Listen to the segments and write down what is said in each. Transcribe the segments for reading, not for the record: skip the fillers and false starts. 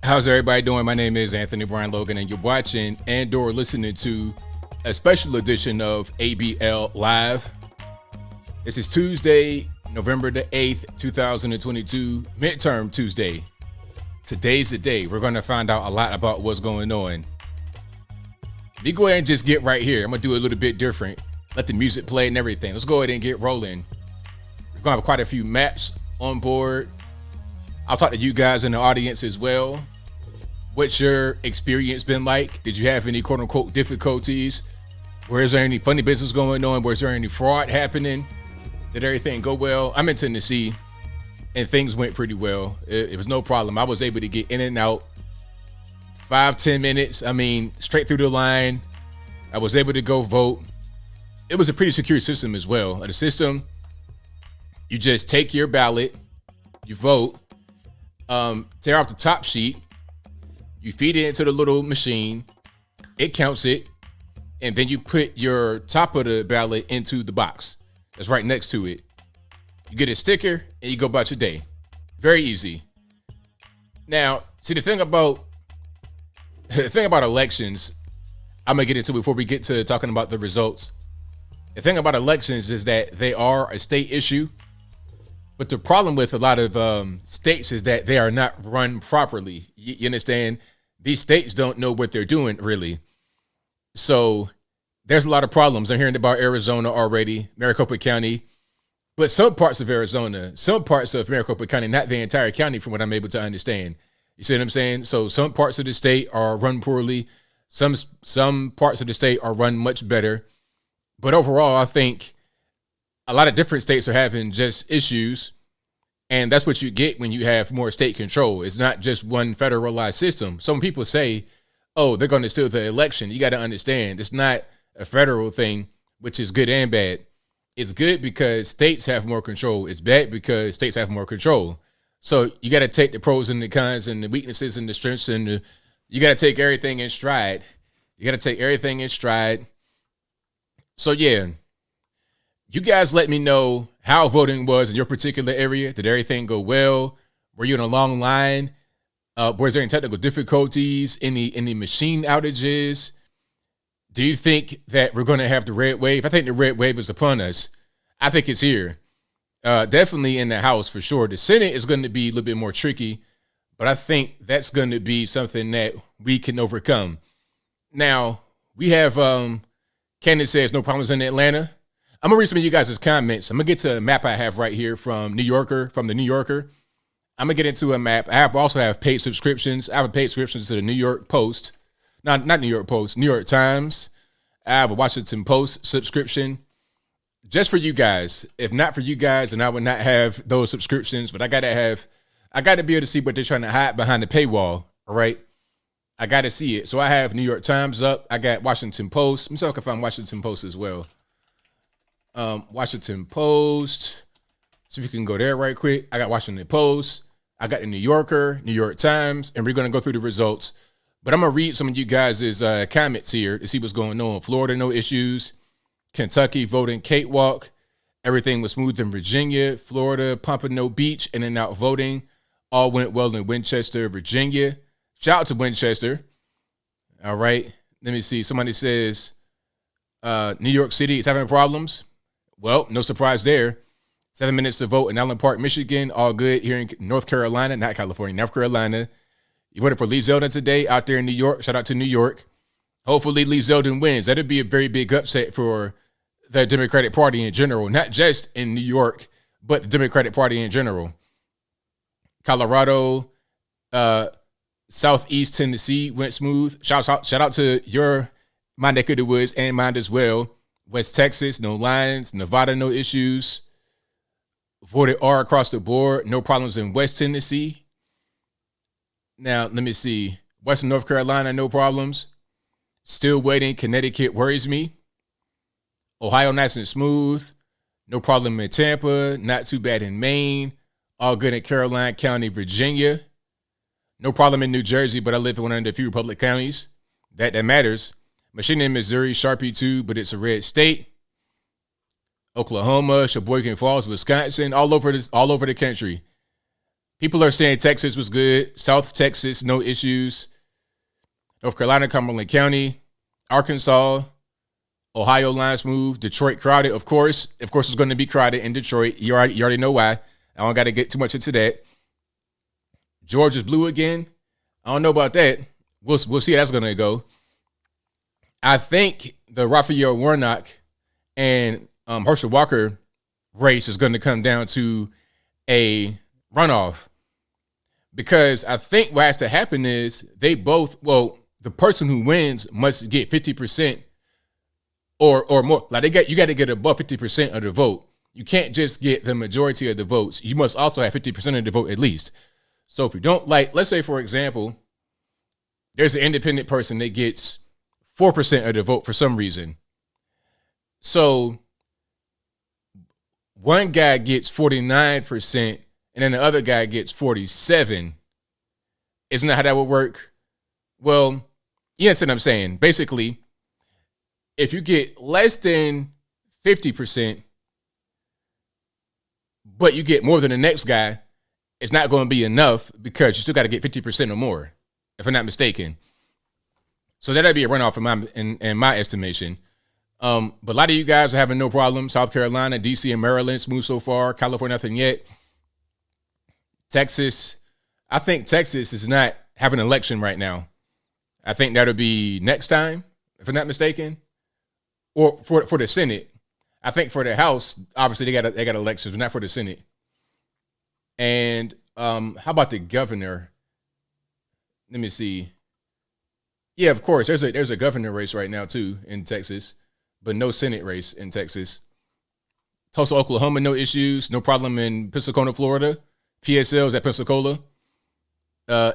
How's everybody doing? My name is Anthony Brian Logan, and you're watching and/or listening to a special edition of ABL Live. This is Tuesday, November the 8th, 2022, Midterm Tuesday. Today's the day. We're going to find out a lot about what's going on. Let me go ahead and just get right here. I'm going to do it a little bit different. Let the music play and everything. Let's go ahead and get rolling. We're going to have quite a few maps on board. I'll talk to you guys in the audience as well. What's your experience been like? Did you have any quote unquote difficulties? Is there any funny business going on? Was there any fraud happening? Did everything go well? I'm in Tennessee and things went pretty well. It was no problem. I was able to get in and out 5-10 minutes. I mean, straight through the line. I was able to go vote. It was a pretty secure system as well. The system, you just take your ballot, you vote, tear off the top sheet, you feed it into the little machine, it counts it, and then you put your top of the ballot into the box that's right next to it. You get a sticker and you go about your day. Very easy. Now, see, the thing about elections, I'm gonna get into before we get to talking about the results. The thing about elections is that they are a state issue. But the problem with a lot of states is that they are not run properly. You understand? These states don't know what they're doing, really. So there's a lot of problems. I'm hearing about Arizona already, Maricopa County. But some parts of Arizona, some parts of Maricopa County, not the entire county from what I'm able to understand. You see what I'm saying? So some parts of the state are run poorly. Some parts of the state are run much better. But overall, I think a lot of different states are having just issues, and that's what you get when you have more state control. It's not just one federalized system. Some people say, oh, they're going to steal the election. You got to understand, it's not a federal thing, which is good and bad. It's good because states have more control. It's bad because states have more control. So you got to take the pros and the cons and the weaknesses and the strengths, and you got to take everything in stride. So yeah. You guys let me know how voting was in your particular area. Did everything go well? Were you in a long line? Was there any technical difficulties? Any machine outages? Do you think that we're going to have the red wave? I think the red wave is upon us. I think it's here. Definitely in the House for sure. The Senate is going to be a little bit more tricky, but I think that's going to be something that we can overcome. Now, we have Candace says no problems in Atlanta. I'm gonna read some of you guys' comments. I'm gonna get to a map I have right here from the New Yorker. I'm gonna get into a map. I also have paid subscriptions. I have a paid subscription to the New York Post. Not New York Post, New York Times. I have a Washington Post subscription just for you guys. If not for you guys, then I would not have those subscriptions. But I gotta be able to see what they're trying to hide behind the paywall. All right. I gotta see it. So I have New York Times up. I got Washington Post. Let me see if I can find Washington Post as well. Washington Post. So if you can go there right quick. I got Washington Post. I got the New Yorker, New York Times, and we're going to go through the results. But I'm going to read some of you guys' comments here to see what's going on. Florida, no issues. Kentucky, voting cakewalk. Everything was smooth in Virginia. Florida, Pompano Beach, in and out voting. All went well in Winchester, Virginia. Shout out to Winchester. All right. Let me see. Somebody says New York City is having problems. Well, no surprise there. 7 minutes to vote in Allen Park, Michigan. All good here in North Carolina, not California, North Carolina. You voted for Lee Zeldin today out there in New York. Shout out to New York. Hopefully Lee Zeldin wins. That'd be a very big upset for the Democratic Party in general, not just in New York, but the Democratic Party in general. Colorado, Southeast Tennessee went smooth. Shout out to my neck of the woods and mine as well. West Texas, no lines. Nevada, no issues. Voted R across the board. No problems in West Tennessee. Now, let me see. Western North Carolina, no problems. Still waiting. Connecticut worries me. Ohio, nice and smooth. No problem in Tampa. Not too bad in Maine. All good in Caroline County, Virginia. No problem in New Jersey, but I live in one of the few Republic counties. That matters. Machine in Missouri, Sharpie too, but it's a red state. Oklahoma, Sheboygan Falls, Wisconsin, all over the country. People are saying Texas was good. South Texas, no issues. North Carolina, Cumberland County, Arkansas, Ohio line smooth. Detroit crowded, of course. Of course, it's going to be crowded in Detroit. You already know why. I don't got to get too much into that. Georgia's blue again. I don't know about that. We'll see how that's going to go. I think the Raphael Warnock and Herschel Walker race is going to come down to a runoff, because I think what has to happen is they both, the person who wins must get 50% or more. Like you got to get above 50% of the vote. You can't just get the majority of the votes. You must also have 50% of the vote at least. So if you don't, like, let's say, for example, there's an independent person that gets 4% of the vote for some reason. So one guy gets 49% and then the other guy gets 47%. Isn't that how that would work? Well, you understand what I'm saying. Basically, if you get less than 50%, but you get more than the next guy, it's not going to be enough because you still got to get 50% or more, if I'm not mistaken. So that'd be a runoff in my estimation. But a lot of you guys are having no problem. South Carolina, DC, and Maryland smooth so far. California, nothing yet. Texas, I think Texas is not having an election right now. I think that'll be next time, if I'm not mistaken, or for the Senate. I think for the House, obviously they got elections, but not for the Senate. And how about the governor? Let me see. Yeah, of course, there's a governor race right now too in Texas, but no Senate race in Texas. Tulsa, Oklahoma, no issues, no problem in Pensacola, Florida. PSL is at Pensacola.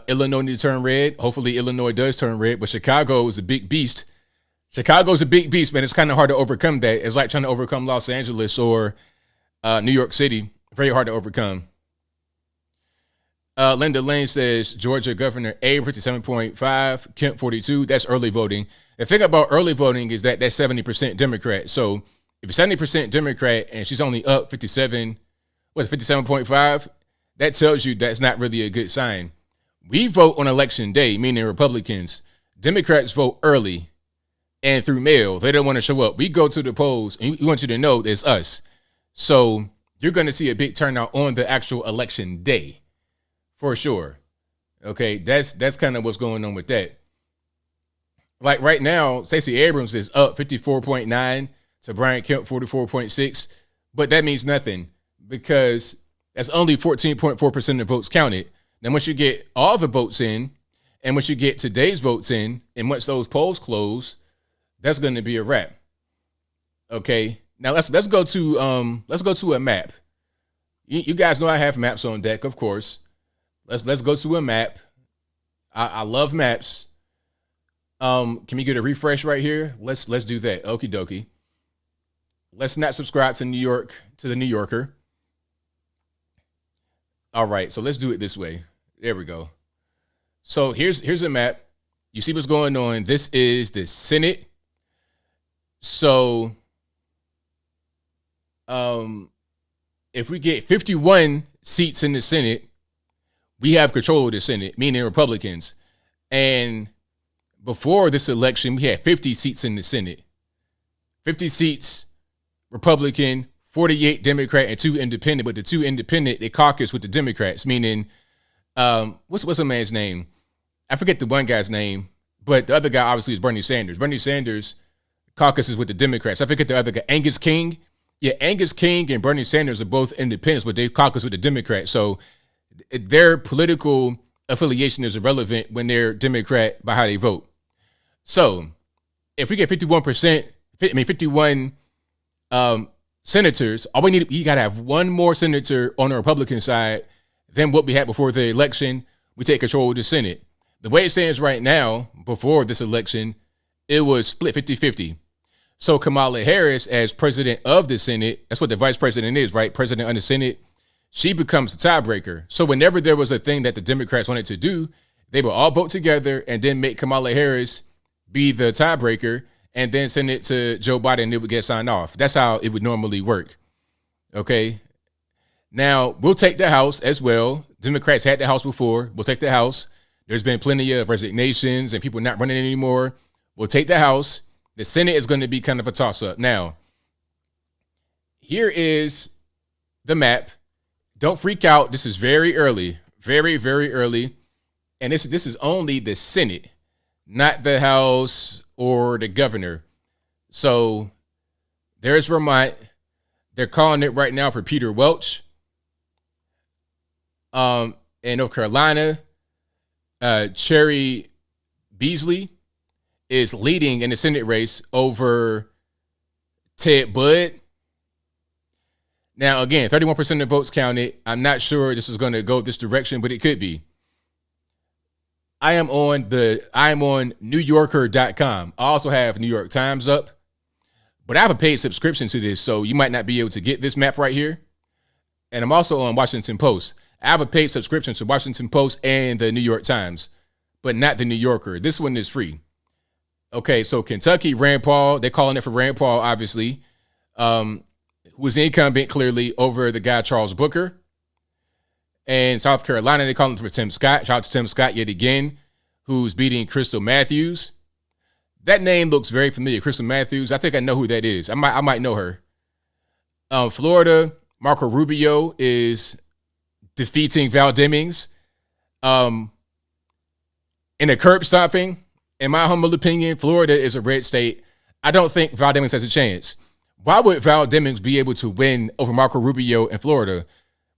Illinois needs to turn red. Hopefully Illinois does turn red, but Chicago is a big beast. Chicago's a big beast, man. It's kind of hard to overcome that. It's like trying to overcome Los Angeles or New York City. Very hard to overcome. Linda Lane says Georgia Governor A 57.5, Kemp 42. That's early voting. The thing about early voting is that that's 70% Democrat. So if it's 70% Democrat and she's only up 57.5, that tells you that's not really a good sign. We vote on election day, meaning Republicans. Democrats vote early and through mail. They don't want to show up. We go to the polls, and we want you to know it's us. So you're going to see a big turnout on the actual election day, for sure. Okay, that's kind of what's going on with that. Like right now, Stacey Abrams is up 54.9 to Brian Kemp 44.6, but that means nothing because that's only 14.4% of votes counted. Then once you get all the votes in, and once you get today's votes in, and once those polls close, that's going to be a wrap. Okay. Now let's go to a map. You guys know I have maps on deck, of course. Let's go to a map. I love maps. Can we get a refresh right here? Let's do that. Okie dokie. Let's not subscribe to the New Yorker. All right, so let's do it this way. There we go. So here's a map. You see what's going on. This is the Senate. So if we get 51 seats in the Senate, we have control of the Senate, meaning Republicans. And before this election, we had 50 seats in the Senate. 50 seats Republican, 48 Democrat, and 2 independent. But the 2 independent, they caucus with the Democrats, meaning what's a man's name? I forget the one guy's name, but the other guy obviously is Bernie Sanders. Bernie Sanders caucuses with the Democrats. I forget the other guy, Angus King. Yeah, Angus King and Bernie Sanders are both independents, but they caucus with the Democrats. So their political affiliation is irrelevant when they're Democrat by how they vote. So if we get 51 senators, all we need, you got to have one more senator on the Republican side than what we had before the election. We take control of the Senate. The way it stands right now, before this election, it was split 50-50. So Kamala Harris, as president of the Senate, that's what the vice president is, right? President of the Senate, she becomes the tiebreaker. So whenever there was a thing that the Democrats wanted to do, they would all vote together and then make Kamala Harris be the tiebreaker and then send it to Joe Biden and it would get signed off. That's how it would normally work. Okay. Now we'll take the House as well. Democrats had the House before. We'll take the House. There's been plenty of resignations and people not running anymore. We'll take the House. The Senate is going to be kind of a toss-up. Now, here is the map. Don't freak out. This is very early. Very, very early. And this is only the Senate, not the House or the governor. So there's Vermont. They're calling it right now for Peter Welch. In North Carolina, Cherry Beasley is leading in the Senate race over Ted Budd. Now, again, 31% of votes counted. I'm not sure this is going to go this direction, but it could be. I am on NewYorker.com. I also have New York Times up, but I have a paid subscription to this, so you might not be able to get this map right here. And I'm also on Washington Post. I have a paid subscription to Washington Post and the New York Times, but not the New Yorker. This one is free. Okay, so Kentucky, Rand Paul, they're calling it for Rand Paul, obviously, who was the incumbent clearly over the guy Charles Booker. And South Carolina, they're calling for Tim Scott. Shout out to Tim Scott yet again, who's beating Crystal Matthews. That name looks very familiar, Crystal Matthews. I think I know who that is. I might know her. Florida, Marco Rubio is defeating Val Demings in a curb stomping. In my humble opinion, Florida is a red state. I don't think Val Demings has a chance. Why would Val Demings be able to win over Marco Rubio in Florida?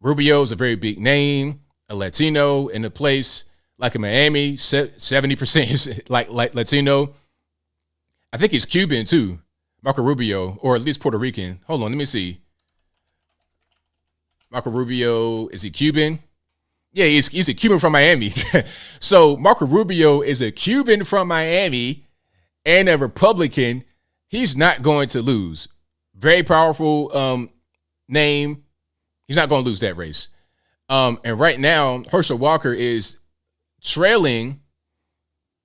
Rubio is a very big name, a Latino in a place like in Miami, 70% is like Latino. I think he's Cuban too, Marco Rubio, or at least Puerto Rican. Hold on, let me see. Marco Rubio, is he Cuban? Yeah, he's a Cuban from Miami. So Marco Rubio is a Cuban from Miami and a Republican. He's not going to lose. Very powerful name. He's not going to lose that race. And right now, Herschel Walker is trailing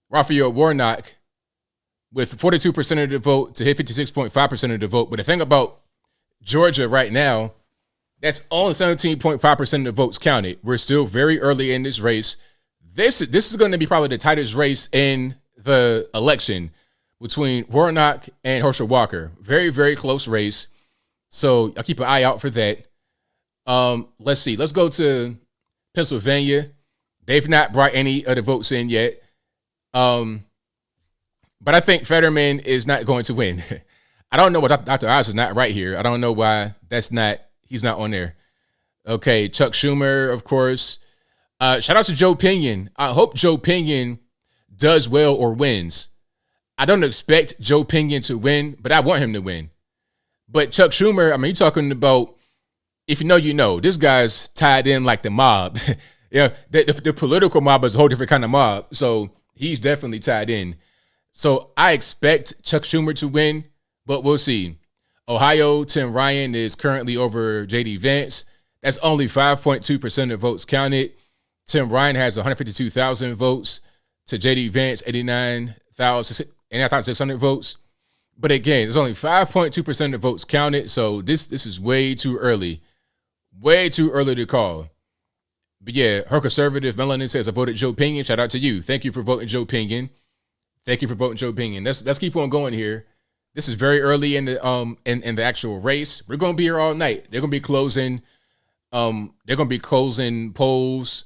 Raphael Warnock with 42% of the vote to hit 56.5% of the vote. But the thing about Georgia right now, that's only 17.5% of the votes counted. We're still very early in this race. This is going to be probably the tightest race in the election between Warnock and Herschel Walker. Very, very close race. So I'll keep an eye out for that. Let's see. Let's go to Pennsylvania. They've not brought any of the votes in yet. But I think Fetterman is not going to win. I don't know why Dr. Oz is not right here. I don't know why he's not on there. Okay, Chuck Schumer, of course. Shout out to Joe Pinion. I hope Joe Pinion does well or wins. I don't expect Joe Pinion to win, but I want him to win. But Chuck Schumer, I mean, you're talking about, if you know, you know, this guy's tied in like the mob. Yeah, the political mob is a whole different kind of mob. So he's definitely tied in. So I expect Chuck Schumer to win, but we'll see. Ohio, Tim Ryan is currently over J.D. Vance. That's only 5.2% of votes counted. Tim Ryan has 152,000 votes to J.D. Vance, 89,600 votes. But again, it's only 5.2% of votes counted, so this is way too early. Way too early to call. But yeah, her conservative Melanin says, I voted Joe Pinion. Shout out to you. Thank you for voting Joe Pinion. Thank you for voting Joe Pinion. Let's keep on going here. This is very early in the in the actual race. We're gonna be here all night. They're gonna be closing polls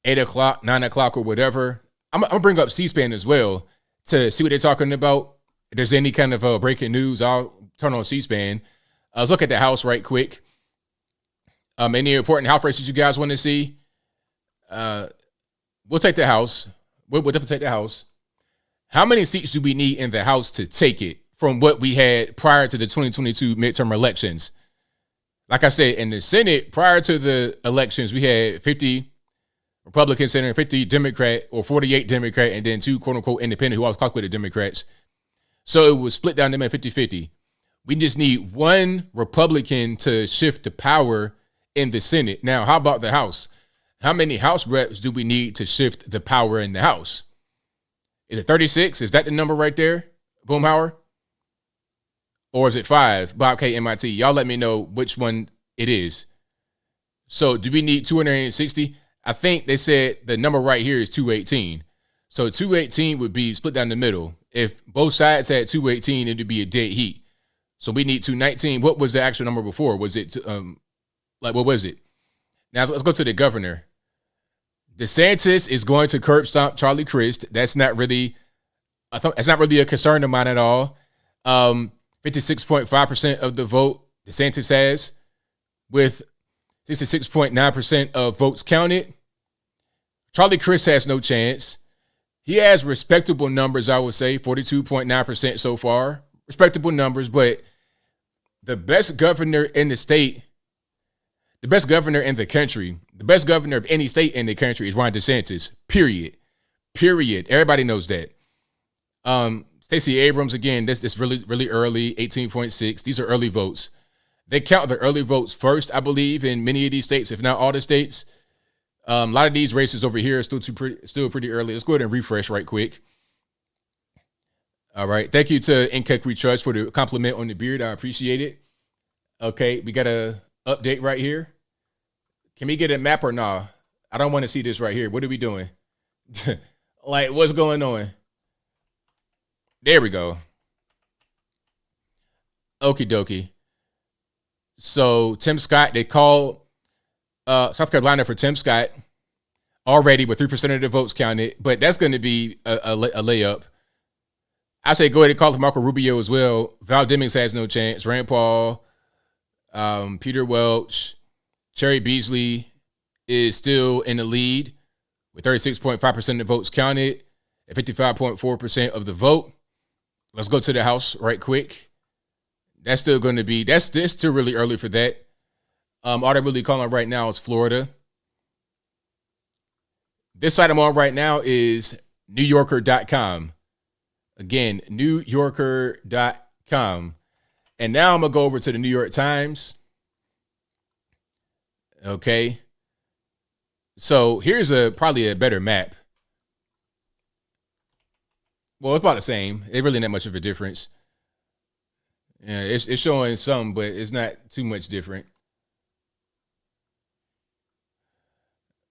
8 o'clock, 9 o'clock, or whatever. I'm gonna bring up C-SPAN as well to see what they're talking about. If there's any kind of breaking news, I'll turn on C-SPAN. Let's look at the House right quick. Any important House races you guys want to see? We'll take the House. We'll definitely take the House. How many seats do we need in the House to take it from what we had prior to the 2022 midterm elections? Like I said, in the Senate, prior to the elections, we had 50 Republican Senators, 50 Democrat, or 48 Democrat, and then 2 quote-unquote independent who always calculated Democrats. So it was split down to 50-50. We just need one Republican to shift the power in the Senate. Now, how about the House? How many House reps do we need to shift the power in the House? Is it 36? Is that the number right there, Boomhauer? Or is it 5? Bob K. MIT. Y'all let me know which one it is. So do we need 260? I think they said the number right here is 218. So 218 would be split down the middle. If both sides had 218, it would be a dead heat. So we need 219. What was the actual number before? Was it what was it? Now let's go to the governor. DeSantis is going to curb stomp Charlie Crist. That's not really a concern of mine at all. 56.5% of the vote DeSantis has, with 66.9% of votes counted. Charlie Crist has no chance. He has respectable numbers, I would say, 42.9% so far. Respectable numbers, but the best governor in the state, the best governor in the country, the best governor of any state in the country is Ron DeSantis, period. Everybody knows that. Stacey Abrams, again, this really, really early, 18.6. These are early votes. They count the early votes first, I believe, in many of these states, if not all the states. A lot of these races over here are still pretty early. Let's go ahead and refresh right quick. All right. Thank you to Inkek We Trust for the compliment on the beard. I appreciate it. Okay. We got a update right here. Can we get a map or nah? I don't want to see this right here. What are we doing? Like, what's going on? There we go. Okie dokie. So Tim Scott, they called South Carolina for Tim Scott already with 3% of the votes counted, but that's going to be a layup. I say go ahead and call for Marco Rubio as well. Val Demings has no chance. Rand Paul, Peter Welch, Cherry Beasley is still in the lead with 36.5% of the votes counted at 55.4% of the vote. Let's go to the House right quick. That's still going to be, that's still really early for that. All they're really calling right now is Florida. This site I'm on right now is NewYorker.com. Again, NewYorker.com. And now I'm going to go over to the New York Times. Okay. So here's probably a better map. Well, it's about the same. It really not much of a difference. Yeah, it's showing some, but it's not too much different.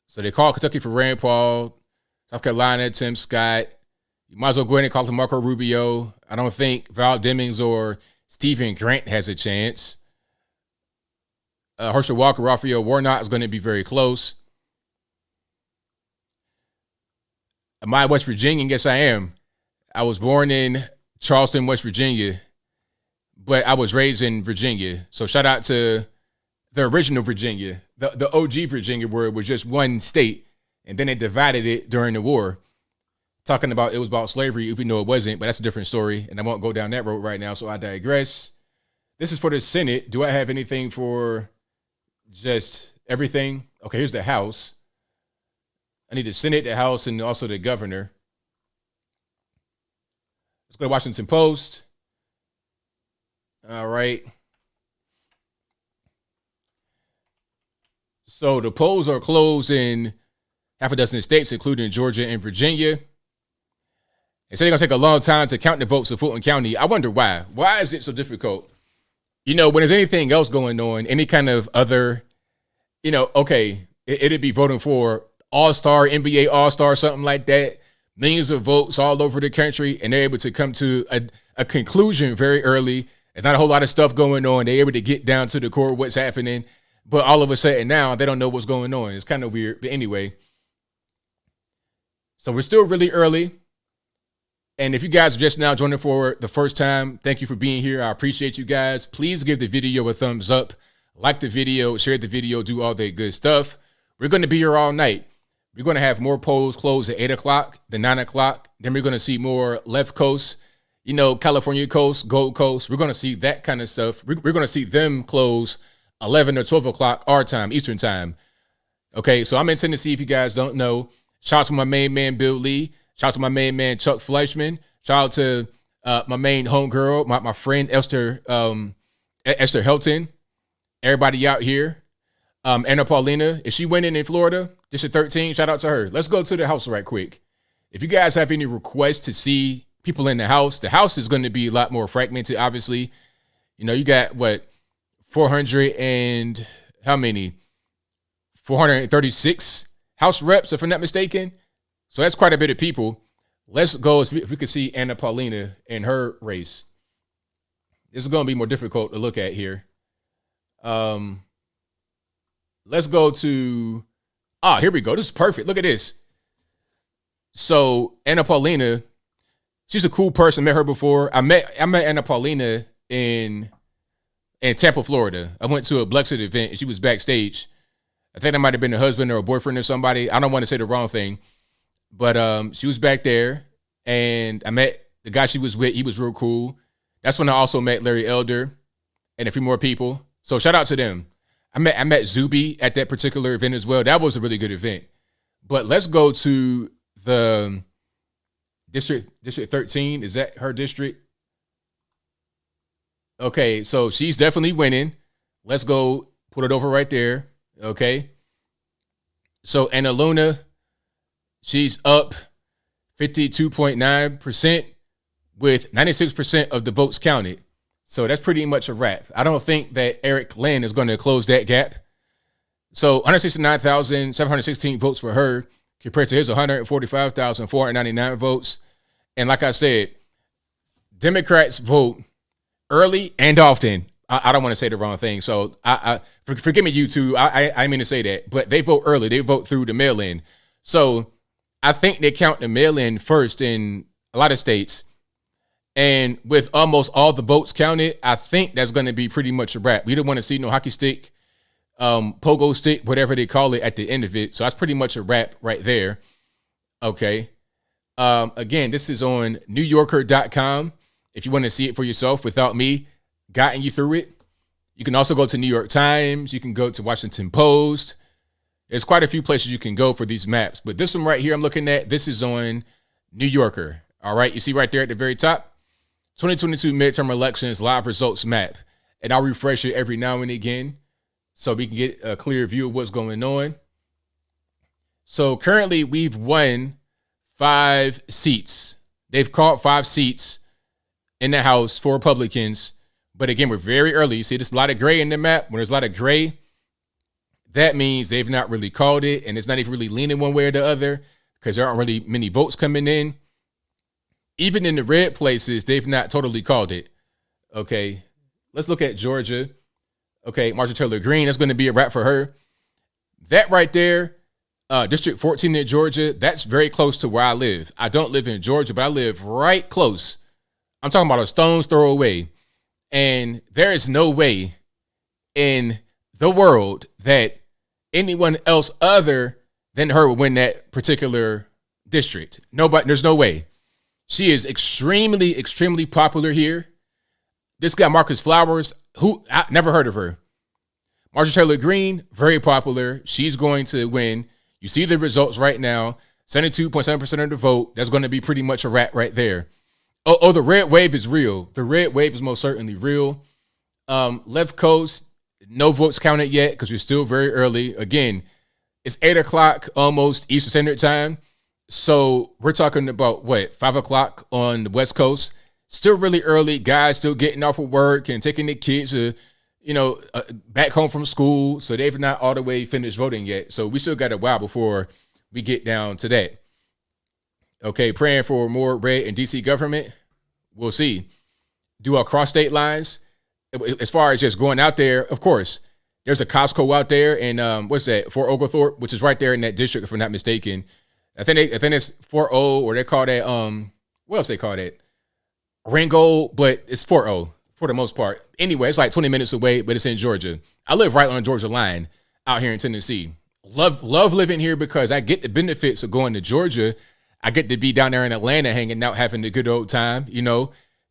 So they called Kentucky for Rand Paul, South Carolina, Tim Scott. You might as well go ahead and call him Marco Rubio. I don't think Val Demings or Stephen Grant has a chance. Herschel Walker, Raphael Warnock is going to be very close. Am I West Virginia? Yes, I am. I was born in Charleston, West Virginia, but I was raised in Virginia. So shout out to the original Virginia, the OG Virginia, where it was just one state, and then they divided it during the war. Talking about it was about slavery, even though it wasn't, but that's a different story, and I won't go down that road right now, so I digress. This is for the Senate. Do I have anything for just everything? Okay, here's the House. I need the Senate, the House, and also the governor. Let's go to Washington Post. All right. So the polls are closed in half a dozen states, including Georgia and Virginia. They say they're going to take a long time to count the votes in Fulton County. I wonder why. Why is it so difficult? You know, when there's anything else going on, any kind of other, you know, okay, it'd be voting for All-Star, NBA All-Star, something like that. Millions of votes all over the country, and they're able to come to a conclusion very early. There's not a whole lot of stuff going on. They're able to get down to the core of what's happening. But all of a sudden now, they don't know what's going on. It's kind of weird. But anyway, so we're still really early. And if you guys are just now joining for the first time, thank you for being here. I appreciate you guys. Please give the video a thumbs up. Like the video, share the video, do all that good stuff. We're going to be here all night. We're going to have more polls closed at 8 o'clock, then 9 o'clock. Then we're going to see more left coast, you know, California coast, Gold Coast. We're going to see that kind of stuff. We're going to see them close 11 or 12 o'clock our time, Eastern time. Okay, so I'm in Tennessee, if you guys don't know. Shout out to my main man, Bill Lee. Shout out to my main man, Chuck Fleischman. Shout out to my main homegirl, my friend, Esther Helton. Everybody out here. Anna Paulina, is she winning in Florida? District 13, shout out to her. Let's go to the House right quick. If you guys have any requests to see people in the House is going to be a lot more fragmented, obviously. You know, you got, 400 and how many? 436 House reps, if I'm not mistaken. So that's quite a bit of people. Let's go, if we could see Anna Paulina in her race. This is going to be more difficult to look at here. Let's go to, here we go. This is perfect. Look at this. So Anna Paulina, she's a cool person. Met her before. I met Anna Paulina in Tampa, Florida. I went to a Blexit event and she was backstage. I think that might have been a husband or a boyfriend or somebody. I don't want to say the wrong thing, but she was back there and I met the guy she was with. He was real cool. That's when I also met Larry Elder and a few more people. So shout out to them. I met Zuby at that particular event as well. That was a really good event. But let's go to the District 13. Is that her district? Okay, so she's definitely winning. Let's go put it over right there. Okay. So Anna Luna, she's up 52.9% with 96% of the votes counted. So that's pretty much a wrap. I don't think that Eric Lynn is going to close that gap. So 169,716 votes for her compared to his 145,499 votes. And like I said, Democrats vote early and often. I don't want to say the wrong thing. So forgive me, YouTube. I mean to say that. But they vote early. They vote through the mail-in. So I think they count the mail-in first in a lot of states. And with almost all the votes counted, I think that's going to be pretty much a wrap. We don't want to see no hockey stick, pogo stick, whatever they call it at the end of it. So that's pretty much a wrap right there. Okay. Again, this is on NewYorker.com. If you want to see it for yourself without me guiding you through it. You can also go to New York Times. You can go to Washington Post. There's quite a few places you can go for these maps. But this one right here I'm looking at, this is on New Yorker. All right. You see right there at the very top, 2022 midterm elections live results map. And I'll refresh it every now and again so we can get a clear view of what's going on. So currently we've won 5 seats. They've caught 5 seats in the House for Republicans. But again, we're very early. You see, there's a lot of gray in the map. When there's a lot of gray, that means they've not really called it. And it's not even really leaning one way or the other because there aren't really many votes coming in. Even in the red places, they've not totally called it. Okay, let's look at Georgia. Okay, Marjorie Taylor Greene, that's going to be a wrap for her. That right there, District 14 in Georgia, that's very close to where I live. I don't live in Georgia, but I live right close. I'm talking about a stone's throw away. And there is no way in the world that anyone else other than her would win that particular district. Nobody, there's no way. She is extremely, extremely popular here. This guy, Marcus Flowers, who I never heard of her. Marjorie Taylor Greene, very popular. She's going to win. You see the results right now. 72.7% of the vote. That's going to be pretty much a wrap right there. Oh, the red wave is real. The red wave is most certainly real. Left coast, no votes counted yet because we're still very early. Again, it's 8 o'clock almost Eastern Standard Time. So we're talking about 5 o'clock on the West Coast. Still really early. Guys still getting off of work and taking the kids to, back home from school. So they've not all the way finished voting yet. So we still got a while before we get down to that. Okay, praying for more red in DC government. We'll see. Do I cross state lines? As far as just going out there, of course, there's a Costco out there in what's that? Fort Oglethorpe, which is right there in that district, if I'm not mistaken. I think it's Fort O, or they call that what else they call that? Ringgold, but it's Fort O for the most part. Anyway, it's like 20 minutes away, but it's in Georgia. I live right on the Georgia line out here in Tennessee. Love living here because I get the benefits of going to Georgia. I get to be down there in Atlanta hanging out, having a good old time,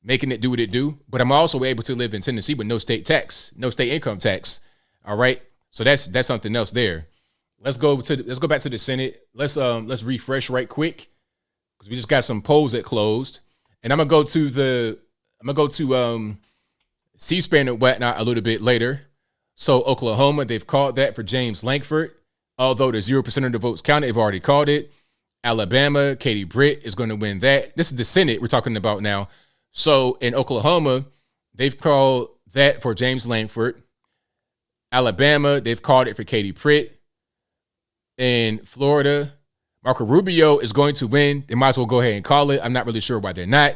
making it do what it do. But I'm also able to live in Tennessee with no state tax, no state income tax. All right. So that's something else there. Let's go back to the Senate. Let's refresh right quick because we just got some polls that closed. And I'm gonna go to C-SPAN and whatnot a little bit later. So Oklahoma, they've called that for James Lankford. Although the 0% of the votes counted, they've already called it. Alabama, Katie Britt is going to win that. This is the Senate we're talking about now. So in Oklahoma, they've called that for James Lankford. Alabama, they've called it for Katie Britt. In Florida, Marco Rubio is going to win. They might as well go ahead and call it. I'm not really sure why they're not.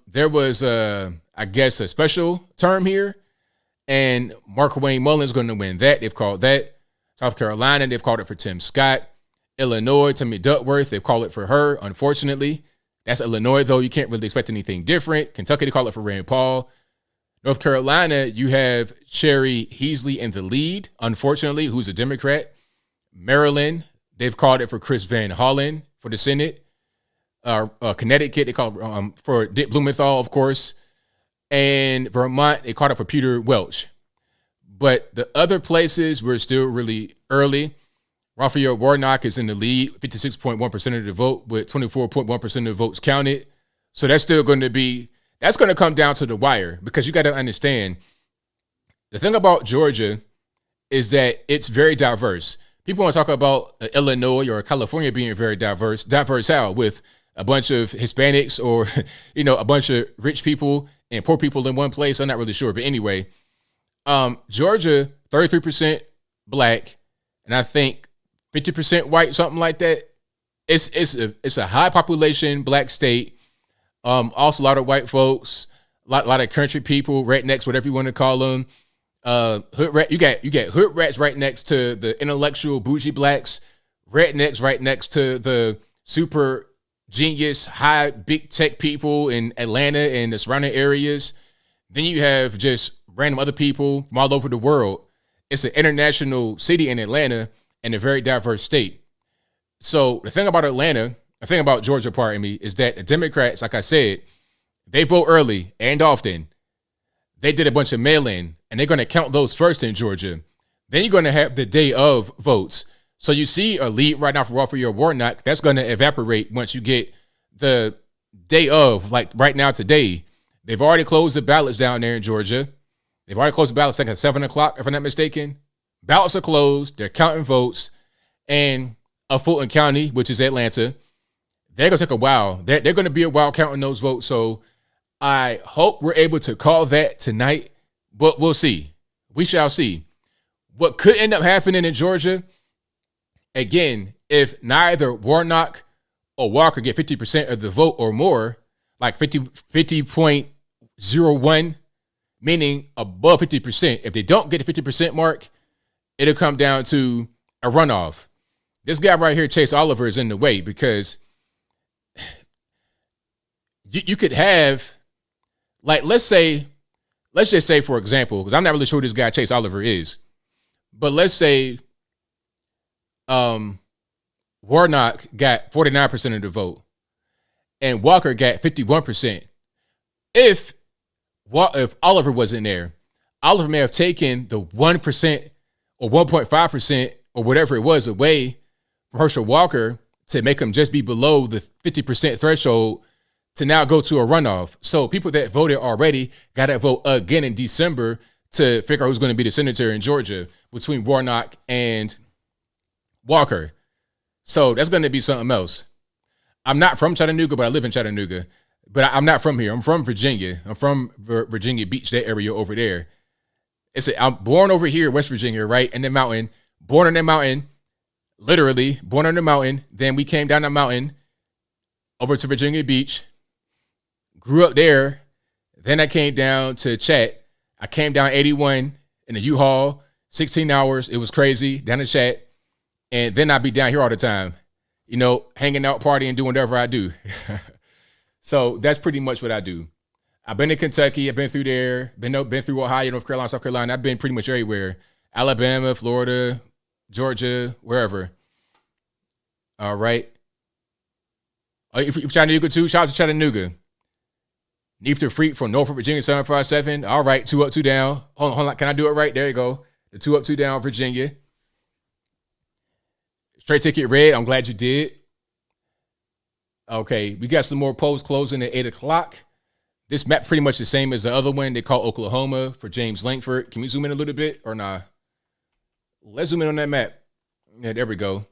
There was, I guess, a special term here, and Mark Wayne Mullen is going to win that. They've called that. South Carolina, they've called it for Tim Scott. Illinois, Tammy Duckworth, they've called it for her, unfortunately. That's Illinois, though. You can't really expect anything different. Kentucky, they call it for Rand Paul. North Carolina, you have Cherry Heasley in the lead, unfortunately, who's a Democrat. Maryland, they've called it for Chris Van Hollen for the Senate. Connecticut, they call it for Dick Blumenthal, of course. And Vermont, they called it for Peter Welch. But the other places were still really early. Raphael Warnock is in the lead, 56.1% of the vote, with 24.1% of the votes counted. So that's still going to be, that's going to come down to the wire, because you got to understand, the thing about Georgia is that it's very diverse. People want to talk about Illinois or California being very diverse. Diverse how? With a bunch of Hispanics or, a bunch of rich people and poor people in one place? I'm not really sure. But anyway, Georgia, 33% black, and I think 50% white, something like that. It's a high population black state. Also a lot of white folks, a lot of country people, rednecks, whatever you want to call them. Hood rat, you got hood rats right next to the intellectual bougie blacks, rednecks right next to the super genius high big tech people in Atlanta and the surrounding areas. Then you have just random other people from all over the world. It's an international city in Atlanta and a very diverse state. So the thing about Georgia, pardon me, is that the Democrats, like I said, they vote early and often. They did a bunch of mail-in, and they're going to count those first in Georgia. Then you're going to have the day of votes. So you see a lead right now for Raphael Warnock. That's going to evaporate once you get the day of, like right now today. They've already closed the ballots down there in Georgia. They've already closed the ballots like at 7 o'clock, if I'm not mistaken. Ballots are closed. They're counting votes. And Fulton County, which is Atlanta, they're going to take a while. They're going to be a while counting those votes. So I hope we're able to call that tonight, but we'll see. We shall see. What could end up happening in Georgia, again, if neither Warnock or Walker get 50% of the vote or more, like 50.01, meaning above 50%. If they don't get the 50% mark, it'll come down to a runoff. This guy right here, Chase Oliver, is in the way because you could have, like, let's just say, for example, because I'm not really sure who this guy Chase Oliver is, but let's say Warnock got 49% of the vote and Walker got 51%. If Oliver wasn't there, Oliver may have taken the 1% or 1.5% or whatever it was away from Herschel Walker to make him just be below the 50% threshold to now go to a runoff. So people that voted already got to vote again in December to figure out who's going to be the senator in Georgia between Warnock and Walker. So that's going to be something else. I'm not from Chattanooga, but I live in Chattanooga. But I'm not from here. I'm from Virginia. I'm from Virginia Beach, that area over there. I'm born over here, West Virginia, right? In the mountain. Born on the mountain. Literally, born on the mountain. Then we came down the mountain over to Virginia Beach. Grew up there. Then I came down to Chat. I came down 81 in a U-Haul, 16 hours. It was crazy, down to Chat. And then I'd be down here all the time, hanging out, partying, doing whatever I do. So that's pretty much what I do. I've been to Kentucky. I've been through there. Been through Ohio, North Carolina, South Carolina. I've been pretty much everywhere. Alabama, Florida, Georgia, wherever. All right. If you're Chattanooga too, shout out to Chattanooga. Need to Freak from Norfolk, Virginia, 757. All right, 2 up, 2 down. Hold on. Can I do it right? There you go. The 2 up, 2 down, Virginia. Straight Ticket Red, I'm glad you did. Okay, we got some more polls closing at 8 o'clock. This map pretty much the same as the other one. They call Oklahoma for James Langford. Can we zoom in a little bit or nah? Let's zoom in on that map. Yeah, there we go.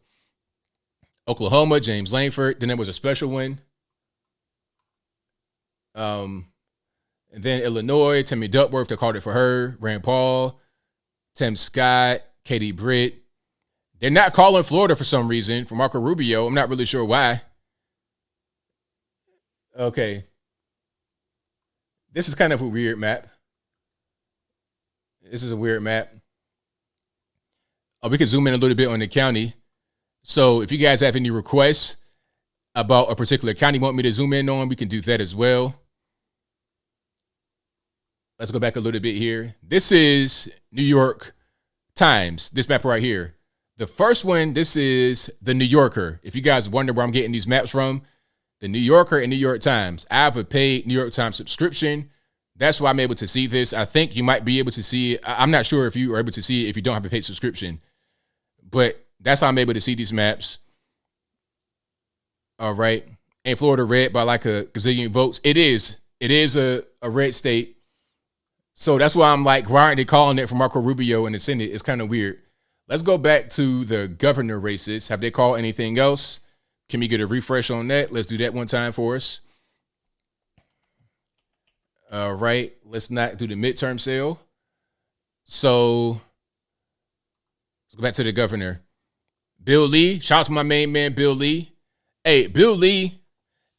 Oklahoma, James Langford. Then there was a special one. And then Illinois, Tammy Duckworth, they called it for her. Rand Paul, Tim Scott, Katie Britt. They're not calling Florida for some reason for Marco Rubio. I'm not really sure why. Okay. This is kind of a weird map. This is a weird map. Oh, we can zoom in a little bit on the county. So if you guys have any requests about a particular county you want me to zoom in on, we can do that as well. Let's go back a little bit here. This is New York Times, this map right here. The first one, this is the New Yorker. If you guys wonder where I'm getting these maps from, the New Yorker and New York Times. I have a paid New York Times subscription. That's why I'm able to see this. I think you might be able to see it. I'm not sure if you are able to see it if you don't have a paid subscription. But that's how I'm able to see these maps. All right. Ain't Florida red by like a gazillion votes? It is. It is a red state. So that's why I'm like, why aren't they calling it for Marco Rubio in the Senate? It's kind of weird. Let's go back to the governor races. Have they called anything else? Can we get a refresh on that? Let's do that one time for us. All right. Let's not do the midterm sale. So let's go back to the governor. Bill Lee. Shout out to my main man, Bill Lee. Hey, Bill Lee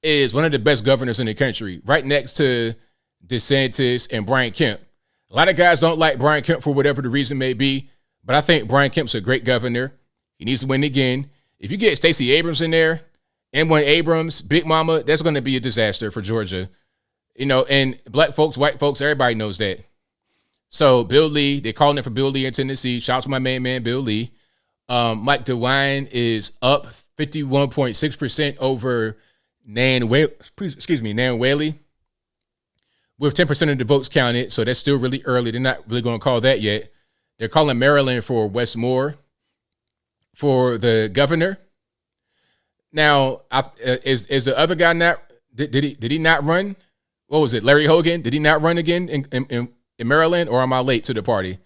is one of the best governors in the country, right next to DeSantis and Brian Kemp. A lot of guys don't like Brian Kemp for whatever the reason may be, but I think Brian Kemp's a great governor. He needs to win again. If you get Stacey Abrams in there, M1 Abrams, Big Mama, that's going to be a disaster for Georgia. You know, and black folks, white folks, everybody knows that. So Bill Lee, they're calling it for Bill Lee in Tennessee. Shout out to my main man, Bill Lee. Mike DeWine is up 51.6% over Nan Whaley with 10% of the votes counted. So that's still really early. They're not really going to call that yet. They're calling Maryland for Wes Moore for the governor. Now, is the other guy not? Did he not run? What was it? Larry Hogan? Did he not run again in Maryland, or am I late to the party?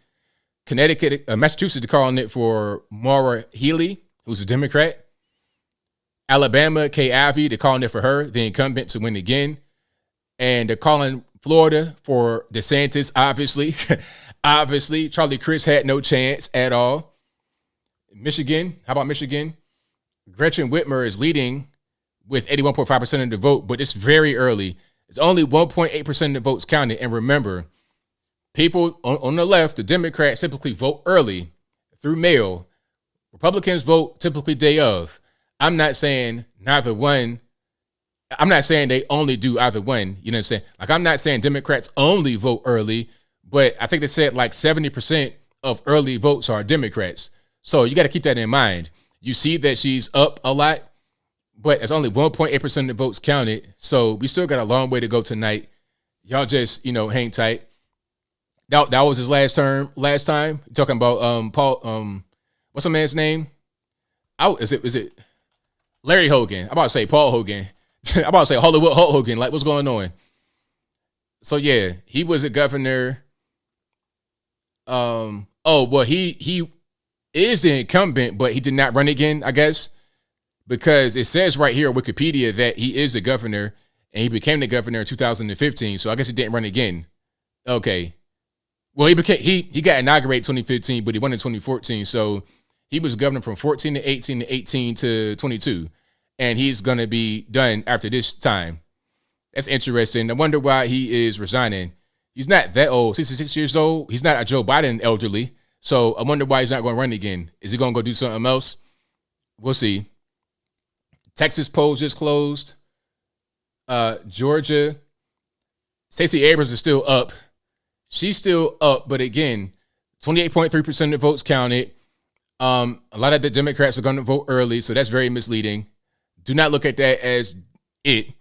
Connecticut, Massachusetts, they're calling it for Maura Healey, who's a Democrat. Alabama, Kay Ivey, they're calling it for her, the incumbent, to win again. And they're calling Florida for DeSantis, obviously. Obviously, Charlie Crist had no chance at all. Michigan, how about Michigan? Gretchen Whitmer is leading with 81.5% of the vote, but it's very early. It's only 1.8% of the votes counted. And remember, people on the left, the Democrats, typically vote early through mail. Republicans vote typically day of. I'm not saying neither one. I'm not saying they only do either one. You know what I'm saying? Like, I'm not saying Democrats only vote early, but I think they said like 70% of early votes are Democrats. So you got to keep that in mind. You see that she's up a lot, but it's only 1.8% of the votes counted. So we still got a long way to go tonight. Y'all just, hang tight. That was his last time. Talking about Paul, what's the man's name? Is it Larry Hogan? I'm about to say Paul Hogan. I'm about to say Hollywood Hulk Hogan. Like, what's going on? So yeah, he was a governor. He is the incumbent, but he did not run again, I guess, because it says right here on Wikipedia that he is the governor and he became the governor in 2015. So I guess he didn't run again. Okay. Well, he got inaugurated 2015, but he won in 2014. So he was governor from 14 to 18 to 18 to 22. And he's going to be done after this time. That's interesting. I wonder why he is resigning. He's not that old, 66 years old. He's not a Joe Biden elderly. So I wonder why he's not going to run again. Is he going to go do something else? We'll see. Texas polls just closed. Georgia. Stacey Abrams is still up. She's still up, but again, 28.3% of the votes counted. A lot of the Democrats are going to vote early, so that's very misleading. Do not look at that as it.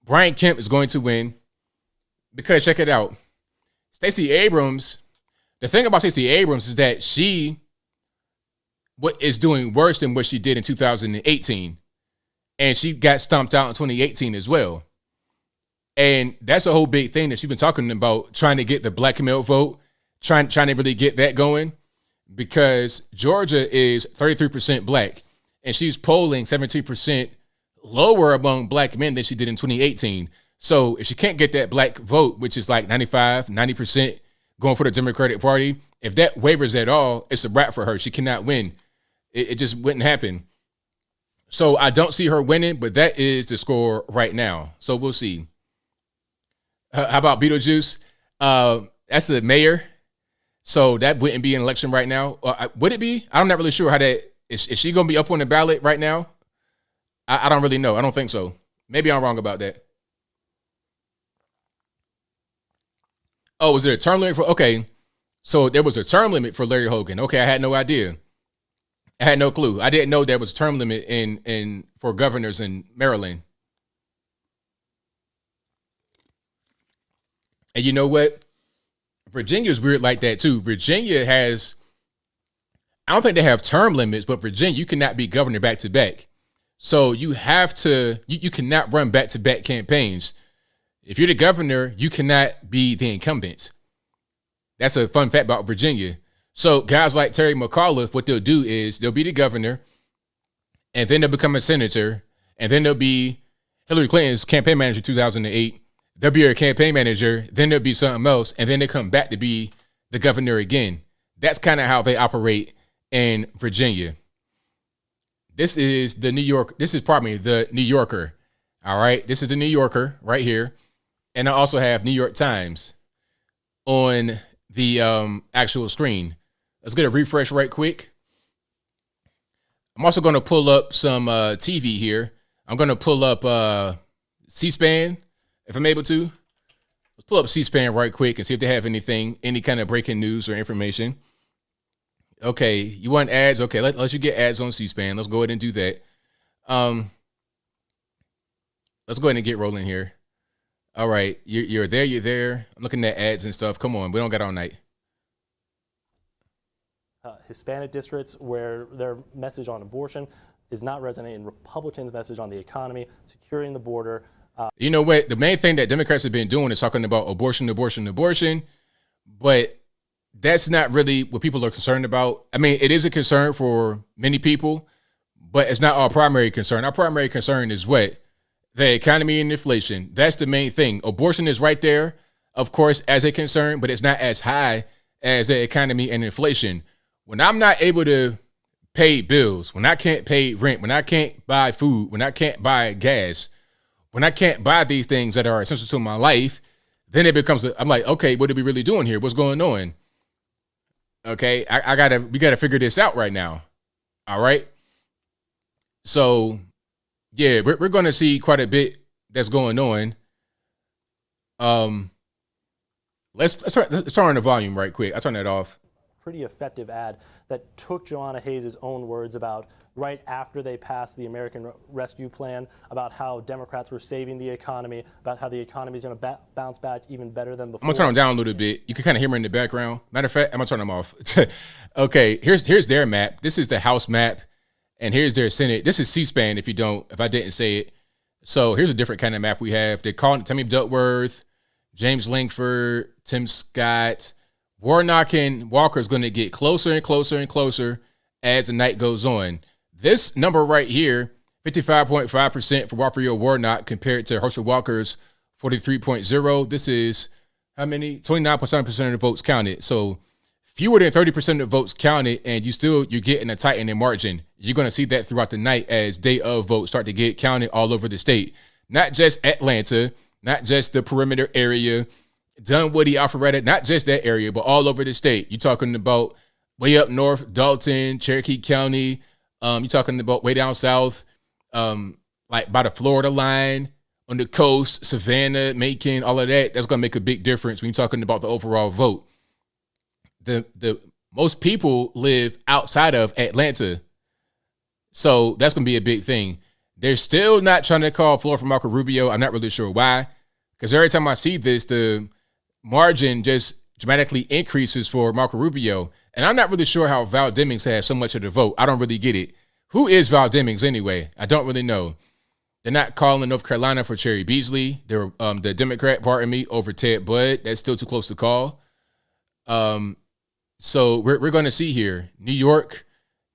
Brian Kemp is going to win because check it out. Stacey Abrams, the thing about Stacey Abrams is that she is doing worse than what she did in 2018. And she got stomped out in 2018 as well. And that's a whole big thing that she's been talking about, trying to get the black male vote, trying to really get that going, because Georgia is 33% black and she's polling 17% lower among black men than she did in 2018. So if she can't get that black vote, which is like 90% going for the Democratic Party, if that wavers at all, it's a wrap for her. She cannot win. It just wouldn't happen. So I don't see her winning, but that is the score right now. So we'll see. How about Beetlejuice? That's the mayor. So that wouldn't be an election right now. Would it be? I'm not really sure how that is. Is she going to be up on the ballot right now? I don't really know. I don't think so. Maybe I'm wrong about that. Oh, was there a term limit for? Okay. So there was a term limit for Larry Hogan. Okay. I had no idea. I had no clue. I didn't know there was a term limit in for governors in Maryland. And you know what? Virginia's weird like that too. Virginia has, I don't think they have term limits, but Virginia, you cannot be governor back to back. So you have to, you cannot run back to back campaigns. If you're the governor, you cannot be the incumbent. That's a fun fact about Virginia. So guys like Terry McAuliffe, what they'll do is they'll be the governor, and then they'll become a senator, and then they'll be Hillary Clinton's campaign manager in 2008. They'll be her campaign manager, then there'll be something else, and then they come back to be the governor again. That's kind of how they operate in Virginia. This is the New Yorker. All right. This is the New Yorker right here. And I also have New York Times on the actual screen. Let's get a refresh right quick. I'm also going to pull up some TV here. I'm going to pull up C-SPAN if I'm able to. Let's pull up C-SPAN right quick and see if they have anything, any kind of breaking news or information. Okay, you want ads? Okay, let's you get ads on C-SPAN. Let's go ahead and do that. Let's go ahead and get rolling here. All right, you're there. I'm looking at ads and stuff. Come on, we don't got all night. Hispanic districts where their message on abortion is not resonating. Republicans' message on the economy, securing the border. You know what? The main thing that Democrats have been doing is talking about abortion, but that's not really what people are concerned about. I mean, it is a concern for many people, but it's not our primary concern. Our primary concern is what? The economy and inflation. That's the main thing. Abortion is right there, of course, as a concern, but it's not as high as the economy and inflation. When I'm not able to pay bills, when I can't pay rent, when I can't buy food, when I can't buy gas, when I can't buy these things that are essential to my life, then it becomes, I'm like, okay, what are we really doing here? What's going on? Okay, we gotta figure this out right now. All right. So yeah, we're gonna see quite a bit that's going on. Let's turn on the volume right quick. I turn that off. Pretty effective ad that took Joanna Hayes' own words about right after they passed the American Rescue Plan, about how Democrats were saving the economy, about how the economy is going to bounce back even better than before. I'm going to turn them down a little bit. You can kind of hear them in the background. Matter of fact, I'm going to turn them off. Okay, here's their map. This is the House map, and here's their Senate. This is C-SPAN if I didn't say it. So here's a different kind of map we have. They're calling Tammy Duckworth, James Langford, Tim Scott. Warnock and Walker is going to get closer and closer and closer as the night goes on. This number right here, 55.5% for Raphael Warnock compared to Herschel Walker's 43.0. This is how many? 29.7% of the votes counted. So fewer than 30% of the votes counted, and you're getting a tightening margin. You're going to see that throughout the night as day of votes start to get counted all over the state. Not just Atlanta, not just the perimeter area, Dunwoody, Alpharetta, not just that area, but all over the state. You're talking about way up north, Dalton, Cherokee County. You're talking about way down south, like by the Florida line, on the coast, Savannah, Macon, all of that. That's going to make a big difference when you're talking about the overall vote. The most people live outside of Atlanta, so that's going to be a big thing. They're still not trying to call Florida for Marco Rubio. I'm not really sure why, because every time I see this, the margin just dramatically increases for Marco Rubio. And I'm not really sure how Val Demings has so much of the vote. I don't really get it. Who is Val Demings anyway? I don't really know. They're not calling North Carolina for Cherry Beasley. They're the Democrat, over Ted Budd. That's still too close to call. So we're going to see here. New York,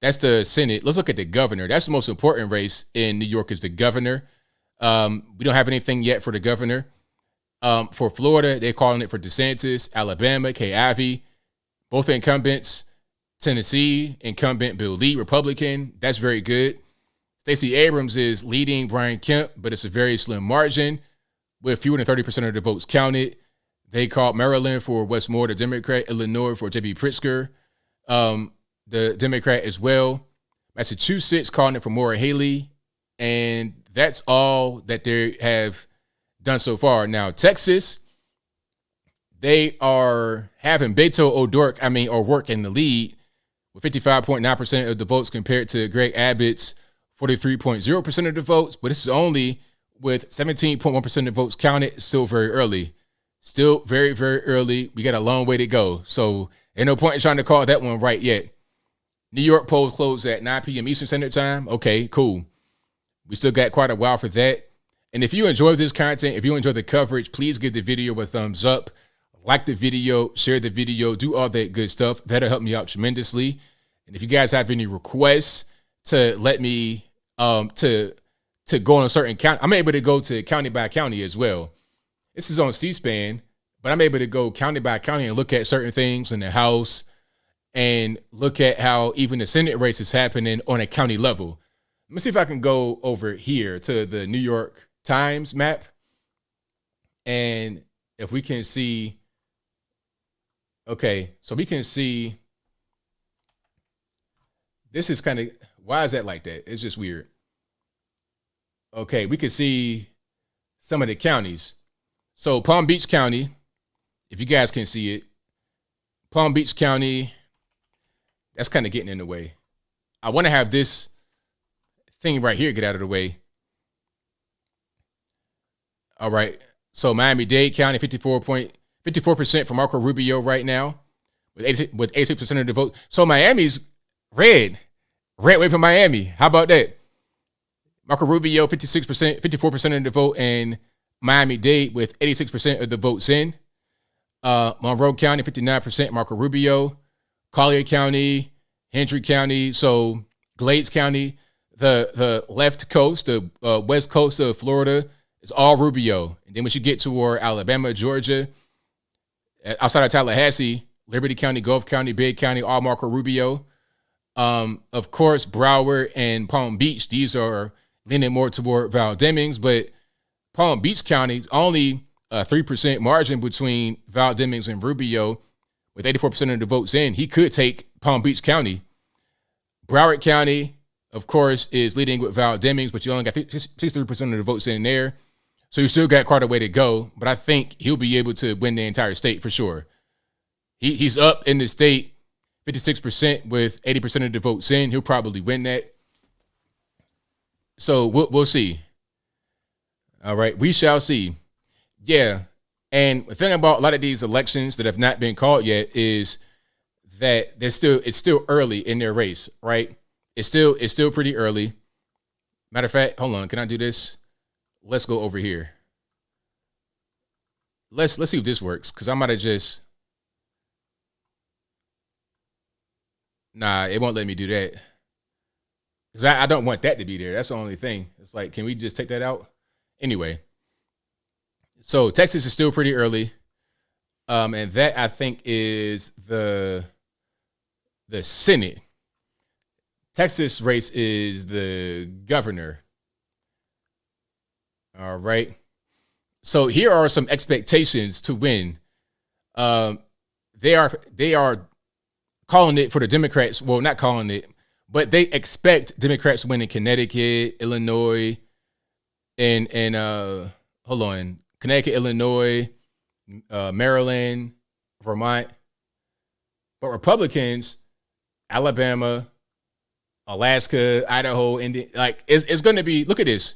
that's the Senate. Let's look at the governor. That's the most important race in New York is the governor. We don't have anything yet for the governor. For Florida, they're calling it for DeSantis. Alabama, Kay Ivey, both incumbents. Tennessee, incumbent Bill Lee, Republican. That's very good. Stacey Abrams is leading Brian Kemp, but it's a very slim margin with fewer than 30% of the votes counted. They called Maryland for Wes Moore, the Democrat, Illinois for J.B. Pritzker, the Democrat as well. Massachusetts calling it for Maura Haley. And that's all that they have done so far. Now, Texas, they are having Beto O'Rourke in the lead with 55.9% of the votes compared to Greg Abbott's 43.0% of the votes. But this is only with 17.1% of the votes counted. Still very early. Still very, very early. We got a long way to go. So ain't no point in trying to call that one right yet. New York polls close at 9 p.m. Eastern Standard Time. Okay, cool. We still got quite a while for that. And if you enjoy this content, if you enjoy the coverage, please give the video a thumbs up. Like the video, share the video, do all that good stuff. That'll help me out tremendously. And if you guys have any requests to let me to go on a certain county, I'm able to go to county by county as well. This is on C-SPAN, but I'm able to go county by county and look at certain things in the House and look at how even the Senate race is happening on a county level. Let me see if I can go over here to the New York Times map. And if we can see, okay, so we can see, this is kind of, why is that like that? It's just weird. Okay, we can see some of the counties. So Palm Beach County, if you guys can see it, Palm Beach County, that's kind of getting in the way. I want to have this thing right here get out of the way. All right. So Miami-Dade County, 54% for Marco Rubio right now, with 86% of the vote. So Miami's red wave for Miami. How about that? Marco Rubio, 54% of the vote, and Miami-Dade with 86% of the votes in. Monroe County, 59%, Marco Rubio. Collier County, Hendry County, so Glades County, the left coast, the west coast of Florida, is all Rubio. And then when you get toward Alabama, Georgia, outside of Tallahassee, Liberty County, Gulf County, Bay County, all Marco Rubio. Of course, Broward and Palm Beach, these are leaning more toward Val Demings, but Palm Beach County is only a 3% margin between Val Demings and Rubio, with 84% of the votes in. He could take Palm Beach County. Broward County, of course, is leading with Val Demings, but you only got 63% of the votes in there. So you still got quite a way to go, but I think he'll be able to win the entire state for sure. He's up in the state 56% with 80% of the votes in. He'll probably win that. So we'll see. All right, we shall see. Yeah, and the thing about a lot of these elections that have not been called yet is that it's still early in their race, right? It's still pretty early. Matter of fact, hold on, can I do this? Let's go over here. Let's see if this works, because I might have just. Nah, it won't let me do that. Because I don't want that to be there. That's the only thing. It's like, can we just take that out? Anyway. So Texas is still pretty early. And that, I think, is the Senate. Texas race is the governor. All right. So here are some expectations to win. They are calling it for the Democrats. Well, not calling it, but they expect Democrats to win in Connecticut, Illinois, and hold on, Connecticut, Illinois, Maryland, Vermont. But Republicans, Alabama, Alaska, Idaho, Indiana, like it's going to be. Look at this.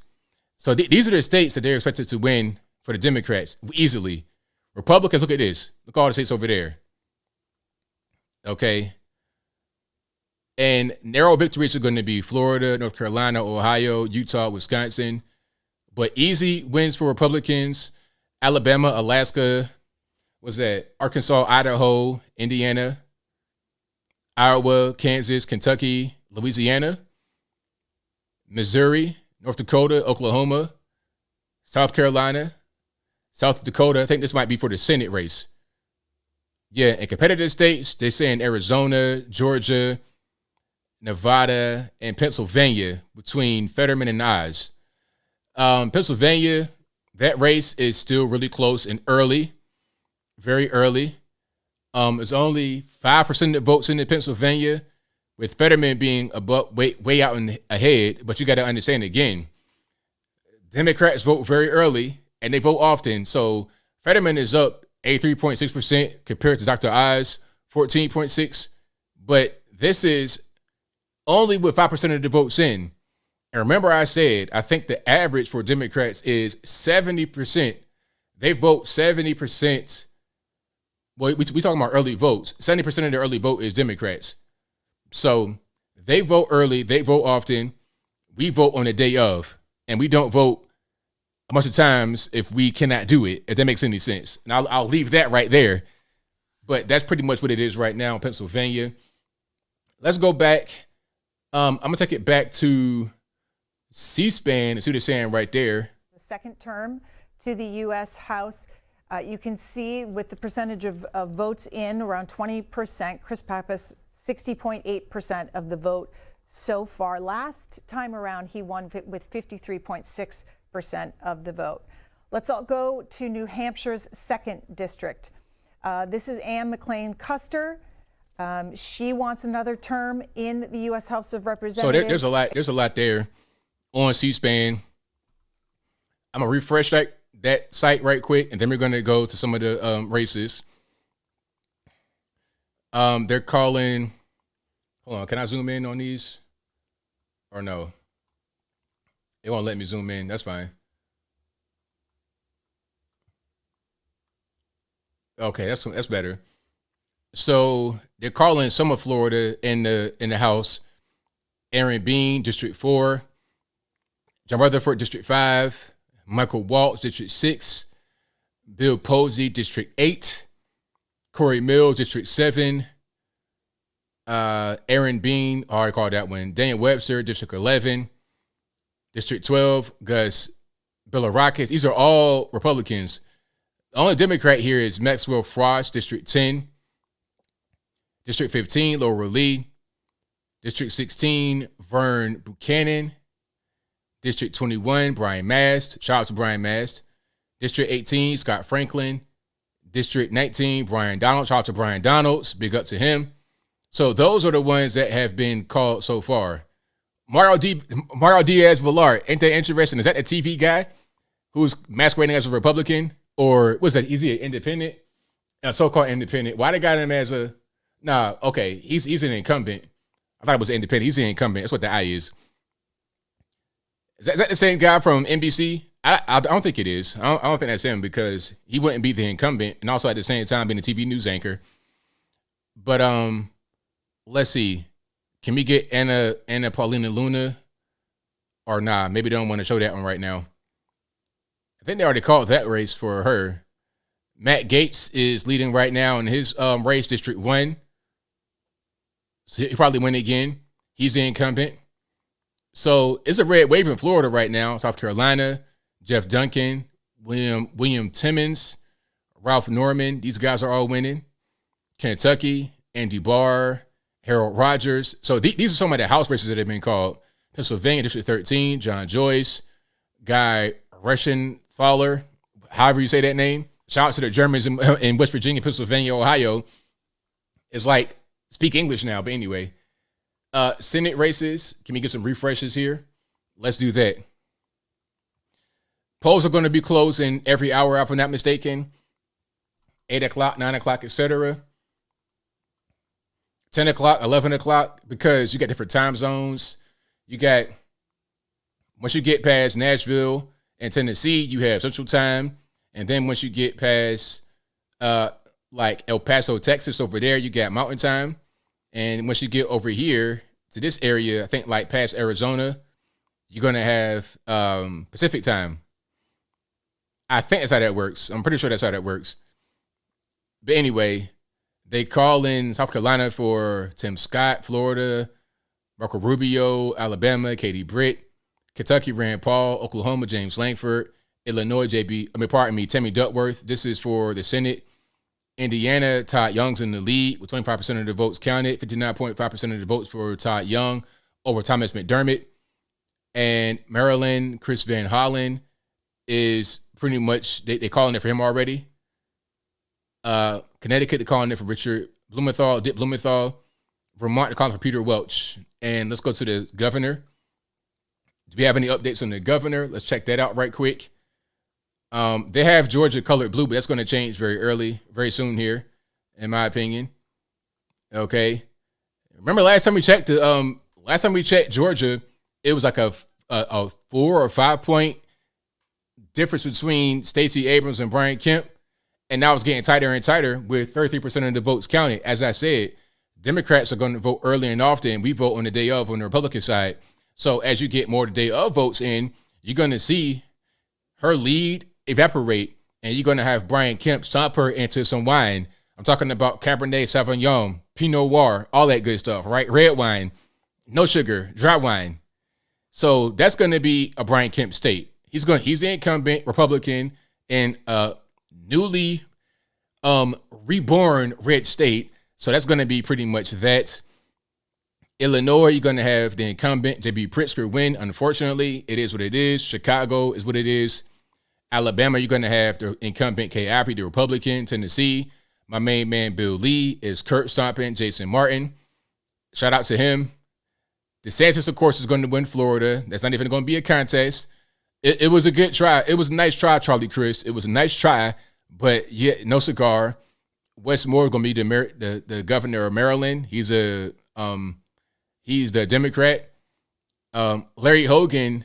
So these are the states that they're expected to win for the Democrats easily. Republicans, look at this. Look at all the states over there. Okay. And narrow victories are going to be Florida, North Carolina, Ohio, Utah, Wisconsin. But easy wins for Republicans, Alabama, Alaska, what's that? Arkansas, Idaho, Indiana, Iowa, Kansas, Kentucky, Louisiana, Missouri, North Dakota, Oklahoma, South Carolina, South Dakota. I think this might be for the Senate race. Yeah, in competitive states, they say in Arizona, Georgia, Nevada, and Pennsylvania between Fetterman and Oz. Pennsylvania, that race is still really close and early, very early. It's only 5% of votes in Pennsylvania, with Fetterman being above, way out ahead. But you got to understand again, Democrats vote very early and they vote often. So Fetterman is up 83.6% compared to Dr. Oz, 14.6%. But this is only with 5% of the votes in. And remember I said, I think the average for Democrats is 70%. They vote 70%. Well, we talking about early votes. 70% of the early vote is Democrats. So they vote early. They vote often. We vote on the day of. And we don't vote a bunch of times if we cannot do it, if that makes any sense. And I'll leave that right there. But that's pretty much what it is right now in Pennsylvania. Let's go back. I'm going to take it back to C-SPAN and see what they're saying right there. The second term to the U.S. House. You can see with the percentage of votes in, around 20%. Chris Pappas, 60.8% of the vote so far. Last time around, he won with 53.6% of the vote. Let's all go to New Hampshire's 2nd district. This is Ann McLean Custer. She wants another term in the U.S. House of Representatives. So there's a lot there on C-SPAN. I'm going to refresh that site right quick, and then we're going to go to some of the races. They're calling. Hold on, can I zoom in on these? Or no? It won't let me zoom in. That's fine. Okay, that's better. So they're calling some of Florida in the House. Aaron Bean, District 4. John Rutherford, District 5. Michael Waltz, District 6. Bill Posey, District 8. Corey Mills, District 7. Aaron Bean, I already called that one. Daniel Webster, District 11. District 12, Gus Billirakis. These are all Republicans. The only Democrat here is Maxwell Frost, District 10. District 15, Laura Lee. District 16, Vern Buchanan. District 21, Brian Mast. Shout out to Brian Mast. District 18, Scott Franklin. District 19, Brian Donald. Shout out to Brian Donalds. Big up to him. So those are the ones that have been called so far. Mario Diaz-Balart. Ain't that interesting? Is that the TV guy who's masquerading as a Republican? Or was that, is he an independent? A so-called independent. Why they got him as a, nah, okay, he's an incumbent. I thought it was an independent. He's an incumbent. That's what the I is. Is that the same guy from NBC? I don't think it is. I don't think that's him, because he wouldn't be the incumbent and also at the same time being a TV news anchor. But let's see. Can we get Anna Paulina Luna? Or nah, maybe they don't want to show that one right now. I think they already called that race for her. Matt Gaetz is leading right now in his race, District 1. So he'll probably win again. He's the incumbent. So it's a red wave in Florida right now. South Carolina, Jeff Duncan, William Timmons, Ralph Norman. These guys are all winning. Kentucky, Andy Barr, Harold Rogers. So these are some of the House races that have been called. Pennsylvania, District 13, John Joyce, Guy Reschenthaler, however you say that name. Shout out to the Germans in West Virginia, Pennsylvania, Ohio. It's like, speak English now, but anyway. Senate races. Can we get some refreshes here? Let's do that. Polls are going to be closing every hour, if I'm not mistaken. 8 o'clock, 9 o'clock, etc. 10 o'clock, 11 o'clock, because you got different time zones. You got, once you get past Nashville and Tennessee, you have Central Time. And then once you get past like El Paso, Texas, over there, you got Mountain Time. And once you get over here to this area, I think like past Arizona, you're going to have Pacific Time. I think that's how that works. I'm pretty sure that's how that works. But anyway, they call in South Carolina for Tim Scott, Florida, Marco Rubio, Alabama, Katie Britt, Kentucky, Rand Paul, Oklahoma, James Langford, Illinois, Tammy Duckworth. This is for the Senate. Indiana, Todd Young's in the lead with 25% of the votes counted, 59.5% of the votes for Todd Young over Thomas McDermott. And Maryland, Chris Van Hollen is pretty much, they calling it for him already. Connecticut, they're calling it for Richard Blumenthal, Dick Blumenthal. Vermont, they're calling for Peter Welch. And let's go to the governor. Do we have any updates on the governor? Let's check that out right quick. They have Georgia colored blue, but that's going to change very soon here, in my opinion. Okay. Remember last time we checked Georgia, it was like a 4 or 5 point difference between Stacey Abrams and Brian Kemp. And now it's getting tighter and tighter with 33% of the votes counted. As I said, Democrats are going to vote early and often. We vote on the day of on the Republican side. So as you get more the day of votes in, you're going to see her lead evaporate, and you're going to have Brian Kemp stomp her into some wine. I'm talking about Cabernet Sauvignon, Pinot Noir, all that good stuff, right? Red wine, no sugar, dry wine. So that's going to be a Brian Kemp state. He's the incumbent Republican in a newly reborn red state. So that's going to be pretty much that. Illinois, you're going to have the incumbent J.B. Pritzker win. Unfortunately, it is what it is. Chicago is what it is. Alabama, you're going to have the incumbent Kay Appy, the Republican. Tennessee, my main man Bill Lee is curb stomping Jason Martin. Shout out to him. DeSantis, of course, is going to win Florida. That's not even going to be a contest. It was a good try. It was a nice try, Charlie Crist. It was a nice try, but yet no cigar. Wes Moore is going to be the governor of Maryland. He's the Democrat. Larry Hogan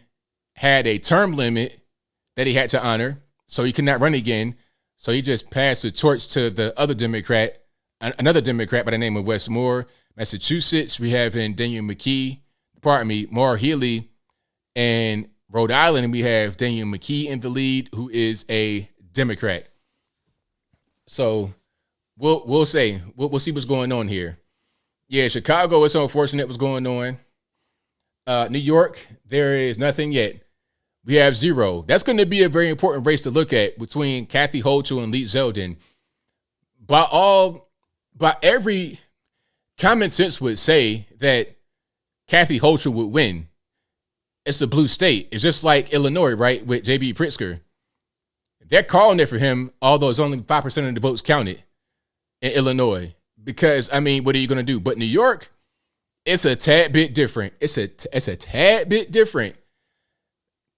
had a term limit that he had to honor, so he could not run again. So he just passed the torch to the other Democrat, another Democrat by the name of Wes Moore. Massachusetts, we have in Daniel McKee, Maura Healey, and Rhode Island, we have Daniel McKee in the lead, who is a Democrat. So we'll see what's going on here. Yeah, Chicago, it's unfortunate what's going on. New York, there is nothing yet. We have 0. That's going to be a very important race to look at between Kathy Hochul and Lee Zeldin. By every common sense would say that Kathy Hochul would win. It's a blue state. It's just like Illinois, right, with J.B. Pritzker. They're calling it for him, although it's only 5% of the votes counted in Illinois. Because, I mean, what are you going to do? But New York, it's a tad bit different. It's a tad bit different.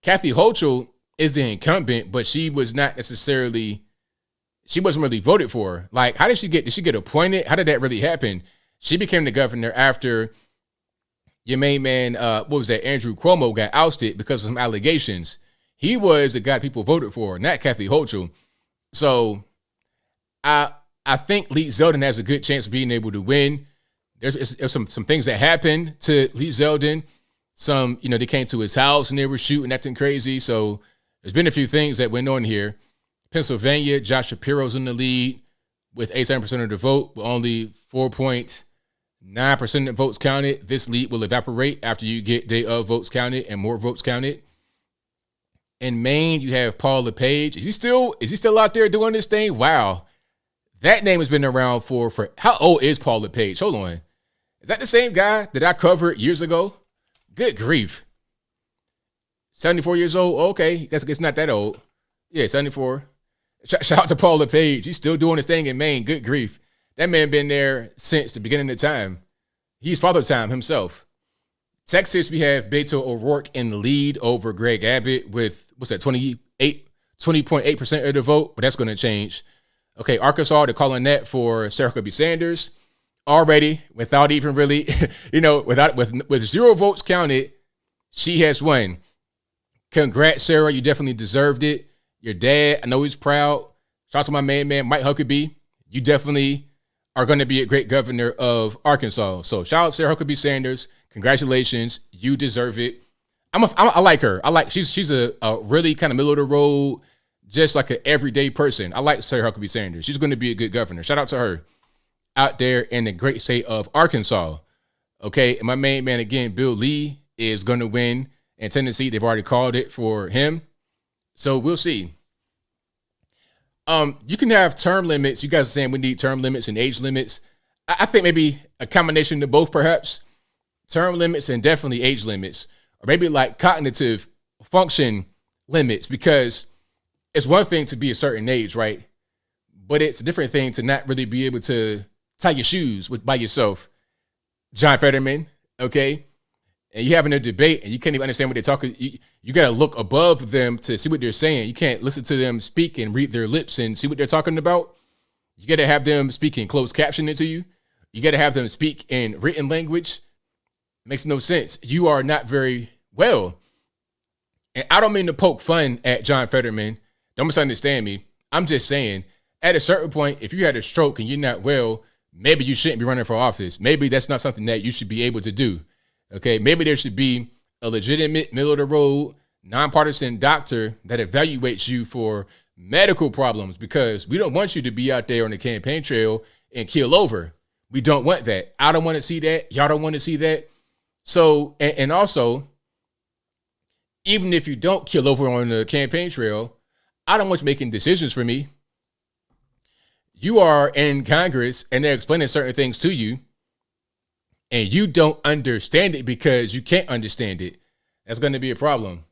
Kathy Hochul is the incumbent, but she was not necessarily, she wasn't really voted for. Like, how did she get appointed? How did that really happen? She became the governor after your main man, Andrew Cuomo got ousted because of some allegations. He was the guy people voted for, not Kathy Hochul. So I think Lee Zeldin has a good chance of being able to win. There's some things that happened to Lee Zeldin. Some, they came to his house and they were shooting, acting crazy. So there's been a few things that went on here. Pennsylvania, Josh Shapiro's in the lead with 87% of the vote, with only 4.9% of votes counted. This lead will evaporate after you get day of votes counted and more votes counted. In Maine, you have Paul LePage. Is he still out there doing this thing? Wow. That name has been around for how old is Paul LePage? Hold on. Is that the same guy that I covered years ago? Good grief. 74 years old? Okay, guess it's not that old. Yeah, 74. Shout out to Paul LePage. He's still doing his thing in Maine. Good grief. That man been there since the beginning of time. He's father time himself. Texas, we have Beto O'Rourke in the lead over Greg Abbott with, 20.8% of the vote, but that's going to change. Okay, Arkansas, they're calling that for Sarah Huckabee Sanders. Already, without even really, with 0 votes counted, she has won. Congrats, Sarah. You definitely deserved it. Your dad, I know he's proud. Shout out to my main man, Mike Huckabee. You definitely are going to be a great governor of Arkansas. So shout out Sarah Huckabee Sanders. Congratulations. You deserve it. I like her. She's a really kind of middle of the road, just like an everyday person. I like Sarah Huckabee Sanders. She's going to be a good governor. Shout out to her out there in the great state of Arkansas. Okay, and my main man again, Bill Lee, is going to win in Tennessee. They've already called it for him. So we'll see. You can have term limits. You guys are saying we need term limits and age limits. I think maybe a combination of both, perhaps. Term limits and definitely age limits, or maybe like cognitive function limits, because it's one thing to be a certain age, right? But it's a different thing to not really be able to tie your shoes by yourself. John Fetterman, okay? And you're having a debate and you can't even understand what they're talking. You got to look above them to see what they're saying. You can't listen to them speak and read their lips and see what they're talking about. You got to have them speak in closed captioning to you. You got to have them speak in written language. Makes no sense. You are not very well. And I don't mean to poke fun at John Fetterman. Don't misunderstand me. I'm just saying, at a certain point, if you had a stroke and you're not well, maybe you shouldn't be running for office. Maybe that's not something that you should be able to do. Okay, maybe there should be a legitimate, middle-of-the-road, nonpartisan doctor that evaluates you for medical problems, because we don't want you to be out there on the campaign trail and keel over. We don't want that. I don't want to see that. Y'all don't want to see that. So, and also, even if you don't keel over on the campaign trail, I don't want you making decisions for me. You are in Congress and they're explaining certain things to you, and you don't understand it because you can't understand it. That's going to be a problem.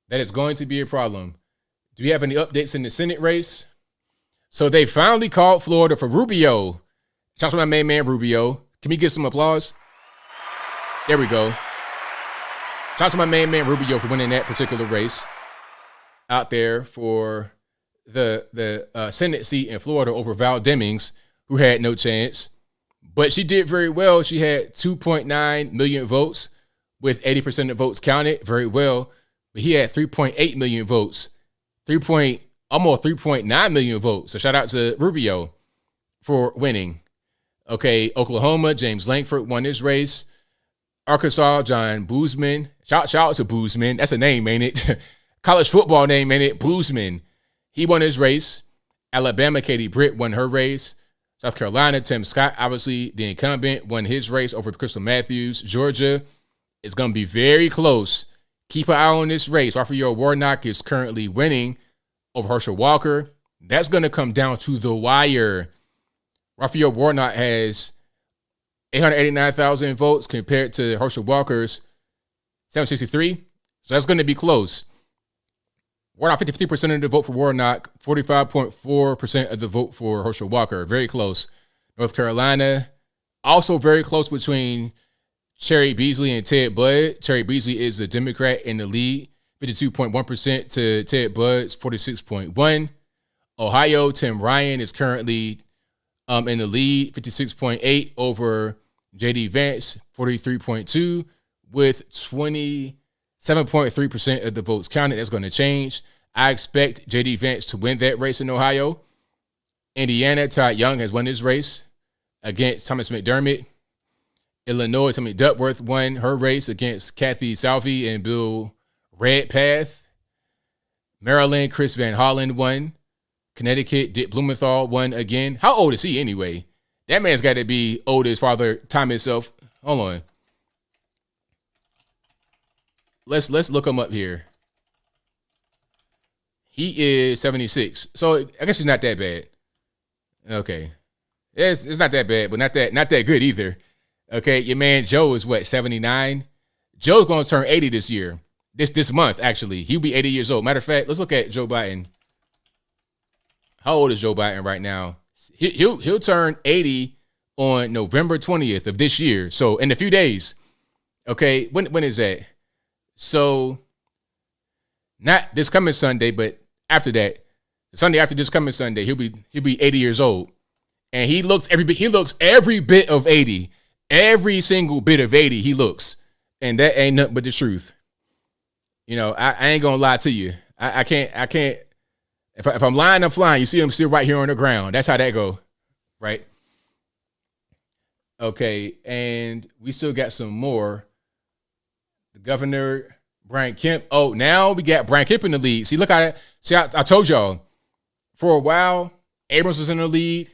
That is going to be a problem. Do we have any updates in the Senate race? So they finally called Florida for Rubio. Shout out to my main man, Rubio. Can we get some applause? There we go. Shout out to my main man, Rubio, for winning that particular race out there for the Senate seat in Florida over Val Demings, who had no chance. But she did very well. She had 2.9 million votes with 80% of votes counted. Very well. But he had 3.8 million votes, almost 3.9 million votes. So shout out to Rubio for winning. Okay, Oklahoma, James Langford won his race. Arkansas, John Boozman. Shout out to Boozman. That's a name, ain't it? College football name, ain't it? Boozman. He won his race. Alabama, Katie Britt won her race. South Carolina, Tim Scott, obviously the incumbent, won his race over Crystal Matthews. Georgia is going to be very close. Keep an eye on this race. Raphael Warnock is currently winning over Herschel Walker. That's going to come down to the wire. Raphael Warnock has 889,000 votes compared to Herschel Walker's 763. So that's going to be close. Warnock, 53% of the vote for Warnock, 45.4% of the vote for Herschel Walker. Very close. North Carolina, also very close between Cherry Beasley and Ted Budd. Cherry Beasley is a Democrat in the lead, 52.1% to Ted Budd's 46.1%. Ohio, Tim Ryan is currently in the lead, 56.8% over J.D. Vance, 43.2%, with 27.3% of the votes counted. That's going to change. I expect J.D. Vance to win that race in Ohio. Indiana, Todd Young has won his race against Thomas McDermott. Illinois, Tammy Duckworth won her race against Kathy Salvi and Bill Redpath. Maryland, Chris Van Hollen won. Connecticut, Dick Blumenthal won again. How old is he anyway? That man's got to be old as Father Time himself. Hold on. Let's look him up here. He is 76. So I guess he's not that bad. Okay. It's not that bad, but not that good either. Okay, your man Joe is what, 79? Joe's going to turn 80 this year. This month, actually. He'll be 80 years old. Matter of fact, let's look at Joe Biden. How old is Joe Biden right now? He'll turn 80 on November 20th of this year. So in a few days. Okay, when is that? So not this coming Sunday, but after that, the Sunday after this coming Sunday, he'll be 80 years old. And he looks every bit of 80. Every single bit of 80 he looks. And that ain't nothing but the truth. You know, I ain't gonna lie to you. I can't. If I'm lying, I'm flying. You see him still right here on the ground. That's how that go, right? Okay, and we still got some more. The governor, Brian Kemp. Oh, now we got Brian Kemp in the lead. See, look at it. See, I told y'all. For a while, Abrams was in the lead,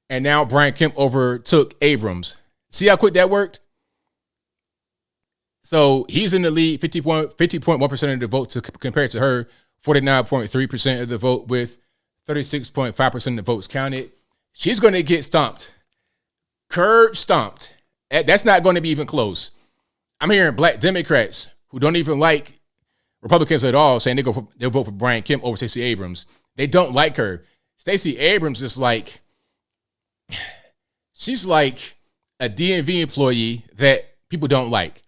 and now Brian Kemp overtook Abrams. See how quick that worked? So he's in the lead, 50.1% of the vote compared to her, 49.3% of the vote with 36.5% of the votes counted. She's going to get stomped. Curb stomped. That's not going to be even close. I'm hearing black Democrats who don't even like Republicans at all saying they'll vote for Brian Kemp over Stacey Abrams. They don't like her. Stacey Abrams is like, she's like a DMV employee that people don't like.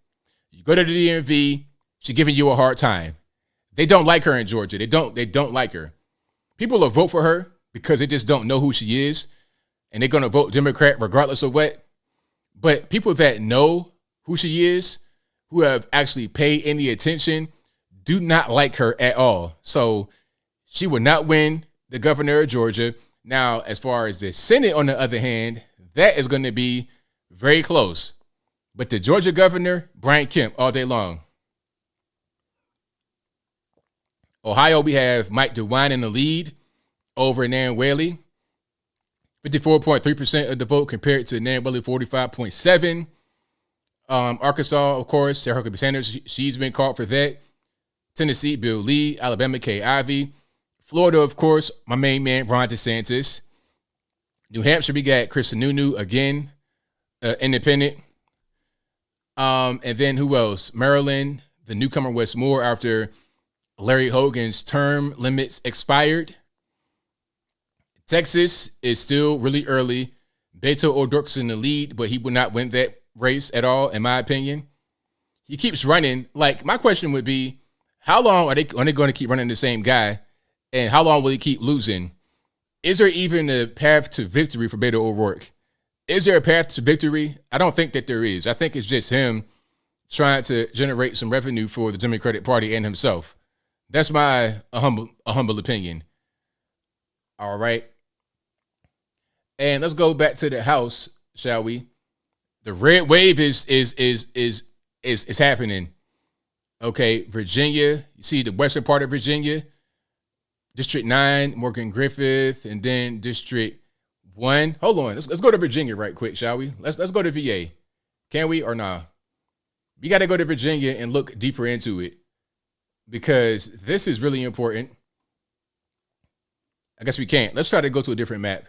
You go to the DMV, she's giving you a hard time. They don't like her in Georgia. They don't like her. People will vote for her because they just don't know who she is, and they're going to vote Democrat regardless of what. But people that know who she is, who have actually paid any attention, do not like her at all. So she will not win the governor of Georgia. Now, as far as the Senate, on the other hand, that is going to be very close. But the Georgia governor, Brian Kemp, all day long. Ohio, we have Mike DeWine in the lead over Nan Whaley. 54.3% of the vote compared to Nan Whaley, 45.7%. Arkansas, of course, Sarah Huckabee Sanders, she's been called for that. Tennessee, Bill Lee. Alabama, Kay Ivey. Florida, of course, my main man, Ron DeSantis. New Hampshire, we got Chris Sununu again, independent. And then who else? Maryland, the newcomer Wes Moore after Larry Hogan's term limits expired. Texas is still really early. Beto O'Rourke's in the lead, but he will not win that race at all, in my opinion. He keeps running. Like, my question would be, how long are they going to keep running the same guy? And how long will he keep losing? Is there even a path to victory for Beto O'Rourke? Is there a path to victory? I don't think that there is. I think it's just him trying to generate some revenue for the Democratic Party and himself. That's my humble opinion. All right. And let's go back to the House, shall we? The red wave is happening. Okay, Virginia. You see the western part of Virginia, District 9, Morgan Griffith, and then District 1. Hold on, let's go to Virginia right quick, shall we? Let's go to VA. Can we or nah? We got to go to Virginia and look deeper into it because this is really important. I guess we can't. Let's try to go to a different map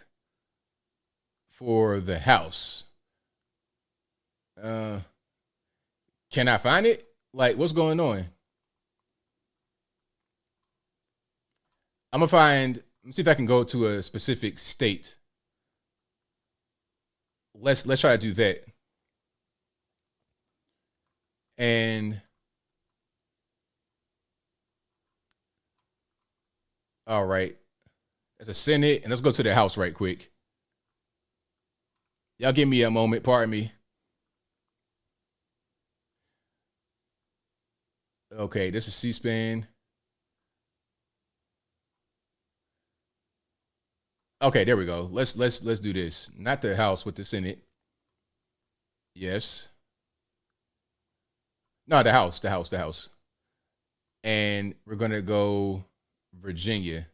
for the House. Can I find it? Like, what's going on? I'm gonna find. Let's see if I can go to a specific state. Let's try to do that. And all right, there's a Senate, and let's go to the House right quick. Y'all give me a moment. Pardon me. Okay, this is C-SPAN. Okay, there we go. Let's do this. Not the House, but the Senate. Yes. No, the House. And we're gonna go Virginia.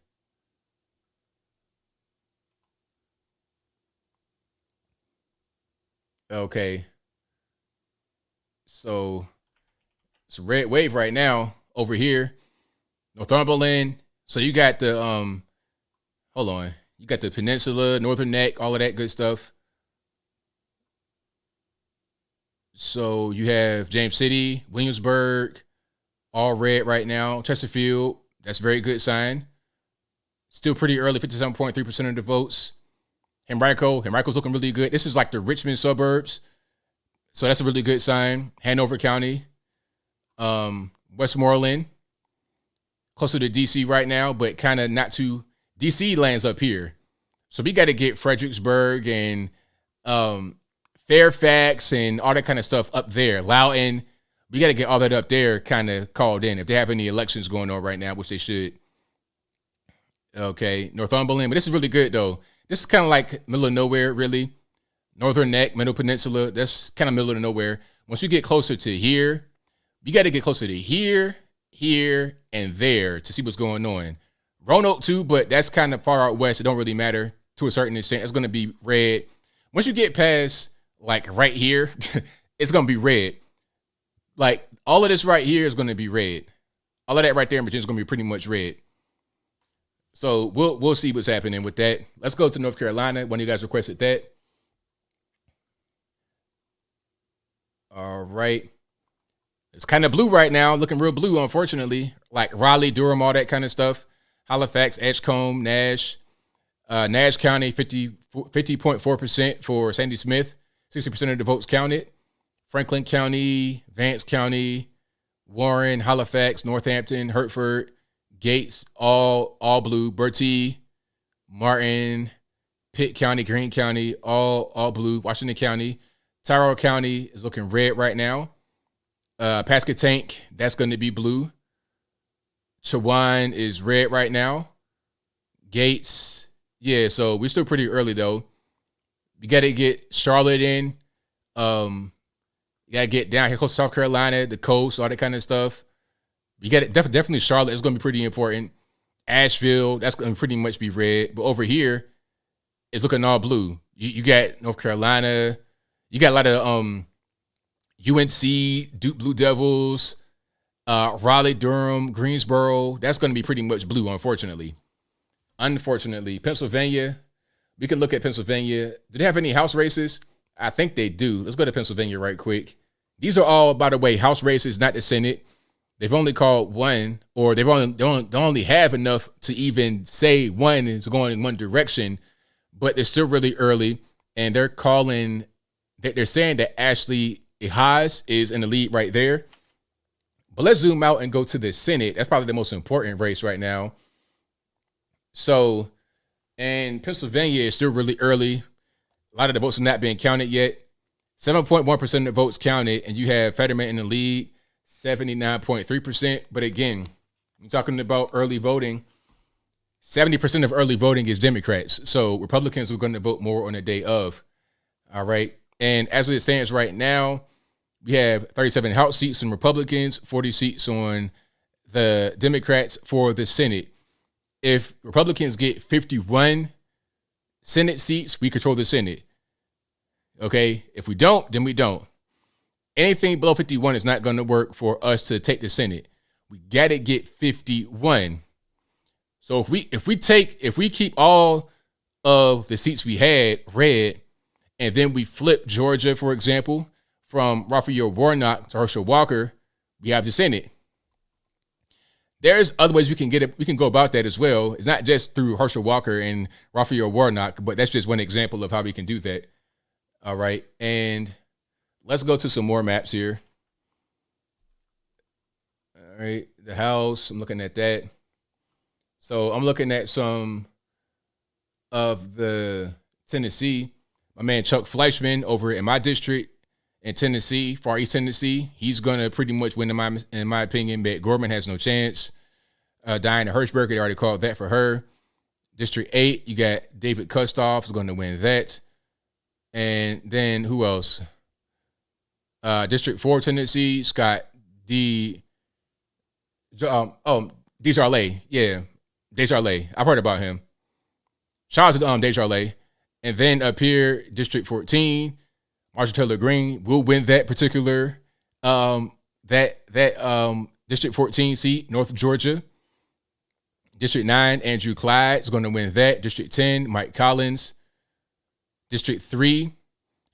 Okay. So it's a red wave right now over here. Northumberland. So you got the hold on. You got the Peninsula, Northern Neck, all of that good stuff. So you have James City, Williamsburg, all red right now. Chesterfield, that's a very good sign. Still pretty early, 57.3% of the votes. Henrico's looking really good. This is like the Richmond suburbs. So that's a really good sign. Hanover County, Westmoreland, closer to DC right now, but kind of not too. DC lands up here. So we got to get Fredericksburg and Fairfax and all that kind of stuff up there. Loudoun, we got to get all that up there kind of called in if they have any elections going on right now, which they should. Okay, Northumberland, but this is really good though. This is kind of like middle of nowhere, really. Northern Neck, Middle Peninsula, that's kind of middle of nowhere. Once you get closer to here, you got to get closer to here, and there to see what's going on. Roanoke too, but that's kind of far out west. It don't really matter to a certain extent. It's going to be red. Once you get past like right here, it's going to be red. Like all of this right here is going to be red. All of that right there in Virginia is going to be pretty much red. So we'll see what's happening with that. Let's go to North Carolina. One of you guys requested that. All right. It's kind of blue right now, looking real blue, unfortunately. Like Raleigh, Durham, all that kind of stuff. Halifax, Edgecombe, Nash. Nash County, 50.4% for Sandy Smith. 60% of the votes counted. Franklin County, Vance County, Warren, Halifax, Northampton, Hertford, Gates, all blue. Bertie, Martin, Pitt County, Greene County, all blue. Washington County. Tyrrell County is looking red right now. Pasquotank, that's going to be blue. Chowan is red right now. Gates, yeah, so we're still pretty early, though. You got to get Charlotte in. You got to get down here close to South Carolina, the coast, all that kind of stuff. You got it, definitely Charlotte is going to be pretty important. Asheville, that's going to pretty much be red. But over here, it's looking all blue. You got North Carolina. You got a lot of UNC, Duke Blue Devils, Raleigh, Durham, Greensboro. That's going to be pretty much blue, unfortunately. Pennsylvania, we can look at Pennsylvania. Do they have any House races? I think they do. Let's go to Pennsylvania right quick. These are all, by the way, House races, not the Senate. They've only called one, or they only have enough to even say one is going in one direction, but it's still really early, and they're saying that Ashley Haas is in the lead right there. But let's zoom out and go to the Senate. That's probably the most important race right now. So, and Pennsylvania is still really early. A lot of the votes are not being counted yet. 7.1% of the votes counted, and you have Fetterman in the lead, 79.3%. But again, we're talking about early voting. 70% of early voting is Democrats. So Republicans are going to vote more on the day of. All right. And as it stands right now, we have 37 House seats on Republicans, 40 seats on the Democrats for the Senate. If Republicans get 51 Senate seats, we control the Senate. Okay? If we don't, then we don't. Anything below 51 is not going to work for us to take the Senate. We got to get 51. So if we keep all of the seats we had red, and then we flip Georgia, for example, from Raphael Warnock to Herschel Walker, we have the Senate. There's other ways we can get it. We can go about that as well. It's not just through Herschel Walker and Raphael Warnock, but that's just one example of how we can do that. All right. And let's go to some more maps here. All right. The House, I'm looking at that. So I'm looking at some of the Tennessee. My man Chuck Fleischman over in my district in Tennessee, Far East Tennessee, he's going to pretty much win in my opinion, but Gorman has no chance. Diana Hirschberger, they already called that for her. District 8, you got David Kustoff is going to win that. And then who else? District 4 Tennessee, Scott Desjardins. Yeah, Desjardins. I've heard about him. Shout out to Desjardins. And then up here, District 14, Marshall Taylor Greene will win that particular District 14 seat, North Georgia. District 9, Andrew Clyde is going to win that. District 10, Mike Collins. District 3,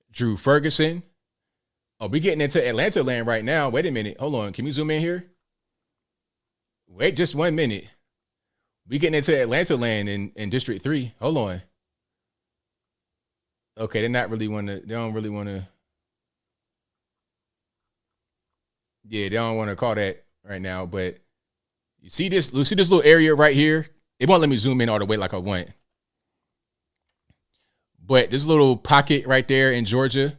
Drew Ferguson. Oh, we're getting into Atlanta land right now. Wait a minute. Hold on. Can we zoom in here? Wait just 1 minute. We're getting into Atlanta land in District 3. Hold on. Okay, they don't really want to. Yeah, they don't want to call that right now. But you see this little area right here? It won't let me zoom in all the way like I want. But this little pocket right there in Georgia,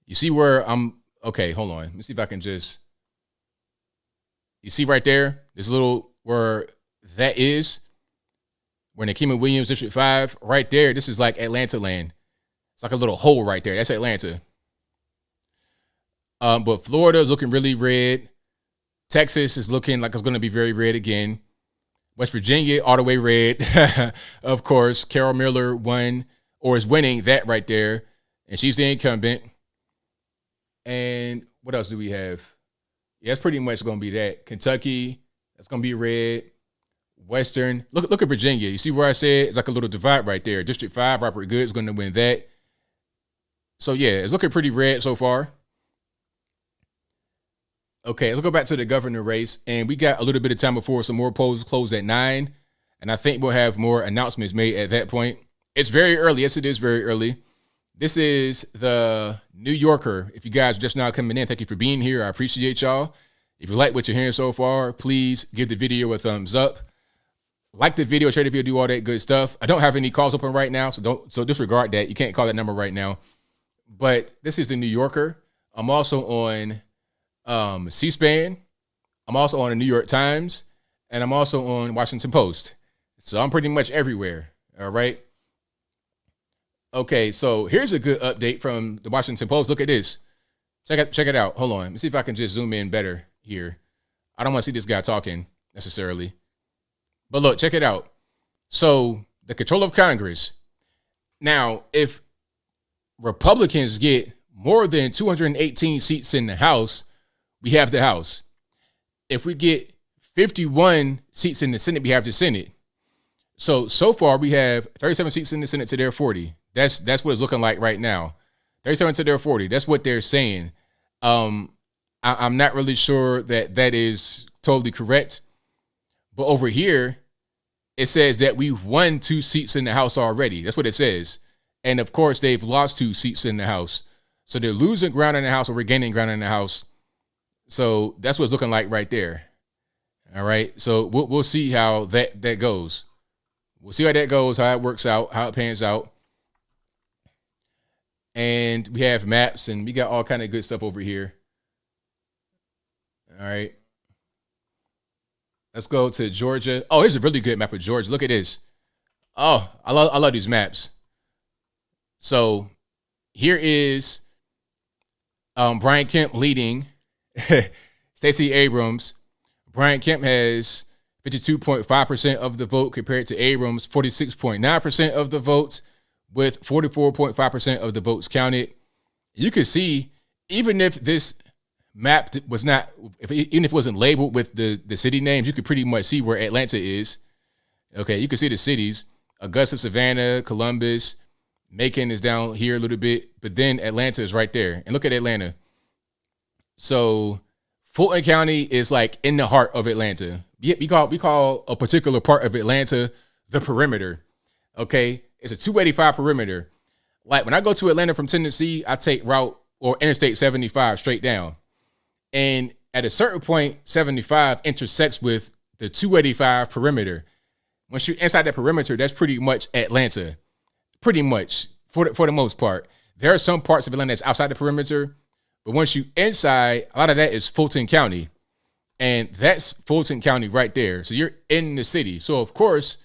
you see where I'm. Okay, hold on. Let me see if I can just. You see right there, this little where that is, where Nikema Williams, District 5, right there. This is like Atlanta land. It's like a little hole right there. That's Atlanta. But Florida is looking really red. Texas is looking like it's going to be very red again. West Virginia, all the way red. Of course, Carol Miller won or is winning that right there. And she's the incumbent. And what else do we have? Yeah, it's pretty much going to be that. Kentucky, that's going to be red. Western. Look at Virginia. You see where I said it's like a little divide right there. District 5, Robert Good's going to win that. So, yeah, it's looking pretty red so far. Okay, let's go back to the governor race. And we got a little bit of time before some more polls close at 9. And I think we'll have more announcements made at that point. It's very early. Yes, it is very early. This is the New Yorker. If you guys are just now coming in, thank you for being here. I appreciate y'all. If you like what you're hearing so far, please give the video a thumbs up. Like the video, share the video, do all that good stuff. I don't have any calls open right now, so disregard that. You can't call that number right now. But this is the New Yorker. I'm also on C-SPAN. I'm also on the New York Times, and I'm also on Washington Post. So I'm pretty much everywhere. All right. Okay, so here's a good update from the Washington Post. Look at this. Check it out. Hold on. Let me see if I can just zoom in better here. I don't want to see this guy talking necessarily. But look, check it out. So the control of Congress. Now, if Republicans get more than 218 seats in the House, we have the House. If we get 51 seats in the Senate, we have the Senate. So far we have 37 seats in the Senate to their 40. That's what it's looking like right now. 37 to their 40. That's what they're saying. I'm not really sure that is totally correct. But over here, it says that we've won 2 seats in the House already. That's what it says. And of course, they've lost 2 seats in the House. So they're losing ground in the House or we're gaining ground in the House. So that's what it's looking like right there. All right. So we'll see how that goes. We'll see how that goes, how it works out, how it pans out. And we have maps and we got all kind of good stuff over here. All right. Let's go to Georgia. Oh, here's a really good map of Georgia. Look at this. Oh, I love these maps. So here is Brian Kemp leading Stacey Abrams. Brian Kemp has 52.5% of the vote compared to Abrams, 46.9% of the votes, with 44.5% of the votes counted. You can see, even if this map was not, even if it wasn't labeled with the city names, you could pretty much see where Atlanta is. Okay, you can see the cities: Augusta, Savannah, Columbus, Macon is down here a little bit, but then Atlanta is right there. And look at Atlanta. So Fulton County is like in the heart of Atlanta. We call a particular part of Atlanta the perimeter. Okay, it's a 285 perimeter. Like when I go to Atlanta from Tennessee, I take route or Interstate 75 straight down. And at a certain point, 75 intersects with the 285 perimeter. Once you're inside that perimeter, that's pretty much Atlanta. Pretty much for the most part. There are some parts of Atlanta that's outside the perimeter, but once you inside, a lot of that is Fulton County. And that's Fulton County right there. So you're in the city. So of course,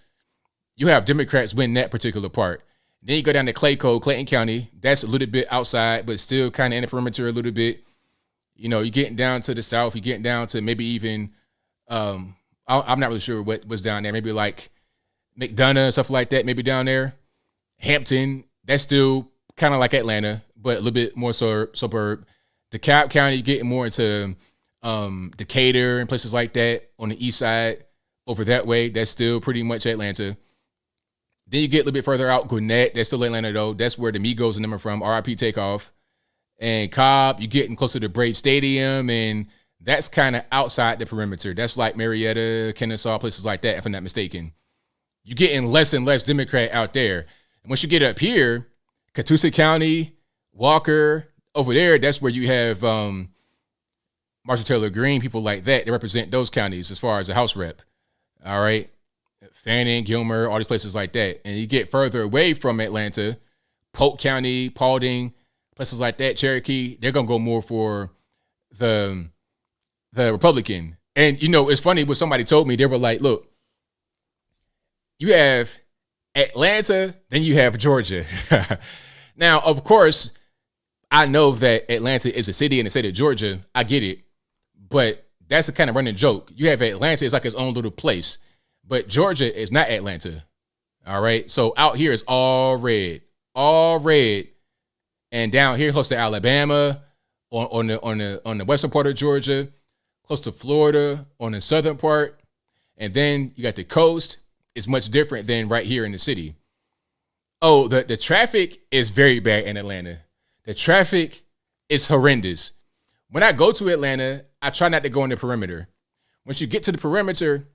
you have Democrats win that particular part. Then you go down to Clayton County. That's a little bit outside, but still kind of in the perimeter a little bit. You know, you're getting down to the south. You're getting down to maybe even, I'm not really sure what was down there. Maybe like McDonough, stuff like that, maybe down there. Hampton, that's still kind of like Atlanta, but a little bit more suburb. DeKalb County, you're getting more into Decatur and places like that on the east side. Over that way, that's still pretty much Atlanta. Then you get a little bit further out, Gwinnett, that's still Atlanta though. That's where the Migos and them are from, RIP Takeoff. And Cobb, you're getting closer to Braves Stadium, and that's kind of outside the perimeter. That's like Marietta, Kennesaw, places like that, if I'm not mistaken. You're getting less and less Democrat out there. And once you get up here, Catoosa County, Walker, over there, that's where you have Marshall Taylor Greene, people like that. They represent those counties as far as a House rep. All right. Fannin, Gilmer, all these places like that. And you get further away from Atlanta, Polk County, Paulding, places like that, Cherokee, they're going to go more for the Republican. And, you know, it's funny what somebody told me. They were like, look, you have Atlanta, then you have Georgia. Now, of course, I know that Atlanta is a city in the state of Georgia. I get it. But that's a kind of running joke. You have Atlanta, it's like its own little place. But Georgia is not Atlanta. All right. So out here is all red. All red. And down here, close to Alabama, on the western part of Georgia, close to Florida, on the southern part. And then you got the coast. It's much different than right here in the city. Oh, the traffic is very bad in Atlanta. The traffic is horrendous. When I go to Atlanta, I try not to go in the perimeter. Once you get to the perimeter,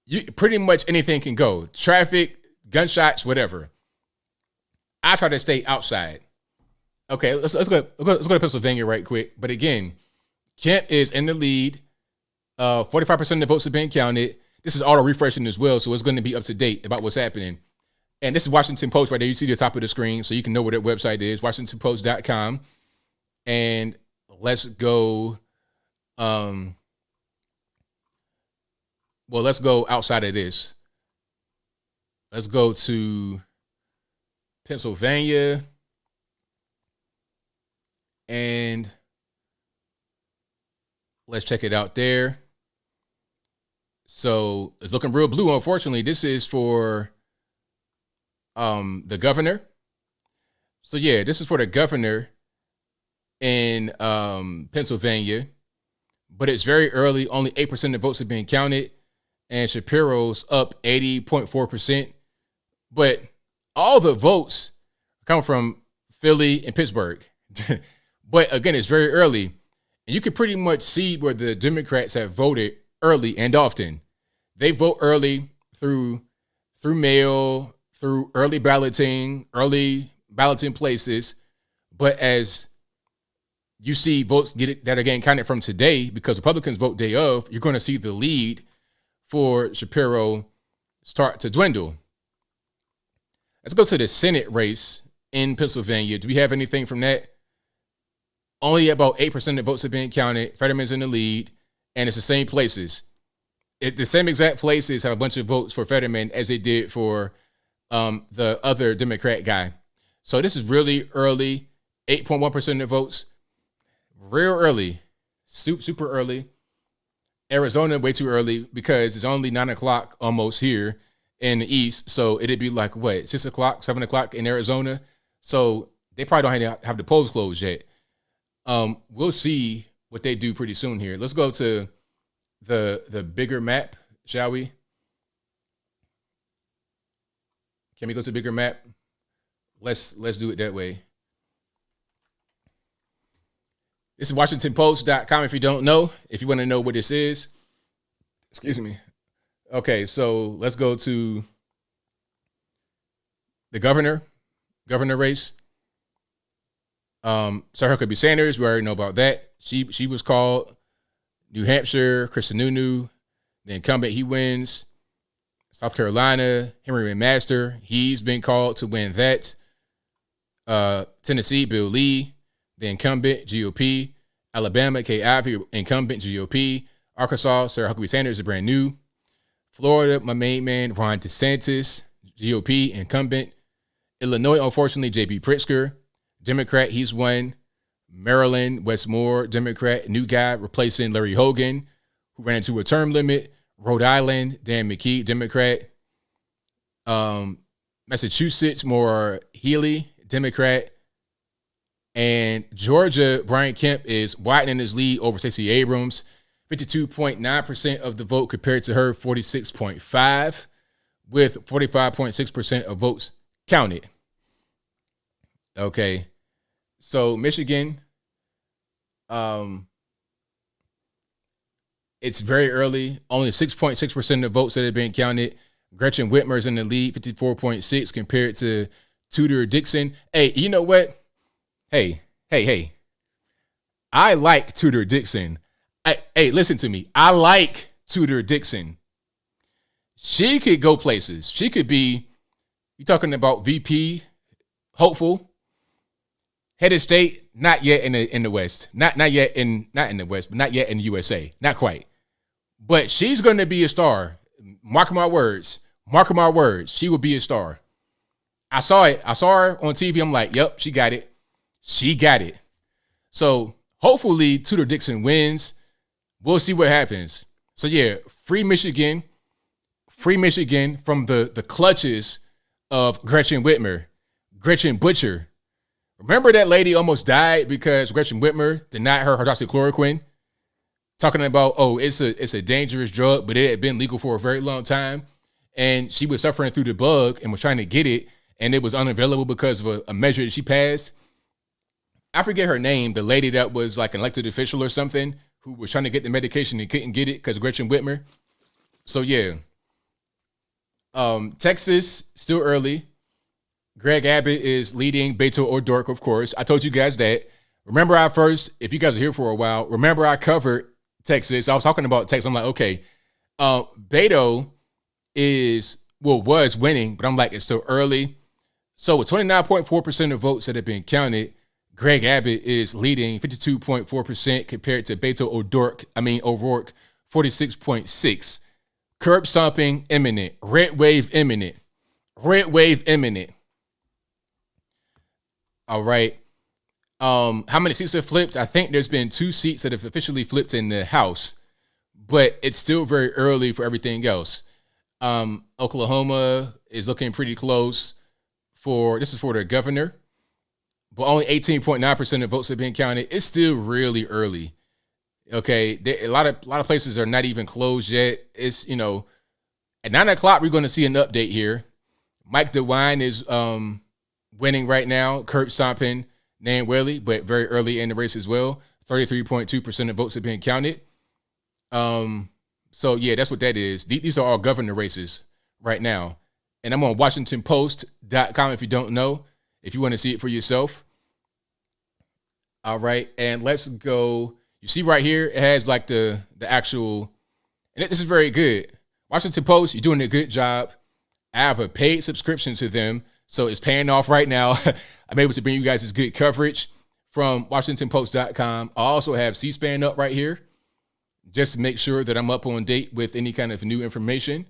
you pretty much anything can go. Traffic, gunshots, whatever. I try to stay outside. Okay, let's go to Pennsylvania right quick. But again, Kemp is in the lead. 45% of the votes have been counted. This is auto refreshing as well, so it's going to be up to date about what's happening. And this is Washington Post right there. You see the top of the screen, so you can know where their website is, WashingtonPost.com. And let's go. Let's go outside of this. Let's go to Pennsylvania. And let's check it out there. So it's looking real blue. Unfortunately, this is for the governor. So yeah, this is for the governor in Pennsylvania, but it's very early. Only 8% of the votes have been counted, and Shapiro's up 80.4%. But all the votes come from Philly and Pittsburgh. But again, it's very early, and you can pretty much see where the Democrats have voted early and often. They vote early through mail, through early balloting places. But as you see votes that are getting counted from today, because Republicans vote day of, you're going to see the lead for Shapiro start to dwindle. Let's go to the Senate race in Pennsylvania. Do we have anything from that? Only about 8% of the votes have been counted. Fetterman's in the lead, and it's the same places. The same exact places have a bunch of votes for Fetterman as they did for the other Democrat guy. So this is really early, 8.1% of the votes. Real early, super early. Arizona, way too early because it's only 9 o'clock almost here in the East. So it'd be like, 6 o'clock, 7 o'clock in Arizona. So they probably don't have the polls closed yet. We'll see what they do pretty soon here. Let's go to the bigger map, shall we? Can we go to the bigger map? Let's do it that way. This is WashingtonPost.com if you don't know, if you want to know what this is. Excuse me. Okay, so let's go to the governor race. Sarah Huckabee Sanders, we already know about that. She was called. New Hampshire, Chris Sununu, the incumbent, he wins. South Carolina, Henry McMaster, he's been called to win that. Tennessee, Bill Lee, the incumbent, GOP. Alabama, Kay Ivey, incumbent, GOP. Arkansas, Sarah Huckabee Sanders is brand new. Florida, my main man, Ron DeSantis, GOP, incumbent. Illinois, unfortunately, J.B. Pritzker, Democrat, he's won. Maryland, Wes Moore, Democrat, new guy replacing Larry Hogan, who ran into a term limit. Rhode Island, Dan McKee, Democrat. Massachusetts, Maura Healey, Democrat. And Georgia, Brian Kemp is widening his lead over Stacey Abrams, 52.9% of the vote compared to her 46.5%, with 45.6% of votes counted. Okay. So Michigan, it's very early. Only 6.6% of the votes that have been counted. Gretchen Whitmer's in the lead, 54.6% compared to Tudor Dixon. Hey, you know what? Hey. I like Tudor Dixon. Hey, listen to me. I like Tudor Dixon. She could go places. She could be, you talking about VP, hopeful. Head of state, not yet in the West. Not in the West, but not yet in the USA. Not quite. But she's going to be a star. Mark my words. She will be a star. I saw it. I saw her on TV. I'm like, yep, she got it. So hopefully Tudor Dixon wins. We'll see what happens. So yeah, free Michigan from the clutches of Gretchen Whitmer, Gretchen Butcher. Remember that lady almost died because Gretchen Whitmer denied her hydroxychloroquine? talking about, oh, it's a dangerous drug, but it had been legal for a very long time. And she was suffering through the bug and was trying to get it, and it was unavailable because of a measure that she passed. I forget her name, the lady that was like an elected official or something who was trying to get the medication and couldn't get it because of Gretchen Whitmer. So yeah. Texas, still early. Greg Abbott is leading Beto O'Rourke, of course. I told you guys that. Remember if you guys are here for a while, remember I covered Texas. I was talking about Texas. I'm like, okay, Beto was winning, but I'm like, it's still early. So with 29.4% of votes that have been counted, Greg Abbott is leading 52.4% compared to Beto O'Rourke, 46.6%. Curb stomping imminent. Red wave imminent. Red wave imminent. All right. How many seats have flipped? I think there's been 2 seats that have officially flipped in the House, but it's still very early for everything else. Oklahoma is looking pretty close this is for the governor, but only 18.9% of votes have been counted. It's still really early. Okay. A lot of places are not even closed yet. It's, at 9 o'clock, we're going to see an update here. Mike DeWine is, winning right now, curb stomping Nan Whaley, but very early in the race as well. 33.2% of votes have been counted. So yeah, that's what that is. These are all governor races right now. And I'm on WashingtonPost.com if you don't know, if you want to see it for yourself. All right, and let's go. You see right here, it has like the actual, and this is very good. Washington Post, you're doing a good job. I have a paid subscription to them, so it's paying off right now. I'm able to bring you guys this good coverage from WashingtonPost.com. I also have C-SPAN up right here, just to make sure that I'm up on date with any kind of new information.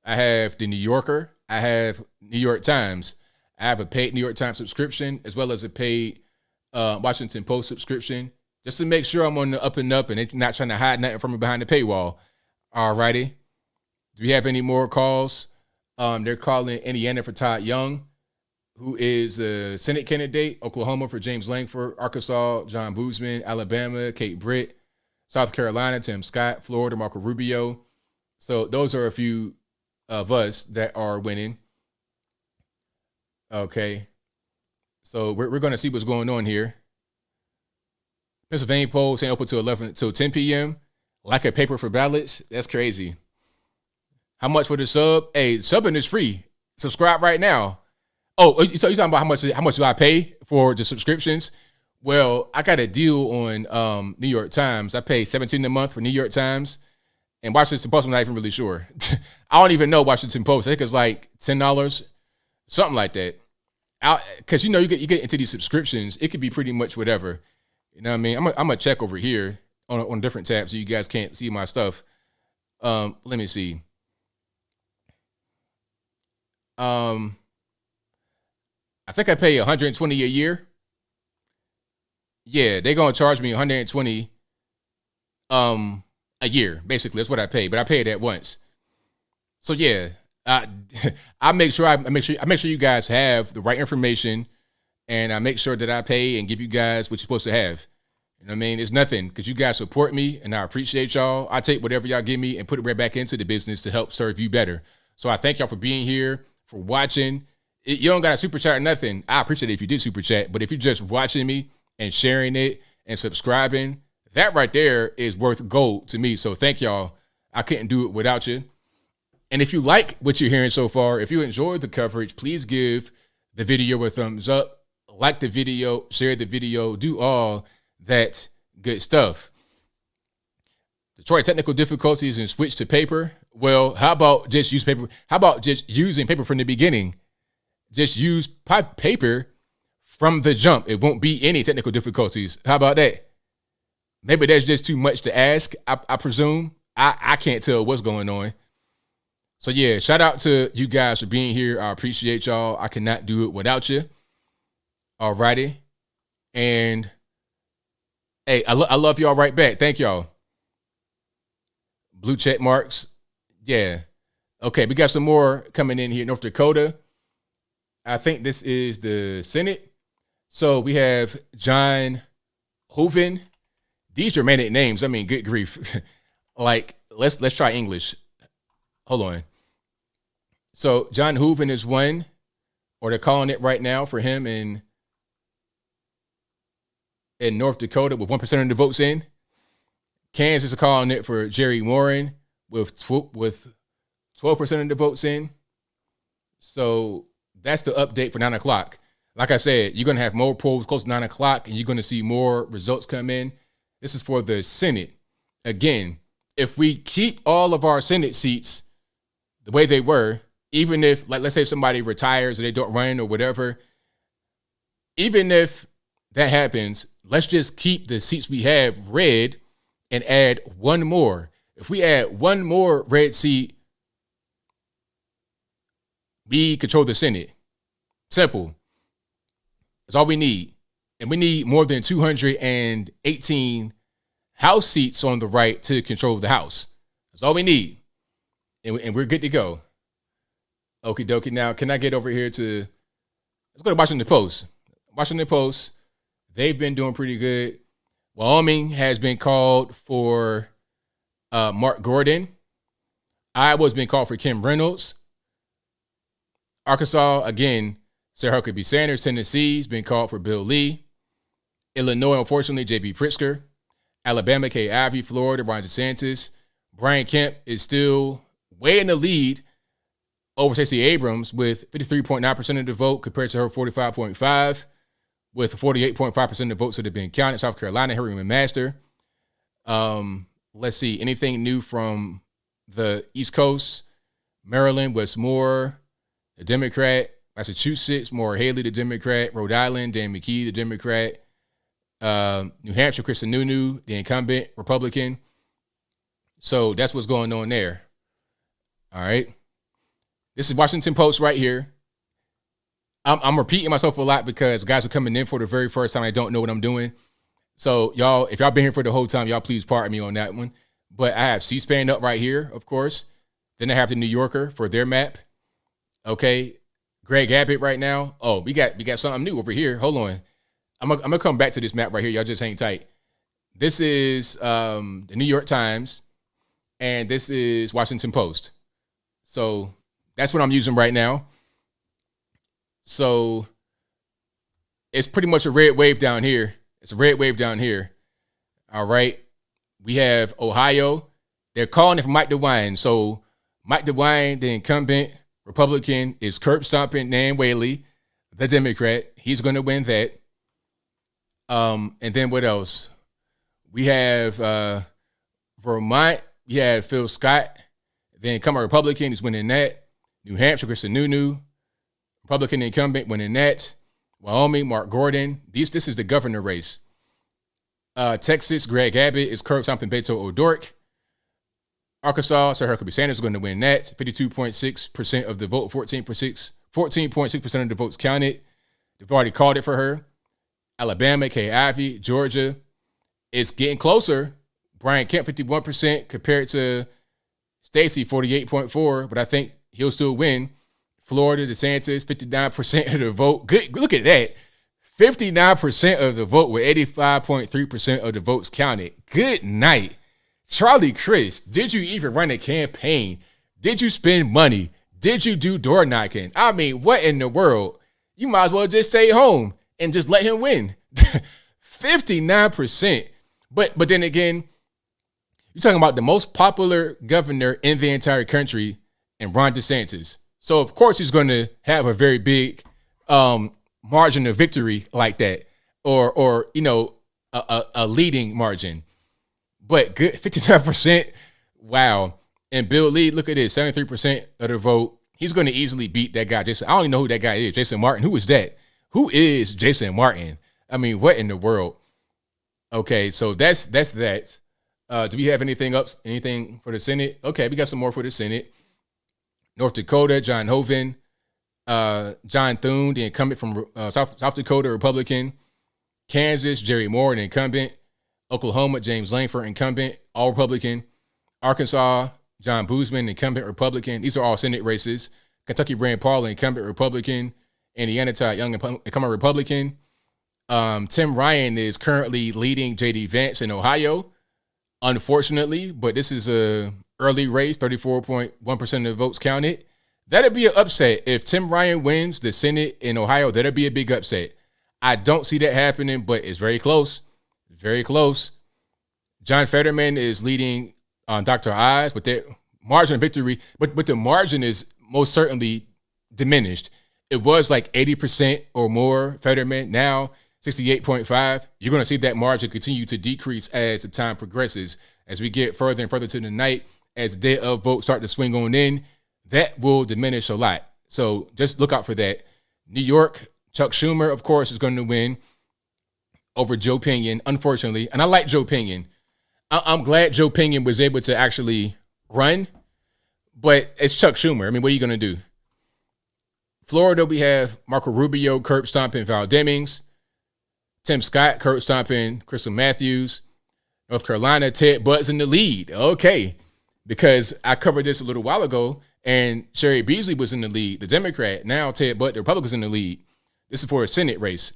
I have the New Yorker. I have New York Times. I have a paid New York Times subscription as well as a paid Washington Post subscription, just to make sure I'm on the up and up and not trying to hide nothing from me behind the paywall. All righty. Do we have any more calls? They're calling Indiana for Todd Young, who is a Senate candidate. Oklahoma for James Langford. Arkansas, John Boozman. Alabama, Kate Britt. South Carolina, Tim Scott. Florida, Marco Rubio. So those are a few of us that are winning. Okay. So we're going to see what's going on here. Pennsylvania polls ain't open till 10 p.m. Like a paper for ballots. That's crazy. How much for the sub? Hey, subbing is free. Subscribe right now. Oh, so you're talking about how much do I pay for the subscriptions? Well, I got a deal on New York Times. I pay $17 a month for New York Times. And Washington Post, I'm not even really sure. I don't even know Washington Post. I think it's like $10, something like that. Because, you get into these subscriptions, it could be pretty much whatever. You know what I mean? I'm going to check over here on a different tab so you guys can't see my stuff. Let me see. I think I pay $120 a year. Yeah, they're going to charge me $120 a year, basically. That's what I pay, but I pay it at once. So yeah, I make sure you guys have the right information, and I make sure that I pay and give you guys what you're supposed to have. You know what I mean? It's nothing, because you guys support me, and I appreciate y'all. I take whatever y'all give me and put it right back into the business to help serve you better. So I thank y'all for being here, for watching. You don't got to super chat or nothing. I appreciate it if you did super chat, but if you're just watching me and sharing it and subscribing, that right there is worth gold to me. So thank y'all. I couldn't do it without you. And if you like what you're hearing so far, if you enjoyed the coverage, please give the video a thumbs up, like the video, share the video, do all that good stuff. Detroit technical difficulties and switch to paper. Well, how about just use paper? How about just using paper from the beginning? Just use paper from the jump. It won't be any technical difficulties. How about that? Maybe that's just too much to ask, I presume. I can't tell what's going on. So yeah, shout out to you guys for being here. I appreciate y'all. I cannot do it without you. All righty. And hey, I love y'all right back. Thank y'all. Blue check marks. Yeah. Okay, we got some more coming in here. North Dakota. I think this is the Senate. So we have John Hoven, these Germanic names, I mean, good grief. Like, let's try English. Hold on. So John Hooven is one, or they're calling it right now for him in North Dakota with 1% of the votes in. Kansas is calling it for Jerry Warren with 12% of the votes in. So that's the update for 9 o'clock. Like I said, you're going to have more polls close to 9 o'clock, and you're going to see more results come in. This is for the Senate. Again, if we keep all of our Senate seats the way they were, even if, like, let's say somebody retires or they don't run or whatever, even if that happens, let's just keep the seats we have red and add one more. If we add one more red seat, we control the Senate. Simple. That's all we need. And we need more than 218 House seats on the right to control the House. That's all we need. And we're good to go. Okie dokie. Now, can I get over here to, let's go to Washington Post. Washington Post, they've been doing pretty good. Wyoming has been called for Mark Gordon. Iowa's been called for Kim Reynolds. Arkansas, again, Sarah Huckabee Sanders. Tennessee's been called for Bill Lee. Illinois, unfortunately, J.B. Pritzker. Alabama, Kay Ivey. Florida, Ron DeSantis. Brian Kemp is still way in the lead over Stacey Abrams with 53.9% of the vote compared to her 45.5%, with 48.5% of the votes that have been counted. South Carolina, Harry McMaster. Let's see, anything new from the East Coast? Maryland, Wes Moore, the Democrat. Massachusetts, Maura Haley, the Democrat. Rhode Island, Dan McKee, the Democrat. New Hampshire, Kristen Nunu, the incumbent Republican. So that's what's going on there. All right. This is Washington Post right here. I'm repeating myself a lot because guys are coming in for the very first time. I don't know what I'm doing. So y'all, if y'all been here for the whole time, y'all please pardon me on that one. But I have C-SPAN up right here, of course. Then I have the New Yorker for their map. Okay. Greg Abbott right now. Oh, we got something new over here. Hold on. I'm gonna come back to this map right here. Y'all just hang tight. This is the New York Times, and this is Washington Post. So that's what I'm using right now. So it's pretty much a red wave down here. It's a red wave down here. All right. We have Ohio. They're calling it for Mike DeWine. So Mike DeWine, the incumbent Republican, is curb stomping Nan Whaley, the Democrat. He's going to win that. And then what else? We have Vermont. We have Phil Scott, the incumbent Republican, is winning that. New Hampshire, Kristen Nunu, Republican incumbent, winning that. Wyoming, Mark Gordon. This is the governor race. Texas, Greg Abbott is curb stomping Beto O'Rourke. Arkansas, Sarah Huckabee Sanders is going to win that. 52.6% of the vote, 14.6% of the votes counted. They've already called it for her. Alabama, Kay Ivey. Georgia, it's getting closer. Brian Kemp, 51% compared to Stacey, 48.4%, but I think he'll still win. Florida, DeSantis, 59% of the vote. Good, look at that. 59% of the vote with 85.3% of the votes counted. Good night. Charlie Chris, did you even run a campaign? Did you spend money? Did you do door knocking? I mean, what in the world? You might as well just stay home and just let him win. 59%. But then again, you're talking about the most popular governor in the entire country and Ron DeSantis. So, of course, he's going to have a very big margin of victory like that, or you know, a leading margin. But good, 59%. Wow. And Bill Lee, look at this, 73% of the vote. He's going to easily beat that guy. Jason, I don't even know who that guy is. Jason Martin. Who is that? Who is Jason Martin? I mean, what in the world? Okay, so that's that. Do we have anything for the Senate? Okay, we got some more for the Senate. North Dakota, John Hoven. John Thune, the incumbent from South Dakota, Republican. Kansas, Jerry Moore, the incumbent. Oklahoma, James Langford, incumbent, all Republican. Arkansas, John Boozman, incumbent Republican. These are all Senate races. Kentucky, Rand Paul, incumbent Republican. Indiana, Todd Young, incumbent Republican. Tim Ryan is currently leading J.D. Vance in Ohio, unfortunately, but this is a early race, 34.1% of the votes counted. That'd be an upset. If Tim Ryan wins the Senate in Ohio, that'd be a big upset. I don't see that happening, but it's very close. Very close. John Fetterman is leading on Dr. Oz with that margin of victory, but the margin is most certainly diminished. It was like 80% or more Fetterman, now 68.5. You're going to see that margin continue to decrease as the time progresses. As we get further and further to the night, as the day of vote start to swing on in, that will diminish a lot. So just look out for that. New York, Chuck Schumer, of course, is going to win over Joe Pinion, unfortunately. And I like Joe Pinion. I'm glad Joe Pinion was able to actually run, but it's Chuck Schumer. I mean, what are you going to do? Florida, we have Marco Rubio, curb stomping Val Demings. Tim Scott, curb stomping Crystal Matthews. North Carolina, Ted Budd's in the lead. Okay, because I covered this a little while ago, and Sherry Beasley was in the lead, the Democrat. Now Ted Budd, the Republican's in the lead. This is for a Senate race.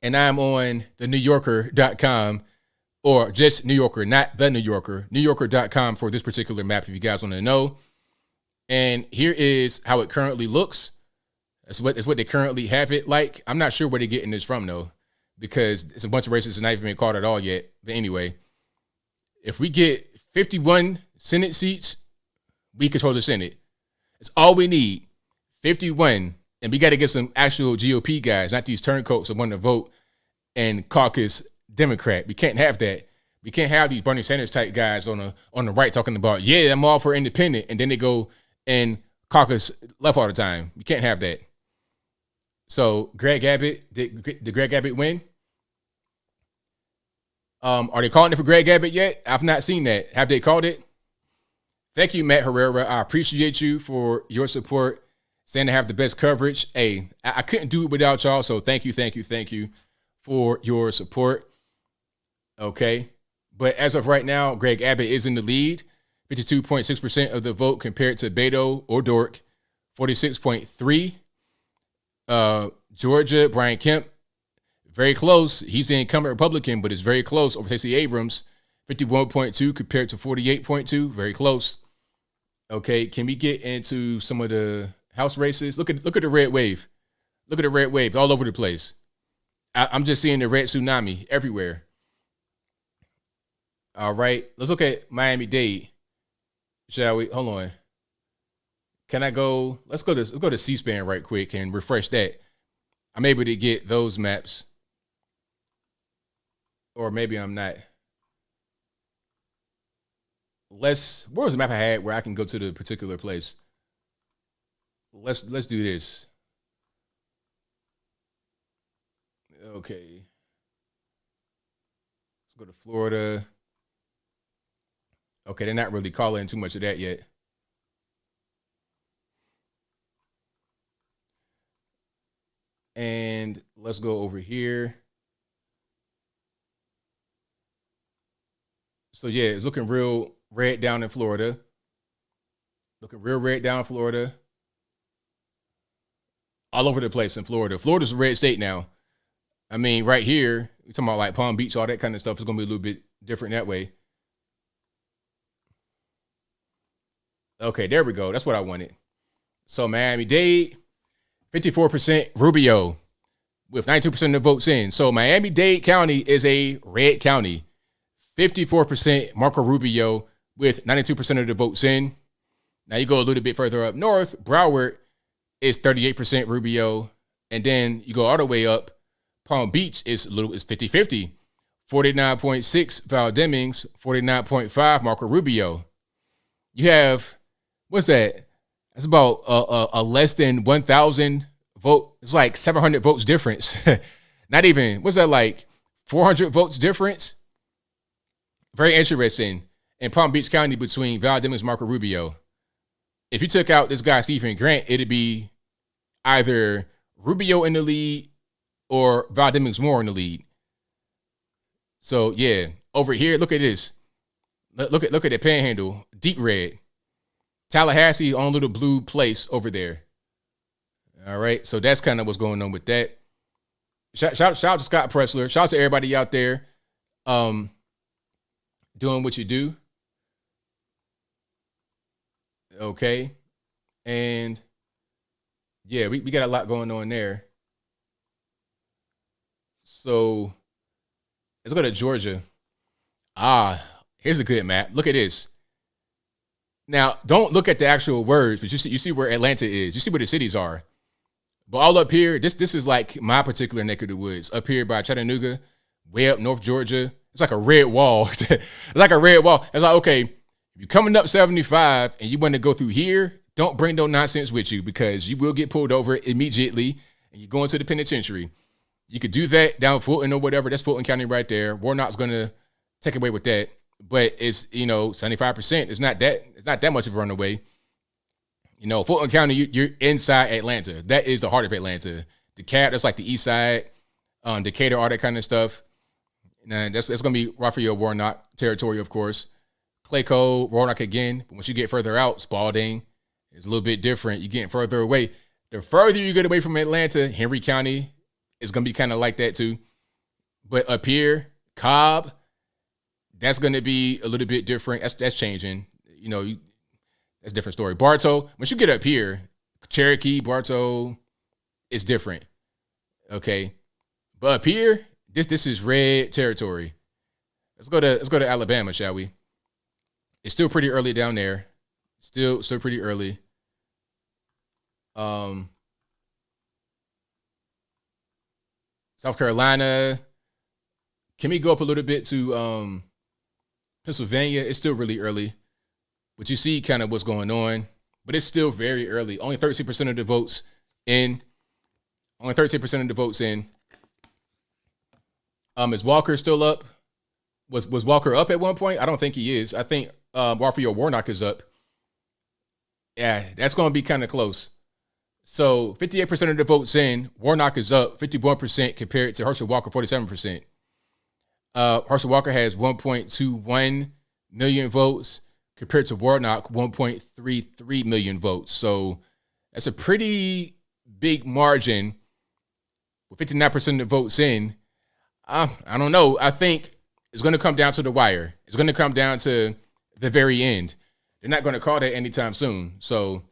And I'm on the NewYorker.com, or just New Yorker, not the New Yorker, NewYorker.com for this particular map if you guys want to know. And here is how it currently looks. That's what they currently have it like. I'm not sure where they're getting this from, though, because it's a bunch of races that not even been called at all yet. But anyway, if we get 51 Senate seats, we control the Senate. It's all we need, 51. And we got to get some actual GOP guys, not these turncoats that want to vote and caucus Democrat. We can't have that. We can't have these Bernie Sanders type guys on the right talking about, yeah, I'm all for independent, and then they go and caucus left all the time. We can't have that. So Greg Abbott, did Greg Abbott win? Are they calling it for Greg Abbott yet? I've not seen that. Have they called it? Thank you, Matt Herrera. I appreciate you for your support, saying to have the best coverage. Hey, I couldn't do it without y'all, so thank you for your support. Okay. But as of right now, Greg Abbott is in the lead, 52.6% of the vote compared to Beto or Dork, 46.3%. Georgia, Brian Kemp, very close. He's the incumbent Republican, but it's very close over Stacey Abrams, 51.2 compared to 48.2, very close. Okay, can we get into some of the House races? Look at the red wave. Look at the red wave all over the place. I'm just seeing the red tsunami everywhere. All right, let's look at Miami-Dade, shall we? Hold on. Can I go? Let's go to C-SPAN right quick and refresh that. I'm able to get those maps, or maybe I'm not. Where was the map I had where I can go to the particular place? Let's do this. Okay. Let's go to Florida. Okay, they're not really calling too much of that yet. And let's go over here. So yeah, it's looking real red down in Florida. Looking real red down in Florida. All over the place in Florida. Florida's a red state now. I mean, right here, we're talking about like Palm Beach, all that kind of stuff is going to be a little bit different that way. Okay, there we go. That's what I wanted. So Miami-Dade, 54% Rubio with 92% of the votes in. So Miami-Dade County is a red county. 54% Marco Rubio with 92% of the votes in. Now you go a little bit further up north, Broward is 38% Rubio. And then you go all the way up, Palm Beach is 50-50. 49.6 Val Demings, 49.5 Marco Rubio. You have, what's that? That's about a less than 1,000 vote. It's like 700 votes difference. Not even, what's that, like 400 votes difference? Very interesting in Palm Beach County between Val Demings and Marco Rubio. If you took out this guy, Stephen Grant, it'd be either Rubio in the lead or Val Demings more in the lead. So yeah, over here, look at this. Look at the panhandle, deep red. Tallahassee, own little blue place over there. All right, so that's kind of what's going on with that. Shout out to Scott Pressler. Shout out to everybody out there doing what you do. Okay. And yeah, we got a lot going on there. So let's go to Georgia. Here's a good map. Look at this. Now, don't look at the actual words, but you see where Atlanta is. You see where the cities are. But all up here, this is like my particular neck of the woods. Up here by Chattanooga, way up North Georgia. It's like a red wall. It's like a red wall. It's like, okay, if you're coming up 75 and you want to go through here, don't bring no nonsense with you because you will get pulled over immediately and you're going to the penitentiary. You could do that down Fulton or whatever. That's Fulton County right there. Warnock's going to take away with that. But it's, 75%. It's not that much of a runaway. Fulton County, you're inside Atlanta. That is the heart of Atlanta. DeKalb, that's like the east side. Decatur, all that kind of stuff. And that's going to be Raphael Warnock territory, of course. Clayco, Warnock again. But once you get further out, Spalding is a little bit different. You're getting further away. The further you get away from Atlanta, Henry County is going to be kind of like that too. But up here, Cobb, that's going to be a little bit different. That's changing. That's a different story. Bartow, once you get up here, Cherokee, Bartow, it's different. Okay. But up here, this is red territory. Let's go to Alabama, shall we? It's still pretty early down there. Still pretty early. South Carolina. Can we go up a little bit to Pennsylvania? It's still really early. But you see kind of what's going on. But it's still very early. Only 13% of the votes in. Only 13% of the votes in. Is Walker still up? Was Walker up at one point? I don't think he is. I think Raphael Warnock is up. Yeah, that's going to be kind of close. So 58% of the votes in. Warnock is up 51% compared to Herschel Walker, 47%. Herschel Walker has 1.21 million votes compared to Warnock, 1.33 million votes. So that's a pretty big margin with 59% of the votes in. I don't know. I think it's going to come down to the wire. It's going to come down to the very end. They're not going to call that anytime soon. So,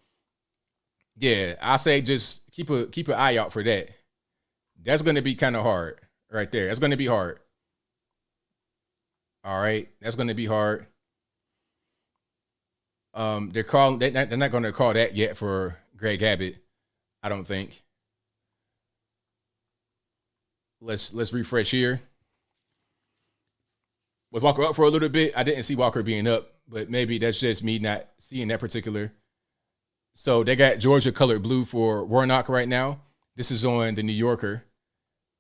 yeah, I say just keep an eye out for that. That's going to be kind of hard right there. That's going to be hard. All right, that's going to be hard. They're not going to call that yet for Greg Abbott, I don't think. Let's refresh here. Was Walker up for a little bit? I didn't see Walker being up, but maybe that's just me not seeing that particular. So they got Georgia colored blue for Warnock right now. This is on the New Yorker.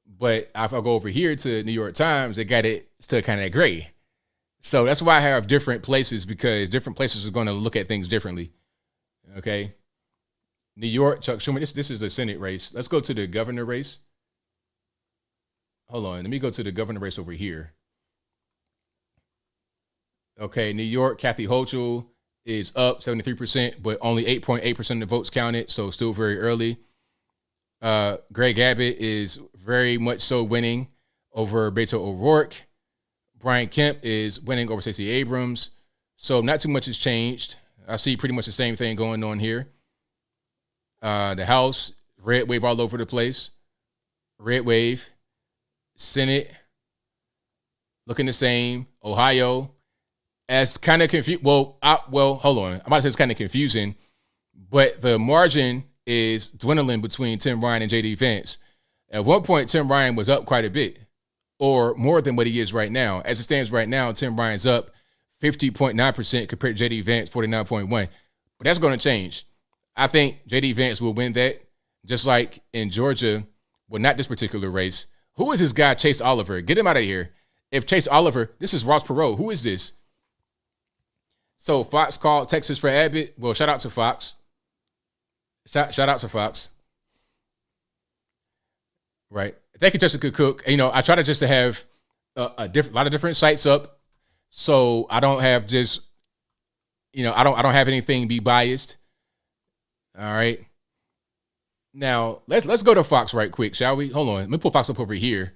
But if I go over here to New York Times, they got it still kind of gray. So that's why I have different places, because different places are going to look at things differently. Okay. New York, Chuck Schumer, this is the Senate race. Let's go to the governor race. Hold on. Let me go to the governor race over here. Okay. New York, Kathy Hochul is up 73%, but only 8.8% of the votes counted. So still very early. Greg Abbott is very much so winning over Beto O'Rourke. Brian Kemp is winning over Stacey Abrams. So not too much has changed. I see pretty much the same thing going on here. The House, red wave all over the place. Red wave. Senate, looking the same. Ohio, as kind of confused. Well, hold on. I'm about to say it's kind of confusing, but the margin is dwindling between Tim Ryan and J.D. Vance. At one point, Tim Ryan was up quite a bit, or more than what he is right now. As it stands right now, Tim Ryan's up 50.9% compared to J.D. Vance, 49.1%. But that's going to change. I think J.D. Vance will win that, just like in Georgia. Well, not this particular race. Who is this guy, Chase Oliver? Get him out of here. If Chase Oliver, this is Ross Perot. Who is this? So Fox called Texas for Abbott. Well, shout out to Fox. Shout out to Fox. Right. Thank you, Jessica Cook. I try to just to have a lot of different sites up, so I don't have just, I don't have anything be biased. All right. Now let's go to Fox right quick, shall we? Hold on. Let me pull Fox up over here.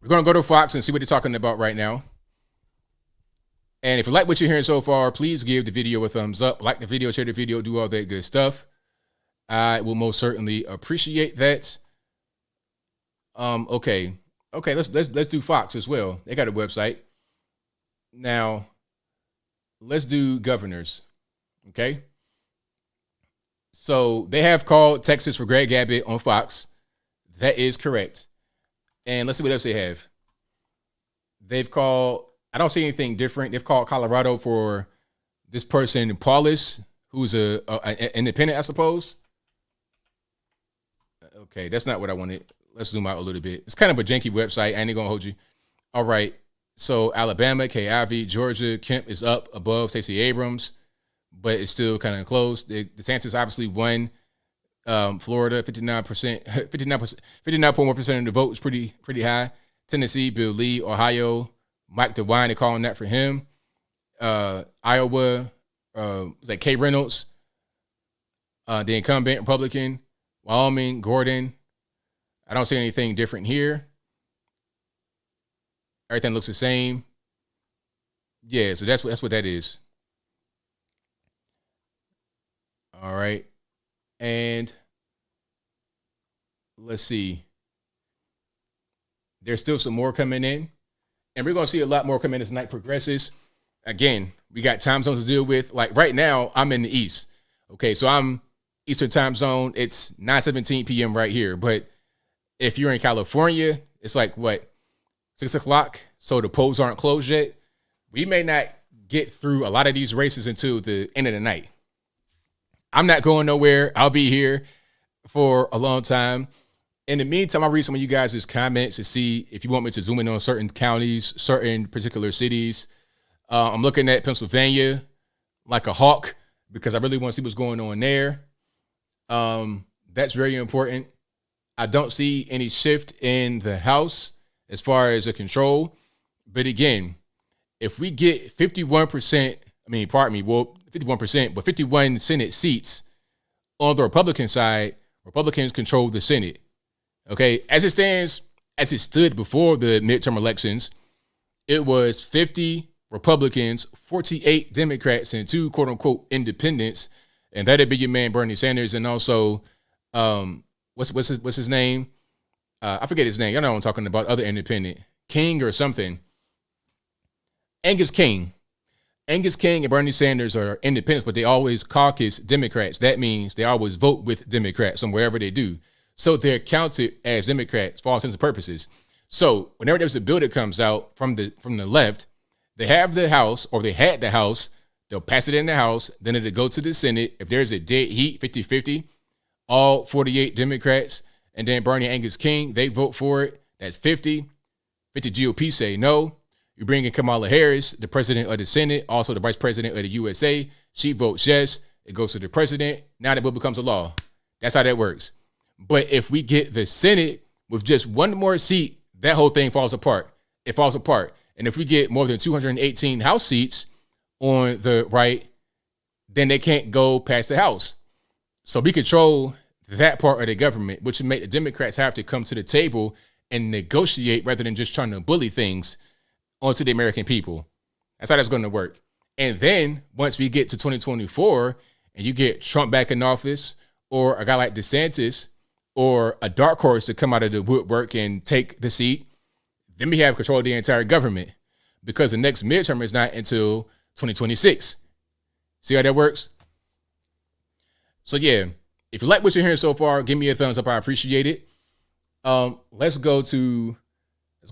We're gonna go to Fox and see what they're talking about right now. And if you like what you're hearing so far, please give the video a thumbs up, like the video, share the video, do all that good stuff. I will most certainly appreciate that. Okay, let's do Fox as well. They got a website. Now, let's do governors. Okay. So they have called Texas for Greg Abbott on Fox. That is correct. And let's see what else they have. They've called, I don't see anything different. They've called Colorado for this person, Paulus, who's an independent, I suppose. Okay, that's not what I wanted. Let's zoom out a little bit. It's kind of a janky website. I ain't gonna hold you. All right. So Alabama, Kay Ivey, Georgia, Kemp is up above Stacey Abrams, but it's still kind of close. DeSantis obviously won. Florida, 59%, 59.1% of the vote is pretty high. Tennessee, Bill Lee. Ohio, Mike DeWine, they're calling that for him. Iowa, like Kay Reynolds, the incumbent Republican. Wyoming, Gordon. I don't see anything different here. Everything looks the same. Yeah, so that's what that is. All right. And let's see. There's still some more coming in. And we're going to see a lot more come in as night progresses. Again, we got time zones to deal with. Like right now, I'm in the East. Okay, so I'm Eastern time zone. It's 9:17 p.m. right here. But if you're in California, it's like, 6 o'clock? So the polls aren't closed yet. We may not get through a lot of these races until the end of the night. I'm not going nowhere. I'll be here for a long time. In the meantime, I'll read some of you guys' comments to see if you want me to zoom in on certain counties, certain particular cities. I'm looking at Pennsylvania like a hawk because I really want to see what's going on there. That's very important. I don't see any shift in the House as far as the control. But again, if we get 51%, 51%, but 51 Senate seats on the Republican side, Republicans control the Senate. Okay, as it stood before the midterm elections, it was 50 Republicans, 48 Democrats, and 2 quote unquote independents. And that'd be your man Bernie Sanders, and also what's his name? I forget his name. Y'all know what I'm talking about. Other independent, King or something. Angus King and Bernie Sanders are independents, but they always caucus Democrats. That means they always vote with Democrats and wherever they do. So they're counted as Democrats for all intents and purposes. So whenever there's a bill that comes out from the left, they have the House, or they had the House. They'll pass it in the House. Then it'll go to the Senate. If there's a dead heat, 50-50, all 48 Democrats, and then Bernie Angus King, they vote for it. That's 50. 50 GOP say no. You bring in Kamala Harris, the president of the Senate, also the vice president of the USA. She votes yes. It goes to the president. Now the bill becomes a law. That's how that works. But if we get the Senate with just one more seat, that whole thing falls apart. It falls apart. And if we get more than 218 House seats on the right, then they can't go past the House. So we control that part of the government, which would make the Democrats have to come to the table and negotiate rather than just trying to bully things onto the American people. That's how that's going to work. And then once we get to 2024 and you get Trump back in office, or a guy like DeSantis, or a dark horse to come out of the woodwork and take the seat, then we have control of the entire government, because the next midterm is not until 2026. See how that works? So yeah, if you like what you're hearing so far, give me a thumbs up. I appreciate it. Let's go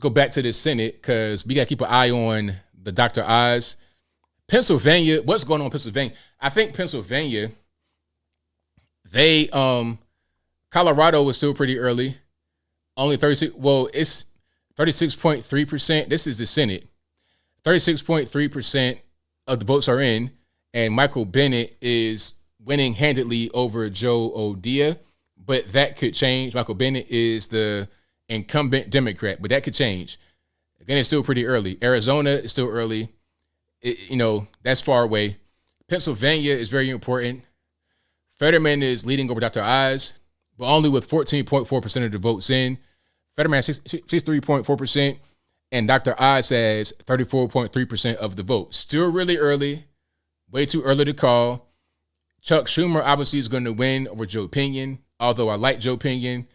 back to the Senate, because we got to keep an eye on the Dr. Oz. Pennsylvania, what's going on in Pennsylvania? I think Pennsylvania, Colorado was still pretty early. Only 36, it's 36.3%. This is the Senate. 36.3% of the votes are in, and Michael Bennet is winning handedly over Joe O'Dea, but that could change. Michael Bennet is the incumbent Democrat, but that could change. Again, it's still pretty early. Arizona is still early. That's far away. Pennsylvania is very important. Fetterman is leading over Dr. Oz, but only with 14.4% of the votes in. Fetterman has 63.4%, and Dr. Oz has 34.3% of the vote. Still really early, way too early to call. Chuck Schumer obviously is going to win over Joe Pinion, although I like Joe Pinion.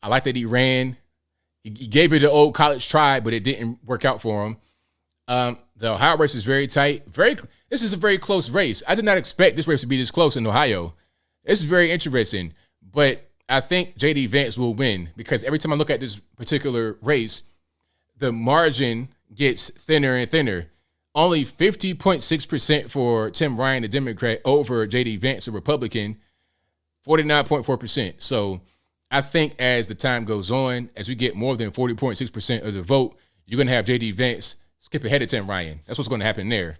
I like that he ran. He gave it the old college try, but it didn't work out for him. The Ohio race is very tight. This is a very close race. I did not expect this race to be this close in Ohio. This is very interesting, but I think J.D. Vance will win because every time I look at this particular race, the margin gets thinner and thinner. Only 50.6% for Tim Ryan, the Democrat, over J.D. Vance, a Republican, 49.4%. So I think as the time goes on, as we get more than 40.6% of the vote, you're going to have J.D. Vance skip ahead of Tim Ryan. That's what's going to happen there.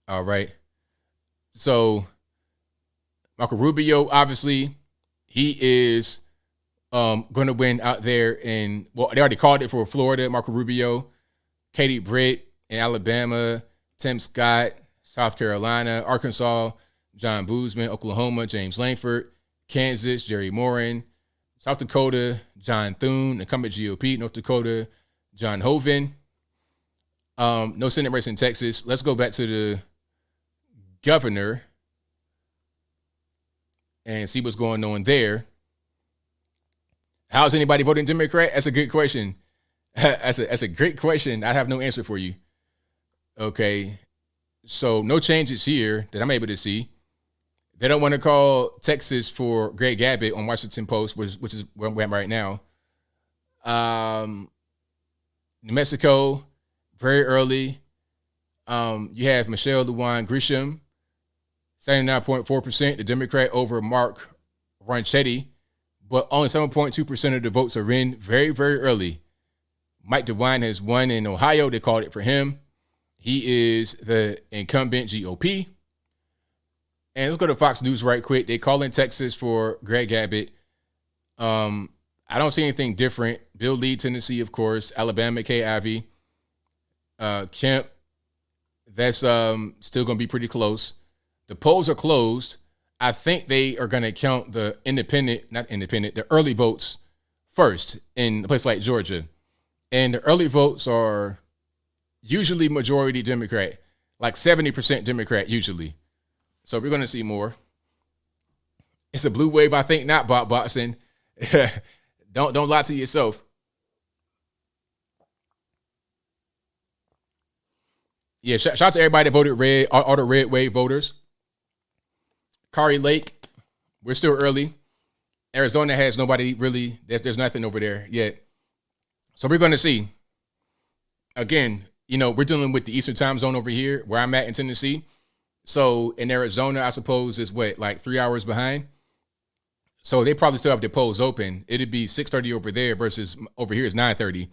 All right. So Marco Rubio, obviously, he is going to win out there in, well, they already called it for Florida, Marco Rubio, Katie Britt in Alabama, Tim Scott, South Carolina, Arkansas, John Boozman, Oklahoma, James Langford, Kansas, Jerry Morin, South Dakota, John Thune, incumbent GOP, North Dakota, John Hoeven. No Senate race in Texas. Let's go back to the governor and see what's going on there. How's anybody voting Democrat? That's a good question. That's a great question. I have no answer for you. Okay. So no changes here that I'm able to see. They don't want to call Texas for Greg Abbott on Washington Post, which is where I'm at right now. New Mexico, very early. You have Michelle Lujan Grisham, 79.4%, the Democrat, over Mark Ronchetti, but only 7.2% of the votes are in very, very early. Mike DeWine has won in Ohio. They called it for him. He is the incumbent GOP. And let's go to Fox News right quick. They call in Texas for Greg Abbott. I don't see anything different. Bill Lee, Tennessee, of course. Alabama, Kay Ivey. Kemp, that's still going to be pretty close. The polls are closed. I think they are going to count the the early votes first in a place like Georgia. And the early votes are usually majority Democrat, like 70% Democrat usually. So we're going to see more. It's a blue wave, I think, not Bob Boxing. Don't lie to yourself. Yeah, shout out to everybody that voted red, all the red wave voters. Kari Lake, we're still early. Arizona has nobody really. There's nothing over there yet. So we're going to see. Again, we're dealing with the Eastern time zone over here where I'm at in Tennessee. So in Arizona, I suppose is like 3 hours behind. So they probably still have their polls open. It'd be 6:30 over there versus over here is 9:30.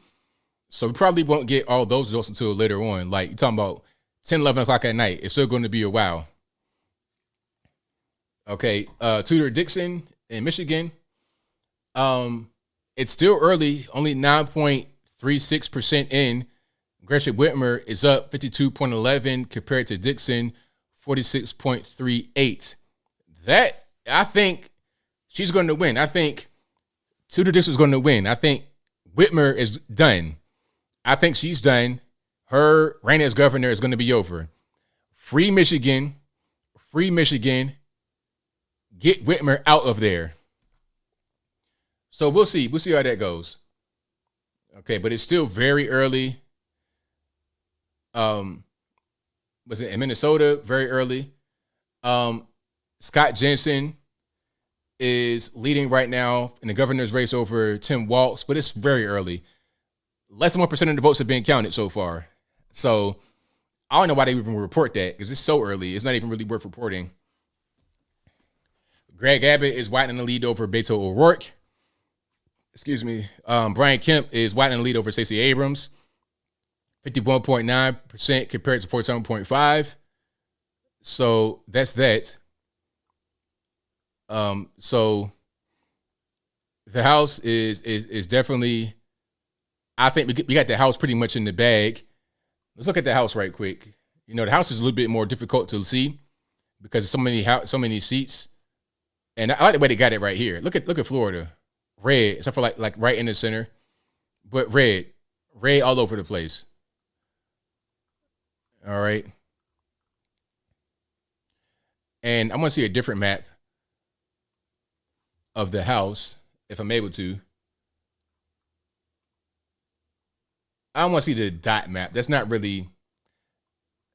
So we probably won't get all those results until later on. Like you're talking about 10, 11 o'clock at night. It's still going to be a while. Okay. Tudor Dixon in Michigan. It's still early, only 9.36% in. Gretchen Whitmer is up 52.11 compared to Dixon, 46.38. That, I think she's going to win. I think Tudor Dixon is going to win. I think Whitmer is done. I think she's done. Her reign as governor is going to be over. Free Michigan. Free Michigan. Get Whitmer out of there. So we'll see. We'll see how that goes. Okay, but it's still very early. Was it in Minnesota? Very early. Scott Jensen is leading right now in the governor's race over Tim Walz, but it's very early. Less than 1% of the votes have been counted so far. So I don't know why they even report that because it's so early. It's not even really worth reporting. Greg Abbott is widening the lead over Beto O'Rourke. Excuse me. Brian Kemp is widening the lead over Stacey Abrams. 51.9% compared to 47.5%. So that's that. So the House is definitely, I think we got the House pretty much in the bag. Let's look at the House right quick. The House is a little bit more difficult to see because so many seats. And I like the way they got it right here. Look at Florida, red, except for like right in the center, but red all over the place. All right. And I want to see a different map of the house if I'm able to. I don't want to see the dot map. That's not really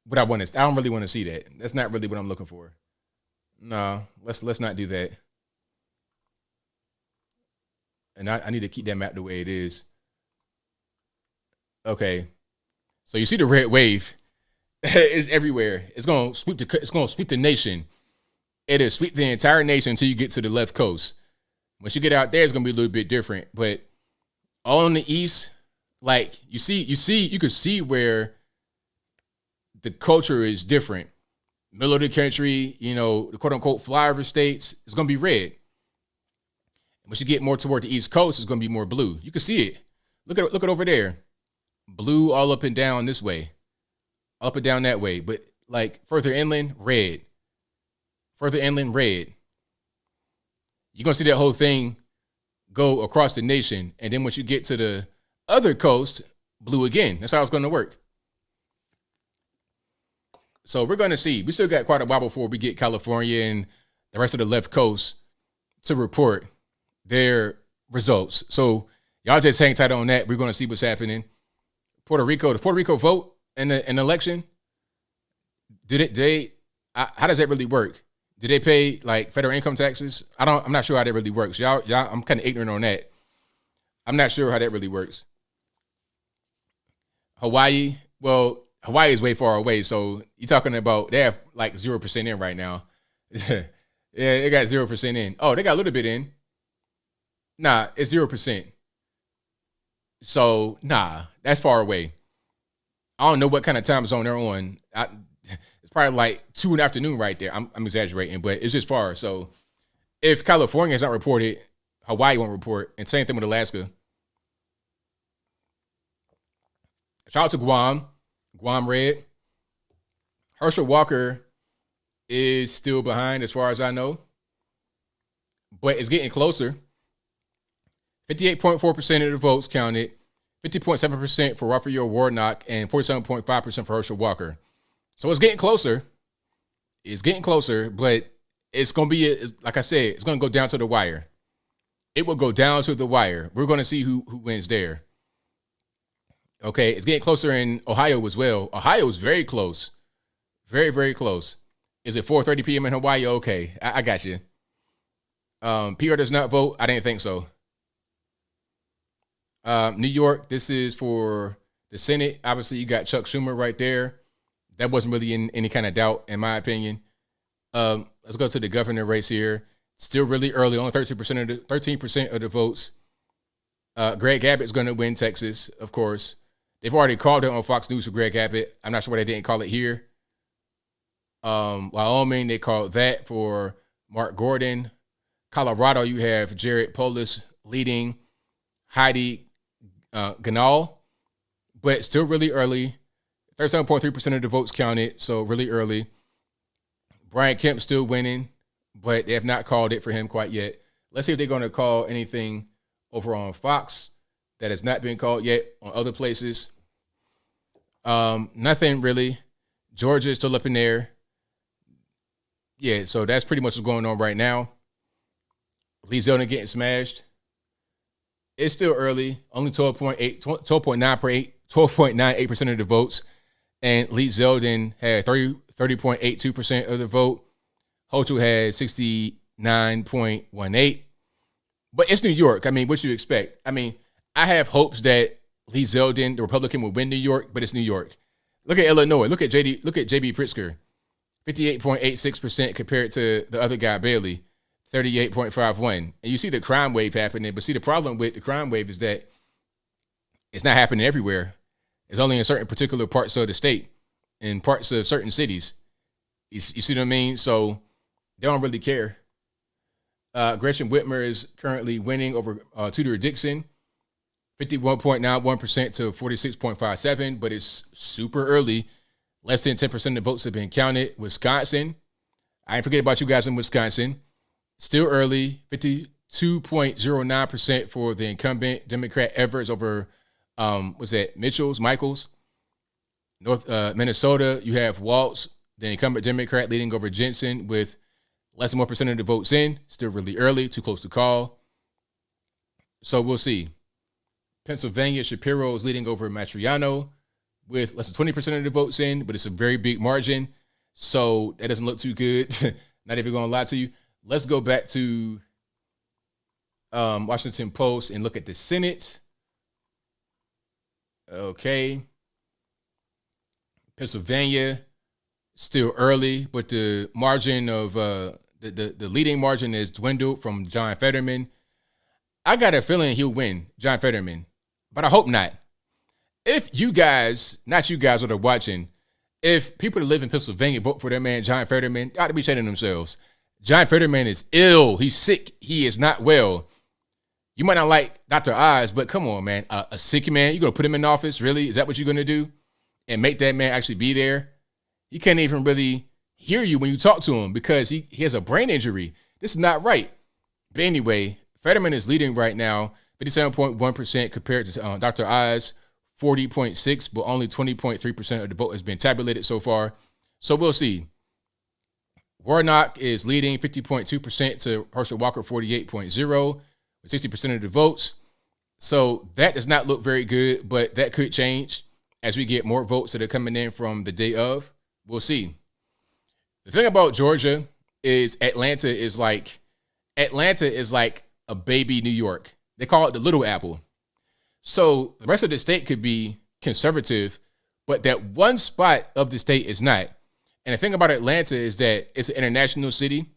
what I want to. I don't really want to see that. That's not really what I'm looking for. No, let's not do that. And I need to keep that map the way it is. Okay, so you see the red wave is everywhere. It's gonna sweep the nation. It'll sweep the entire nation until you get to the left coast. Once you get out there, it's gonna be a little bit different. But all on the east, like you could see where the culture is different. Middle of the country, the quote unquote flyover states, it's gonna be red. Once you get more toward the East Coast, it's gonna be more blue. You can see it. Look at over there. Blue all up and down this way. Up and down that way. But like further inland, red. Further inland, red. You're gonna see that whole thing go across the nation. And then once you get to the other coast, blue again. That's how it's gonna work. So we're going to see. We still got quite a while before we get California and the rest of the left coast to report their results. So y'all just hang tight on that. We're going to see what's happening. Puerto Rico, the Puerto Rico vote in an election. How does that really work? Do they pay like federal income taxes? I'm not sure how that really works. Y'all, I'm kind of ignorant on that. I'm not sure how that really works. Hawaii, well, Hawaii is way far away, so you're talking about they have like 0% in right now. Yeah, they got 0% in. Oh, they got a little bit in. Nah, it's 0%. So, nah, that's far away. I don't know what kind of time zone they're on. It's probably like 2 in the afternoon right there. I'm exaggerating, but it's just far. So, if California is not reported, Hawaii won't report, and same thing with Alaska. Shout out to Guam. Guam red. Herschel Walker is still behind as far as I know, but it's getting closer. 58.4% of the votes counted, 50.7% for Raphael Warnock, and 47.5% for Herschel Walker. So it's getting closer. It's getting closer, but it's going to be, like I said, it's going to go down to the wire. It will go down to the wire. We're going to see who wins there. Okay, it's getting closer in Ohio as well. Ohio is very close. Very, very close. Is it 4:30 p.m. in Hawaii? Okay, I got you. PR does not vote. I didn't think so. New York, this is for the Senate. Obviously, you got Chuck Schumer right there. That wasn't really in any kind of doubt, in my opinion. Let's go to the governor race here. Still really early, only 13% of the votes. Greg Abbott's going to win Texas, of course. They've already called it on Fox News for Greg Abbott. I'm not sure why they didn't call it here. Wyoming, they called that for Mark Gordon. Colorado, you have Jared Polis leading Heidi Ganal, but still really early. 37.3% of the votes counted, so really early. Brian Kemp still winning, but they have not called it for him quite yet. Let's see if they're going to call anything over on Fox that has not been called yet on other places. Nothing really. Georgia is still up in there. Yeah, so that's pretty much what's going on right now. Lee Zeldin getting smashed. It's still early. Only 12.98% of the votes. And Lee Zeldin had 30.82% of the vote. Hochul had 69.18%. But it's New York. I mean, what you expect? I mean, I have hopes that Lee Zeldin, the Republican, will win New York, but it's New York. Look at Illinois. Look at J.B. Pritzker, 58.86% compared to the other guy, Bailey, 38.51%. And you see the crime wave happening. But see, the problem with the crime wave is that it's not happening everywhere. It's only in certain particular parts of the state, in parts of certain cities. You see what I mean? So they don't really care. Gretchen Whitmer is currently winning over Tudor Dixon, 51.91% to 46.57%, but it's super early. Less than 10% of the votes have been counted. Wisconsin, I ain't forget about you guys in Wisconsin. Still early, 52.09% for the incumbent Democrat Everett over, Michaels. North Minnesota, you have Waltz, the incumbent Democrat, leading over Jensen with less than 1% of the votes in. Still really early, too close to call. So we'll see. Pennsylvania, Shapiro is leading over Mastriano with less than 20% of the votes in, but it's a very big margin. So that doesn't look too good. Not even going to lie to you. Let's go back to Washington Post and look at the Senate. Okay. Pennsylvania, still early, but the margin of the leading margin is dwindled from John Fetterman. I got a feeling he'll win, John Fetterman, but I hope not. If you guys, not you guys that are watching, if people that live in Pennsylvania vote for that man, John Fetterman, they ought to be shaming themselves. John Fetterman is ill. He's sick. He is not well. You might not like Dr. Oz, but come on, man. A sick man, you're going to put him in office? Really? Is that what you're going to do? And make that man actually be there? He can't even really hear you when you talk to him because he has a brain injury. This is not right. But anyway, Fetterman is leading right now, 57.1% compared to Dr. Oz, 40.6%, but only 20.3% of the vote has been tabulated so far. So we'll see. Warnock is leading 50.2% to Herschel Walker, 48.0%, with 60% of the votes. So that does not look very good, but that could change as we get more votes that are coming in from the day of. We'll see. The thing about Georgia is Atlanta is like a baby New York. They call it the Little Apple. So the rest of the state could be conservative, but that one spot of the state is not. And the thing about Atlanta is that it's an international city,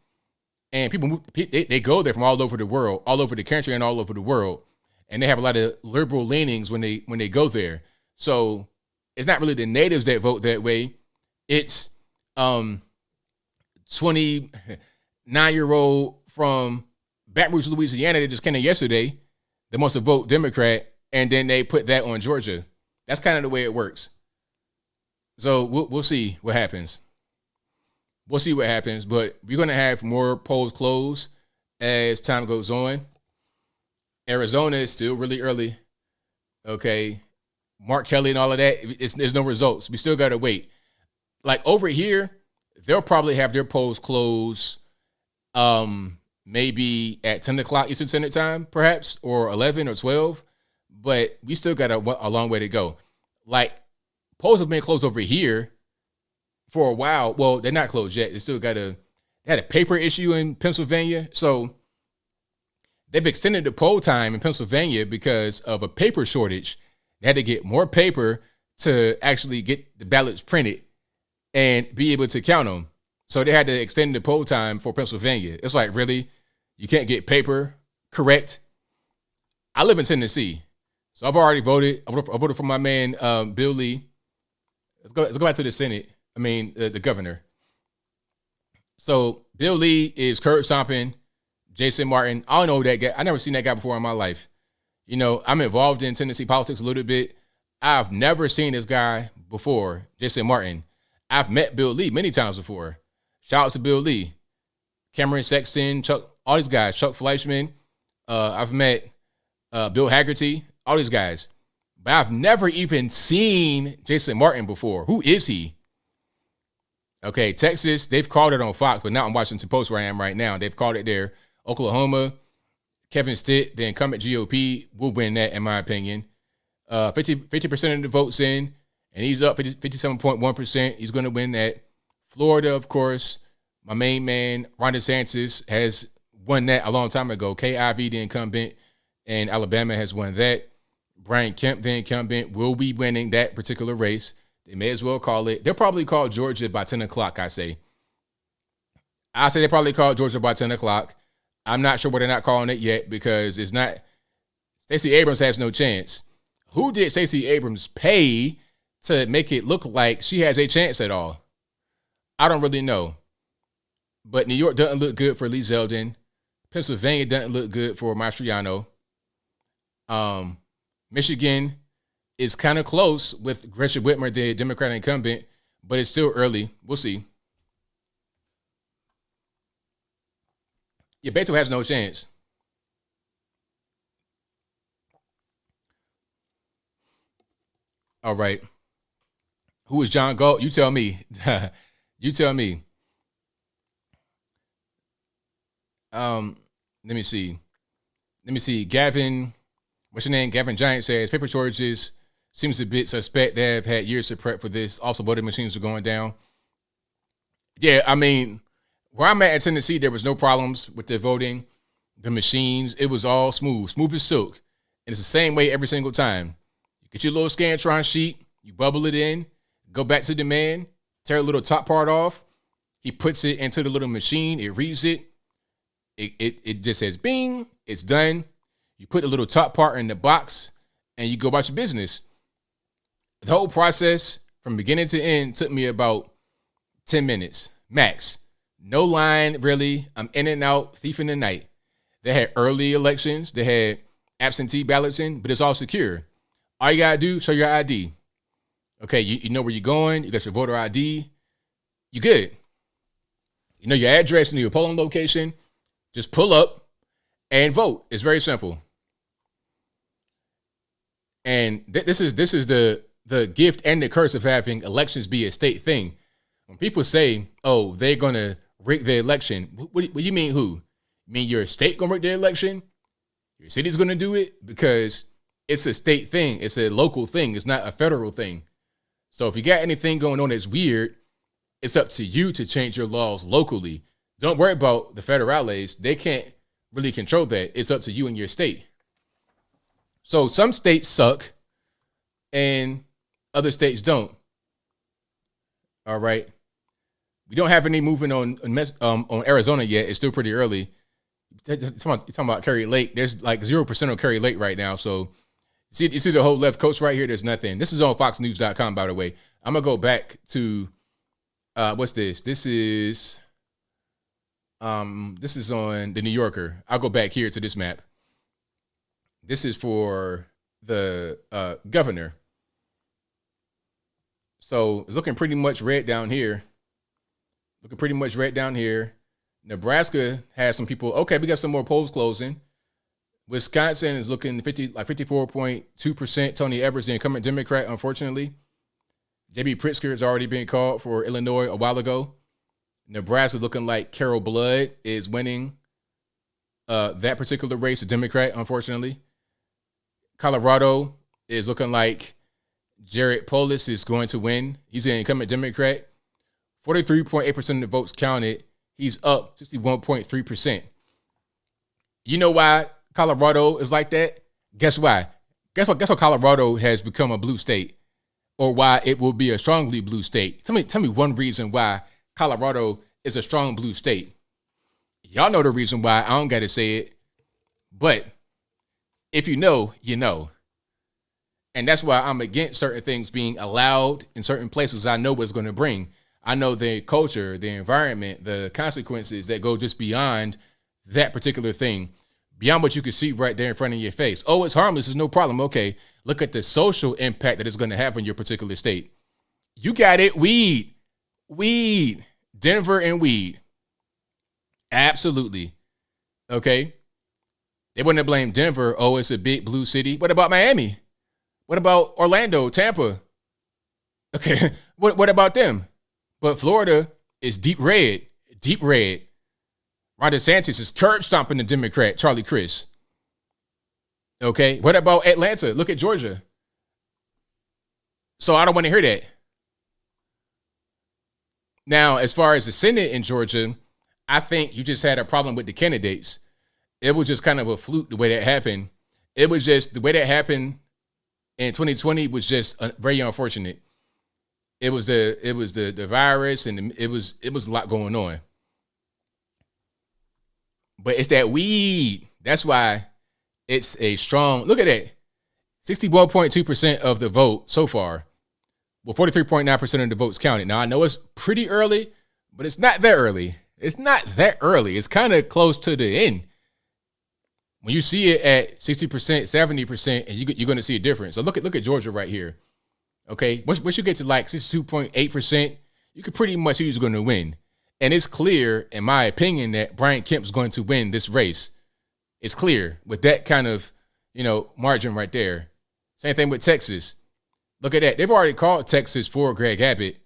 and people they go there from all over the world, all over the country, and all over the world, and they have a lot of liberal leanings when they go there. So it's not really the natives that vote that way. It's 29-year-old from Baton Rouge, Louisiana, that just came in yesterday, that wants to vote Democrat, and then they put that on Georgia. That's kind of the way it works. So we'll see what happens. We'll see what happens, but we're going to have more polls close as time goes on. Arizona is still really early. Okay. Mark Kelly and all of that, there's no results. We still got to wait. Like over here, they'll probably have their polls close maybe at 10 o'clock Eastern Standard Time, perhaps, or 11 or 12. But we still got a long way to go. Like, polls have been closed over here for a while. Well, they're not closed yet. They had a paper issue in Pennsylvania. So they've extended the poll time in Pennsylvania because of a paper shortage. They had to get more paper to actually get the ballots printed and be able to count them. So they had to extend the poll time for Pennsylvania. It's like, really? You can't get paper correct? I live in Tennessee. So I've already voted. I voted for my man, Bill Lee. Let's go back to the Senate. I mean, the governor. So Bill Lee is curb stomping Jason Martin. I don't know that guy. I never seen that guy before in my life. You know, I'm involved in Tennessee politics a little bit. I've never seen this guy before, Jason Martin. I've met Bill Lee many times before. Shout out to Bill Lee, Cameron Sexton, Chuck, all these guys, Chuck Fleischman. I've met Bill Haggerty, all these guys. But I've never even seen Jason Martin before. Who is he? Okay, Texas, they've called it on Fox, but not on Washington Post where I am right now. They've called it there. Oklahoma, Kevin Stitt, the incumbent GOP, will win that, in my opinion. 50% of the votes in, and he's up 57.1%. He's going to win that. Florida, of course, my main man, Ron DeSantis, has won that a long time ago. KIV, the incumbent, and Alabama has won that. Brian Kemp, the incumbent, will be winning that particular race. They may as well call it. They'll probably call Georgia by 10 o'clock, I say. They probably call Georgia by 10 o'clock. I'm not sure why they're not calling it yet because it's not. Stacey Abrams has no chance. Who did Stacey Abrams pay to make it look like she has a chance at all? I don't really know. But New York doesn't look good for Lee Zeldin. Pennsylvania doesn't look good for Mastriano. Michigan is kind of close with Gretchen Whitmer, the Democratic incumbent, but it's still early. We'll see. Yeah, Beto has no chance. All right. Who is John Galt? You tell me. You tell me. Let me see. Gavin, what's your name? Gavin Giant says paper shortages seems a bit suspect. They have had years to prep for this. Also, voting machines are going down. Yeah, I mean, where I'm at in Tennessee, there was no problems with the voting, the machines. It was all smooth as silk. And it's the same way every single time. You get your little Scantron sheet, you bubble it in, go back to the man, tear a little top part off. He puts it into the little machine. It reads it. It just says bing, it's done. You put the little top part in the box and you go about your business. The whole process from beginning to end took me about 10 minutes max. No line really. I'm in and out, thief in the night. They had early elections. They had absentee ballots in, but it's all secure. All you got to do, show your ID. Okay, you know where you're going. You got your voter ID. You good. You know your address, you know your polling location. Just pull up and vote. It's very simple. And this is the gift and the curse of having elections be a state thing. When people say, "Oh, they're gonna rig the election," what do you mean? Who? You mean your state gonna rig the election? Your city's gonna do it? Because it's a state thing. It's a local thing. It's not a federal thing. So if you got anything going on that's weird, it's up to you to change your laws locally. Don't worry about the federales. They can't really control that. It's up to you and your state. So some states suck and other states don't. All right. We don't have any movement on Arizona yet. It's still pretty early. You're talking about Kerry Lake. There's like 0% on Kerry Lake right now. So you see the whole left coast right here? There's nothing. This is on foxnews.com, by the way. I'm going to go back to, what's this? This is on the New Yorker. I'll go back here to this map. This is for the governor. So it's looking pretty much red down here. Nebraska has some people. Okay, we got some more polls closing. Wisconsin is looking 54.2%. Tony Evers, the incumbent Democrat, unfortunately. J.B. Pritzker has already been called for Illinois a while ago. Nebraska looking like Carol Blood is winning that particular race, a Democrat, unfortunately. Colorado is looking like Jared Polis is going to win. He's an incumbent Democrat. 43.8% of the votes counted. He's up 61.3%. You know why Colorado is like that? Guess why? Guess what Colorado has become a blue state, or why it will be a strongly blue state. Tell me one reason why Colorado is a strong blue state. Y'all know the reason why. I don't got to say it. But if you know, you know. And that's why I'm against certain things being allowed in certain places I know what's going to bring. I know the culture, the environment, the consequences that go just beyond that particular thing, beyond what you can see right there in front of your face. Oh, it's harmless. It's no problem. Okay, look at the social impact that it's going to have on your particular state. You got it. Weed. Denver and weed. Absolutely. Okay. They wouldn't blame Denver. Oh, it's a big blue city. What about Miami? What about Orlando, Tampa? Okay. What about them? But Florida is deep red. Ron DeSantis is curb stomping the Democrat, Charlie Crist. Okay. What about Atlanta? Look at Georgia. So I don't want to hear that. Now, as far as the Senate in Georgia, I think you just had a problem with the candidates. It was just kind of a fluke the way that happened. It was just the way that happened in 2020 was just very unfortunate. It was the virus, and it was a lot going on. But it's that weed. That's why it's a strong. Look at that. 61.2% of the vote so far. Well, 43.9% of the votes counted. Now, I know it's pretty early, but it's not that early. It's kind of close to the end. When you see it at 60%, 70%, and you're going to see a difference. So look at Georgia right here. Okay, once you get to like 62.8%, you can pretty much see who's going to win. And it's clear, in my opinion, that Brian Kemp's going to win this race. It's clear with that kind of, margin right there. Same thing with Texas. Look at that. They've already called Texas for Greg Abbott.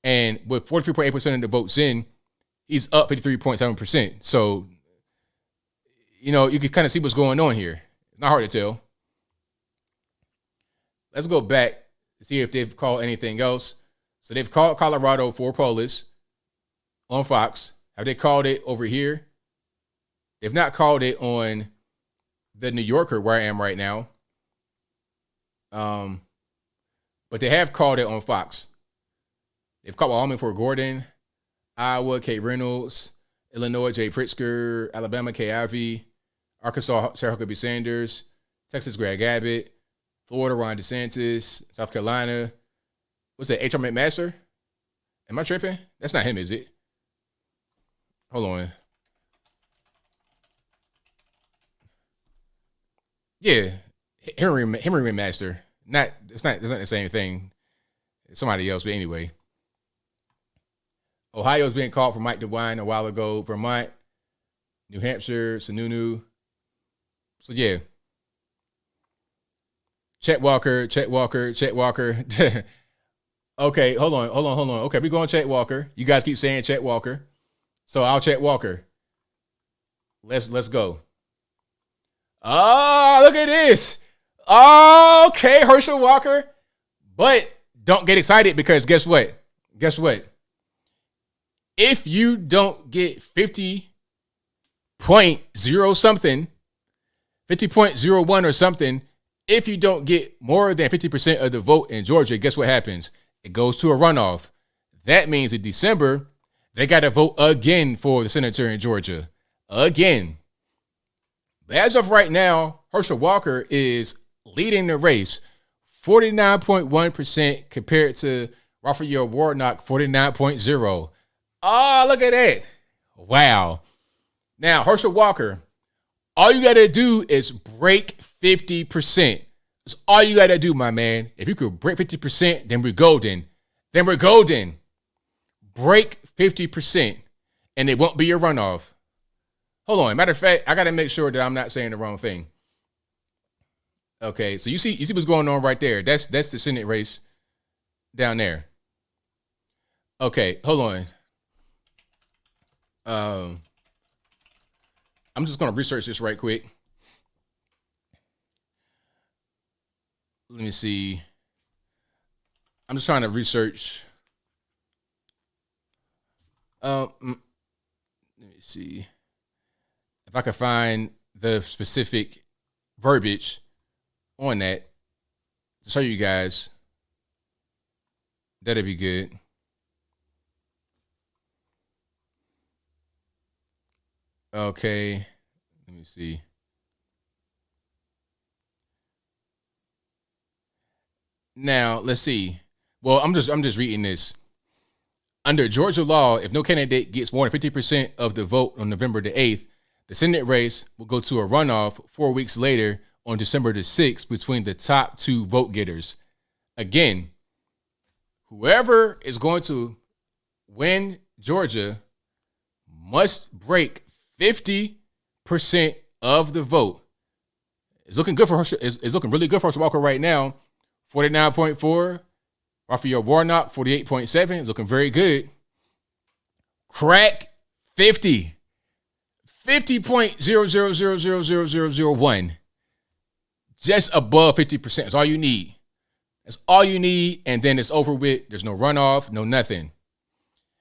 And with 43.8% of the votes in, he's up 53.7%. So, you can kind of see what's going on here. It's not hard to tell. Let's go back to see if they've called anything else. So they've called Colorado for Polis on Fox. Have they called it over here? They've not called it on the New Yorker where I am right now. But they have called it on Fox. They've called Wyoming for Gordon, Iowa, Kate Reynolds, Illinois, Jay Pritzker, Alabama, Kay Ivey, Arkansas, Sarah Huckabee Sanders, Texas, Greg Abbott, Florida, Ron DeSantis, South Carolina. What's that, H.R. McMaster? Am I tripping? That's not him, is it? Hold on. Yeah, Henry McMaster. It's not the same thing. It's somebody else, but anyway. Ohio's being called for Mike DeWine a while ago. Vermont, New Hampshire, Sununu. So yeah. Chet Walker. Okay, hold on. Okay, we're going Chet Walker. You guys keep saying Chet Walker. So I'll Chet Walker. Let's go. Oh, look at this. Okay, Herschel Walker. But don't get excited because guess what? If you don't get 50.0 something, 50.01 or something, if you don't get more than 50% of the vote in Georgia, guess what happens? It goes to a runoff. That means in December, they got to vote again for the senator in Georgia. Again. But as of right now, Herschel Walker is leading the race 49.1% compared to Raphael Warnock 49.0. Oh, look at that. Wow. Now, Herschel Walker, all you got to do is break 50%. That's all you got to do, my man. If you could break 50%, then we're golden. Break 50%, and it won't be your runoff. Hold on. Matter of fact, I got to make sure that I'm not saying the wrong thing. Okay, so you see what's going on right there. That's the Senate race down there. Okay, hold on. I'm just going to research this right quick. Let me see. I'm just trying to research. Let me see if I can find the specific verbiage on that to show you guys. That'd be good. Okay, let me see. Now, let's see. Well, I'm just reading this. Under Georgia law, if no candidate gets more than 50% of the vote on November the 8th, the Senate race will go to a runoff 4 weeks later on December the 6th between the top two vote getters. Again, whoever is going to win Georgia must break 50% of the vote. It's looking good for Herschel. It's looking really good for Herschel Walker right now. 49.4. Raphael Warnock, 48.7. It's looking very good. Crack 50. 50.0000001. Just above 50%. That's all you need. That's all you need, and then it's over with. There's no runoff, no nothing.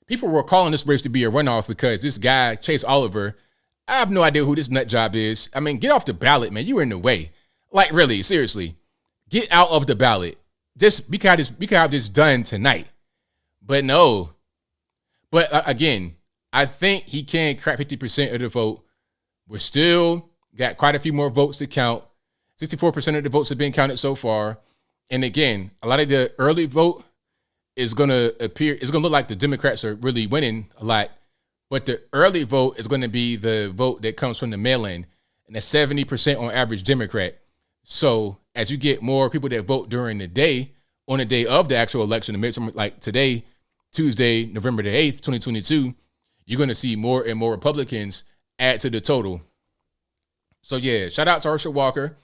People were calling this race to be a runoff because this guy, Chase Oliver, I have no idea who this nut job is. I mean, get off the ballot, man. You were in the way. Like, really, seriously. Get out of the ballot. Just we can have this done tonight. But no. But again, I think he can crack 50% of the vote. We're still got quite a few more votes to count. 64% of the votes have been counted so far. And again, a lot of the early vote is going to appear, it's going to look like the Democrats are really winning a lot. But the early vote is going to be the vote that comes from the mail-in. And that's 70% on average Democrat. So as you get more people that vote during the day, on the day of the actual election, the midterm, like today, Tuesday, November the 8th, 2022, you're going to see more and more Republicans add to the total. So, yeah, shout out to Herschel Walker.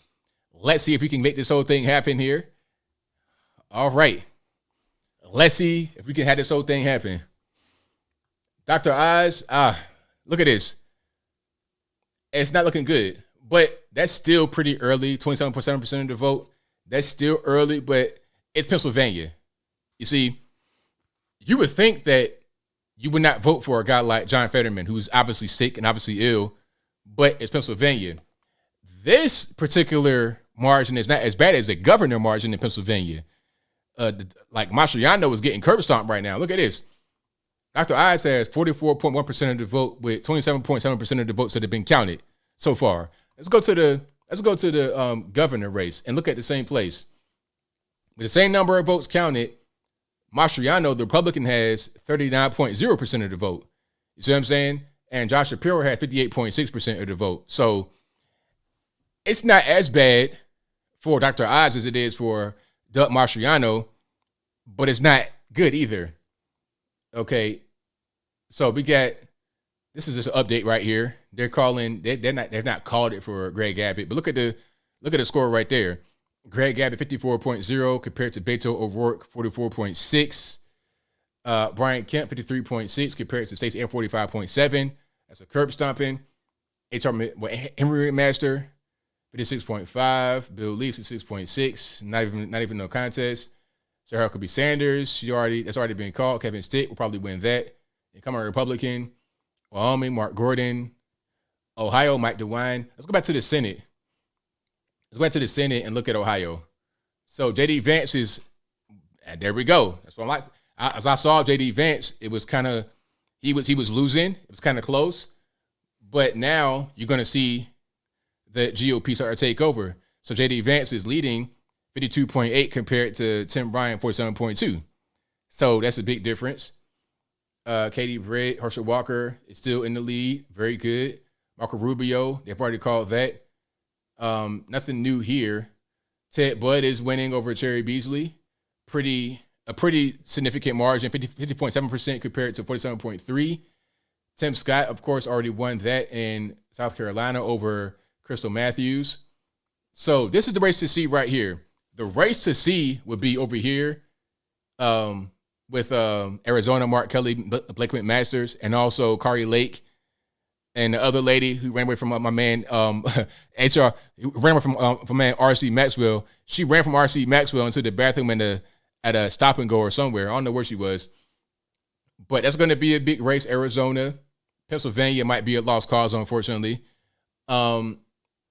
Let's see if we can make this whole thing happen here. All right. Let's see if we can have this whole thing happen. Dr. Oz, look at this. It's not looking good, but that's still pretty early, 27.7% of the vote. That's still early, but it's Pennsylvania. You see, you would think that you would not vote for a guy like John Fetterman, who's obviously sick and obviously ill, but it's Pennsylvania. This particular margin is not as bad as the governor margin in Pennsylvania. Like Mastriano is getting curb stomped right now. Look at this. Dr. Oz has 44.1% of the vote with 27.7% of the votes that have been counted so far. Let's go to the governor race and look at the same place. With the same number of votes counted, Mastriano, the Republican, has 39.0% of the vote. You see what I'm saying? And Josh Shapiro had 58.6% of the vote. So it's not as bad for Dr. Oz as it is for Doug Mastriano, but it's not good either. Okay. So we got, this is just an update right here. They're not called it for Greg Abbott, but look at the score right there. Greg Abbott 54.0 compared to Beto O'Rourke 44.6. Brian Kemp 53.6 compared to Stacey Abrams 45.7. That's a curb stomping. Henry McMaster 56.5. Bill Lee 66.6. Not even no contest. Sarah Huckabee Sanders, that's already been called. Kevin Stitt will probably win that. Incoming Republican. Wyoming, Mark Gordon. Ohio, Mike DeWine. Let's go back to the Senate. Let's go back to the Senate and look at Ohio. So J.D. Vance is, there we go. That's what I'm like. As I saw J.D. Vance, it was kind of, he was losing. It was kind of close. But now you're going to see the GOP start to take over. So J.D. Vance is leading 52.8 compared to Tim Ryan 47.2. So that's a big difference. Katie Britt, Herschel Walker is still in the lead. Very good. Marco Rubio, they've already called that. Nothing new here. Ted Budd is winning over Cherry Beasley. A pretty significant margin, 50.7% compared to 47.3. Tim Scott, of course, already won that in South Carolina over Crystal Matthews. So this is the race to see right here. The race to see would be over here with Arizona, Mark Kelly, Blake McMasters, and also Kari Lake, and the other lady who ran away from my man HR, ran away from man R.C. Maxwell. She ran from R.C. Maxwell into the bathroom at a stop and go or somewhere. I don't know where she was, but that's going to be a big race. Arizona, Pennsylvania might be a lost cause, unfortunately.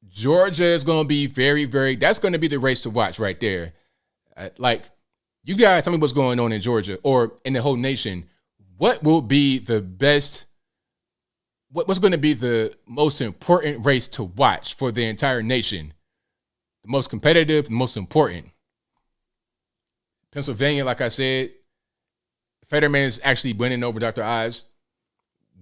Georgia is going to be very, very. That's going to be the race to watch right there. You guys, tell me what's going on in Georgia or in the whole nation. What will be the best? What's going to be the most important race to watch for the entire nation? The most competitive, the most important. Pennsylvania, like I said, Fetterman is actually winning over Dr. Oz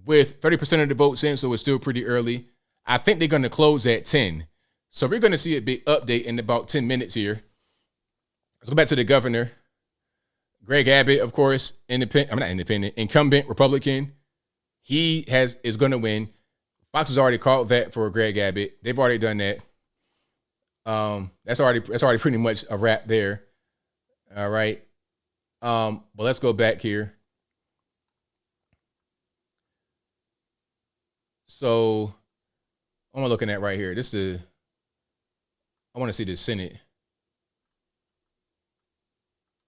with 30% of the votes in, so it's still pretty early. I think they're going to close at 10. So we're going to see a big update in about 10 minutes here. Let's go back to the governor. Greg Abbott, of course, incumbent Republican. He is going to win. Fox has already called that for Greg Abbott. They've already done that. That's already pretty much a wrap there. All right. But let's go back here. So what am I looking at right here? I want to see the Senate.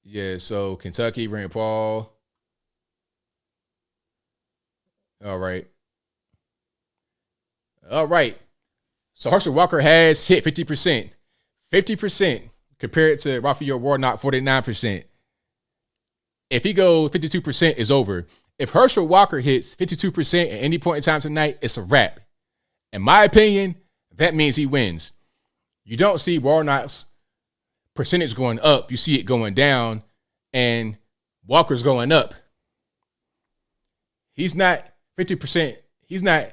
Yeah, so Kentucky, Rand Paul. All right. So Herschel Walker has hit 50%. 50% compared to Raphael Warnock, 49%. If he goes 52%, it's over. If Herschel Walker hits 52% at any point in time tonight, it's a wrap. In my opinion, that means he wins. You don't see Warnock's percentage going up. You see it going down, and Walker's going up. He's not 50%. He's not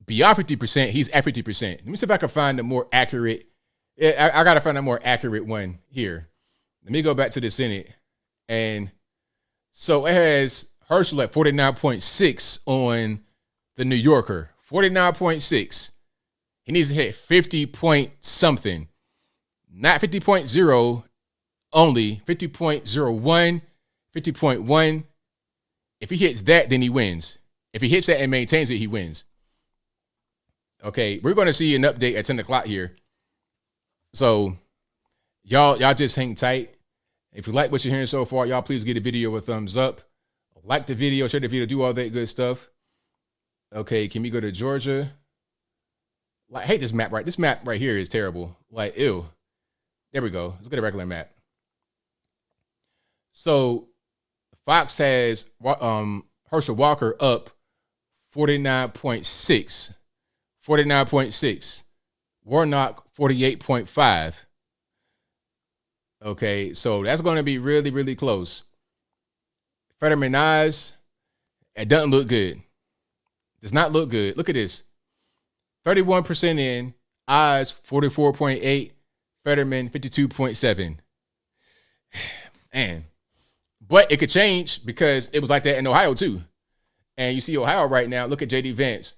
beyond 50%. He's at 50%. Let me see if I can find a more accurate. I got to find a more accurate one here. Let me go back to the Senate. And so it has Herschel at 49.6 on the New Yorker. 49.6. He needs to hit 50 point something. Not 50.0 only. 50.01, 50.1. If he hits that, then he wins. If he hits that and maintains it, he wins. Okay, we're going to see an update at 10 o'clock here. So y'all just hang tight. If you like what you're hearing so far, y'all please give the video a thumbs up. Like the video, share the video, do all that good stuff. Okay, can we go to Georgia? Like, I hate this map, right? This map right here is terrible. Like, ew. There we go. Let's get a regular map. So Fox has Herschel Walker up 49.6. 49.6. Warnock 48.5. Okay, so that's going to be really, really close. Fetterman eyes, it doesn't look good. Does not look good. Look at this. 31% in, eyes 44.8, Fetterman 52.7. Man. But it could change because it was like that in Ohio too. And you see Ohio right now, look at J.D. Vance,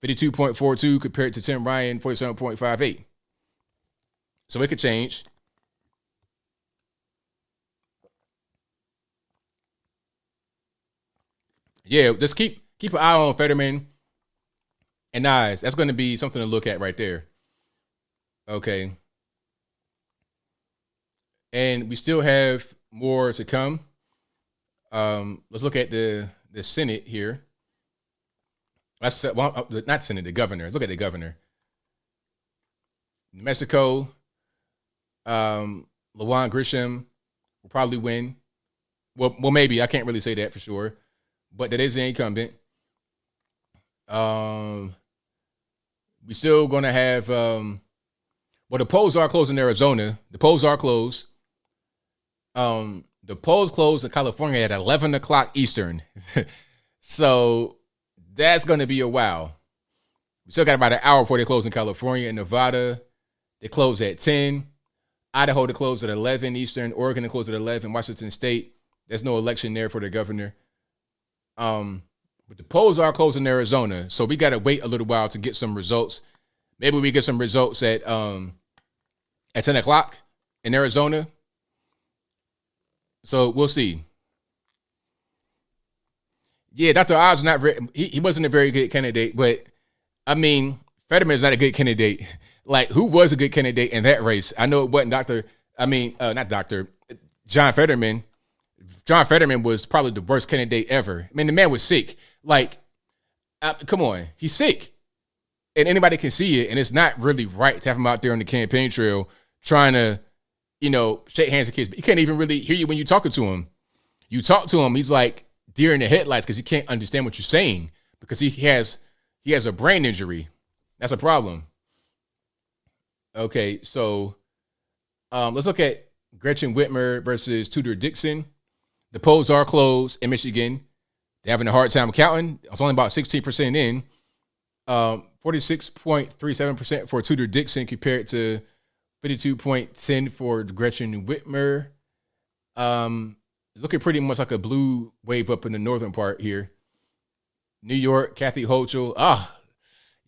52.42 compared to Tim Ryan, 47.58. So it could change. Yeah, just keep an eye on Fetterman and eyes. That's going to be something to look at right there. Okay. And we still have more to come. Let's look at the Senate here. That's not Senate, the governor. Look at the governor. New Mexico, LaJuan Grisham will probably win. Well, maybe. I can't really say that for sure. But that is the incumbent. We still going to have, well, the polls are closed in Arizona. The polls are closed. The polls closed in California at 11 o'clock Eastern. So that's going to be a while. We still got about an hour before they close in California. In Nevada, they close at 10. Idaho, they close at 11 Eastern. Oregon, they close at 11. Washington State, there's no election there for the governor. But the polls are closed in Arizona, so we got to wait a little while to get some results. Maybe we get some results at 10 o'clock in Arizona. So we'll see. Yeah, Dr. Oz not very, he wasn't a very good candidate, but I mean, Fetterman is not a good candidate. Like, who was a good candidate in that race? I know it wasn't John Fetterman. John Fetterman was probably the worst candidate ever. I mean, the man was sick. Like, come on, he's sick. And anybody can see it, and it's not really right to have him out there on the campaign trail trying to, shake hands with kids. But he can't even really hear you when you're talking to him. You talk to him, he's like deer in the headlights because he can't understand what you're saying because he has a brain injury. That's a problem. Okay, so let's look at Gretchen Whitmer versus Tudor Dixon. The polls are closed in Michigan. They're having a hard time counting. It's only about 16% in. 46.37% for Tudor Dixon compared to 52.10 for Gretchen Whitmer. Looking pretty much like a blue wave up in the northern part here. New York, Kathy Hochul.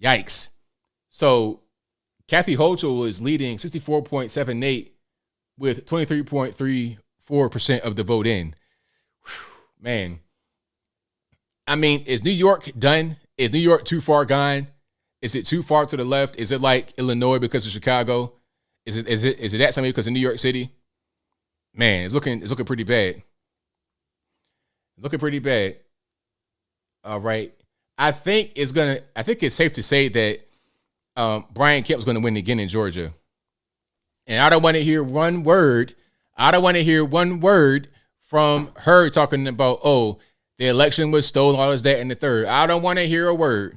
Yikes. So Kathy Hochul is leading 64.78 with 23.34% of the vote in. Whew, man. I mean, is New York done? Is New York too far gone? Is it too far to the left? Is it like Illinois because of Chicago? Is it that something because of New York City? Man, it's looking pretty bad. Looking pretty bad. All right. I think it's safe to say that Brian Kemp's going to win again in Georgia. And I don't want to hear one word. I don't want to hear one word from her talking about, the election was stolen, all this, that, and the third. I don't want to hear a word.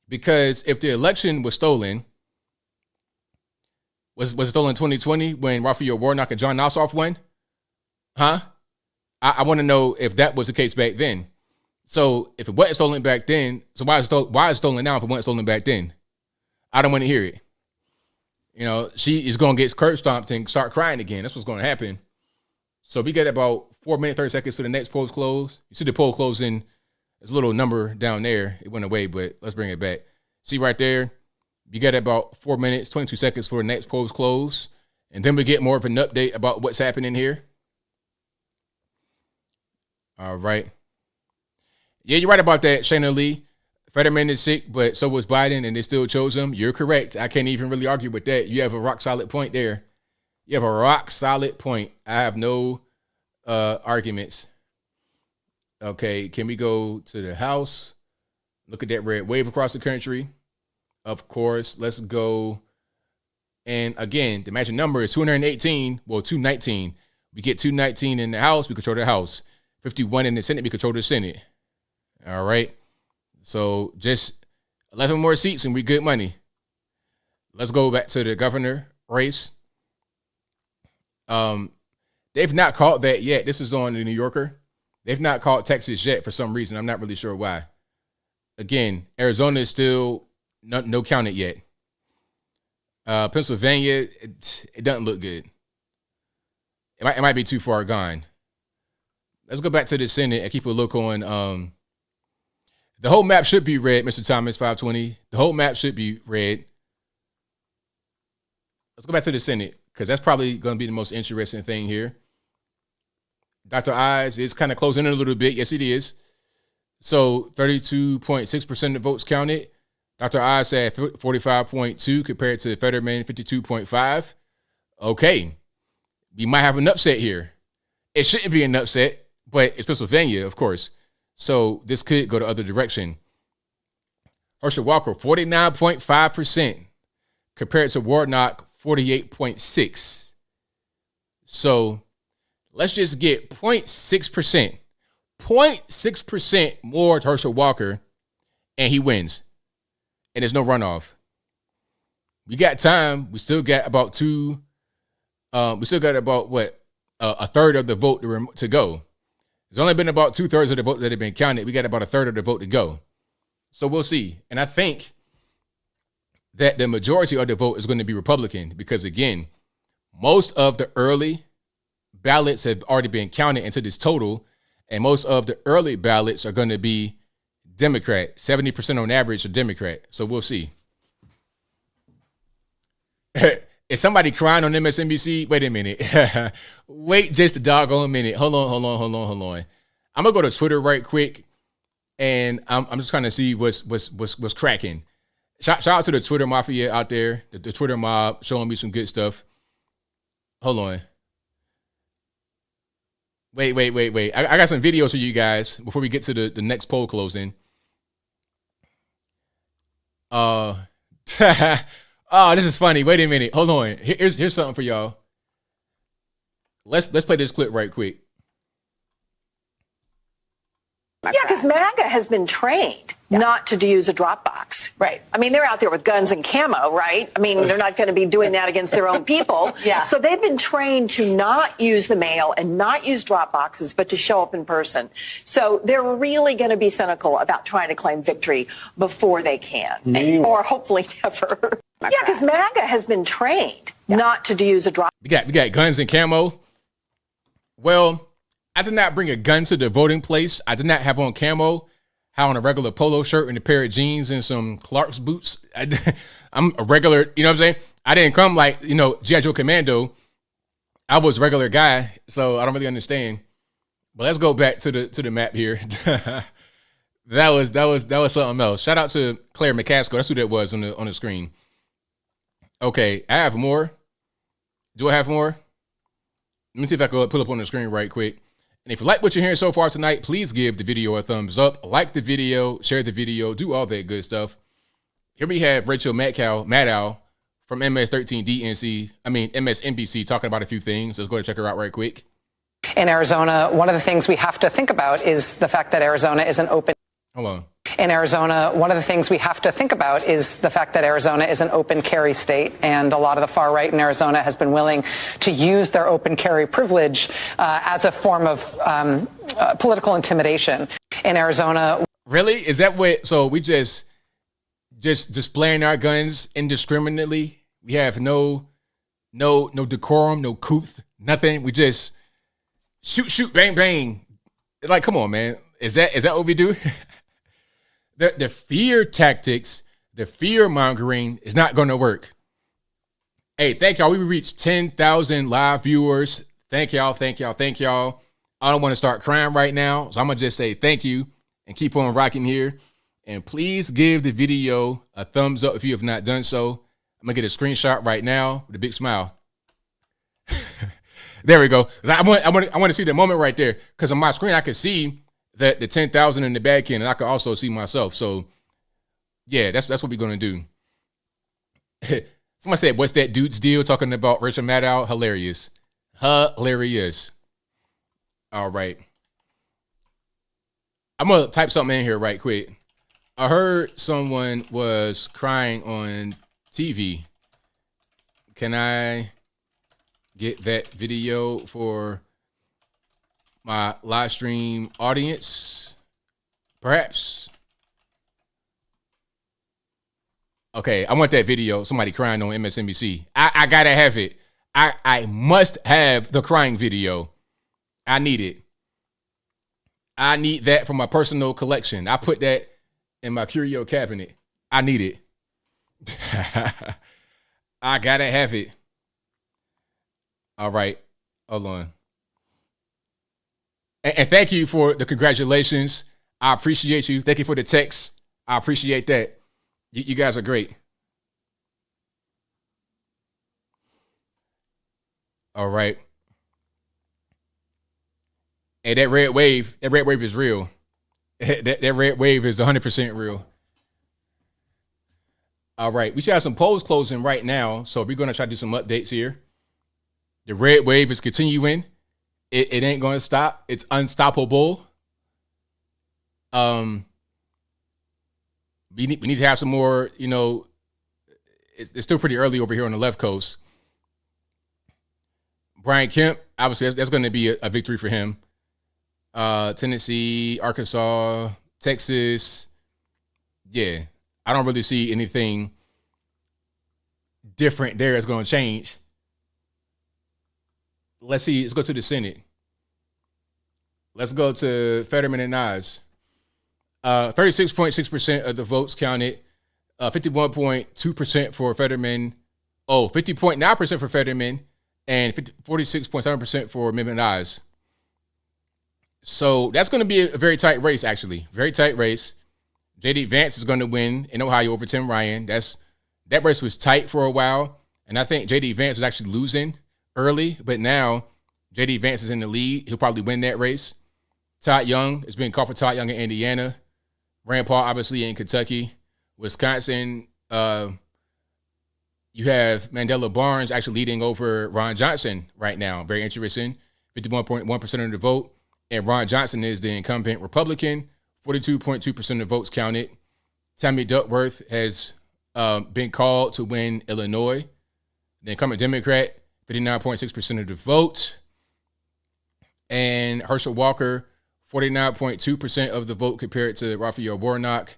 Because if the election was stolen, was it stolen in 2020 when Raphael Warnock and John Ossoff won? Huh? I want to know if that was the case back then. So if it wasn't stolen back then, so why is it stolen now if it wasn't stolen back then? I don't want to hear it. She is going to get curb stomped and start crying again. That's what's going to happen. So we get about 4 minutes, 30 seconds to the next poll's close. You see the poll closing. There's a little number down there. It went away, but let's bring it back. See right there, you got about 4 minutes, 22 seconds for the next poll's close. And then we get more of an update about what's happening here. All right. Yeah, you're right about that, Shayna Lee. Fetterman is sick, but so was Biden, and they still chose him. You're correct. I can't even really argue with that. You have a rock solid point there. You have a rock solid point. I have no arguments. Okay, can we go to the House? Look at that red wave across the country. Of course, let's go. And again, the magic number is 218. Well, 219. We get 219 in the House, we control the House. 51 in the Senate, we control the Senate. All right. So just 11 more seats and we good money. Let's go back to the governor race. They've not called that yet. This is on the New Yorker. They've not called Texas yet for some reason. I'm not really sure why. Again, Arizona is still no counted yet. Pennsylvania, it doesn't look good. It might be too far gone. Let's go back to the Senate and keep a look on. The whole map should be red, Mr. Thomas 520. The whole map should be red. Let's go back to the Senate because that's probably going to be the most interesting thing here. Dr. Oz is kind of closing in a little bit. Yes, it is. So 32.6% of the votes counted. Dr. Oz said 45.2 compared to Fetterman 52.5. Okay. We might have an upset here. It shouldn't be an upset, but it's Pennsylvania, of course. So this could go the other direction. Herschel Walker, 49.5% compared to Warnock, 48.6%. So let's just get 0.6%. 0.6% more to Herschel Walker, and he wins. And there's no runoff. We got time. We still got about a third of the vote to go. There's only been about 2/3 of the vote that have been counted. We got about a third of the vote to go. So we'll see. And I think that the majority of the vote is going to be Republican because, again, most of the early ballots have already been counted into this total, and most of the early ballots are going to be Democrat. 70% on average are Democrat. So we'll see. Is somebody crying on MSNBC? Wait a minute. Wait just a doggone minute. Hold on. I'm gonna go to Twitter right quick, and I'm just trying to see what's cracking. Shout out to the Twitter mafia out there, the Twitter mob showing me some good stuff. Hold on. Wait. I got some videos for you guys before we get to the next poll closing. Oh, this is funny. Wait a minute. Hold on. Here's something for y'all. Let's play this clip right quick. Yeah, because MAGA has been trained not to use a drop box. Right. I mean, they're out there with guns and camo, right? I mean, they're not going to be doing that against their own people. Yeah. So they've been trained to not use the mail and not use drop boxes, but to show up in person. So they're really going to be cynical about trying to claim victory before they can, or hopefully never. Yeah, because MAGA has been trained not to use a drop. We got guns and camo. Well, I did not bring a gun to the voting place. I did not have on camo. How on a regular polo shirt and a pair of jeans and some Clark's boots. I'm a regular, you know what I'm saying? I didn't come like, G.I. Joe Commando. I was a regular guy, so I don't really understand. But let's go back to the map here. That was something else. Shout out to Claire McCaskill. That's who that was on the screen. Okay, I have more. Do I have more? Let me see if I can pull up on the screen right quick. And if you like what you're hearing so far tonight, please give the video a thumbs up, like the video, share the video, do all that good stuff. Here we have Rachel Maddow from MSNBC talking about a few things. Let's go and check her out right quick. In Arizona, one of the things we have to think about is the fact that Arizona is an open. Hold on. In Arizona, one of the things we have to think about is the fact that Arizona is an open carry state, and a lot of the far right in Arizona has been willing to use their open carry privilege as a form of political intimidation. In Arizona, really, is that what? So we just displaying our guns indiscriminately. We have no decorum, no couth, nothing. We just shoot, bang, bang. Like, come on, man. Is that what we do? The fear tactics, the fear mongering is not going to work. Hey, thank y'all. We reached 10,000 live viewers. Thank y'all. I don't want to start crying right now, so I'm going to just say thank you and keep on rocking here. And please give the video a thumbs up if you have not done so. I'm going to get a screenshot right now with a big smile. There we go. I want to see the moment right there, because on my screen I could see that the 10,000 in the back end, and I could also see myself. So, yeah, that's what we're going to do. Somebody said, what's that dude's deal talking about Rachel Maddow? Hilarious. All right. I'm going to type something in here right quick. I heard someone was crying on TV. Can I get that video for my live stream audience? Perhaps. Okay, I want that video. Somebody crying on MSNBC. I gotta have it. I must have the crying video. I need it. I need that for my personal collection. I put that in my curio cabinet. I need it. I gotta have it. All right, hold on. And thank you for the congratulations. I appreciate you. Thank you for the text. I appreciate that. You guys are great. All right. Hey, that red wave is real. That red wave is 100% real. All right. We should have some polls closing right now, so we're going to try to do some updates here. The red wave is continuing. It ain't going to stop. It's unstoppable. We need to have some more, it's still pretty early over here on the left coast. Brian Kemp, obviously that's going to be a victory for him. Tennessee, Arkansas, Texas. Yeah, I don't really see anything different there that's going to change. Let's see. Let's go to the Senate. Let's go to Fetterman and Nas. 36.6% of the votes counted. 51.2% for Fetterman. 50.9% for Fetterman. And 46.7% for Amendment Nas. So that's going to be a very tight race, actually. Very tight race. J.D. Vance is going to win in Ohio over Tim Ryan. That race was tight for a while. And I think J.D. Vance was actually losing early. But now J.D. Vance is in the lead. He'll probably win that race. Todd Young, it's been called for Todd Young in Indiana. Rand Paul, obviously, in Kentucky. Wisconsin, you have Mandela Barnes actually leading over Ron Johnson right now. Very interesting. 51.1% of the vote. And Ron Johnson is the incumbent Republican. 42.2% of the votes counted. Tammy Duckworth has been called to win Illinois. The incumbent Democrat, 59.6% of the vote. And Herschel Walker, 49.2% of the vote compared to Raphael Warnock,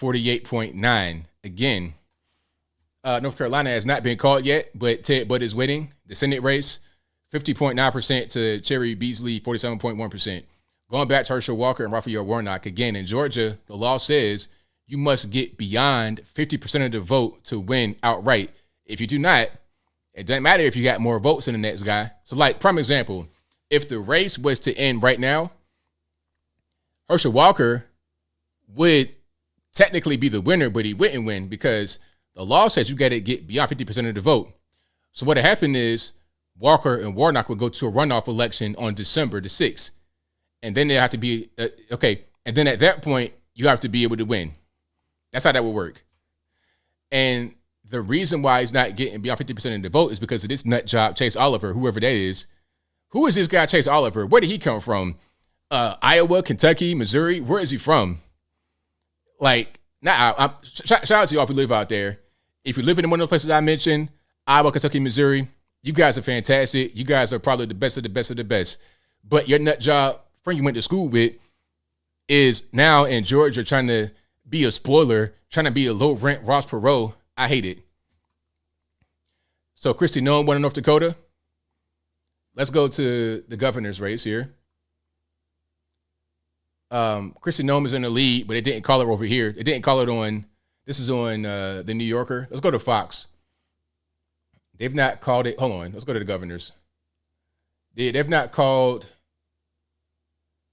48.9%. Again, North Carolina has not been called yet, but Ted Budd is winning the Senate race, 50.9% to Cherry Beasley, 47.1%. Going back to Herschel Walker and Raphael Warnock, again, in Georgia, the law says you must get beyond 50% of the vote to win outright. If you do not, it doesn't matter if you got more votes than the next guy. So, like, prime example, if the race was to end right now, Herschel Walker would technically be the winner, but he wouldn't win because the law says you got to get beyond 50% of the vote. So what happened is Walker and Warnock would go to a runoff election on December the 6th. And then they have to be, And then at that point, you have to be able to win. That's how that would work. And the reason why he's not getting beyond 50% of the vote is because of this nut job, Chase Oliver, whoever that is. Who is this guy, Chase Oliver? Where did he come from? Iowa, Kentucky, Missouri? Where is he from? Like, shout out to y'all if you live out there. If you live in one of those places I mentioned, Iowa, Kentucky, Missouri, you guys are fantastic. You guys are probably the best of the best of the best. But your nut job friend you went to school with is now in Georgia trying to be a spoiler, trying to be a low rent Ross Perot. I hate it. So Kristi Noem won in North Dakota. let's go to the governor's race here. Kristi Noem is in the lead, but it didn't call her over here. It didn't call it on, this is on the New Yorker. Let's go to Fox. They've not called it. Hold on. Let's go to the governors. They've not called.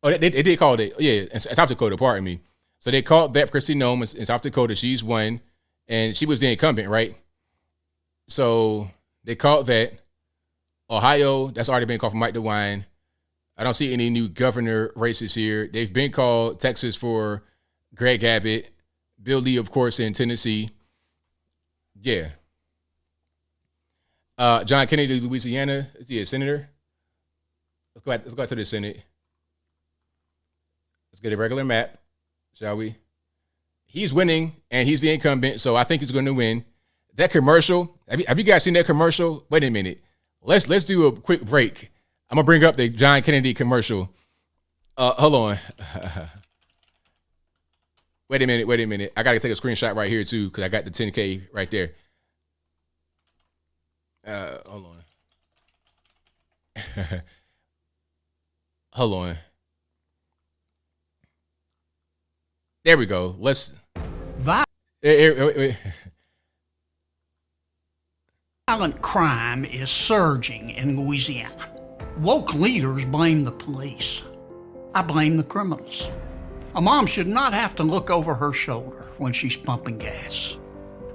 Oh, they did call it. Yeah, in South Dakota, pardon me. So they called that for Kristi Noem in South Dakota. She's won, and she was the incumbent, right? So they called that. Ohio, that's already been called for Mike DeWine. I don't see any new governor races here. They've been called Texas for Greg Abbott. Bill Lee, of course, in Tennessee. Yeah. John Kennedy, Louisiana. Is he a senator? Let's go out to the Senate. Let's get a regular map, shall we? He's winning, and he's the incumbent, so I think he's going to win. That commercial, have you guys seen that commercial? Wait a minute. Let's do a quick break. I'm going to bring up the John Kennedy commercial. Hold on. Wait a minute. I got to take a screenshot right here, too, because I got the 10K right there. Hold on. Hold on. There we go. Let's. Violent crime is surging in Louisiana. Woke leaders blame the police. I blame the criminals. A mom should not have to look over her shoulder when she's pumping gas.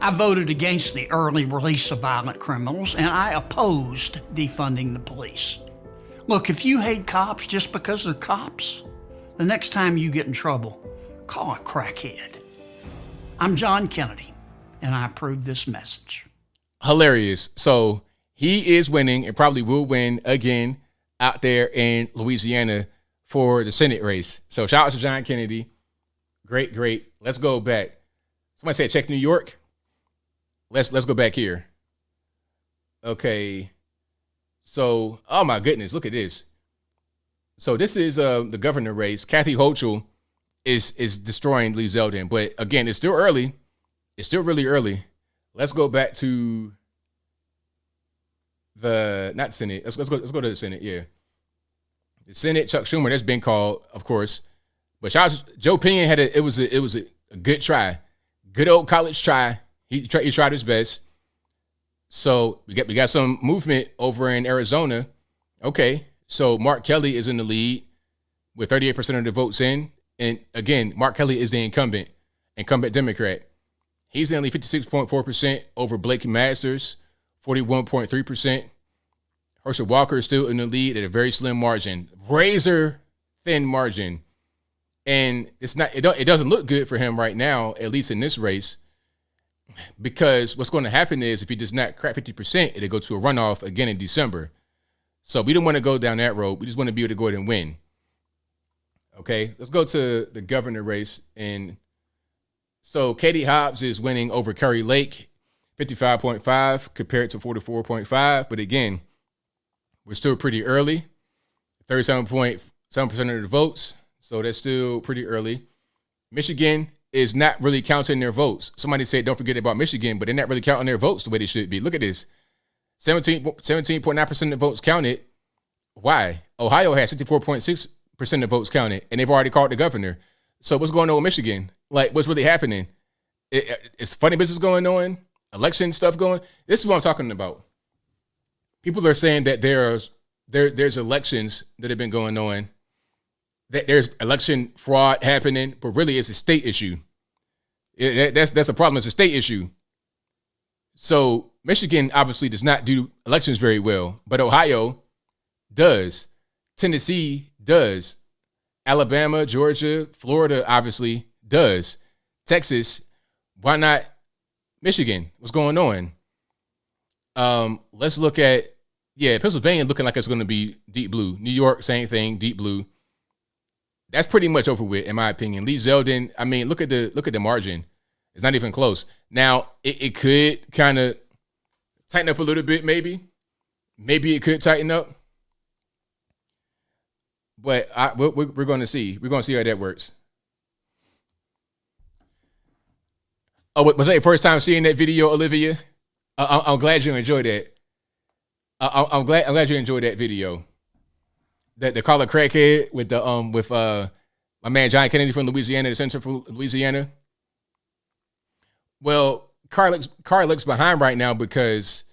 I voted against the early release of violent criminals, and I opposed defunding the police. Look, if you hate cops just because they're cops, the next time you get in trouble, call a crackhead. I'm John Kennedy, and I approve this message. Hilarious. So he is winning and probably will win again out there in Louisiana for the Senate race. So shout out to John Kennedy. Great. Let's go back. Somebody said check New York. Let's go back here. Okay. So, oh my goodness, look at this. So this is the governor race. Kathy Hochul is destroying Lee Zeldin, but again, it's still early. It's still really early. Let's go back to the not Senate. Let's go to the Senate. Yeah, the Senate. Chuck Schumer. That's been called, of course. But Joe Pinion had it was a good try, good old college try. He tried his best. So we got some movement over in Arizona. Okay, so Mark Kelly is in the lead with 38% of the votes in, and again, Mark Kelly is the incumbent Democrat. He's only 56.4% over Blake Masters, 41.3%. Herschel Walker is still in the lead at a very slim margin, razor thin margin. And it doesn't look good for him right now, at least in this race, because what's going to happen is if he does not crack 50%, it'll go to a runoff again in December. So we don't want to go down that road. We just want to be able to go ahead and win. Okay, let's go to the governor race. And so Katie Hobbs is winning over Kari Lake, 55.5 compared to 44.5. But again, we're still pretty early, 37.7% of the votes. So that's still pretty early. Michigan is not really counting their votes. Somebody said, don't forget about Michigan, but they're not really counting their votes the way they should be. Look at this. 17.9% of the votes counted. Why? Ohio has 64.6% of votes counted, and they've already called the governor. So what's going on with Michigan? Like, what's really happening? It's funny business going on, election stuff going. This is what I'm talking about. People are saying that there's elections that have been going on, that there's election fraud happening, but really it's a state issue. That's a problem. It's a state issue. So Michigan obviously does not do elections very well, but Ohio does. Tennessee does. Alabama, Georgia, Florida obviously does. Texas, why not Michigan? What's going on? Let's look at, Pennsylvania looking like it's going to be deep blue. New York, same thing, deep blue. That's pretty much over with, in my opinion. Lee Zeldin, I mean, look at the margin. It's not even close. Now, it could kind of tighten up a little bit, maybe. Maybe it could tighten up. But we're going to see. We're going to see how that works. Oh, was that your first time seeing that video, Olivia? I'm glad you enjoyed that. I'm glad you enjoyed that video. That the caller crackhead with the my man John Kennedy from Louisiana, the senator from Louisiana. Well, Carr looks behind right now because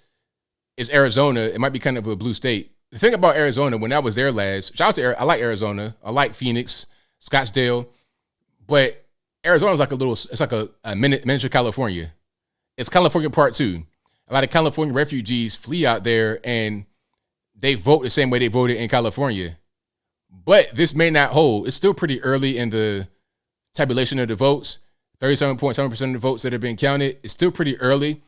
it's Arizona. It might be kind of a blue state. The thing about Arizona, when I was there last, shout out to I like Arizona. I like Phoenix, Scottsdale, but Arizona's like it's like a miniature California. It's California Part 2. A lot of California refugees flee out there and they vote the same way they voted in California. But this may not hold. It's still pretty early in the tabulation of the votes. 37.7% of the votes that have been counted. It's still pretty early.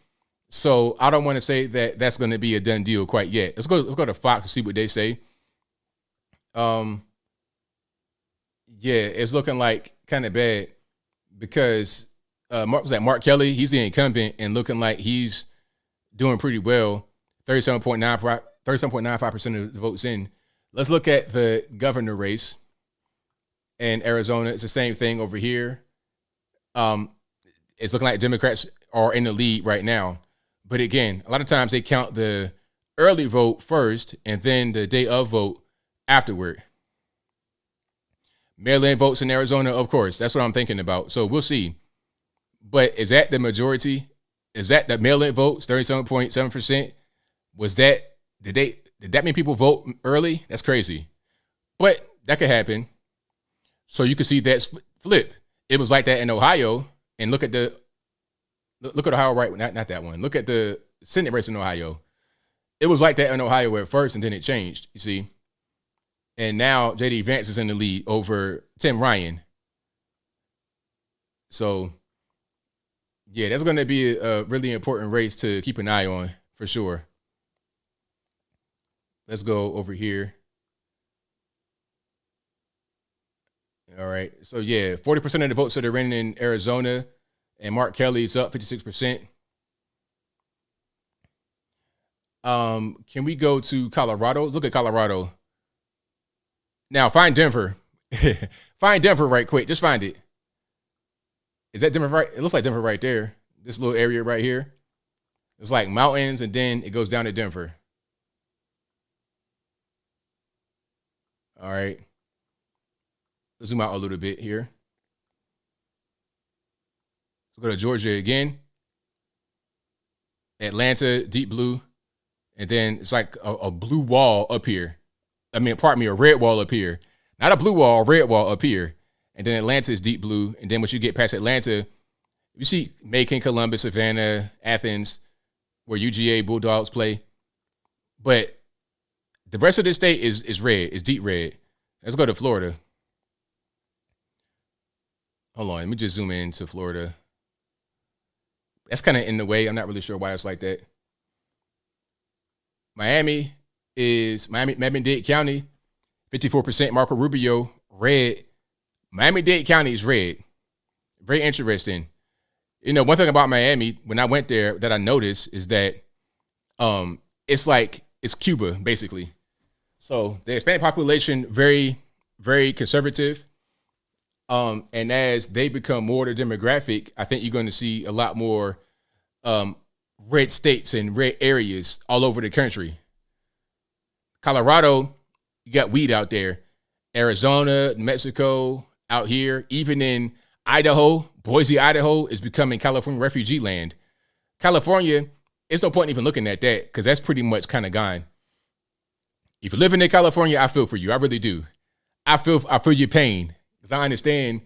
So I don't want to say that that's going to be a done deal quite yet. Let's go to Fox to see what they say. Yeah, it's looking like kind of bad because Mark Kelly, he's the incumbent and looking like he's doing pretty well. 37.95% of the votes in. Let's look at the governor race in Arizona. It's the same thing over here. It's looking like Democrats are in the lead right now. But again, a lot of times they count the early vote first and then the day of vote afterward. Mail-in votes in Arizona, of course, that's what I'm thinking about. So we'll see. But is that the majority? Is that the mail-in votes, 37.7%? Did that mean people vote early? That's crazy. But that could happen. So you can see that flip. It was like that in Ohio. And look at Ohio, right? Not that one. Look at the Senate race in Ohio. It was like that in Ohio at first, and then it changed, you see. And now J.D. Vance is in the lead over Tim Ryan. So, yeah, that's going to be a really important race to keep an eye on for sure. Let's go over here. All right. So, yeah, 40% of the votes that are in Arizona, and Mark Kelly's up 56%. Can we go to Colorado? Let's look at Colorado. Now, find Denver. Find Denver right quick. Just find it. Is that Denver right? It looks like Denver right there. This little area right here. It's like mountains, and then it goes down to Denver. All right. Let's zoom out a little bit here. Let's go to Georgia again. Atlanta, deep blue. And then it's like a blue wall up here. I mean, pardon me, a red wall up here. Not a blue wall, a red wall up here. And then Atlanta is deep blue. And then once you get past Atlanta, you see Macon, Columbus, Savannah, Athens, where UGA Bulldogs play. But the rest of the state is red, is deep red. Let's go to Florida. Hold on, let me just zoom in to Florida. That's kind of in the way. I'm not really sure why it's like that. Miami-Dade County, 54%. Marco Rubio, red. Miami-Dade County is red. Very interesting. You know, one thing about Miami, when I went there, that I noticed is that it's Cuba, basically. So the Hispanic population, very, very conservative. And as they become more the demographic, I think you're going to see a lot more red states and red areas all over the country. Colorado, you got weed out there. Arizona, Mexico, out here, even in Idaho, Boise, Idaho is becoming California refugee land. California, it's no point in even looking at that because that's pretty much kind of gone. If you're living in California, I feel for you. I really do. I feel your pain because I understand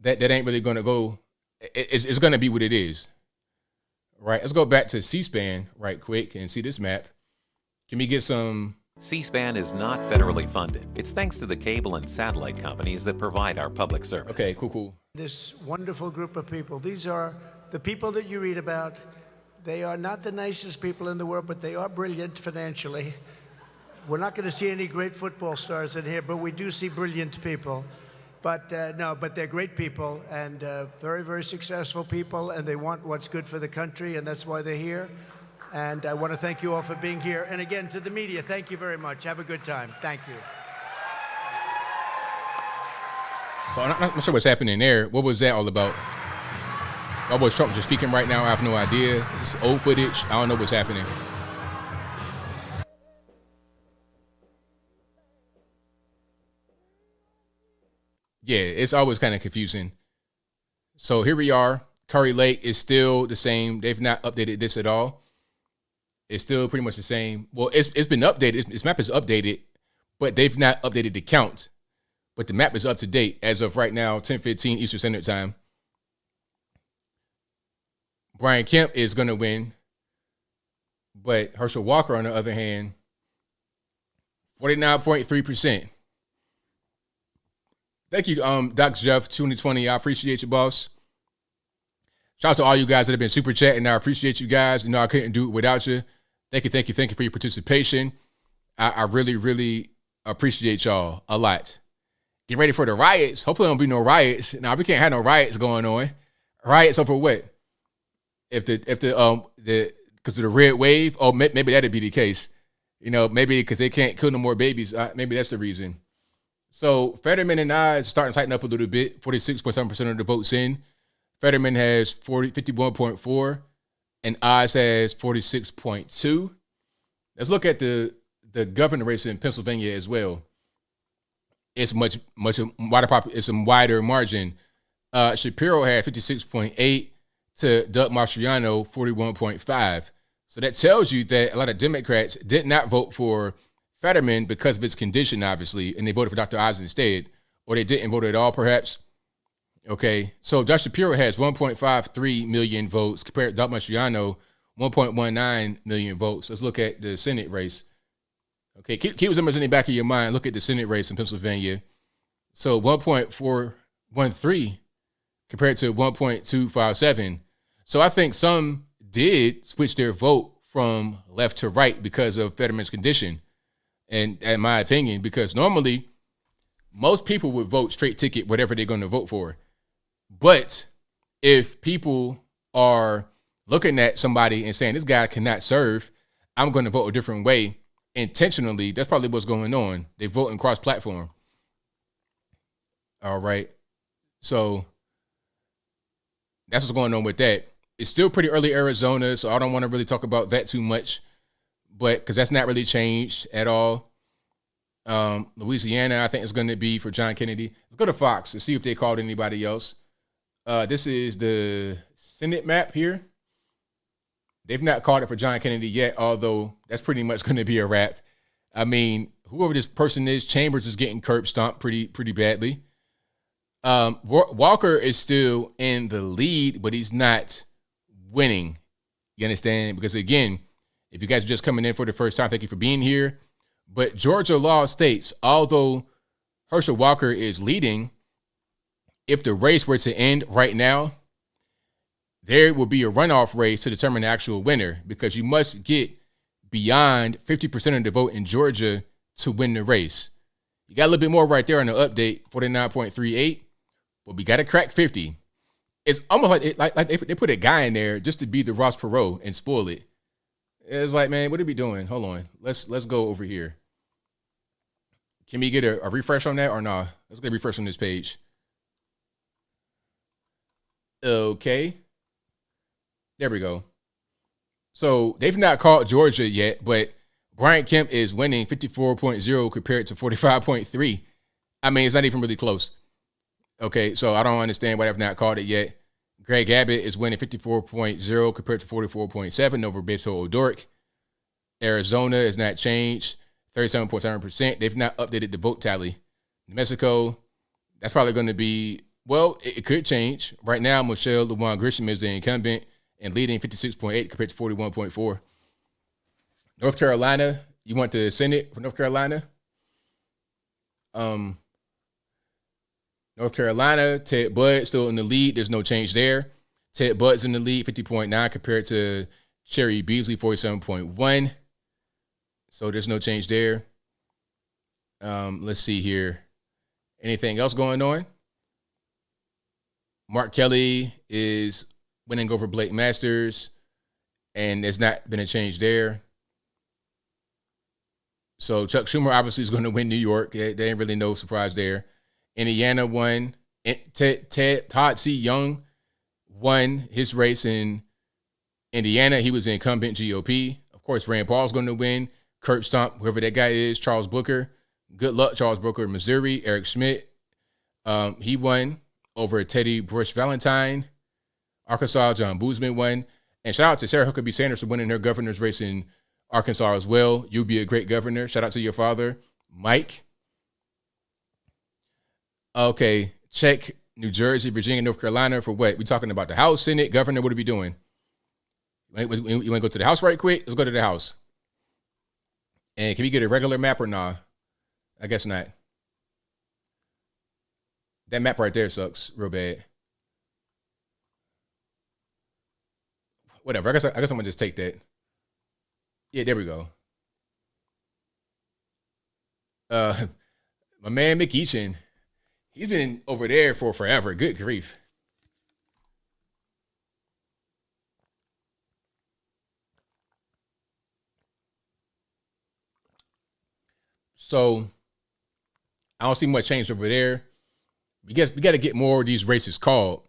that ain't really going to go. It's going to be what it is. Right. Let's go back to C-SPAN right quick and see this map. Can we get some? C-SPAN is not federally funded. It's thanks to the cable and satellite companies that provide our public service. Okay, cool. This wonderful group of people. These are the people that you read about. They are not the nicest people in the world, but they are brilliant financially. We're not going to see any great football stars in here, but we do see brilliant people. But they're great people and very, very successful people, and they want what's good for the country, and that's why they're here. And I want to thank you all for being here. And again, to the media, thank you very much. Have a good time. Thank you. So I'm not sure what's happening there. What was that all about? Why was Trump just speaking right now? I have no idea. Is this old footage? I don't know what's happening. Yeah, it's always kind of confusing. So here we are. Curry Lake is still the same. They've not updated this at all. It's still pretty much the same. Well, it's been updated. Its map is updated, but they've not updated the count. But the map is up to date as of right now, 10:15 Eastern Standard Time. Brian Kemp is going to win, but Herschel Walker, on the other hand, 49.3%. Thank you, Doc Jeff 2020. I appreciate you, boss. Shout out to all you guys that have been super chatting. I appreciate you guys. You know, I couldn't do it without you. Thank you for your participation. I really, really appreciate y'all a lot. Get ready for the riots. Hopefully, there won't be no riots. Now, we can't have no riots going on. Riots over what? If the because of the red wave, maybe that'd be the case. You know, maybe because they can't kill no more babies. Maybe that's the reason. So Fetterman and I is starting to tighten up a little bit. 46.7% of the votes in. Fetterman has 51.4, and Oz has 46.2. Let's look at the governor race in Pennsylvania as well. It's much wider. It's a wider margin. Shapiro had 56.8 to Doug Mastriano 41.5. So that tells you that a lot of Democrats did not vote for Fetterman because of his condition, obviously, and they voted for Dr. Oz instead, or they didn't vote at all, perhaps. Okay, so Josh Shapiro has 1.53 million votes compared to Doug Mastriano, 1.19 million votes. Let's look at the Senate race. Okay, keep those numbers in the back of your mind. Look at the Senate race in Pennsylvania. So 1.413 compared to 1.257. So I think some did switch their vote from left to right because of Fetterman's condition. And in my opinion, because normally most people would vote straight ticket, whatever they're going to vote for. But if people are looking at somebody and saying, this guy cannot serve, I'm going to vote a different way intentionally, that's probably what's going on. They vote in cross-platform. All right. So that's what's going on with that. It's still pretty early Arizona, so I don't want to really talk about that too much, but because that's not really changed at all. Louisiana, I think it's going to be for John Kennedy. Let's go to Fox and see if they called anybody else. This is the Senate map here. They've not called it for John Kennedy yet, although that's pretty much going to be a wrap. I mean, whoever this person is, Chambers is getting curb stomped pretty badly. Walker is still in the lead, but he's not winning. You understand? Because again, if you guys are just coming in for the first time, thank you for being here. But Georgia law states, although Herschel Walker is leading, if the race were to end right now, there will be a runoff race to determine the actual winner, because you must get beyond 50% of the vote in Georgia to win the race. You got a little bit more right there on the update, 49.38, but we got to crack 50. It's almost like they put a guy in there just to be the Ross Perot and spoil it. It's like, man, what are we doing? Hold on. Let's go over here. Can we get a refresh on that or nah? Let's get a refresh on this page. Okay. There we go. So they've not called Georgia yet, but Brian Kemp is winning 54.0 compared to 45.3. I mean, it's not even really close. Okay, so I don't understand why they've not called it yet. Greg Abbott is winning 54.0 compared to 44.7 over Beto O'Rourke. Arizona has not changed, 37.7%. They've not updated the vote tally. New Mexico, that's probably going to be, well, it could change. Right now, Michelle LeJuan Grisham is the incumbent and leading 56.8 compared to 41.4. North Carolina, you want the Senate for North Carolina? North Carolina, Ted Budd still in the lead. There's no change there. Ted Budd's in the lead, 50.9 compared to Cherry Beasley, 47.1. So there's no change there. Let's see here. Anything else going on? Mark Kelly is winning over Blake Masters, and there's not been a change there. So Chuck Schumer obviously is going to win New York. There ain't really no surprise there. Indiana won. Todd C. Young won his race in Indiana. He was the incumbent GOP. Of course, Rand Paul's going to win. Curb stomp, whoever that guy is, Charles Booker. Good luck, Charles Booker. Missouri, Eric Schmidt. He won over Teddy Bush Valentine. Arkansas, John Boozman won. And shout out to Sarah Huckabee Sanders for winning her governor's race in Arkansas as well. You'll be a great governor. Shout out to your father, Mike. Okay, check New Jersey, Virginia, North Carolina for what? We talking about the House, Senate, governor. What are we doing? You want to go to the House right quick? Let's go to the House. And can we get a regular map or nah? I guess not. That map right there sucks real bad. Whatever. I guess I'm gonna just take that. Yeah, there we go. My man Mick Eachin, he's been over there for forever. Good grief. So I don't see much change over there. We got to get more of these races called,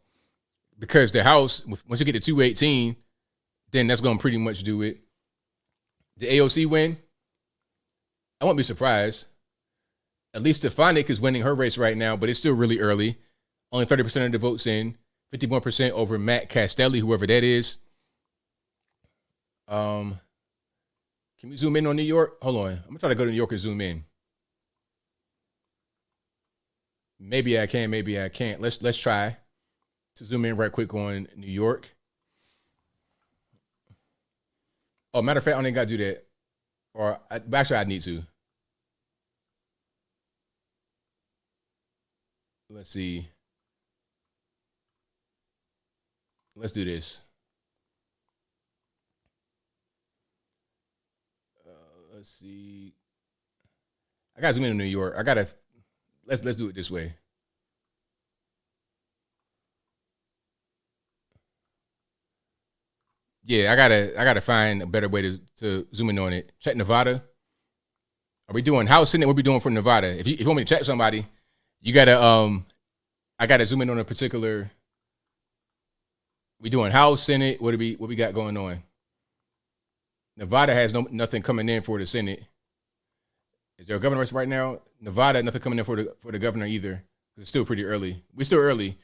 because the House, once you get to 218, then that's going to pretty much do it. The AOC win, I won't be surprised. At least Stefanik is winning her race right now, but it's still really early. Only 30% of the votes in, 51% over Matt Castelli, whoever that is. Can we zoom in on New York? Hold on. I'm going to try to go to New York and zoom in. Maybe I can, maybe I can't. Let's try to zoom in right quick on New York. Oh, matter of fact, I don't even got to do that. Or actually, I need to. Let's see. Let's do this. Let's see. I got to zoom in on New York. I got to. Let's do it this way. Yeah, I gotta find a better way to zoom in on it. Check Nevada. Are we doing House Senate? What are we doing for Nevada? If you want me to check somebody, you gotta I gotta zoom in on a particular. We doing House Senate? What we got going on? Nevada has nothing coming in for the Senate. Is there a governor race right now? Nevada, nothing coming in for the governor either. It's still pretty early. We're still early.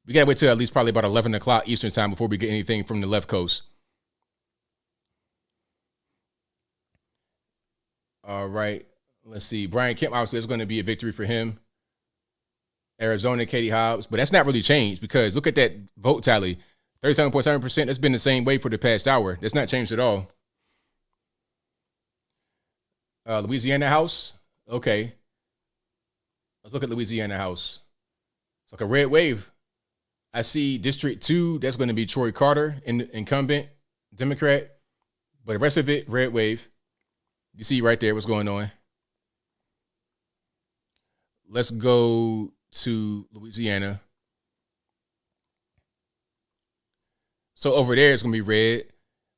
We got to wait till at least probably about 11 o'clock Eastern time before we get anything from the left coast. All right. Let's see. Brian Kemp, obviously, it's going to be a victory for him. Arizona, Katie Hobbs. But that's not really changed, because look at that vote tally. 37.7%. That's been the same way for the past hour. That's not changed at all. Louisiana House. Okay. Let's look at Louisiana House. It's like a red wave. I see District 2. That's going to be Troy Carter, incumbent Democrat. But the rest of it, red wave. You see right there what's going on. Let's go to Louisiana. So over there, it's going to be red.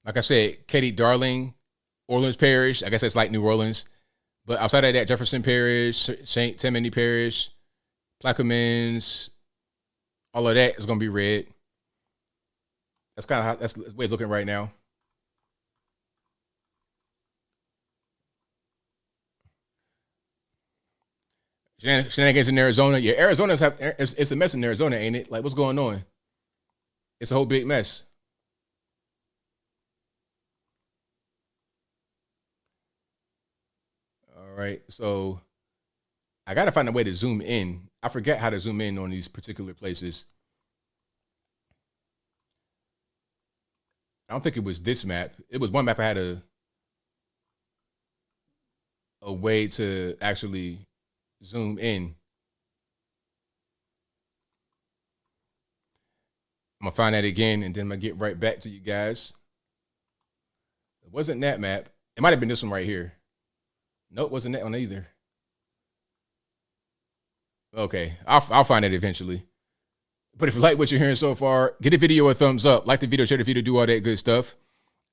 Like I said, Katie Darling, Orleans Parish. I guess that's like New Orleans. But outside of that, Jefferson Parish, St. Tammany Parish, Plaquemines, all of that is going to be red. That's kind of how that's the way it's looking right now. Shenanigans in Arizona. Yeah, it's a mess in Arizona, ain't it? Like, what's going on? It's a whole big mess. All right, so I got to find a way to zoom in. I forget how to zoom in on these particular places. I don't think it was this map. It was one map I had a way to actually zoom in. I'm going to find that again, and then I'm going to get right back to you guys. It wasn't that map. It might have been this one right here. Nope, wasn't that one either. Okay, I'll find it eventually. But if you like what you're hearing so far, give the video a thumbs up. Like the video, share the video, do all that good stuff.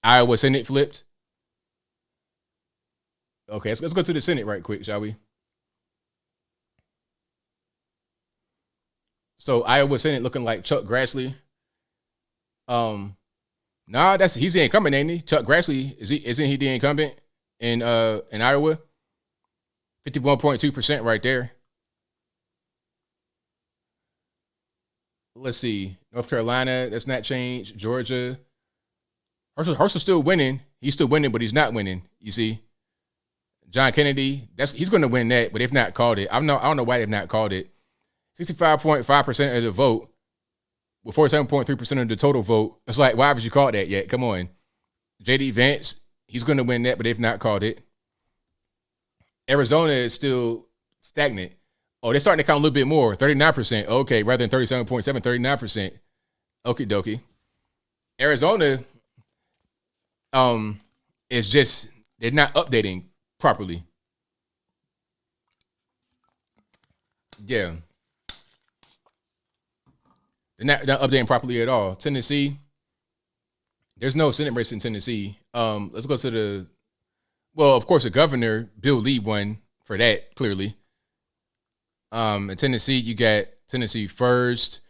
Iowa Senate flipped. Okay, let's go to the Senate right quick, shall we? So Iowa Senate looking like Chuck Grassley. Nah, he's the incumbent, ain't he? Chuck Grassley, isn't he the incumbent in in Iowa? 51.2% right there. let's see. North Carolina, that's not changed. Georgia. Herschel's still winning. He's still winning, but he's not winning. You see. John Kennedy, he's going to win that, but they've not called it. I don't know why they've not called it. 65.5% of the vote, with 47.3% of the total vote. It's like, why haven't you called that yet? Come on. JD Vance, he's going to win that, but they've not called it. Arizona is still stagnant. Oh, they're starting to count a little bit more, 39%. Okay, rather than 37.7, 39%. Okie dokie. Arizona is just, they're not updating properly. Yeah. They're not updating properly at all. Tennessee, there's no Senate race in Tennessee. Let's go to of course, the governor, Bill Lee, won for that, clearly. In Tennessee, you got Tennessee 1st,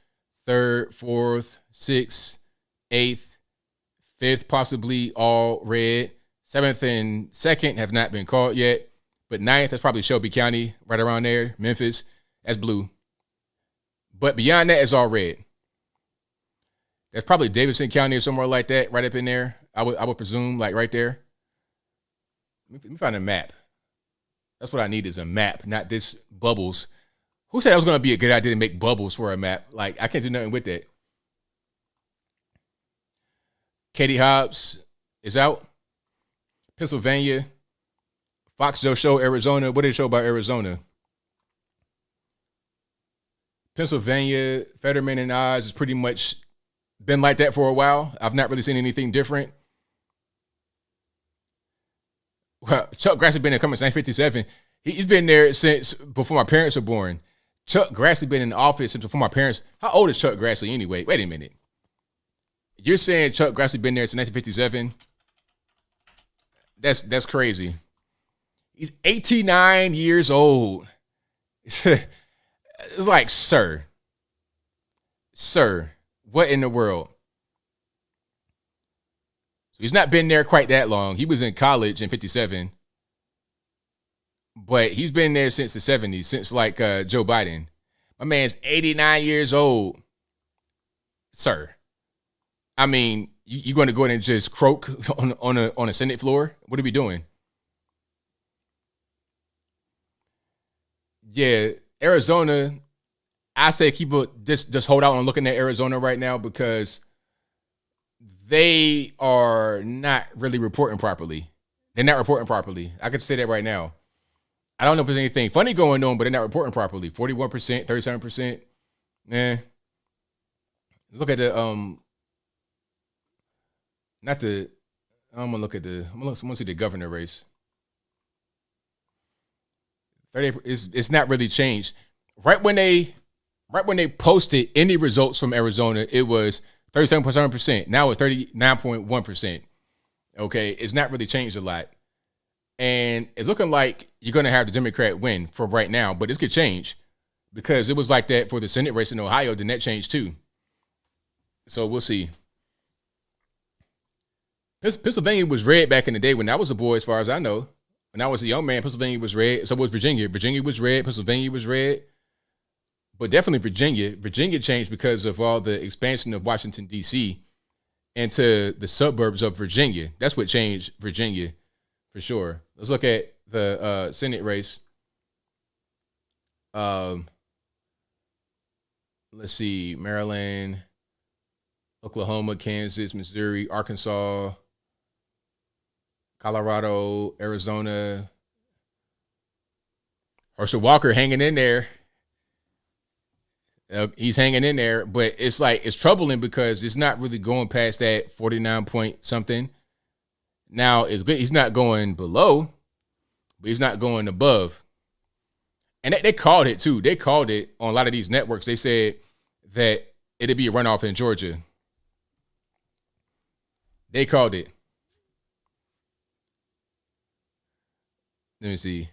3rd, 4th, 6th, 8th, 5th, possibly all red. 7th and 2nd have not been called yet. But 9th, that's probably Shelby County, right around there. Memphis, that's blue. But beyond that, it's all red. That's probably Davidson County or somewhere like that, right up in there. I would presume, like right there. Let me find a map. That's what I need is a map, not this bubbles. Who said that was going to be a good idea to make bubbles for a map? Like, I can't do nothing with that. Katie Hobbs is out. Pennsylvania. Fox Joe show Arizona. What did it show about Arizona? Pennsylvania, Fetterman and Oz has pretty much been like that for a while. I've not really seen anything different. Well, Chuck Grassley been in Cummings since 1957. He's been there since before my parents were born. Chuck Grassley been in the office since before my parents. How old is Chuck Grassley anyway? Wait a minute. You're saying Chuck Grassley been there since 1957? That's crazy. He's 89 years old. It's like, sir, what in the world? So he's not been there quite that long. He was in college in 57, but he's been there since the 70s, since like Joe Biden. My man's 89 years old, sir. I mean, you going to go in and just croak on a Senate floor? What are we doing? Yeah, Arizona. I say keep just hold out on looking at Arizona right now because they are not really reporting properly. They're not reporting properly. I could say that right now. I don't know if there's anything funny going on, but they're not reporting properly. 41%, 37%. Let's look at the I'm gonna see the governor race. 30, it's not really changed. Right when they posted any results from Arizona, it was 37.7%. Now it's 39.1%. Okay, it's not really changed a lot. And it's looking like you're going to have the Democrat win for right now, but this could change because it was like that for the Senate race in Ohio, then that changed too. So we'll see. Pennsylvania was red back in the day when I was a boy, as far as I know. When I was a young man, Pennsylvania was red. So was Virginia. Virginia was red. Pennsylvania was red. But definitely Virginia. Virginia changed because of all the expansion of Washington, D.C. into the suburbs of Virginia. That's what changed Virginia for sure. Let's look at the Senate race. Let's see. Maryland, Oklahoma, Kansas, Missouri, Arkansas, Colorado, Arizona. Herschel Walker hanging in there. He's hanging in there, but it's like it's troubling because it's not really going past that 49 point something. Now it's good. He's not going below, but he's not going above. And they called it too. They called it on a lot of these networks. They said that it'd be a runoff in Georgia. They called it. Let me see.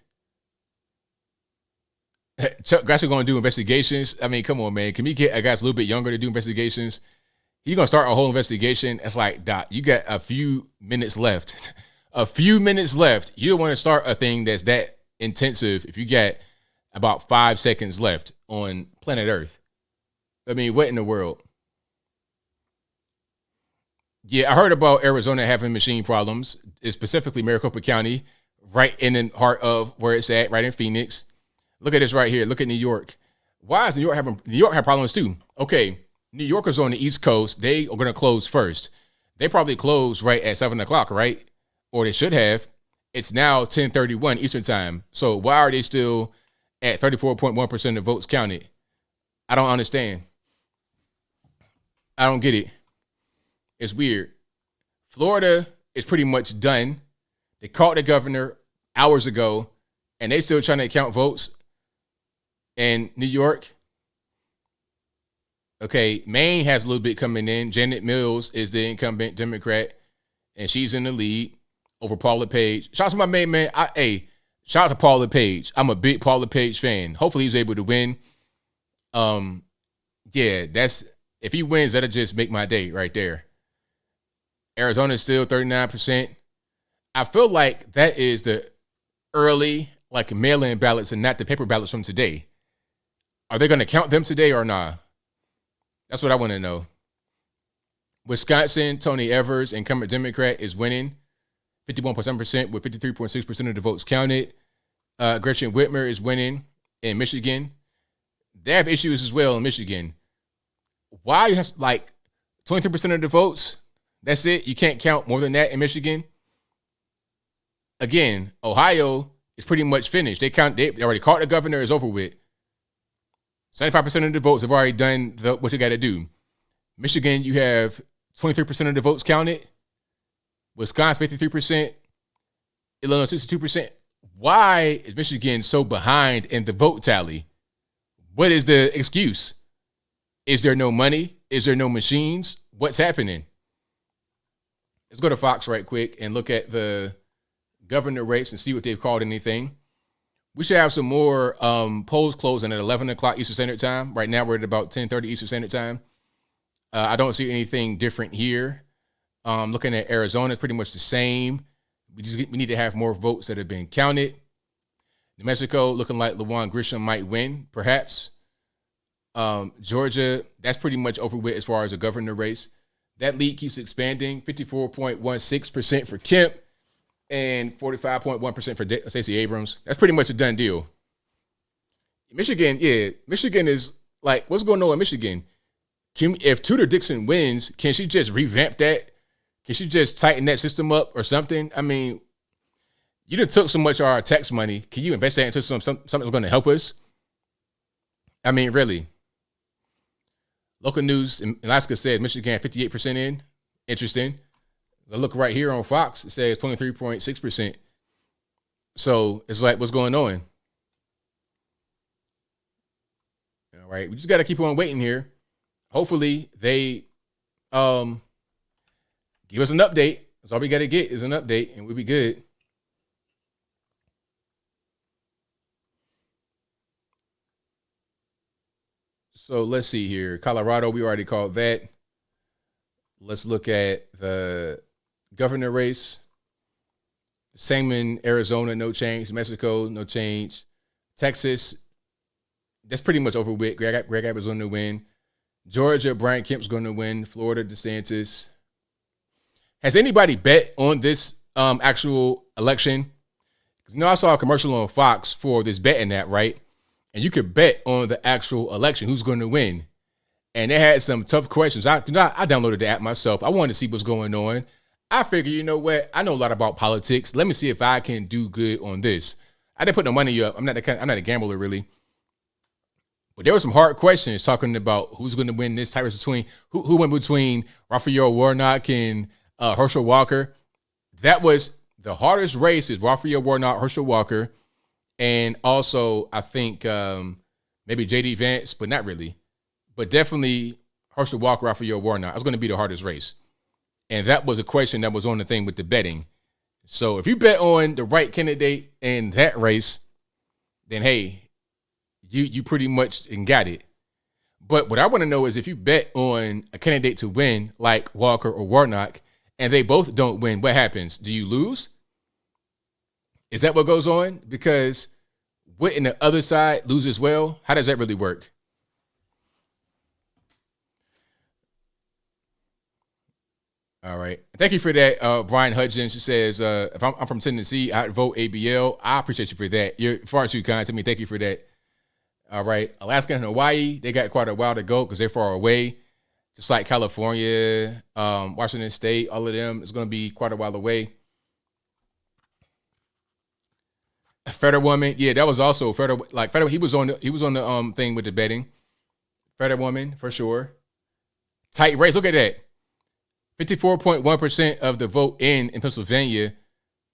Chuck Grassley going to do investigations. I mean, come on, man. Can we get a guy a little bit younger to do investigations? He's going to start a whole investigation. It's like, Doc, you got a few minutes left. A few minutes left. You don't want to start a thing that's that intensive if you got about 5 seconds left on planet Earth. I mean, what in the world? Yeah, I heard about Arizona having machine problems, specifically Maricopa County, right in the heart of where it's at, right in Phoenix. Look at this right here. Look at New York. Why is New York have problems too? Okay, New Yorkers on the East Coast, they are going to close first. They probably closed right at 7 o'clock, right? Or they should have. It's now 10:31 Eastern time. So why are they still at 34.1% of votes counted? I don't understand. I don't get it. It's weird. Florida is pretty much done. They caught the governor hours ago, and they still trying to count votes. And New York, okay, Maine has a little bit coming in. Janet Mills is the incumbent Democrat, and she's in the lead over Paula Page. Shout out to my main man. Shout out to Paula Page. I'm a big Paula Page fan. Hopefully he's able to win. Yeah, if he wins, that'll just make my day right there. Arizona is still 39%. I feel like that is the early, like mail-in ballots and not the paper ballots from today. Are they going to count them today or not? That's what I want to know. Wisconsin, Tony Evers, incumbent Democrat, is winning 51.7% with 53.6% of the votes counted. Gretchen Whitmer is winning in Michigan. They have issues as well in Michigan. Why you have like 23% of the votes? That's it. You can't count more than that in Michigan. Again, Ohio is pretty much finished. They already caught the governor. It's over with. 75% of the votes have already done what you got to do. Michigan, you have 23% of the votes counted. Wisconsin, 53%. Illinois, 62%. Why is Michigan so behind in the vote tally? What is the excuse? Is there no money? Is there no machines? What's happening? Let's go to Fox right quick and look at the governor race and see what they've called anything. We should have some more polls closing at 11 o'clock Eastern Standard Time. Right now, we're at about 10:30 Eastern Standard Time. I don't see anything different here. Looking at Arizona, it's pretty much the same. We need to have more votes that have been counted. New Mexico, looking like LaJuan Grisham might win, perhaps. Georgia, that's pretty much over with as far as the governor race. That lead keeps expanding, 54.16% for Kemp and 45.1% for Stacey Abrams. That's pretty much a done deal. Michigan is like, what's going on in Michigan? If Tudor Dixon wins, can she just revamp that? Can she just tighten that system up or something? I mean, you done took so much of our tax money. Can you invest that into something that's going to help us? I mean, really. Local news in Alaska said Michigan 58% in. Interesting. I look right here on Fox. It says 23.6%. So it's like, what's going on? All right. We just got to keep on waiting here. Hopefully they give us an update. That's all we got to get is an update, and we'll be good. So let's see here. Colorado, we already called that. Let's look at the governor race. Same in Arizona, no change. Mexico, no change. Texas, that's pretty much over with. Greg Abbott's going to win. Georgia, Brian Kemp's going to win. Florida, DeSantis. Has anybody bet on this actual election? Because I saw a commercial on Fox for this betting app, right? And you could bet on the actual election, who's going to win. And they had some tough questions. I downloaded the app myself. I wanted to see what's going on. I figured, you know what? I know a lot about politics. Let me see if I can do good on this. I didn't put no money up. I'm not a gambler, really. But there were some hard questions talking about who's going to win this type between who went between Raphael Warnock and Herschel Walker. That was the hardest race is Raphael Warnock, Herschel Walker. And also, I think maybe J.D. Vance, but not really. But definitely Herschel Walker, Raphael Warnock. That's going to be the hardest race. And that was a question that was on the thing with the betting. So if you bet on the right candidate in that race, then, hey, you pretty much got it. But what I want to know is if you bet on a candidate to win, like Walker or Warnock, and they both don't win, what happens? Do you lose? Is that what goes on? Because wouldn't the other side lose as well? How does that really work? All right. Thank you for that, Brian Hudgens. She says, if I'm from Tennessee, I'd vote ABL. I appreciate you for that. You're far too kind to me. Thank you for that. All right. Alaska and Hawaii, they got quite a while to go because they're far away. Just like California, Washington State, all of them, it's going to be quite a while away. Fetterwoman, yeah, that was also Fetterwoman. He was on the thing with the betting. Fetterwoman for sure. Tight race. Look at that. 54.1% of the vote in Pennsylvania.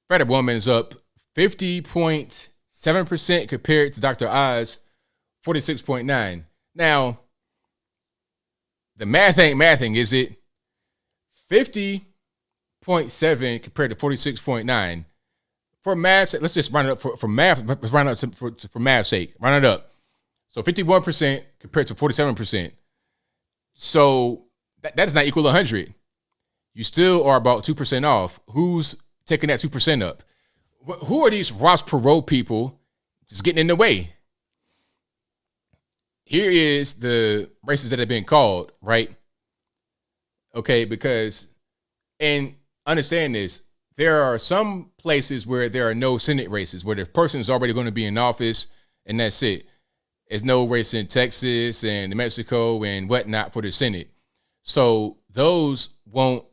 Fetterwoman is up 50.7% compared to Dr. Oz, 46.9. Now, the math ain't mathing, is it? 50.7 compared to 46.9. For math, let's just round it up for math. Let's round it up for math's sake. Round it up. So 51% compared to 47%. So that does not equal 100. You still are about 2% off. Who's taking that 2% up? Who are these Ross Perot people just getting in the way? Here is the races that have been called, right? Okay, because, and understand this, there are some places where there are no Senate races, where the person is already going to be in office, and that's it. There's no race in Texas and New Mexico and whatnot for the Senate. So those won't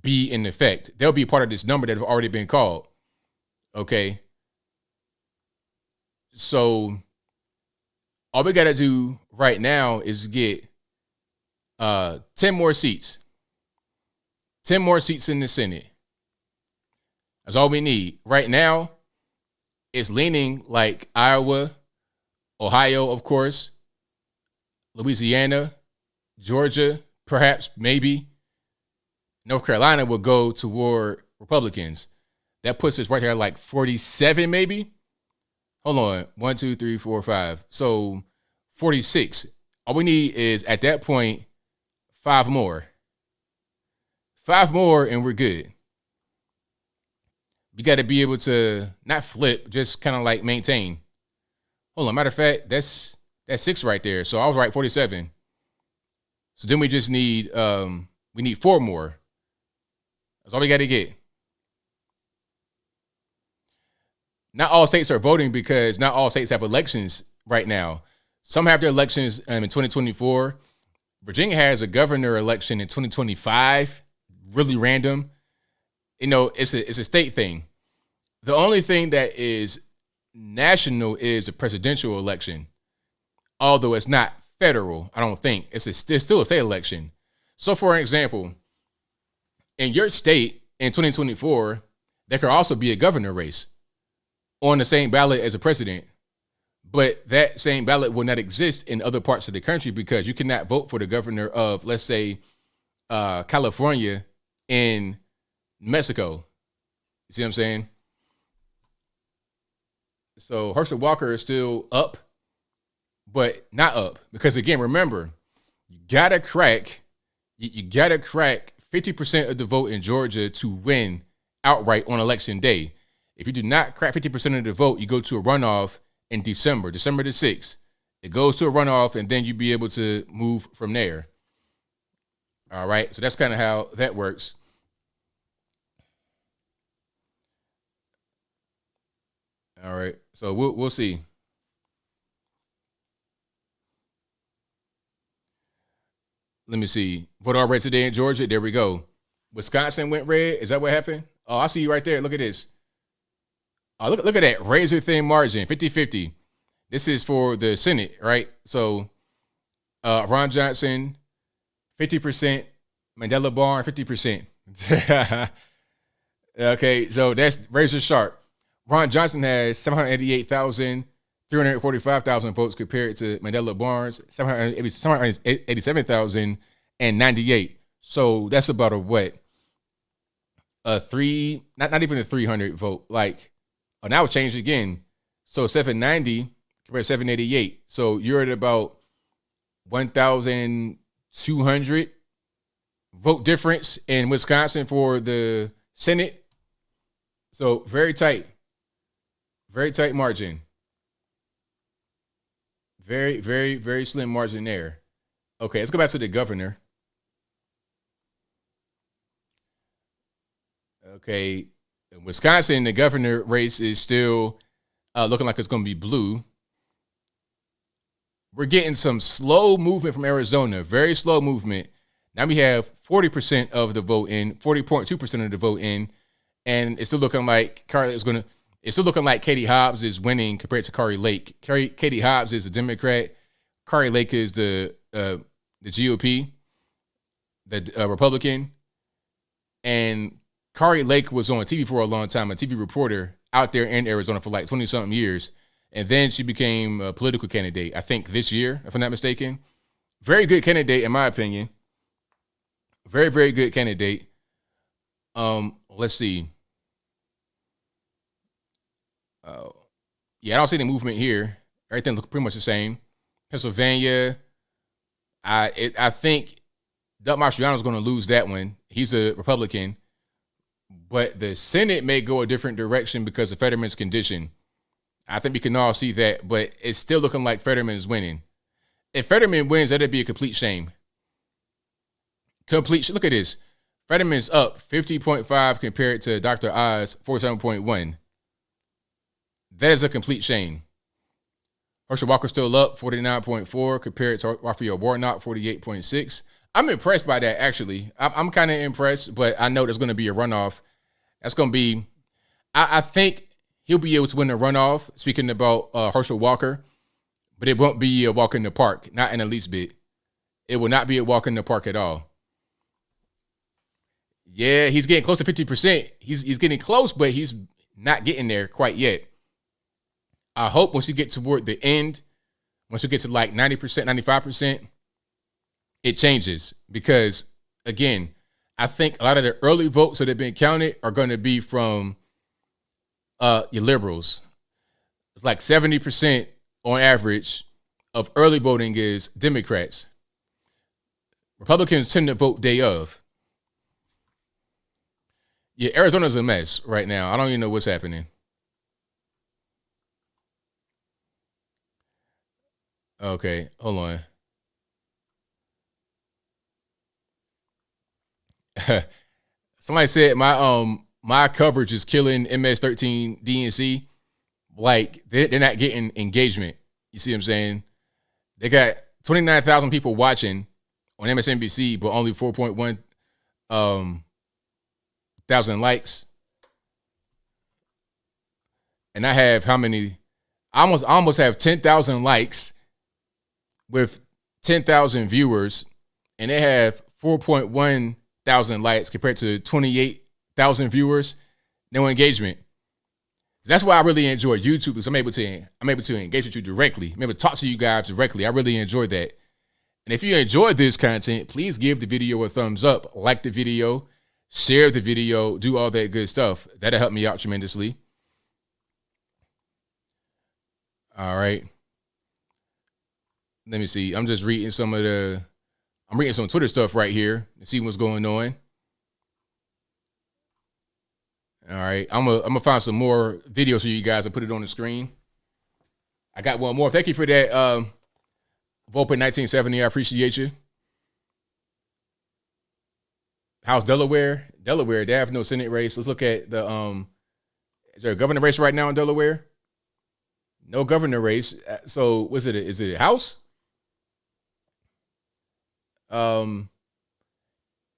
be in effect. They'll be part of this number that have already been called. Okay. So all we got to do right now is get 10 more seats. 10 more seats in the Senate. That's all we need. Right now, it's leaning like Iowa, Ohio, of course, Louisiana, Georgia, perhaps, maybe. North Carolina will go toward Republicans. That puts us right here like 47, maybe. Hold on. 1, 2, 3, 4, 5. So 46. All we need is, at that point, 5 more. 5 more, and we're good. We got to be able to not flip, just kind of like maintain. Hold on. Matter of fact, that's 6 right there. So I was right, 47. So then we just need, we need 4 more. That's all we got to get. Not all states are voting because not all states have elections right now. Some have their elections in 2024. Virginia has a governor election in 2025. Really random. You know, it's a state thing. The only thing that is national is a presidential election, although it's not federal. I don't think it's still a state election. So, for example, in your state in 2024, there could also be a governor race on the same ballot as a president, but that same ballot will not exist in other parts of the country because you cannot vote for the governor of, let's say, California in Mexico. You see what I'm saying? So Herschel Walker is still up, but not up because, again, remember, you gotta crack 50% of the vote in Georgia to win outright on election day. If you do not crack 50% of the vote, you go to a runoff in December the 6th. It goes to a runoff, and then you'll be able to move from there. All right, so that's kind of how that works. All right, so we'll see. Let me see. Vote all red today in Georgia. There we go. Wisconsin went red. Is that what happened? Oh, I see you right there. Look at this. Oh, look at that razor thin margin, 50-50. This is for the Senate, right? So Ron Johnson, 50%. Mandela Barn, 50%. Okay, so that's razor sharp. Ron Johnson has 345,000 votes compared to Mandela Barnes, 787,098. So that's about a what? A 3, not even a 300 vote. Like, oh, now it's changed again. So 790 compared to 788. So you're at about 1,200 vote difference in Wisconsin for the Senate. So very tight margin. Very, very, very slim margin there. Okay, let's go back to the governor. Okay. In Wisconsin, the governor race is still looking like it's going to be blue. We're getting some slow movement from Arizona, very slow movement. Now we have 40% of the vote in, 40.2% of the vote in, and it's still looking like It's still looking like Katie Hobbs is winning compared to Kari Lake. Katie Hobbs is a Democrat. Kari Lake is the GOP, the Republican. And Kari Lake was on TV for a long time, a TV reporter out there in Arizona for like 20-something years. And then she became a political candidate, I think this year, if I'm not mistaken. Very good candidate, in my opinion. Very, very good candidate. Let's see. Yeah, I don't see any movement here. Everything looks pretty much the same. Pennsylvania, I think Doug Mastriano's going to lose that one. He's a Republican. But the Senate may go a different direction because of Fetterman's condition. I think we can all see that, but it's still looking like Fetterman is winning. If Fetterman wins, that'd be a complete shame. Look at this. Fetterman's up 50.5 compared to Dr. Oz 47.1. That is a complete shame. Herschel Walker's still up 49.4 compared to Raphael Warnock 48.6. I'm impressed by that, actually. I'm kind of impressed, but I know there's going to be a runoff. That's going to be, I think he'll be able to win the runoff, speaking about Herschel Walker, but it won't be a walk in the park, not in the least bit. It will not be a walk in the park at all. Yeah, he's getting close to 50%. He's getting close, but he's not getting there quite yet. I hope once you get toward the end, once you get to like 90%, 95%, it changes. Because, again, I think a lot of the early votes that have been counted are going to be from your liberals. It's like 70% on average of early voting is Democrats. Republicans tend to vote day of. Yeah, Arizona's a mess right now. I don't even know what's happening. Okay, hold on. Somebody said my coverage is killing MS-13 DNC. Like, they're not getting engagement. You see what I'm saying? They got 29,000 people watching on MSNBC, but only 4.1 thousand likes. And I have how many? I almost have 10,000 likes with 10,000 viewers, and they have 4.1 thousand likes compared to 28,000 viewers. No engagement. That's why I really enjoy YouTube, because I'm able to engage with you directly. I'm able to talk to you guys directly. I really enjoy that. And if you enjoy this content, please give the video a thumbs up, like the video, share the video, do all that good stuff. That'll help me out tremendously. All right. Let me see. I'm just reading some Twitter stuff right here and see what's going on. All right. I'm gonna find some more videos for you guys and put it on the screen. I got one more. Thank you for that, Volpe 1970. I appreciate you. How's Delaware? Delaware, they have no Senate race. Let's look at the is there a governor race right now in Delaware? No governor race. So is it a House? Yeah,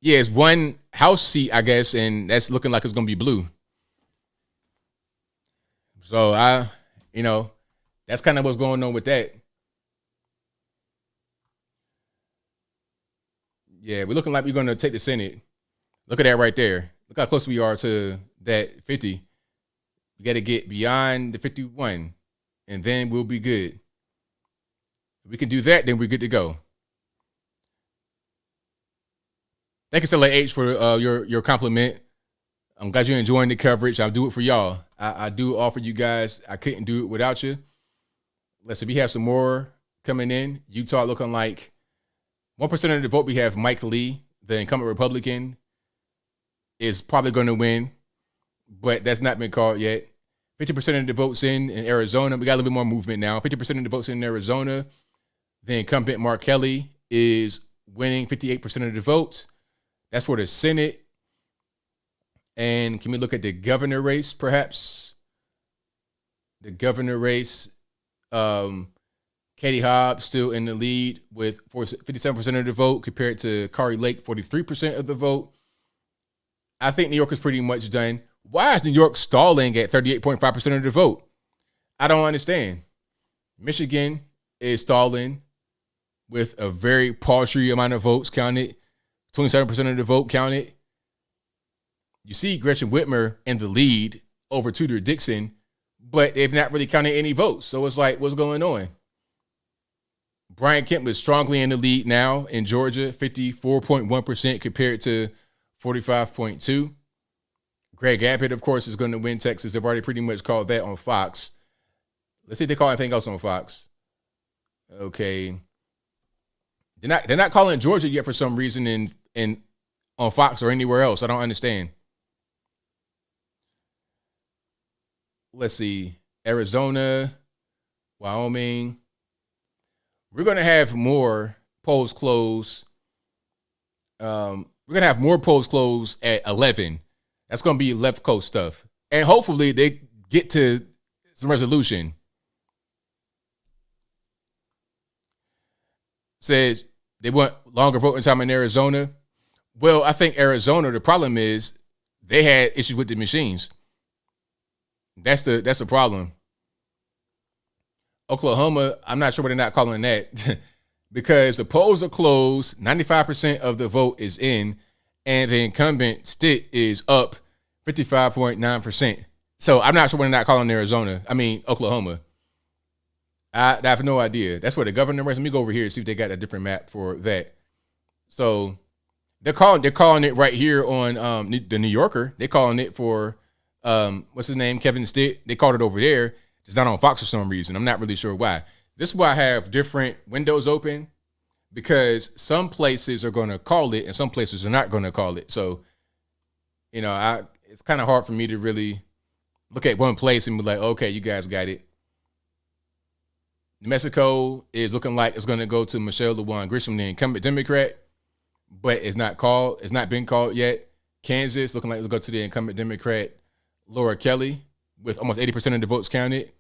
it's one House seat, I guess, and that's looking like it's gonna be blue. So that's kind of what's going on with that. Yeah, we're looking like we're gonna take the Senate. Look at that right there. Look how close we are to that 50. We got to get beyond the 51, and then we'll be good. If we can do that, then we're good to go. Thank you, Stella H, for your compliment. I'm glad you're enjoying the coverage. I'll do it for y'all. I do offer you guys. I couldn't do it without you. Let's see. We have some more coming in. Utah looking like 1% of the vote. We have Mike Lee, the incumbent Republican, is probably going to win, but that's not been called yet. 50% of the votes in Arizona. We got a little bit more movement now. 50% of the votes in Arizona. The incumbent Mark Kelly is winning 58% of the votes. That's for the Senate. And can we look at the governor race, perhaps? The governor race, Katie Hobbs still in the lead with 57% of the vote compared to Kari Lake, 43% of the vote. I think New York is pretty much done. Why is New York stalling at 38.5% of the vote? I don't understand. Michigan is stalling with a very paltry amount of votes counted, 27% of the vote counted. You see Gretchen Whitmer in the lead over Tudor Dixon, but they've not really counted any votes. So it's like, what's going on? Brian Kemp is strongly in the lead now in Georgia, 54.1% compared to 45.2%. Greg Abbott, of course, is going to win Texas. They've already pretty much called that on Fox. Let's see if they call anything else on Fox. Okay. They're not calling Georgia yet for some reason in on Fox or anywhere else. I don't understand. Let's see. Arizona, Wyoming. We're going to have more polls close. We're going to have more polls close at 11. That's going to be left coast stuff. And hopefully they get to some resolution. Says they want longer voting time in Arizona. Well, I think Arizona, the problem is they had issues with the machines. That's the problem. Oklahoma, I'm not sure why they're not calling that because the polls are closed. 95% of the vote is in, and the incumbent Stitt is up 55.9%. So I'm not sure why they're not calling Oklahoma. I have no idea. That's where the governor is. Let me go over here and see if they got a different map for that. So they're calling it right here on the New Yorker. They're calling it for what's his name, Kevin Stitt. They called it over there. It's not on Fox for some reason. I'm not really sure why. This is why I have different windows open, because some places are going to call it and some places are not going to call it. So, it's kind of hard for me to really look at one place and be like, okay, you guys got it. New Mexico is looking like it's going to go to Michelle LeJuan Grisham, the incumbent Democrat, but it's not called. It's not been called yet. Kansas looking like it'll go to the incumbent Democrat, Laura Kelly, with almost 80% of the votes counted,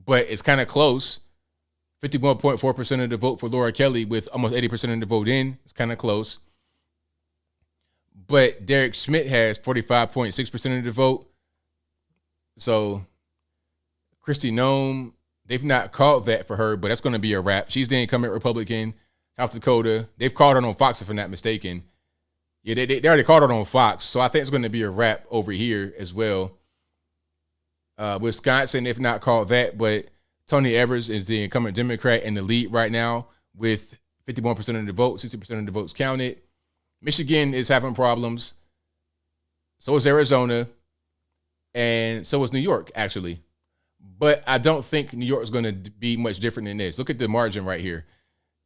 but it's kind of close. 51.4% of the vote for Laura Kelly with almost 80% of the vote in. It's kind of close. But Derek Schmidt has 45.6% of the vote. So Kristi Noem, they've not called that for her, but that's going to be a wrap. She's the incumbent Republican, South Dakota. They've called her on Fox, if I'm not mistaken. Yeah, they already called her on Fox, so I think it's going to be a wrap over here as well. Wisconsin, they've not called that, but Tony Evers is the incumbent Democrat in the lead right now with 51% of the vote, 60% of the votes counted. Michigan is having problems. So is Arizona. And so is New York, actually. But I don't think New York is going to be much different than this. Look at the margin right here.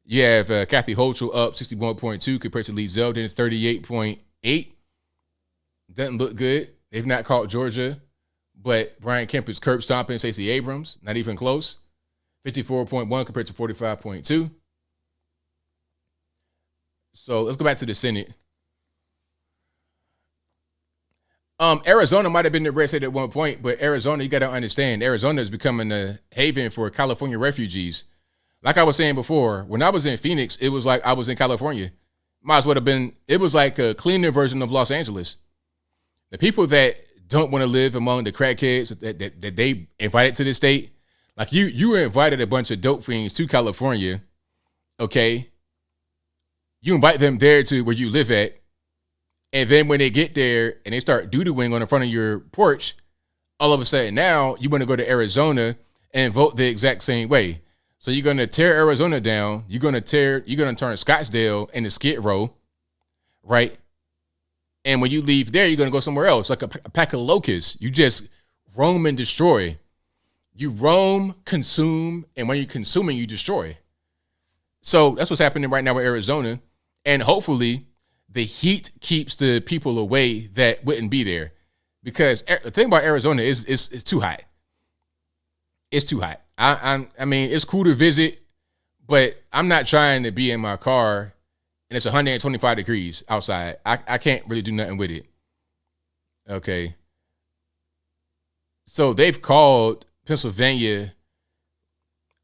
You have Kathy Hochul up 61.2 compared to Lee Zeldin, 38.8. Doesn't look good. They've not called Georgia. But Brian Kemp is curb stomping Stacey Abrams, not even close. 54.1 compared to 45.2. So let's go back to the Senate. Arizona might have been the red state at one point, but Arizona, you got to understand, Arizona is becoming a haven for California refugees. Like I was saying before, when I was in Phoenix, it was like I was in California. Might as well have been, it was like a cleaner version of Los Angeles. The people that don't want to live among the crackheads that they invited to the state. Like you invited a bunch of dope fiends to California, okay? You invite them there to where you live at, and then when they get there and they start doodling on the front of your porch, all of a sudden now you want to go to Arizona and vote the exact same way. So you're going to tear Arizona down. You're going to turn Scottsdale into Skid Row, right? And when you leave there, you're going to go somewhere else, like a pack of locusts. You just roam and destroy. You roam, consume, and when you're consuming, you destroy. So that's what's happening right now with Arizona. And hopefully the heat keeps the people away that wouldn't be there. Because the thing about Arizona is it's too hot. It's too hot. I mean, it's cool to visit, but I'm not trying to be in my car and it's 125 degrees outside. I can't really do nothing with it. Okay. So they've called Pennsylvania.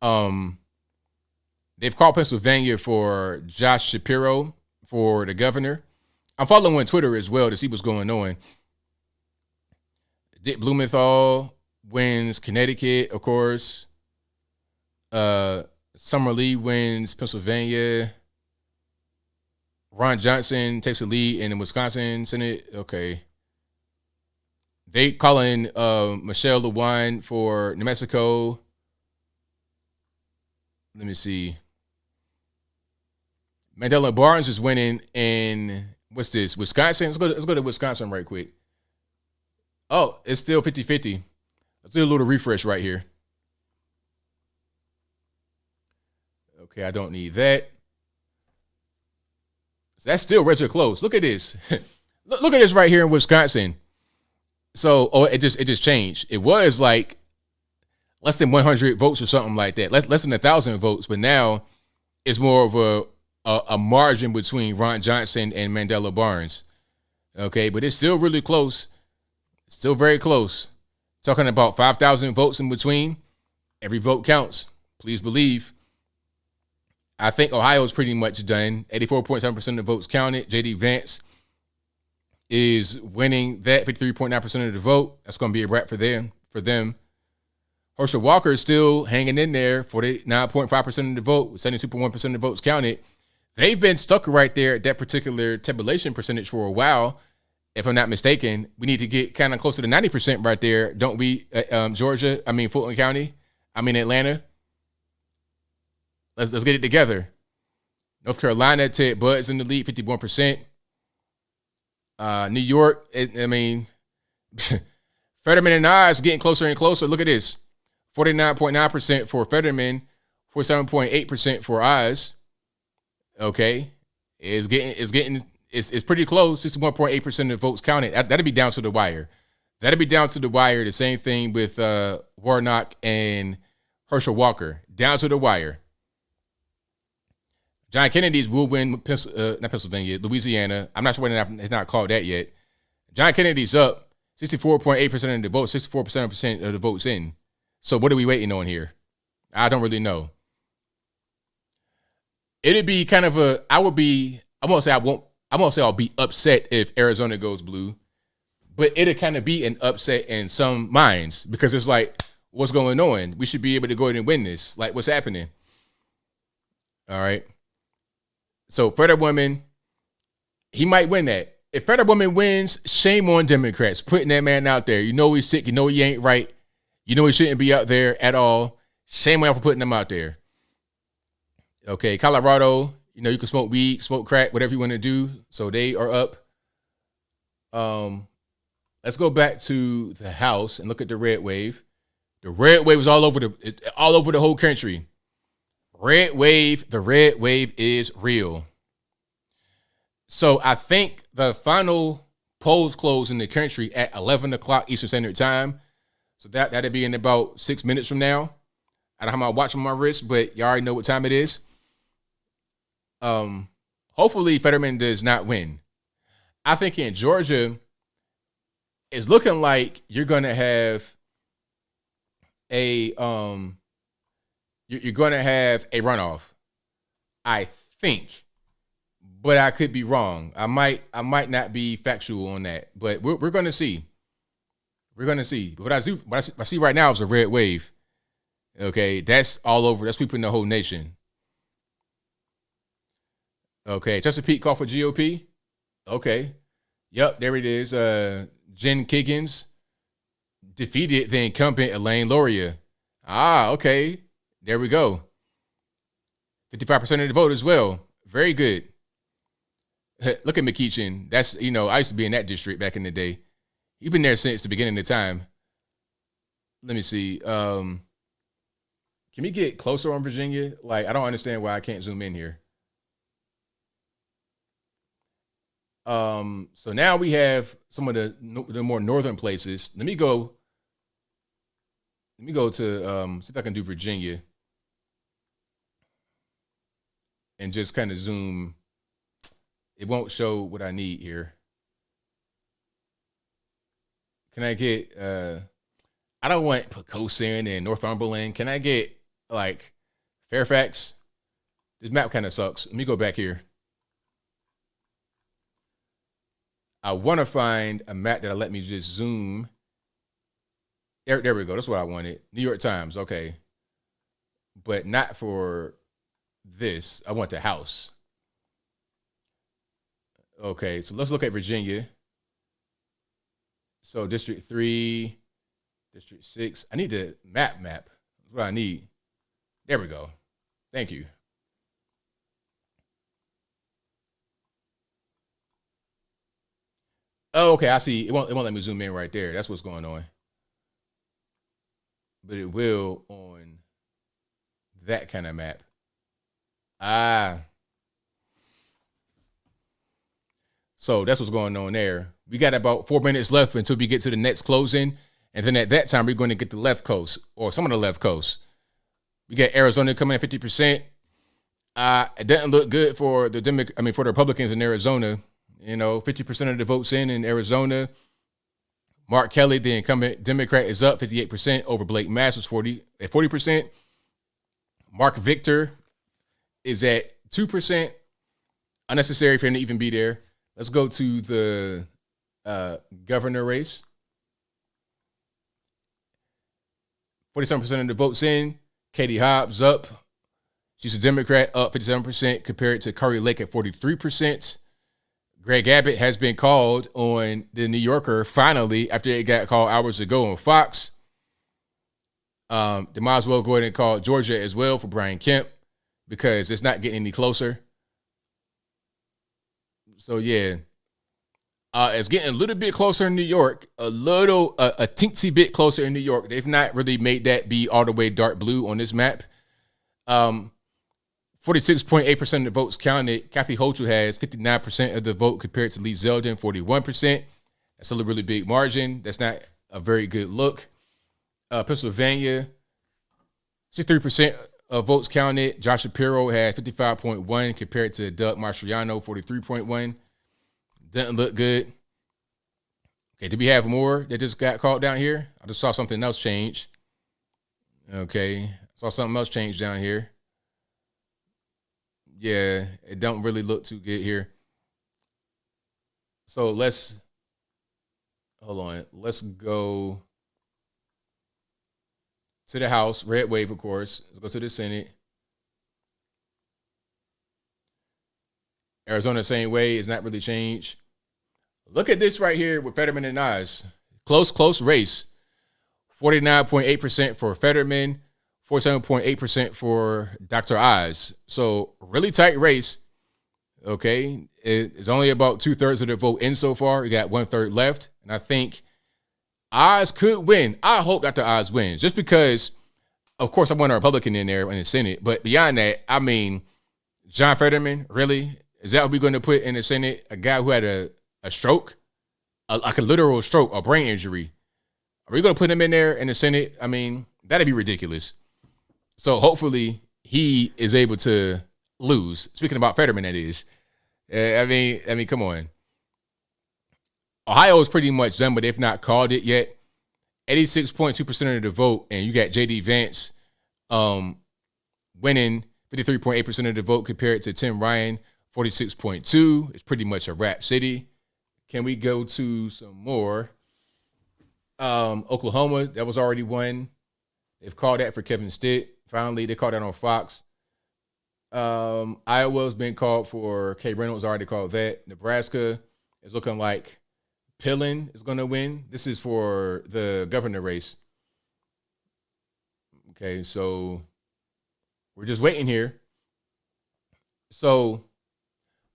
They've called Pennsylvania for Josh Shapiro for the governor. I'm following on Twitter as well to see what's going on. Dick Blumenthal wins Connecticut, of course. Summer Lee wins Pennsylvania. Ron Johnson takes the lead in the Wisconsin Senate. Okay. They calling Michelle LeWine for New Mexico. Let me see. Mandela Barnes is winning in, what's this, Wisconsin? Let's go to Wisconsin right quick. Oh, it's still 50-50. Let's do a little refresh right here. Okay, I don't need that. So that's still rather close. Look at this. Look at this right here in Wisconsin. So, it just changed. It was like less than 100 votes or something like that. Less than 1,000 votes, but now it's more of a margin between Ron Johnson and Mandela Barnes. Okay, but it's still really close. Still very close. Talking about 5,000 votes in between. Every vote counts. Please believe. I think Ohio is pretty much done. 84.7% of the votes counted. J.D. Vance is winning that, 53.9% of the vote. That's going to be a wrap for them. Herschel Walker is still hanging in there, 49.5% of the vote, with 72.1% of the votes counted. They've been stuck right there at that particular tabulation percentage for a while. If I'm not mistaken, we need to get kind of closer to 90% right there, don't we? Fulton County, Atlanta. Let's get it together. North Carolina, Ted Budd's in the lead, 51%. New York, Fetterman and Oz getting closer and closer. Look at this. 49.9% for Fetterman, 47.8% for Oz. Okay. It's pretty close. 61.8% of the votes counted. That'll be down to the wire. The same thing with Warnock and Herschel Walker. Down to the wire. John Kennedy's will win not Pennsylvania, Louisiana. I'm not sure when they've not called that yet. John Kennedy's up 64.8% of the votes, 64% of the votes in. So what are we waiting on here? I don't really know. It'd be kind of I'll be upset if Arizona goes blue, but it'll kind of be an upset in some minds because it's like, what's going on? We should be able to go ahead and win this. Like, what's happening? All right. So Fetterwoman, he might win that. If Fetterwoman wins, shame on Democrats putting that man out there. You know he's sick. You know he ain't right. You know he shouldn't be out there at all. Shame on y'all for putting him out there. Okay, Colorado, you can smoke weed, smoke crack, whatever you want to do. So they are up. Let's go back to the House and look at the red wave. The red wave is all over the whole country. The red wave is real. So I think the final polls close in the country at 11 o'clock Eastern Standard Time. So that'll be in about 6 minutes from now. I don't have my watch on my wrist, but you already know what time it is. Hopefully Fetterman does not win. I think in Georgia, it's looking like you're going to have a runoff. I think, but I could be wrong. I might not be factual on that, but we're going to see. We're going to see. What I see right now is a red wave. Okay, that's all over. That's sweeping the whole nation. Okay, Chesapeake call for GOP. Okay, yep, there it is. Jen Kiggins defeated the incumbent Elaine Loria. Okay, there we go. 55% of the vote as well. Very good. Look at McKeachin. That's, I used to be in that district back in the day. You've been there since the beginning of the time. Let me see. Can we get closer on Virginia? Like, I don't understand why I can't zoom in here. So now we have some of the more northern places. Let me go to see if I can do Virginia and just kind of zoom. It won't show what I need here. Can I get, I don't want Pocosin and Northumberland. Can I get, like, Fairfax? This map kind of sucks. Let me go back here. I want to find a map that'll let me just zoom. There we go. That's what I wanted. New York Times. Okay. But not for this. I want the house. Okay. So let's look at Virginia. So District 3, District 6. I need the map. That's what I need. There we go. Thank you. Oh, okay. I see. It won't let me zoom in right there. That's what's going on. But it will on that kind of map. So that's what's going on there. We got about 4 minutes left until we get to the next closing. And then at that time, we're going to get the left coast or some of the left coast. We got Arizona coming at 50%. It doesn't look good for the for the Republicans in Arizona. 50% of the votes in Arizona. Mark Kelly, the incumbent Democrat, is up 58% over Blake Masters, 40%. Mark Victor is at 2%. Unnecessary for him to even be there. Let's go to the governor race. 47% of the votes in. Katie Hobbs up. She's a Democrat, up 57% compared to Curry Lake at 43%. Greg Abbott has been called on the New Yorker finally after it got called hours ago on Fox. They might as well go ahead and call Georgia as well for Brian Kemp because it's not getting any closer. So, yeah. It's getting a little bit closer in New York, a teensy bit closer in New York. They've not really made that be all the way dark blue on this map. 46.8% of the votes counted. Kathy Hochul has 59% of the vote compared to Lee Zeldin, 41%. That's a really big margin. That's not a very good look. Pennsylvania, 63% of votes counted. Josh Shapiro had 55.1 compared to Doug Mastriano, 43.1. Doesn't look good. Okay, did we have more that just got called down here? I just saw something else change. Okay, saw something else change down here. Yeah, it don't really look too good here. So hold on. Let's go to the House. Red wave, of course. Let's go to the Senate. Arizona, same way. It's not really changed. Look at this right here with Fetterman and Oz. Close race. 49.8% for Fetterman. 47.8% for Dr. Oz. So really tight race. Okay. It's only about 2/3 of the vote in so far. You got 1/3 left. And I think Oz could win. I hope Dr. Oz wins just because, of course, I want a Republican in there in the Senate. But beyond that, I mean, John Fetterman, really? Is that what we're going to put in the Senate? A guy who had a stroke, like a literal stroke, a brain injury. Are we going to put him in there in the Senate? I mean, that'd be ridiculous. So hopefully he is able to lose. Speaking about Fetterman, that is. I mean, come on. Ohio is pretty much done, but they've not called it yet. 86.2% of the vote, and you got J.D. Vance winning 53.8% of the vote compared to Tim Ryan, 46.2%. It's pretty much a wrap city. Can we go to some more? Oklahoma, that was already won. They've called that for Kevin Stitt. Finally, they called that on Fox. Iowa's been called for Kay Reynolds, already called that. Nebraska is looking like Pillin is going to win. This is for the governor race. Okay, so we're just waiting here. So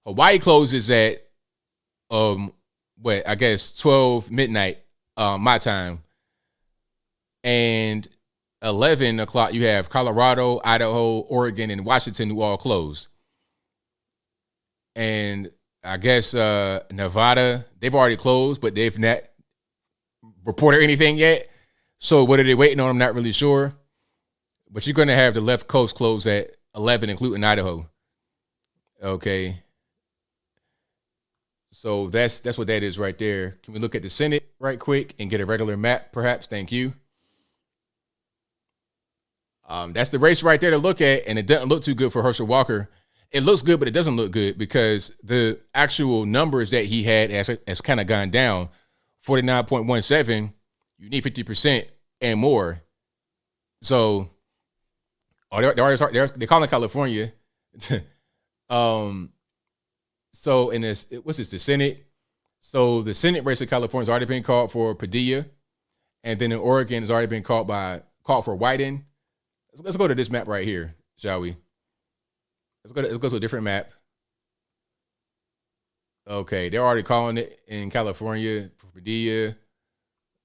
Hawaii closes at, I guess 12 midnight my time. And 11 o'clock, you have Colorado, Idaho, Oregon, and Washington who all close. And I guess Nevada, they've already closed, but they've not reported anything yet. So what are they waiting on? I'm not really sure. But you're going to have the left coast close at 11, including Idaho. Okay. So that's what that is right there. Can we look at the Senate right quick and get a regular map, perhaps? Thank you. That's the race right there to look at, and it doesn't look too good for Herschel Walker. It looks good, but it doesn't look good because the actual numbers that he had has kind of gone down. 49.17, you need 50% and more. So, they're calling California. So in this, what's this? The Senate. So the Senate race in California has already been called for Padilla, and then in Oregon has already been called for Wyden. Let's go to this map right here, shall we? Let's go to a different map. Okay, they're already calling it in California for Padilla.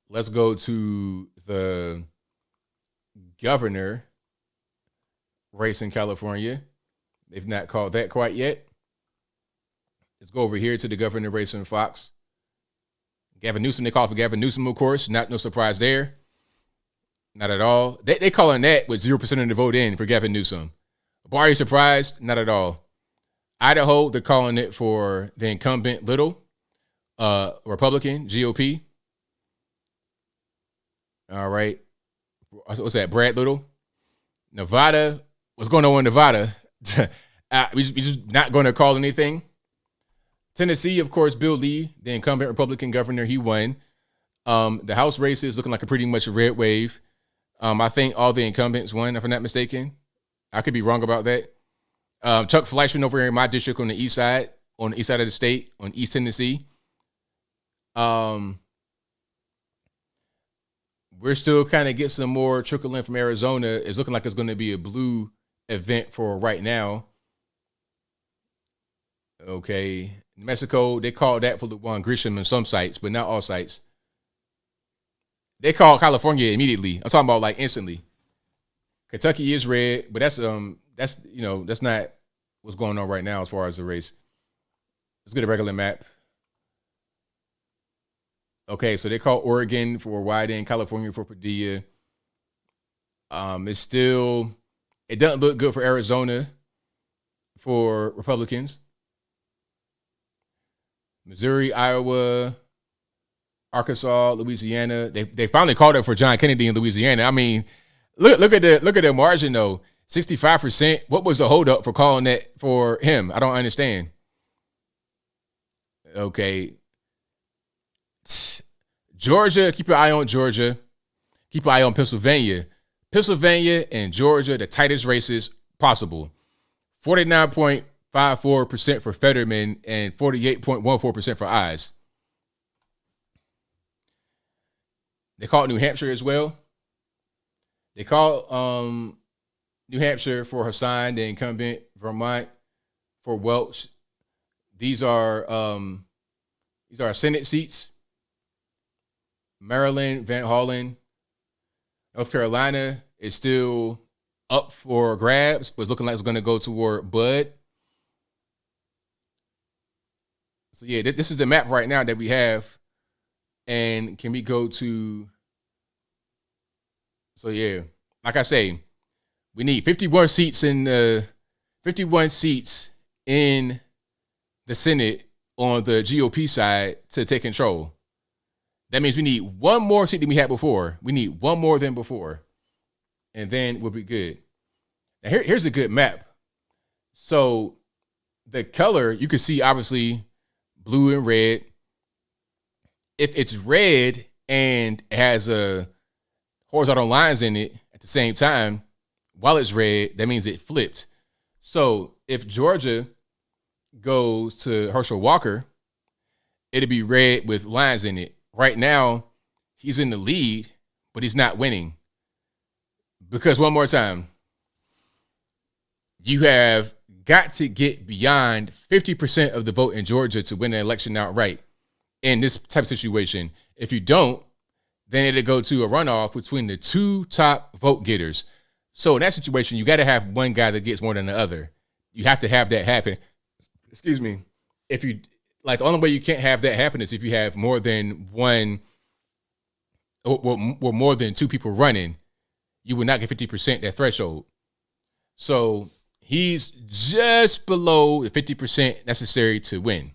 Let's go to the governor race in California. They've not called that quite yet. Let's go over here to the governor race in Fox. Gavin Newsom, they call for Gavin Newsom, of course. No surprise there. Not at all. They calling that with 0% of the vote in for Gavin Newsom. Are you surprised? Not at all. Idaho, they're calling it for the incumbent Little, Republican, GOP. All right. What's that? Brad Little. Nevada. What's going on in Nevada? We just not going to call anything. Tennessee, of course, Bill Lee, the incumbent Republican governor, he won. The House races looking like a pretty much a red wave. I think all the incumbents won, if I'm not mistaken. I could be wrong about that. Chuck Fleischman over here in my district on the east side of the state, on East Tennessee. We're still kind of get some more trickle in from Arizona. It's looking like it's going to be a blue event for right now. Okay. New Mexico, they call that for Lujan Grisham in some sites, but not all sites. They call California immediately. I'm talking about like instantly. Kentucky is red, but that's not what's going on right now as far as the race. Let's get a regular map. Okay, so they call Oregon for Wyden, California for Padilla. It doesn't look good for Arizona for Republicans. Missouri, Iowa, Arkansas, Louisiana. They finally called it for John Kennedy in Louisiana. I mean, look at the margin though. 65%. What was the holdup for calling that for him? I don't understand. Okay. Georgia, keep your eye on Georgia. Keep your eye on Pennsylvania. Pennsylvania and Georgia, the tightest races possible. 49.54% for Fetterman and 48.14% for Oz. They call it New Hampshire as well. They call New Hampshire for Hassan, the incumbent. Vermont for Welch. These are Senate seats. Maryland, Van Hollen. North Carolina is still up for grabs, but it's looking like it's going to go toward Bud. So, yeah, this is the map right now that we have. And can we go to... So, yeah, like I say, we need 51 seats in the Senate on the GOP side to take control. That means we need one more seat than we had before. We need one more than before. And then we'll be good. Now, here's a good map. So the color, you can see obviously blue and red. If it's red and it has a horizontal lines in it at the same time, while it's red, that means it flipped. So if Georgia goes to Herschel Walker, it'll be red with lines in it. Right now, he's in the lead, but he's not winning. Because one more time, you have got to get beyond 50% of the vote in Georgia to win the election outright in this type of situation. If you don't, then it'll go to a runoff between the two top vote getters. So in that situation, you got to have one guy that gets more than the other. You have to have that happen. Excuse me. If you... Like, the only way you can't have that happen is if you have more than one or more than two people running. You would not get 50%, that threshold. So he's just below the 50% necessary to win.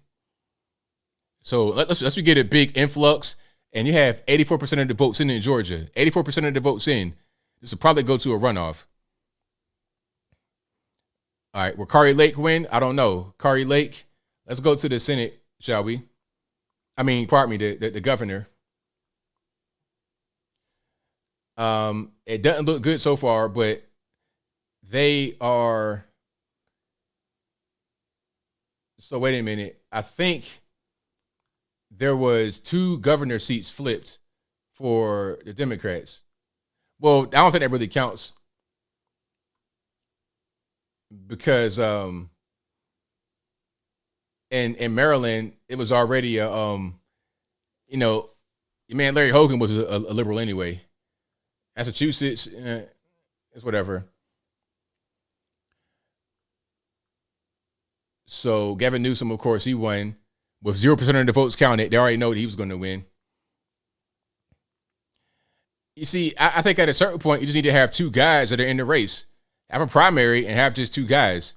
So let's we get a big influx, and you have 84% of the votes in Georgia. 84% of the votes in. This will probably go to a runoff. All right, will Kari Lake win? I don't know. Kari Lake. Let's go to the Senate, shall we? I mean, pardon me, the governor. It doesn't look good so far, but they are. So wait a minute. I think there was 2 governor seats flipped for the Democrats. Well, I don't think that really counts because in Maryland it was already a you know, your man Larry Hogan was a liberal anyway. Massachusetts, it's whatever. So Gavin Newsom, of course, he won with 0% of the votes counted. They already know that he was going to win. You see, I think at a certain point, you just need to have 2 guys that are in the race. Have a primary and have just 2 guys.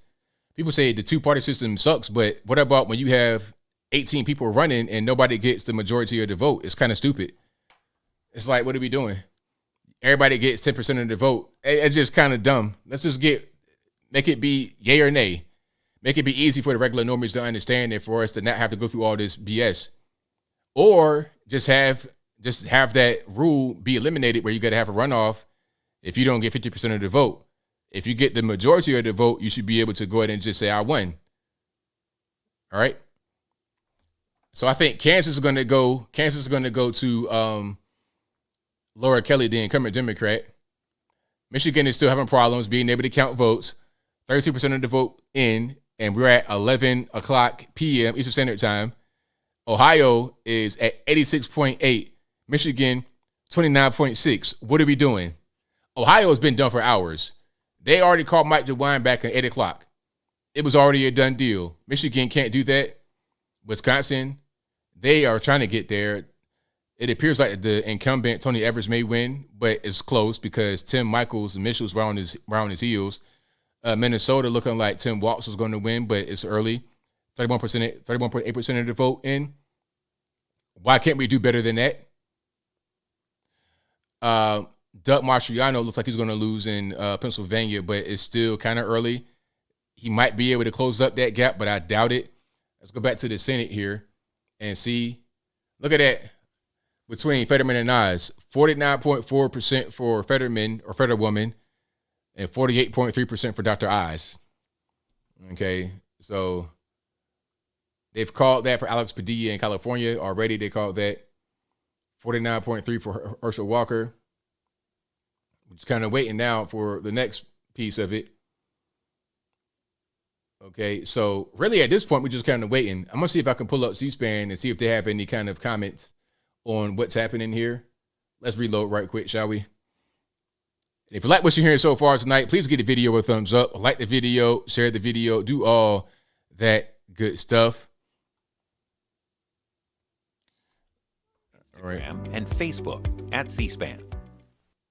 People say the 2-party system sucks, but what about when you have 18 people running and nobody gets the majority of the vote? It's kind of stupid. It's like, what are we doing? Everybody gets 10% of the vote. It's just kind of dumb. Let's just make it be yay or nay. Make it be easy for the regular normies to understand and for us to not have to go through all this BS. Or just have that rule be eliminated where you got to have a runoff if you don't get 50% of the vote. If you get the majority of the vote, you should be able to go ahead and just say, I won. All right. So I think Kansas is going to go to Laura Kelly, the incumbent Democrat. Michigan is still having problems being able to count votes. 32% of the vote in, and we're at 11 o'clock p.m. Eastern Standard Time. Ohio is at 86.8. Michigan, 29.6. What are we doing? Ohio has been done for hours. They already called Mike DeWine back at 8 o'clock. It was already a done deal. Michigan can't do that. Wisconsin, they are trying to get there. It appears like the incumbent, Tony Evers, may win, but it's close because Tim Michaels' initials round his heels. Minnesota looking like Tim Walz is going to win, but it's early. 31.8% of the vote in. Why can't we do better than that? Doug Mastriano looks like he's going to lose in Pennsylvania, but it's still kind of early. He might be able to close up that gap, but I doubt it. Let's go back to the Senate here and see. Look at that. Between Fetterman and Oz, 49.4% for Fetterman or Fetterwoman and 48.3% for Dr. Oz. Okay, so they've called that for Alex Padilla in California already. They called that 49.3 for Herschel Walker. We're just kind of waiting now for the next piece of it. Okay, so really at this point, we're just kind of waiting. I'm going to see if I can pull up C-SPAN and see if they have any kind of comments on what's happening here. Let's reload right quick, shall we? If you like what you're hearing so far tonight, please give the video a thumbs up. Like the video, share the video, do all that good stuff. All right. And Facebook at C-SPAN.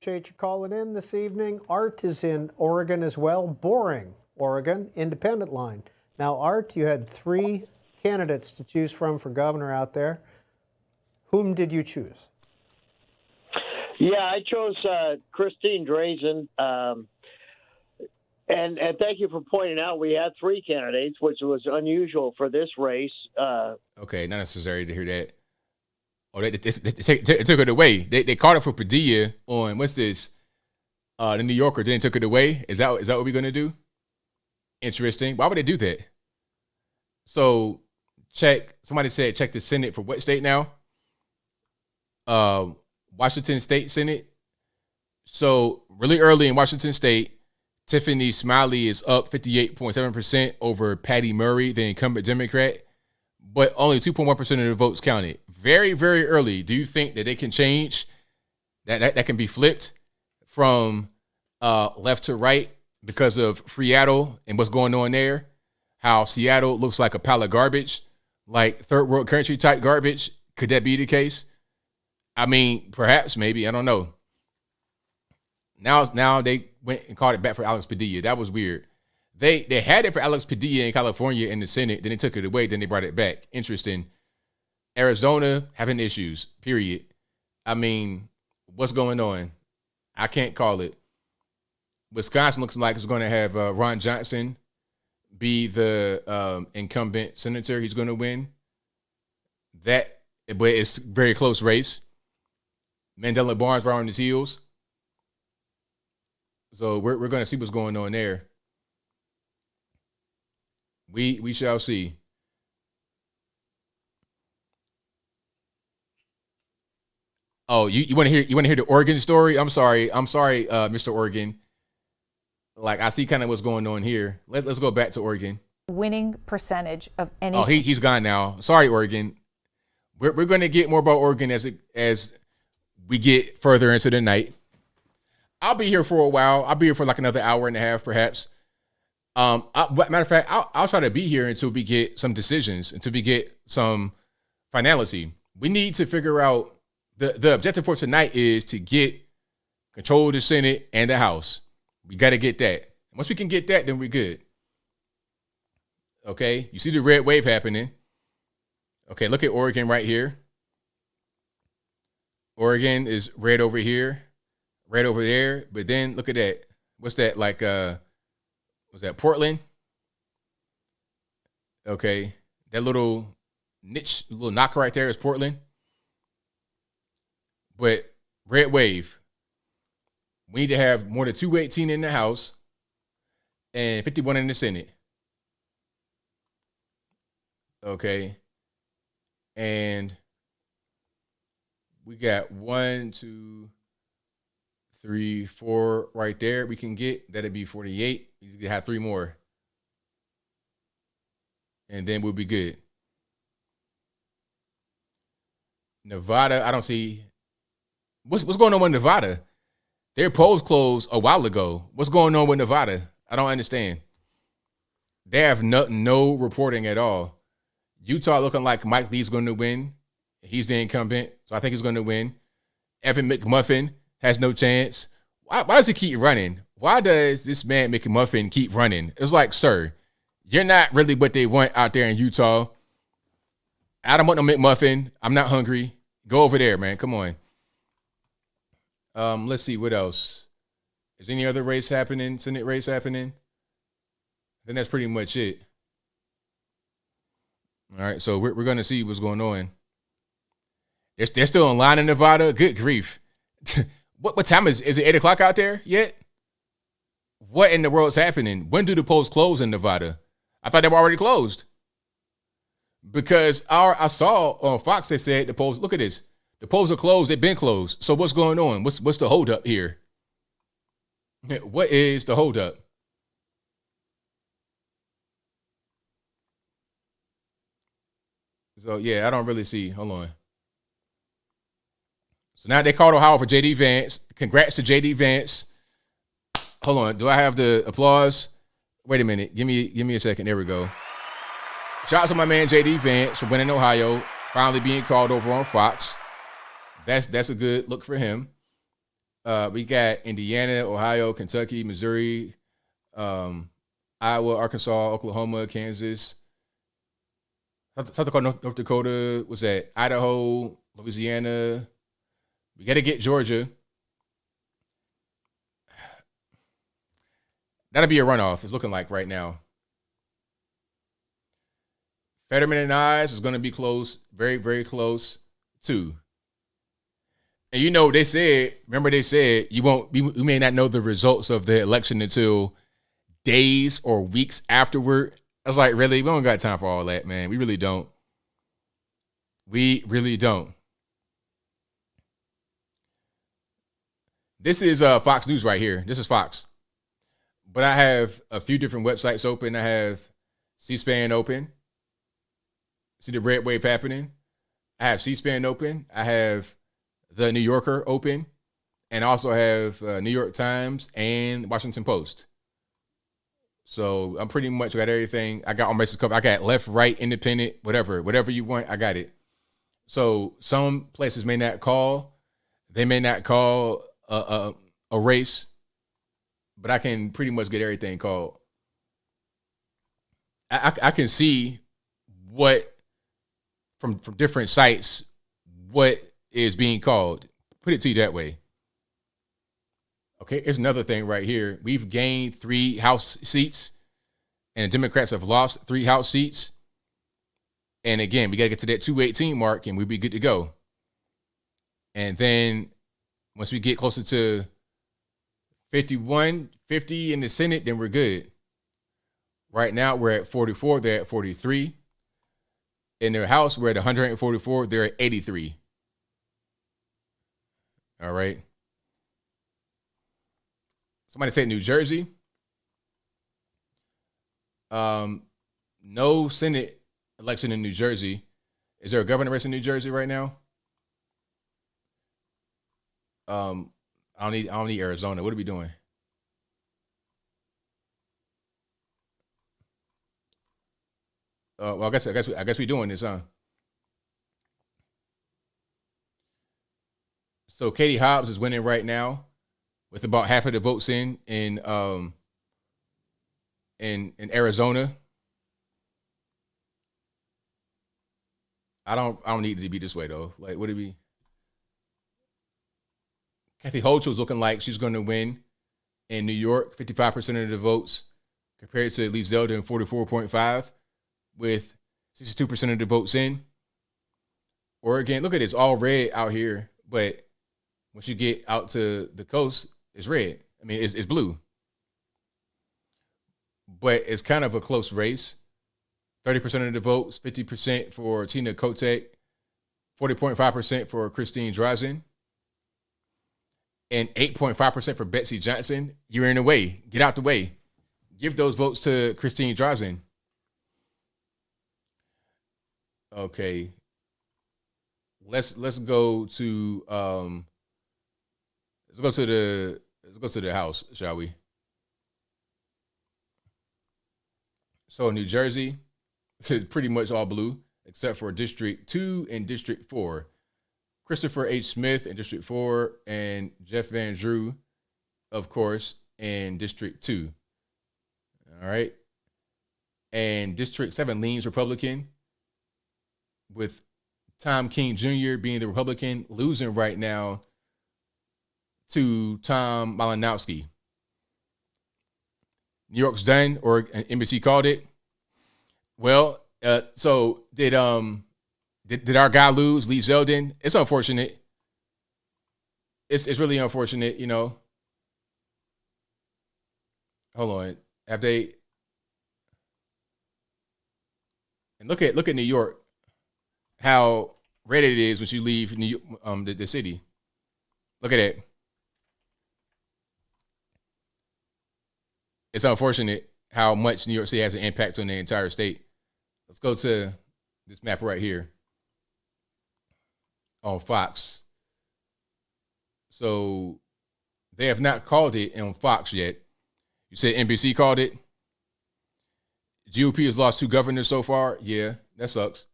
Appreciate you calling in this evening. Art is in Oregon as well. Boring, Oregon, independent line. Now, Art, you had 3 candidates to choose from for governor out there. Whom did you choose? Yeah, I chose Christine Drazen. And thank you for pointing out we had 3 candidates, which was unusual for this race. Okay, not necessary to hear that. Oh, they took it away. They called it for Padilla on, what's this? The New Yorker, then took it away. Is that what we're going to do? Interesting. Why would they do that? So somebody said check the Senate for what state now? Washington State Senate. So really early in Washington State, Tiffany Smiley is up 58.7% over Patty Murray, the incumbent Democrat, but only 2.1% of the votes counted. Very, very early. Do you think that they can change? That can be flipped from left to right because of Seattle and what's going on there? How Seattle looks like a pile of garbage, like third world country type garbage. Could that be the case? I mean, perhaps, maybe. I don't know. Now they went and called it back for Alex Padilla. That was weird. They had it for Alex Padilla in California in the Senate. Then they took it away. Then they brought it back. Interesting. Arizona having issues, period. I mean, what's going on? I can't call it. Wisconsin looks like it's going to have Ron Johnson be the incumbent senator. He's going to win. But it's a very close race. Mandela Barnes right on his heels. So we're going to see what's going on there. We shall see. Oh, you want to hear the Oregon story? I'm sorry, Mr. Oregon. Like, I see kind of what's going on here. Let's go back to Oregon. Winning percentage of any. Oh, he's gone now. Sorry, Oregon. We're going to get more about Oregon as we get further into the night. I'll be here for a while. I'll be here for like another hour and a half, perhaps. Matter of fact, I'll try to be here until we get some decisions, until we get some finality. We need to figure out the objective for tonight is to get control of the Senate and the House. We got to get that. Once we can get that, then we're good. Okay, you see the red wave happening. Okay, look at Oregon right here. Oregon is red over here, red over there. But then look at that. What's that like? Was that Portland? Okay, that little niche, little knocker right there is Portland. But red wave. We need to have more than 218 in the House and 51 in the Senate. Okay. And we got 1, 2, 3, 4 right there. We can get that'd be 48. You can have 3 more. And then we'll be good. Nevada, I don't see what's going on with Nevada. Their polls closed a while ago. What's going on with Nevada? I don't understand. They have no reporting at all. Utah looking like Mike Lee's going to win. He's the incumbent, so I think he's going to win. Evan McMuffin has no chance. Why does he keep running? Why does this man McMuffin keep running? It's like, sir, you're not really what they want out there in Utah. I don't want no McMuffin. I'm not hungry. Go over there, man. Come on. Let's see what else. Is any other race happening? Senate race happening? Then that's pretty much it. All right, so we're going to see what's going on. They're still in line in Nevada. Good grief! What time is it? 8 o'clock out there yet? What in the world's happening? When do the polls close in Nevada? I thought they were already closed. Because I saw on Fox they said the polls. Look at this. The polls are closed. They've been closed. So what's going on? What's the holdup here? What is the holdup? So, yeah, I don't really see. Hold on. So now they called Ohio for J.D. Vance. Congrats to J.D. Vance. Hold on. Do I have the applause? Wait a minute. Give me a second. There we go. Shout out to my man J.D. Vance for winning Ohio, finally being called over on Fox. That's a good look for him. We got Indiana, Ohio, Kentucky, Missouri, Iowa, Arkansas, Oklahoma, Kansas, South Dakota, North Dakota. What's that? Idaho, Louisiana. We got to get Georgia. That'll be a runoff. It's looking like right now. Fetterman and Eyes is going to be close, very, very close too. And you know, they said we may not know the results of the election until days or weeks afterward. I was like, really? We don't got time for all that, man. We really don't. We really don't. This is Fox News right here. This is Fox. But I have a few different websites open. I have C-SPAN open. See the red wave happening? I have C-SPAN open. I have The New Yorker open. And I also have New York Times and Washington Post. So I'm pretty much got everything. I got all my covered. I got left, right, independent, whatever you want. I got it. So some places may not call. They may not call a race, but I can pretty much get everything called. I can see what from different sites what is being called. Put it to you that way. Okay, here's another thing right here. We've gained 3 House seats, and the Democrats have lost 3 House seats. And again, we got to get to that 218 mark, and we'll be good to go. And then once we get closer to 51, 50 in the Senate, then we're good. Right now, we're at 44. They're at 43. In their House, we're at 144. They're at 83. All right. Somebody said New Jersey. No Senate election in New Jersey. Is there a governor race in New Jersey right now? I don't need Arizona. What are we doing? Well, I guess we're doing this, huh? So Katie Hobbs is winning right now with about half of the votes in Arizona. I don't need it to be this way though. Like, would it be? Kathy Hochul is looking like she's going to win in New York, 55% of the votes, compared to at least Zeldin, 44.5, with 62% of the votes in. Oregon, look at this, all red out here, but once you get out to the coast, it's red. I mean, it's blue. But it's kind of a close race. 30% of the votes, 50% for Tina Kotek, 40.5% for Christine Drazen, and 8.5% for Betsy Johnson. You're in the way. Get out the way. Give those votes to Christine Drazen. Okay. Let's go to the House, shall we? So New Jersey is pretty much all blue, except for District 2 and District 4. Christopher H. Smith in District 4 and Jeff Van Drew, of course, in District 2. All right. And District 7 leans Republican, with Tom King Jr. being the Republican, losing right now to Tom Malinowski. New York's done, or NBC called it. Well, so did our guy lose, Lee Zeldin? It's unfortunate. It's really unfortunate, you know. Hold on. Have they? And look at New York, how red it is when you leave New York, the city. Look at it. It's unfortunate how much New York City has an impact on the entire state. Let's go to this map right here on Fox. So they have not called it on Fox yet. You said NBC called it. GOP has lost 2 governors so far. Yeah, that sucks.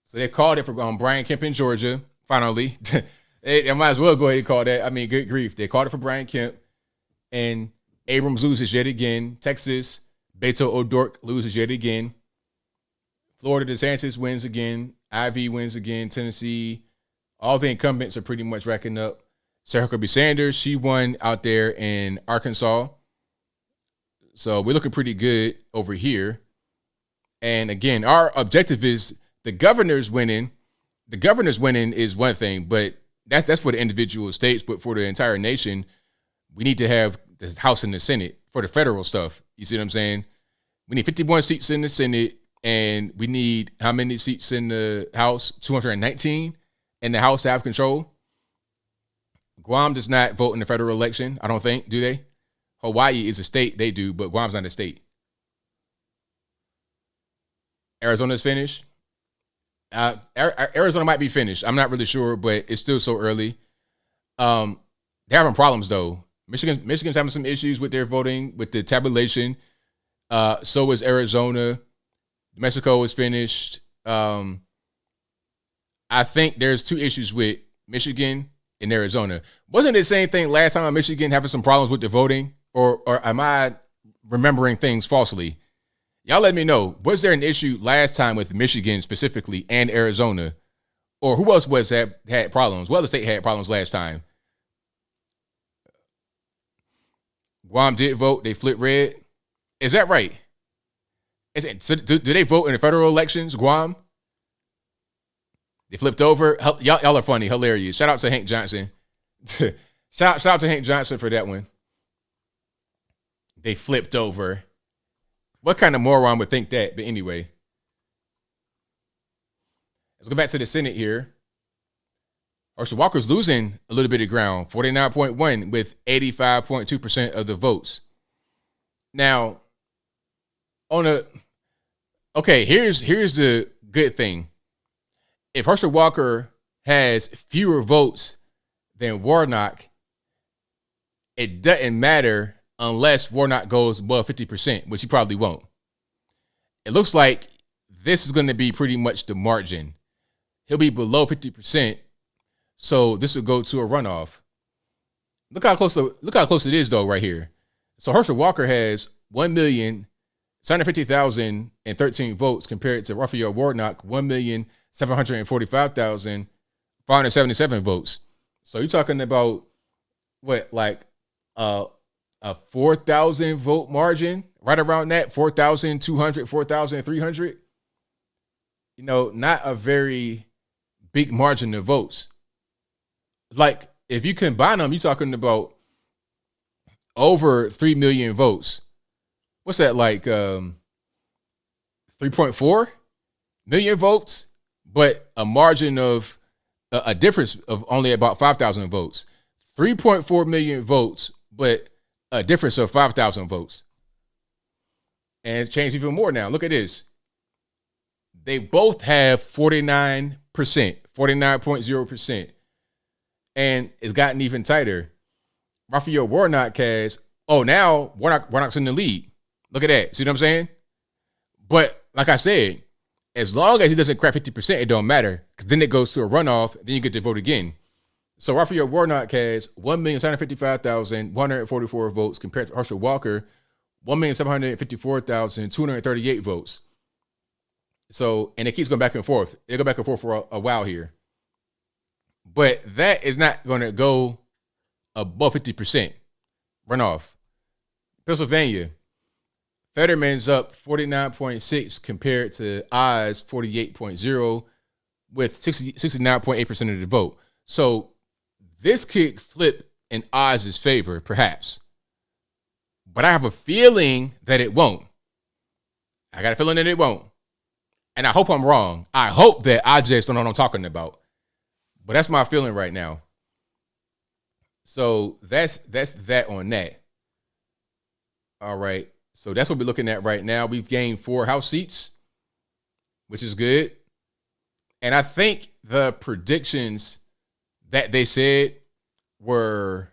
So they called it for Brian Kemp in Georgia, finally. They might as well go ahead and call that. I mean, good grief. They called it for Brian Kemp. And Abrams loses yet again. Texas, Beto O'Rourke loses yet again. Florida, DeSantis wins again. Ivy wins again. Tennessee. All the incumbents are pretty much racking up. Sarah Huckabee Sanders, she won out there in Arkansas. So we're looking pretty good over here. And again, our objective is the governor's winning. The governor's winning is one thing, but that's for the individual states. But for the entire nation, we need to have the House and the Senate for the federal stuff. You see what I'm saying? We need 51 seats in the Senate, and we need how many seats in the House? 219 in the House to have control. Guam does not vote in the federal election, I don't think, do they? Hawaii is a state, they do, but Guam's not a state. Arizona's finished. Arizona might be finished. I'm not really sure, but it's still so early. They're having problems, though. Michigan's having some issues with their voting, with the tabulation. So is Arizona. Mexico is finished. I think there's 2 issues with Michigan and Arizona. Wasn't it the same thing last time in Michigan, having some problems with the voting? Or am I remembering things falsely? Y'all let me know. Was there an issue last time with Michigan specifically and Arizona? Or who else had problems? Well, the state had problems last time. Guam did vote. They flipped red. Is that right? So do they vote in the federal elections, Guam? They flipped over. Y'all are funny, hilarious. Shout out to Hank Johnson. shout out to Hank Johnson for that one. They flipped over. What kind of moron would think that? But anyway, let's go back to the Senate here. Herschel Walker's losing a little bit of ground, 49.1 with 85.2% of the votes. Now, here's the good thing. If Herschel Walker has fewer votes than Warnock, it doesn't matter unless Warnock goes above 50%, which he probably won't. It looks like this is going to be pretty much the margin. He'll be below 50%, so this will go to a runoff. Look how close it is, though, right here. So Herschel Walker has 1,750,013 votes compared to Raphael Warnock, 1,745,577 votes. So you're talking about a 4,000 vote margin, right around that, 4,200, 4,300. Not a very big margin of votes. Like, if you combine them, you're talking about over 3 million votes. What's that, like 3.4 million votes, but a margin of a difference of only about 5,000 votes. 3.4 million votes, but a difference of 5,000 votes. And it's changed even more now. Look at this. They both have 49%, 49.0%. And it's gotten even tighter. Raphael Warnock has, now Warnock's in the lead. Look at that. See what I'm saying? But like I said, as long as he doesn't crack 50%, it don't matter. Because then it goes to a runoff, then you get to vote again. So Raphael Warnock has 1,755,144 votes compared to Herschel Walker, 1,754,238 votes. So, and it keeps going back and forth. It'll go back and forth for a while here. But that is not going to go above 50% runoff. Pennsylvania, Fetterman's up 49.6 compared to Oz 48.0 with 69.8% of the vote. So this could flip in Oz's favor, perhaps. But I have a feeling that it won't. I got a feeling that it won't. And I hope I'm wrong. I hope that I just don't know what I'm talking about. But that's my feeling right now. So that's that on that. All right. So that's what we're looking at right now. We've gained 4 House seats, which is good. And I think the predictions that they said were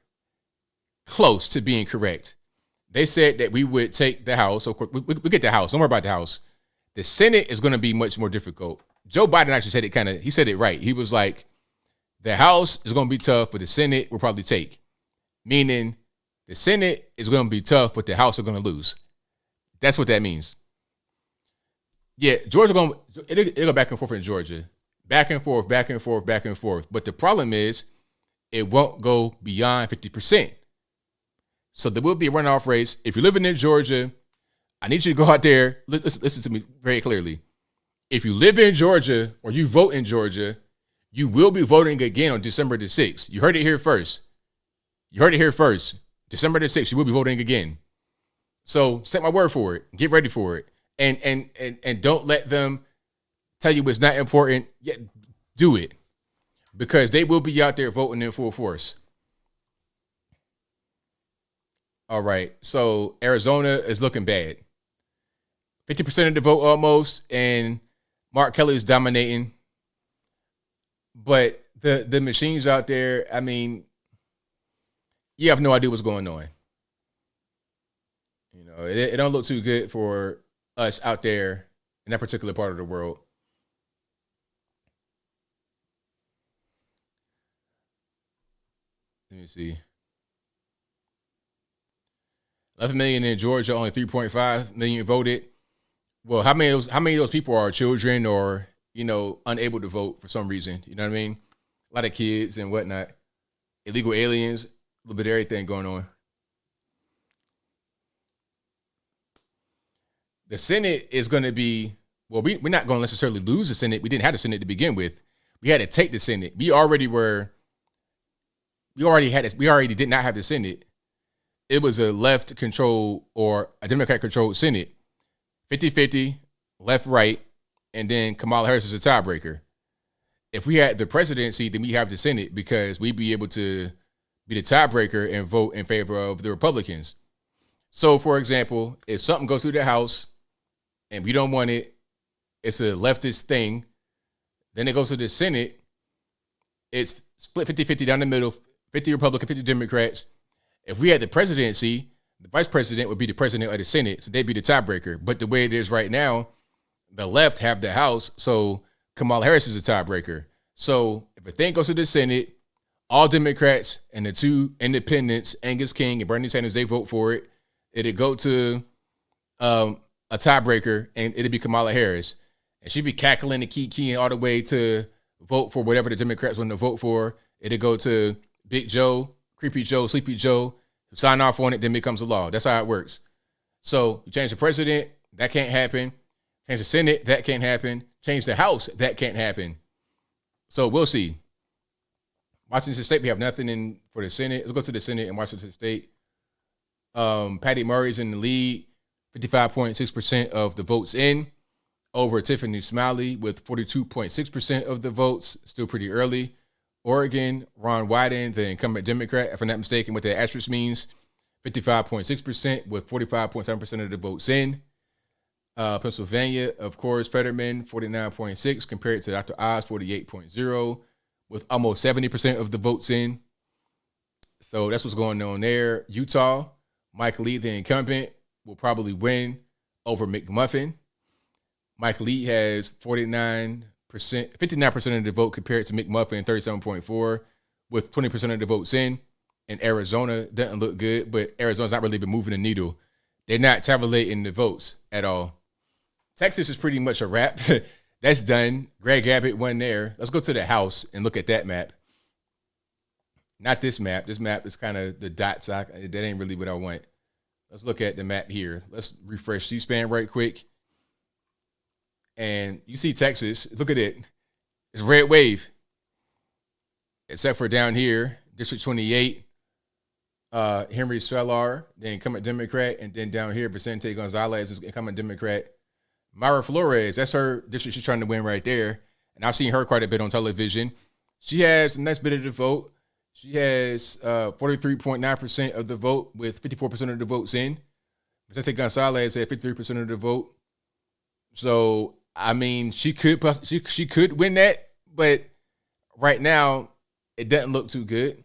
close to being correct. They said that we would take the House. So we get the House. Don't worry about the House. The Senate is going to be much more difficult. Joe Biden actually said he said it right. He was like, the House is going to be tough, but the Senate will probably take. Meaning the Senate is going to be tough, but the House are going to lose. That's what that means. Yeah, Georgia it'll go back and forth in Georgia. Back and forth, back and forth, back and forth. But the problem is it won't go beyond 50%. So there will be a runoff race. If you're living in Georgia, I need you to go out there. Listen to me very clearly. If you live in Georgia or you vote in Georgia, you will be voting again on December the 6th. You heard it here first. December the 6th, you will be voting again. So take my word for it. Get ready for it. And don't let them tell you it's not important. Yeah, do it. Because they will be out there voting in full force. All right. So Arizona is looking bad. 50% of the vote almost, and Mark Kelly is dominating. But the machines out there, I mean, you have no idea what's going on. You know, it don't look too good for us out there in that particular part of the world. Let me see. 11 million in Georgia, only 3.5 million voted. Well, how many of those people are children or, unable to vote for some reason? You know what I mean? A lot of kids and whatnot. Illegal aliens, a little bit of everything going on. The Senate is going to be, well, we're not going to necessarily lose the Senate. We didn't have the Senate to begin with. We had to take the Senate. We already did not have the Senate. It was a left control or a Democrat controlled Senate. 50-50, left, right, and then Kamala Harris is a tiebreaker. If we had the presidency, then we have the Senate because we'd be able to be the tiebreaker and vote in favor of the Republicans. So, for example, if something goes through the House and we don't want it, it's a leftist thing, then it goes to the Senate, it's split 50-50 down the middle, 50 Republican, 50 Democrats. If we had the presidency, the vice president would be the president of the Senate, so they'd be the tiebreaker. But the way it is right now, the left have the House, so Kamala Harris is a tiebreaker. So if a thing goes to the Senate, all Democrats and the two independents, Angus King and Bernie Sanders, they vote for it. It'd go to a tiebreaker, and it'd be Kamala Harris. And she'd be cackling and keying all the way to vote for whatever the Democrats want to vote for. It'd go to Big Joe, Creepy Joe, Sleepy Joe, sign off on it, then it becomes a law. That's how it works. So you change the president, that can't happen. Change the Senate, that can't happen. Change the House, that can't happen. So we'll see. Washington State, we have nothing in for the Senate. Let's go to the Senate in Washington State. Patty Murray's in the lead, 55.6% of the votes in, over Tiffany Smiley with 42.6% of the votes, still pretty early. Oregon, Ron Wyden, the incumbent Democrat, if I'm not mistaken, what that asterisk means, 55.6% with 45.7% of the votes in. Pennsylvania, of course, Fetterman, 49.6 compared to Dr. Oz, 48.0 with almost 70% of the votes in. So that's what's going on there. Utah, Mike Lee, the incumbent, will probably win over McMuffin. Mike Lee has 59% of the vote compared to McMuffin, 37.4 with 20% of the votes in. And Arizona doesn't look good, but Arizona's not really been moving the needle. They're not tabulating the votes at all. Texas is pretty much a wrap. That's done. Greg Abbott won there. Let's go to the House and look at that map. Not this map. This map is kind of the dots. That ain't really what I want. Let's look at the map here. Let's refresh C-SPAN right quick. And you see Texas. Look at it. It's red wave. Except for down here, District 28, Henry Svellar, the incumbent Democrat. And then down here, Vicente Gonzalez is incumbent Democrat. Myra Flores, that's her district she's trying to win right there. And I've seen her quite a bit on television. She has a nice bit of the vote. She has 43.9% of the vote with 54% of the votes in. Vicente Gonzalez had 53% of the vote. So, I mean, she could win that, but right now it doesn't look too good.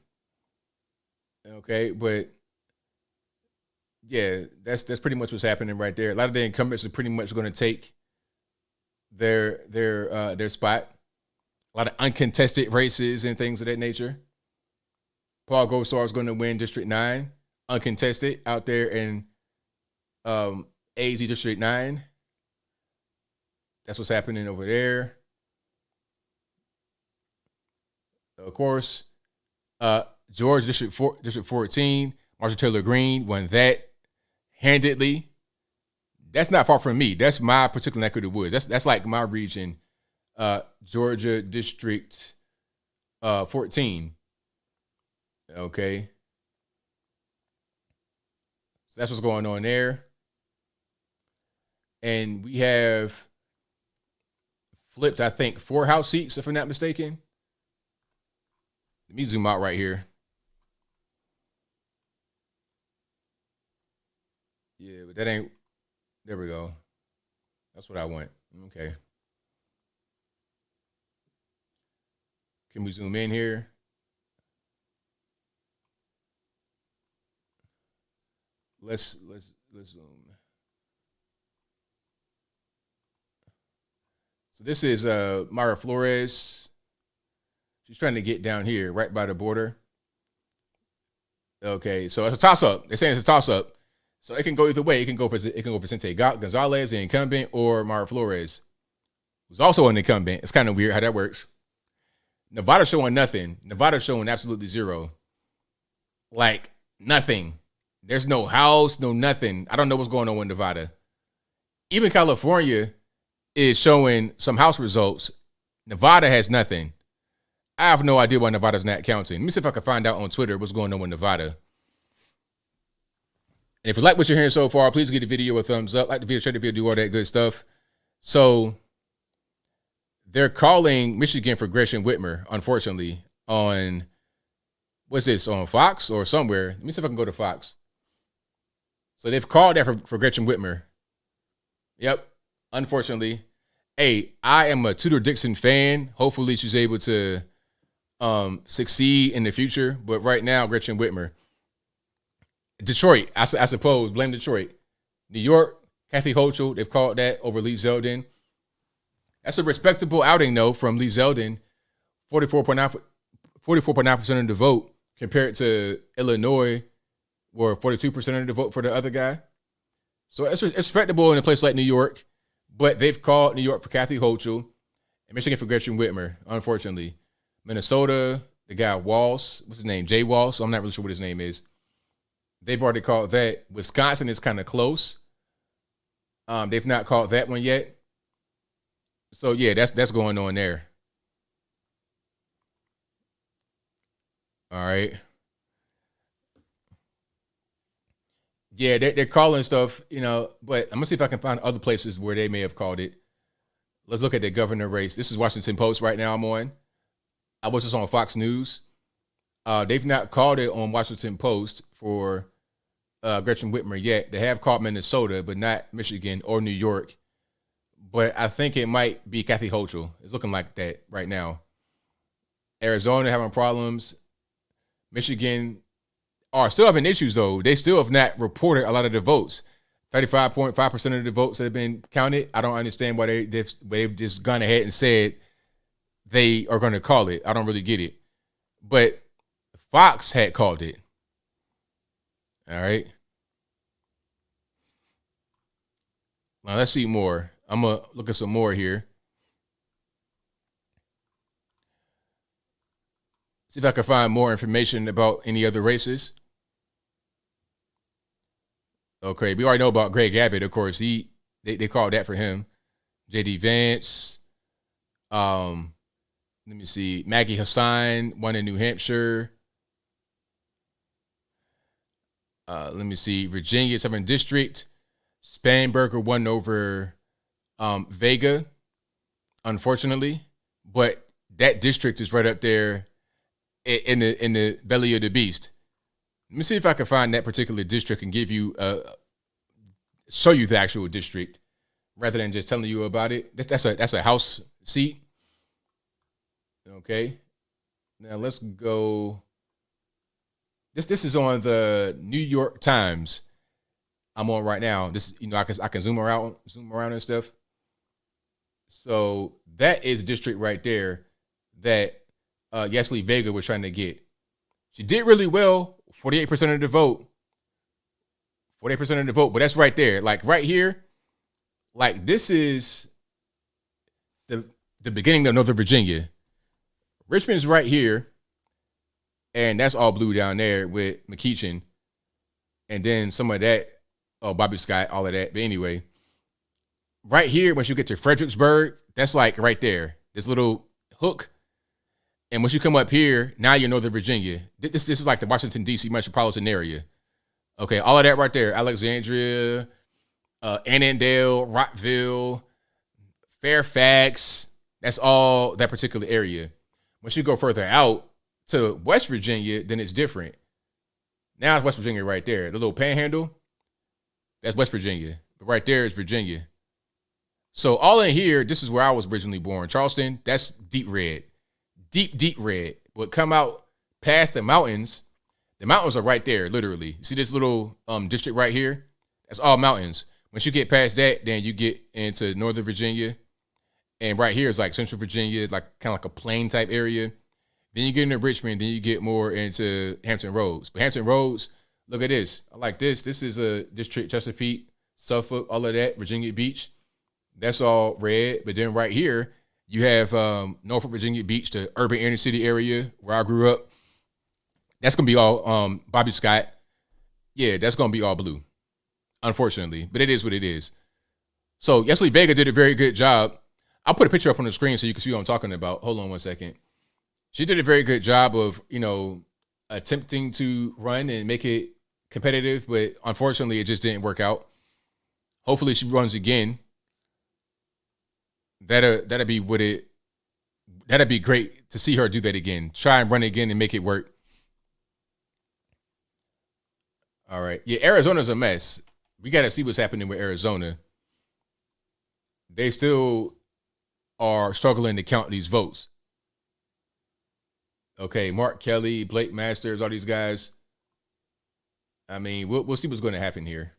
Okay, but yeah, that's pretty much what's happening right there. A lot of the incumbents are pretty much going to take their spot. A lot of uncontested races and things of that nature. Paul Gosar is going to win District 9, uncontested out there in AZ District 9. That's what's happening over there. Of course, Georgia District 14, Marshall Taylor Greene won that handedly. That's not far from me. That's my particular neck of the woods. That's like my region, Georgia District 14. Okay. So that's what's going on there. And we have flipped, I think, 4 House seats, if I'm not mistaken. Let me zoom out right here. Yeah, but that ain't, there we go. That's what I want. Okay. Can we zoom in here? Let's zoom. So this is Myra Flores. She's trying to get down here, right by the border. Okay, so it's a toss-up. They're saying it's a toss-up. So it can go either way. It can go for Vicente Gonzalez, the incumbent, or Mario Flores, who's also an incumbent. It's kind of weird how that works. Nevada showing nothing. Nevada showing absolutely zero. Like nothing. There's no house, no nothing. I don't know what's going on with Nevada. Even California is showing some house results. Nevada has nothing. I have no idea why Nevada's not counting. Let me see if I can find out on Twitter what's going on with Nevada. And if you like what you're hearing so far, please give the video a thumbs up. Like the video, share the video, do all that good stuff. So they're calling Michigan for Gretchen Whitmer, unfortunately, on, what's this, on Fox or somewhere? Let me see if I can go to Fox. So they've called that for Gretchen Whitmer. Yep, unfortunately. Hey, I am a Tudor Dixon fan. Hopefully she's able to succeed in the future. But right now, Gretchen Whitmer. Detroit, I suppose, blame Detroit. New York, Kathy Hochul, they've called that over Lee Zeldin. That's a respectable outing, though, from Lee Zeldin. 44.9% of the vote compared to Illinois, where 42% of the vote for the other guy. So it's respectable in a place like New York, but they've called New York for Kathy Hochul and Michigan for Gretchen Whitmer, unfortunately. Minnesota, the guy Walsh, what's his name? Jay Walsh. I'm not really sure what his name is. They've already called that. Wisconsin is kind of close. They've not called that one yet. So yeah, that's going on there. All right. Yeah, they're calling stuff, but I'm gonna see if I can find other places where they may have called it. Let's look at the governor race. This is Washington Post right now. I'm on. I was just on Fox News. They've not called it on Washington Post for Gretchen Whitmer yet. They have called Minnesota, but not Michigan or New York. But I think it might be Kathy Hochul. It's looking like that right now. Arizona having problems. Michigan are still having issues, though. They still have not reported a lot of the votes. 35.5% of the votes that have been counted. I don't understand why they've just gone ahead and said they are going to call it. I don't really get it. But Fox had called it. All right. Now let's see more. I'm going to look at some more here. See if I can find more information about any other races. Okay, we already know about Greg Abbott, of course. They called that for him. J.D. Vance. Let me see. Maggie Hassan won in New Hampshire. Let me see. Virginia 7th District. Spanberger won over Vega, unfortunately. But that district is right up there in the belly of the beast. Let me see if I can find that particular district and give you show you the actual district rather than just telling you about it. That's a House seat. Okay. Now let's go. This is on the New York Times. I'm on right now. This, I can zoom around and stuff. So that is a district right there that Yesli Vega was trying to get. She did really well, 48% of the vote. 48% of the vote, but that's right there. Like right here, like this is the beginning of Northern Virginia. Richmond's right here, and that's all blue down there with McEachin. And then some of that, Bobby Scott, all of that. But anyway, right here, once you get to Fredericksburg, that's like right there, this little hook. And once you come up here, now you're Northern Virginia. This is like the Washington, D.C. metropolitan area. Okay, all of that right there. Alexandria, Annandale, Rockville, Fairfax. That's all that particular area. Once you go further out to West Virginia, then it's different. Now it's West Virginia right there. The little panhandle, that's West Virginia. But right there is Virginia. So all in here, this is where I was originally born. Charleston, that's deep red. Deep red. But come out past the mountains are right there, literally. You see this little district right here? That's all mountains. Once you get past that, then you get into Northern Virginia. And right here is like Central Virginia, like kind of like a plain type area. Then you get into Richmond, then you get more into Hampton Roads. But Hampton Roads Look at this. I like this. This is a district, Chesapeake, Suffolk, all of that, Virginia Beach. That's all red. But then right here, you have Norfolk, Virginia Beach, the urban inner city area where I grew up. That's going to be all Bobby Scott. Yeah, that's going to be all blue, unfortunately. But it is what it is. So Yesley Vega did a very good job. I'll put a picture up on the screen so you can see what I'm talking about. Hold on one second. She did a very good job of, attempting to run and make it competitive, but unfortunately it just didn't work out. Hopefully she runs again. That'd be great to see her do that again. Try and run again and make it work. All right. Yeah, Arizona's a mess. We got to see what's happening with Arizona. They still are struggling to count these votes. Okay, Mark Kelly, Blake Masters, all these guys. I mean, we'll see what's going to happen here.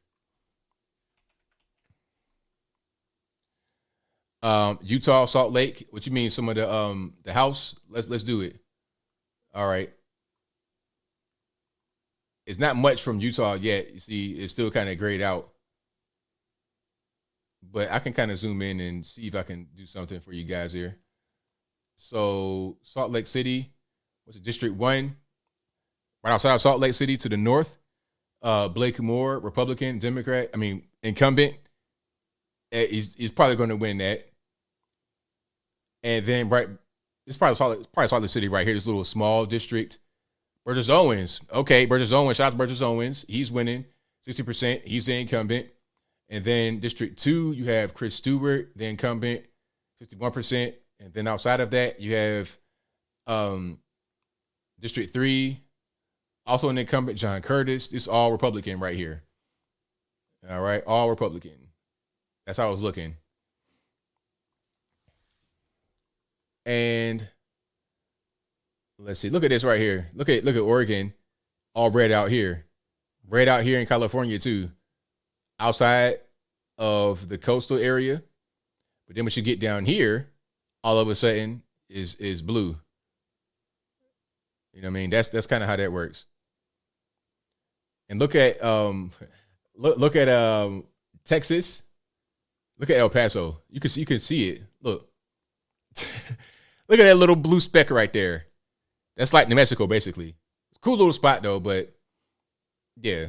Utah, Salt Lake. What you mean? Some of the House? Let's do it. All right. It's not much from Utah yet. You see, it's still kind of grayed out. But I can kind of zoom in and see if I can do something for you guys here. So Salt Lake City, what's it, District 1? Right outside of Salt Lake City to the north. Blake Moore, Republican, Democrat, incumbent. He's probably going to win that. And then it's probably Salt Lake City right here, this little small district. Burgess Owens. Okay, Burgess Owens. Shout out to Burgess Owens. He's winning 60%. He's the incumbent. And then District 2, you have Chris Stewart, the incumbent, 51%. And then outside of that, you have District 3, also an incumbent, John Curtis. This is all Republican right here. All right, all Republican. That's how I was looking. And let's see. Look at this right here. Look at Oregon, all red out here. Red out here in California too. Outside of the coastal area. But then when you get down here, all of a sudden is blue. You know what I mean? That's kind of how that works. And look at look at Texas. Look at El Paso. You can see it. Look. Look at that little blue speck right there. That's like New Mexico, basically. Cool little spot though, but yeah.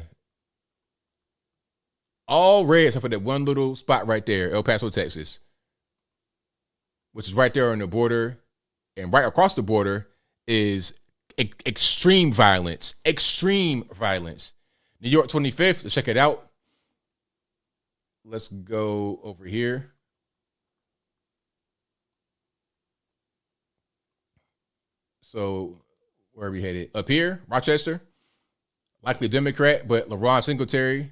All red except for that one little spot right there, El Paso, Texas, which is right there on the border. And right across the border is extreme violence. Extreme violence. New York 25th, let's check it out. Let's go over here. So where are we headed? Up here, Rochester. Likely Democrat, but LaRon Singletary.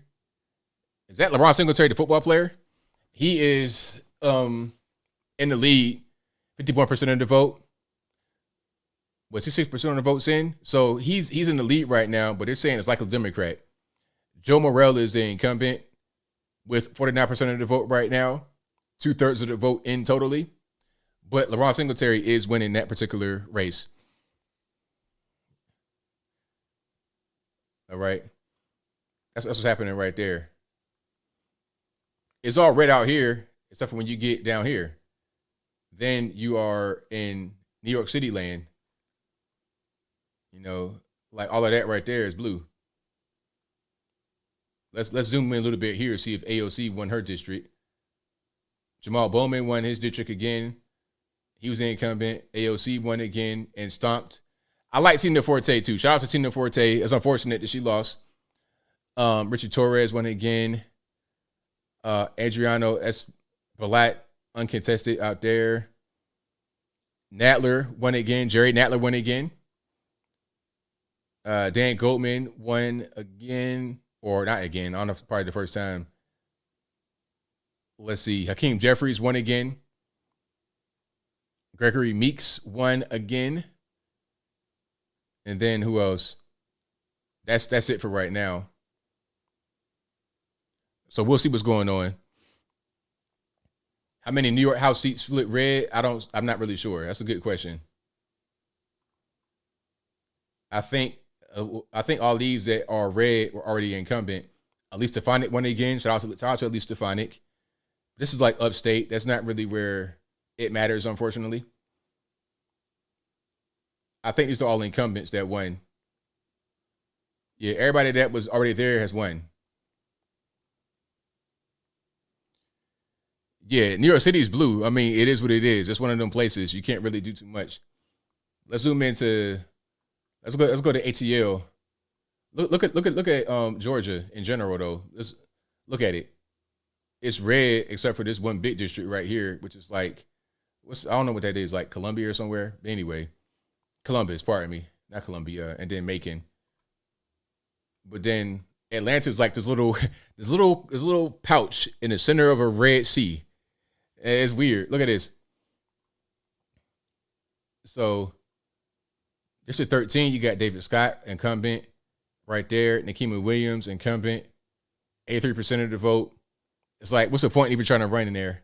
Is that LaRon Singletary, the football player? He is in the lead, 51% of the vote. What, 66% of the votes in? So he's in the lead right now, but they're saying it's likely Democrat. Joe Morrell is the incumbent with 49% of the vote right now, 2/3 of the vote in totally. But LaRon Singletary is winning that particular race. All right. That's what's happening right there. It's all red out here, except for when you get down here. Then you are in New York City land. You know, like all of that right there is blue. Let's zoom in a little bit here, see if AOC won her district. Jamal Bowman won his district again. He was the incumbent. AOC won again and stomped. I like Tina Forte too. Shout out to Tina Forte. It's unfortunate that she lost. Richard Torres won again. Adriano Espaillat, uncontested out there. Nadler won again. Jerry Nadler won again. Dan Goldman won again, or not again. I don't know if it's probably the first time. Let's see. Hakeem Jeffries won again. Gregory Meeks won again. And then who else? That's it for right now. So we'll see what's going on. How many New York House seats split red? I'm not really sure. That's a good question. I think I think all these that are red were already incumbent. At least Stefanik won again. Shout out to at least Stefanik. This is like upstate. That's not really where it matters, unfortunately. I think these are all incumbents that won. Yeah, everybody that was already there has won. Yeah, New York City is blue. I mean, it is what it is. It's one of them places you can't really do too much. Let's zoom into. Let's go to ATL. Look at Georgia in general though. Let's look at it. It's red except for this one big district right here, which is like, I don't know what that is, like Columbia or somewhere. But anyway, Columbus, pardon me, not Columbia, and then Macon. But then Atlanta is like this little pouch in the center of a Red Sea. It's weird. Look at this. So, District 13, you got David Scott, incumbent, right there. Nikema Williams, incumbent, 83% of the vote. It's like, what's the point even trying to run in there?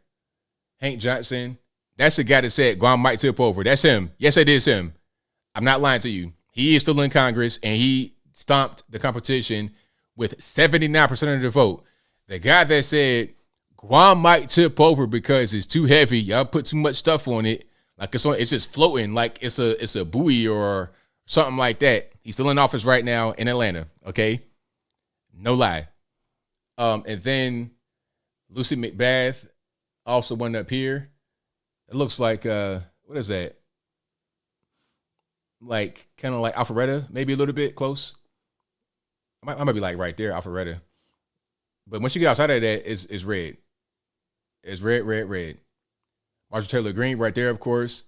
Hank Johnson, that's the guy that said Guam might tip over. That's him. Yes, it is him. I'm not lying to you. He is still in Congress, and he stomped the competition with 79% of the vote. The guy that said Guam might tip over because it's too heavy. Y'all put too much stuff on it. Like it's just floating like it's a buoy or something like that. He's still in office right now in Atlanta. Okay. No lie. And then Lucy McBath also went up here. It looks like what is that? Like kind of like Alpharetta, maybe a little bit close. I might be like right there, Alpharetta. But once you get outside of that, it's red. It's red, red, red. Marshall Taylor Greene right there, of course.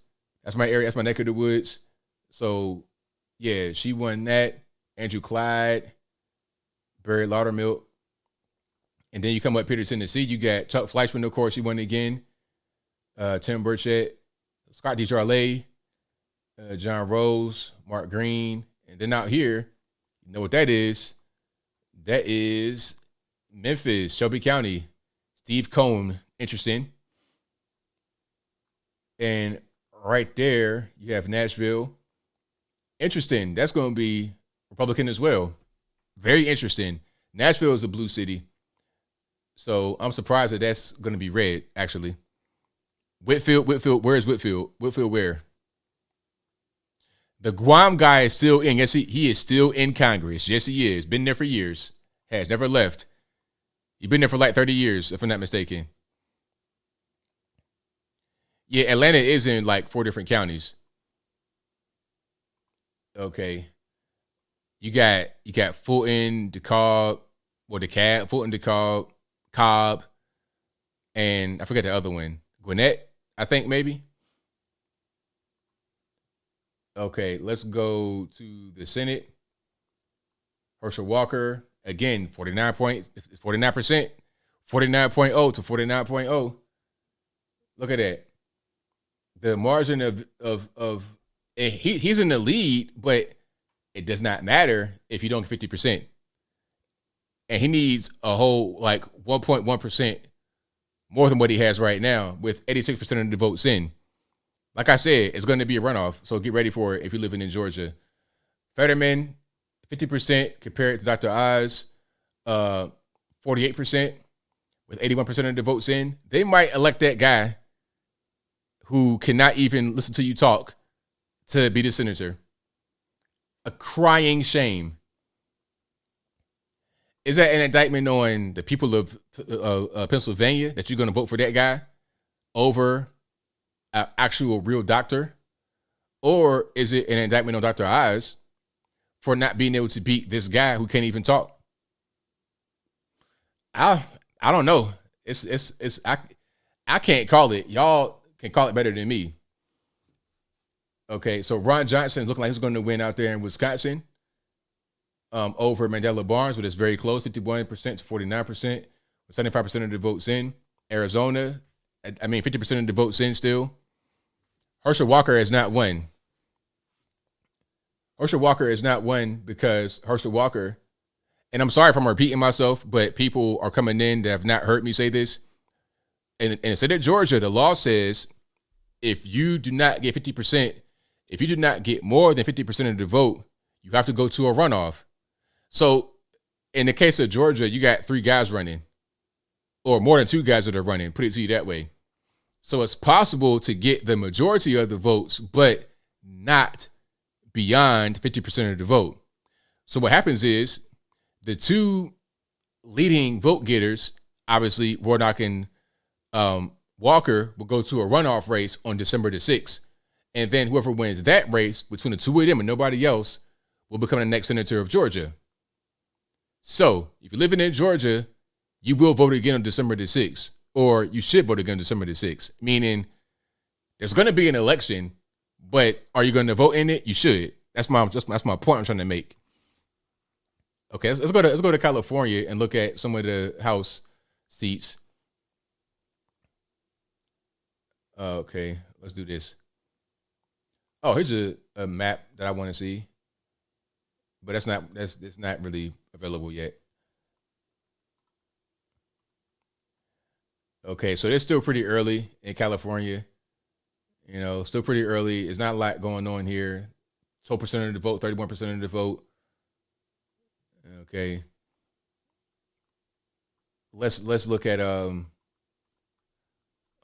That's my area. That's my neck of the woods. So, yeah, she won that. Andrew Clyde, Barry Laudermilk. And then you come up here to Tennessee. You got Chuck Fleischman, of course. He won again. Tim Burchett, Scott DeCharlet, John Rose, Mark Green. And then out here, you know what that is? That is Memphis, Shelby County. Steve Cohn, interesting. And right there, you have Nashville. Interesting. That's going to be Republican as well. Very interesting. Nashville is a blue city. So I'm surprised that that's going to be red, actually. Whitfield, where is Whitfield? Whitfield where? The Guam guy is still in. Yes, he is still in Congress. Yes, he is. Been there for years. Has never left. He's been there for like 30 years, if I'm not mistaken. Yeah, Atlanta is in like 4 different counties. Okay. You got Fulton, DeKalb, Fulton, DeKalb, Cobb, and I forget the other one. Gwinnett, I think maybe. Okay, let's go to the Senate. Herschel Walker, again, 49%, 49.0 to 49.0. Look at that. The margin of he's in the lead, but it does not matter if you don't get 50%. And he needs a whole like 1.1% more than what he has right now with 86% of the votes in. Like I said, it's going to be a runoff, so get ready for it if you're living in Georgia. Fetterman, 50% compared to Dr. Oz, 48% with 81% of the votes in. They might elect that guy who cannot even listen to you talk to be the senator. A crying shame. Is that an indictment on the people of Pennsylvania that you're going to vote for that guy over an actual real doctor? Or is it an indictment on Dr. Oz for not being able to beat this guy who can't even talk? I don't know. I can't call it. Y'all can call it better than me. Okay, so Ron Johnson is looking like he's going to win out there in Wisconsin over Mandela Barnes, but it's very close, 51% to 49%, with 75% of the votes in. Arizona, 50% of the votes in still. Herschel Walker has not won. Herschel Walker has not won because Herschel Walker, and I'm sorry if I'm repeating myself, but people are coming in that have not heard me say this. And in the state of Georgia, the law says if you do not get 50%, if you do not get more than 50% of the vote, you have to go to a runoff. So in the case of Georgia, you got 3 guys running, or more than 2 guys that are running, put it to you that way. So it's possible to get the majority of the votes, but not beyond 50% of the vote. So what happens is the 2 leading vote getters, obviously Warnock and Walker, will go to a runoff race on December the 6th. And then whoever wins that race between the 2 of them and nobody else will become the next senator of Georgia. So if you're living in Georgia, you will vote again on December the 6th, or you should vote again on December the 6th, meaning there's going to be an election, but are you going to vote in it? You should. That's my point I'm trying to make. Okay, let's go to California and look at some of the House seats. Okay, let's do this. Oh, here's a map that I want to see, but it's not really available yet. Okay, so it's still pretty early in California. You know, still pretty early. It's not a lot going on here. 12% of the vote, 31% of the vote. Okay. Let's look at hold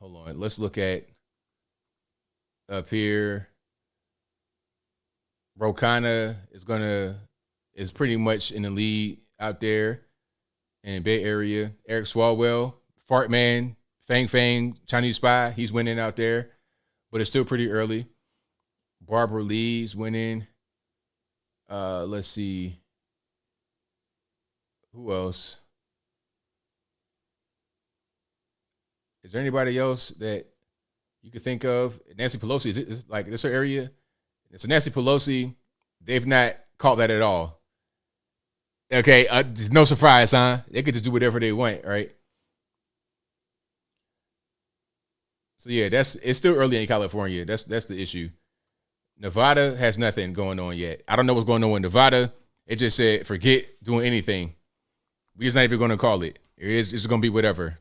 on. Let's look at up here. Rocana is pretty much in the lead out there in the Bay Area. Eric Swalwell, Fart Man, Fang, Chinese Spy, he's winning out there, but it's still pretty early. Barbara Lee's winning. Let's see. Who else? Is there anybody else that you could think of? Nancy Pelosi, is like this her area? It's Nancy Pelosi. They've not caught that at all. Okay, no surprise, huh? They get to do whatever they want, right? So yeah, it's still early in California. That's the issue. Nevada has nothing going on yet. I don't know what's going on in Nevada. It just said forget doing anything. We're just not even going to call it. It's just going to be whatever.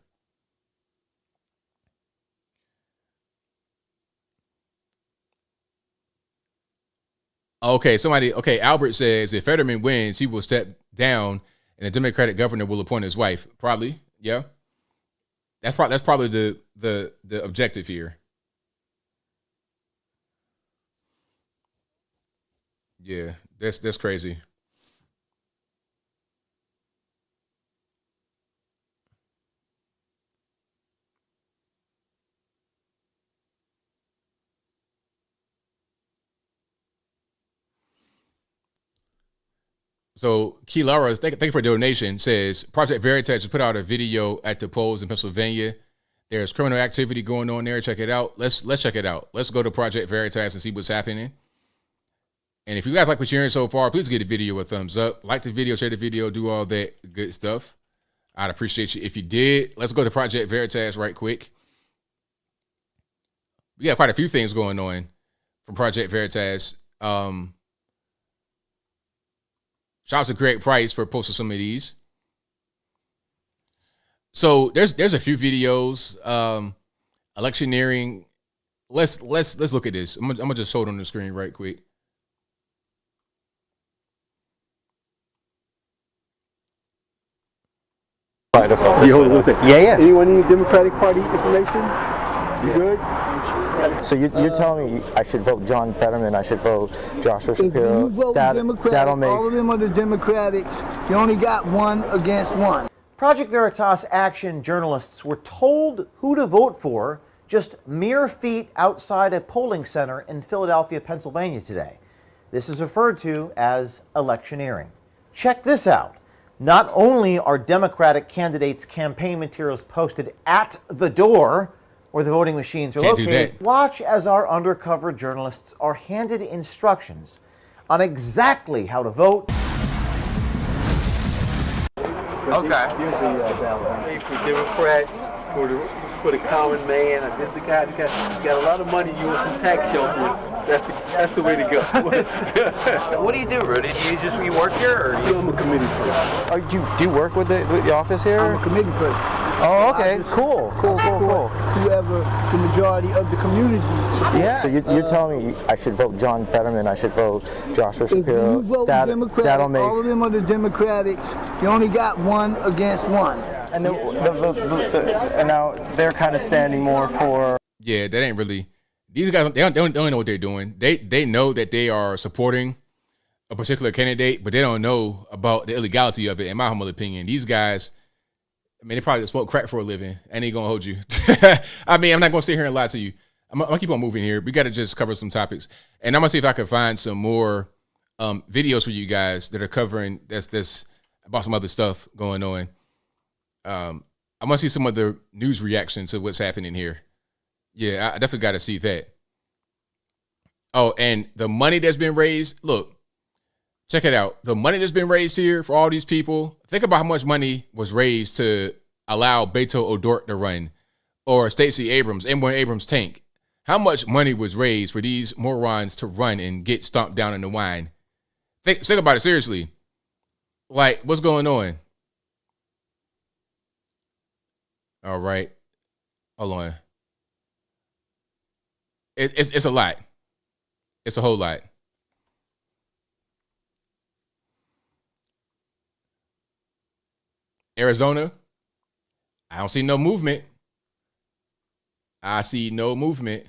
Okay, Albert says if Fetterman wins, he will step down and the Democratic governor will appoint his wife. Probably, yeah. That's probably the objective here. Yeah, that's crazy. So Key Lara, thank you for the donation, says Project Veritas just put out a video at the polls in Pennsylvania. There's criminal activity going on there. Check it out. Let's check it out. Let's go to Project Veritas and see what's happening. And if you guys like what you're hearing so far, please give the video a thumbs up. Like the video, share the video, do all that good stuff. I'd appreciate you if you did. Let's go to Project Veritas right quick. We got quite a few things going on from Project Veritas. Shout out to Greg Price for posting some of these. So there's a few videos, electioneering. Let's look at this. I'm gonna just show it on the screen right quick. Yeah. Anyone need Democratic Party information? You good? So you're telling me I should vote John Fetterman, I should vote Joshua Shapiro? If you vote Democratic, all of them are the Democrats. You only got one against one. Project Veritas Action journalists were told who to vote for just mere feet outside a polling center in Philadelphia, Pennsylvania today. This is referred to as electioneering. Check this out. Not only are Democratic candidates' campaign materials posted at the door where the voting machines are located, watch as our undercover journalists are handed instructions on exactly how to vote. Okay. Here's the ballot. For Democrat, for the common man, or just the guy that got a lot of money, you want some tax shelter. That's the way to go. What do you do, Rudy? You work here, or I'm a committee person. Do you work with the office here? I'm a committee person. Oh, okay. Cool. Whoever the majority of the community supports. Yeah. So you're telling me I should vote John Fetterman, I should vote Joshua Shapiro. If you vote Democratic, that'll make... all of them are the Democrats. You only got one against one. And, and now they're kind of standing more for... Yeah, that ain't really... These guys, they don't know what they're doing. They know that they are supporting a particular candidate, but they don't know about the illegality of it, in my humble opinion. These guys, I mean, they probably smoke crack for a living. I ain't gonna hold you. I mean, I'm not gonna sit here and lie to you. I'm gonna keep on moving here. We gotta just cover some topics. And I'm gonna see if I can find some more videos for you guys that are covering that's about some other stuff going on. I'm gonna see some of the news reactions to what's happening here. Yeah, I definitely gotta see that. Oh, and the money that's been raised, look. Check it out. The money that's been raised here for all these people. Think about how much money was raised to allow Beto O'Rourke to run, or Stacey Abrams, M1 Abrams tank. How much money was raised for these morons to run and get stomped down in the wine? Think about it seriously. Like, what's going on? All right. Hold on. It's a lot. It's a whole lot. Arizona, I don't see no movement. I see no movement.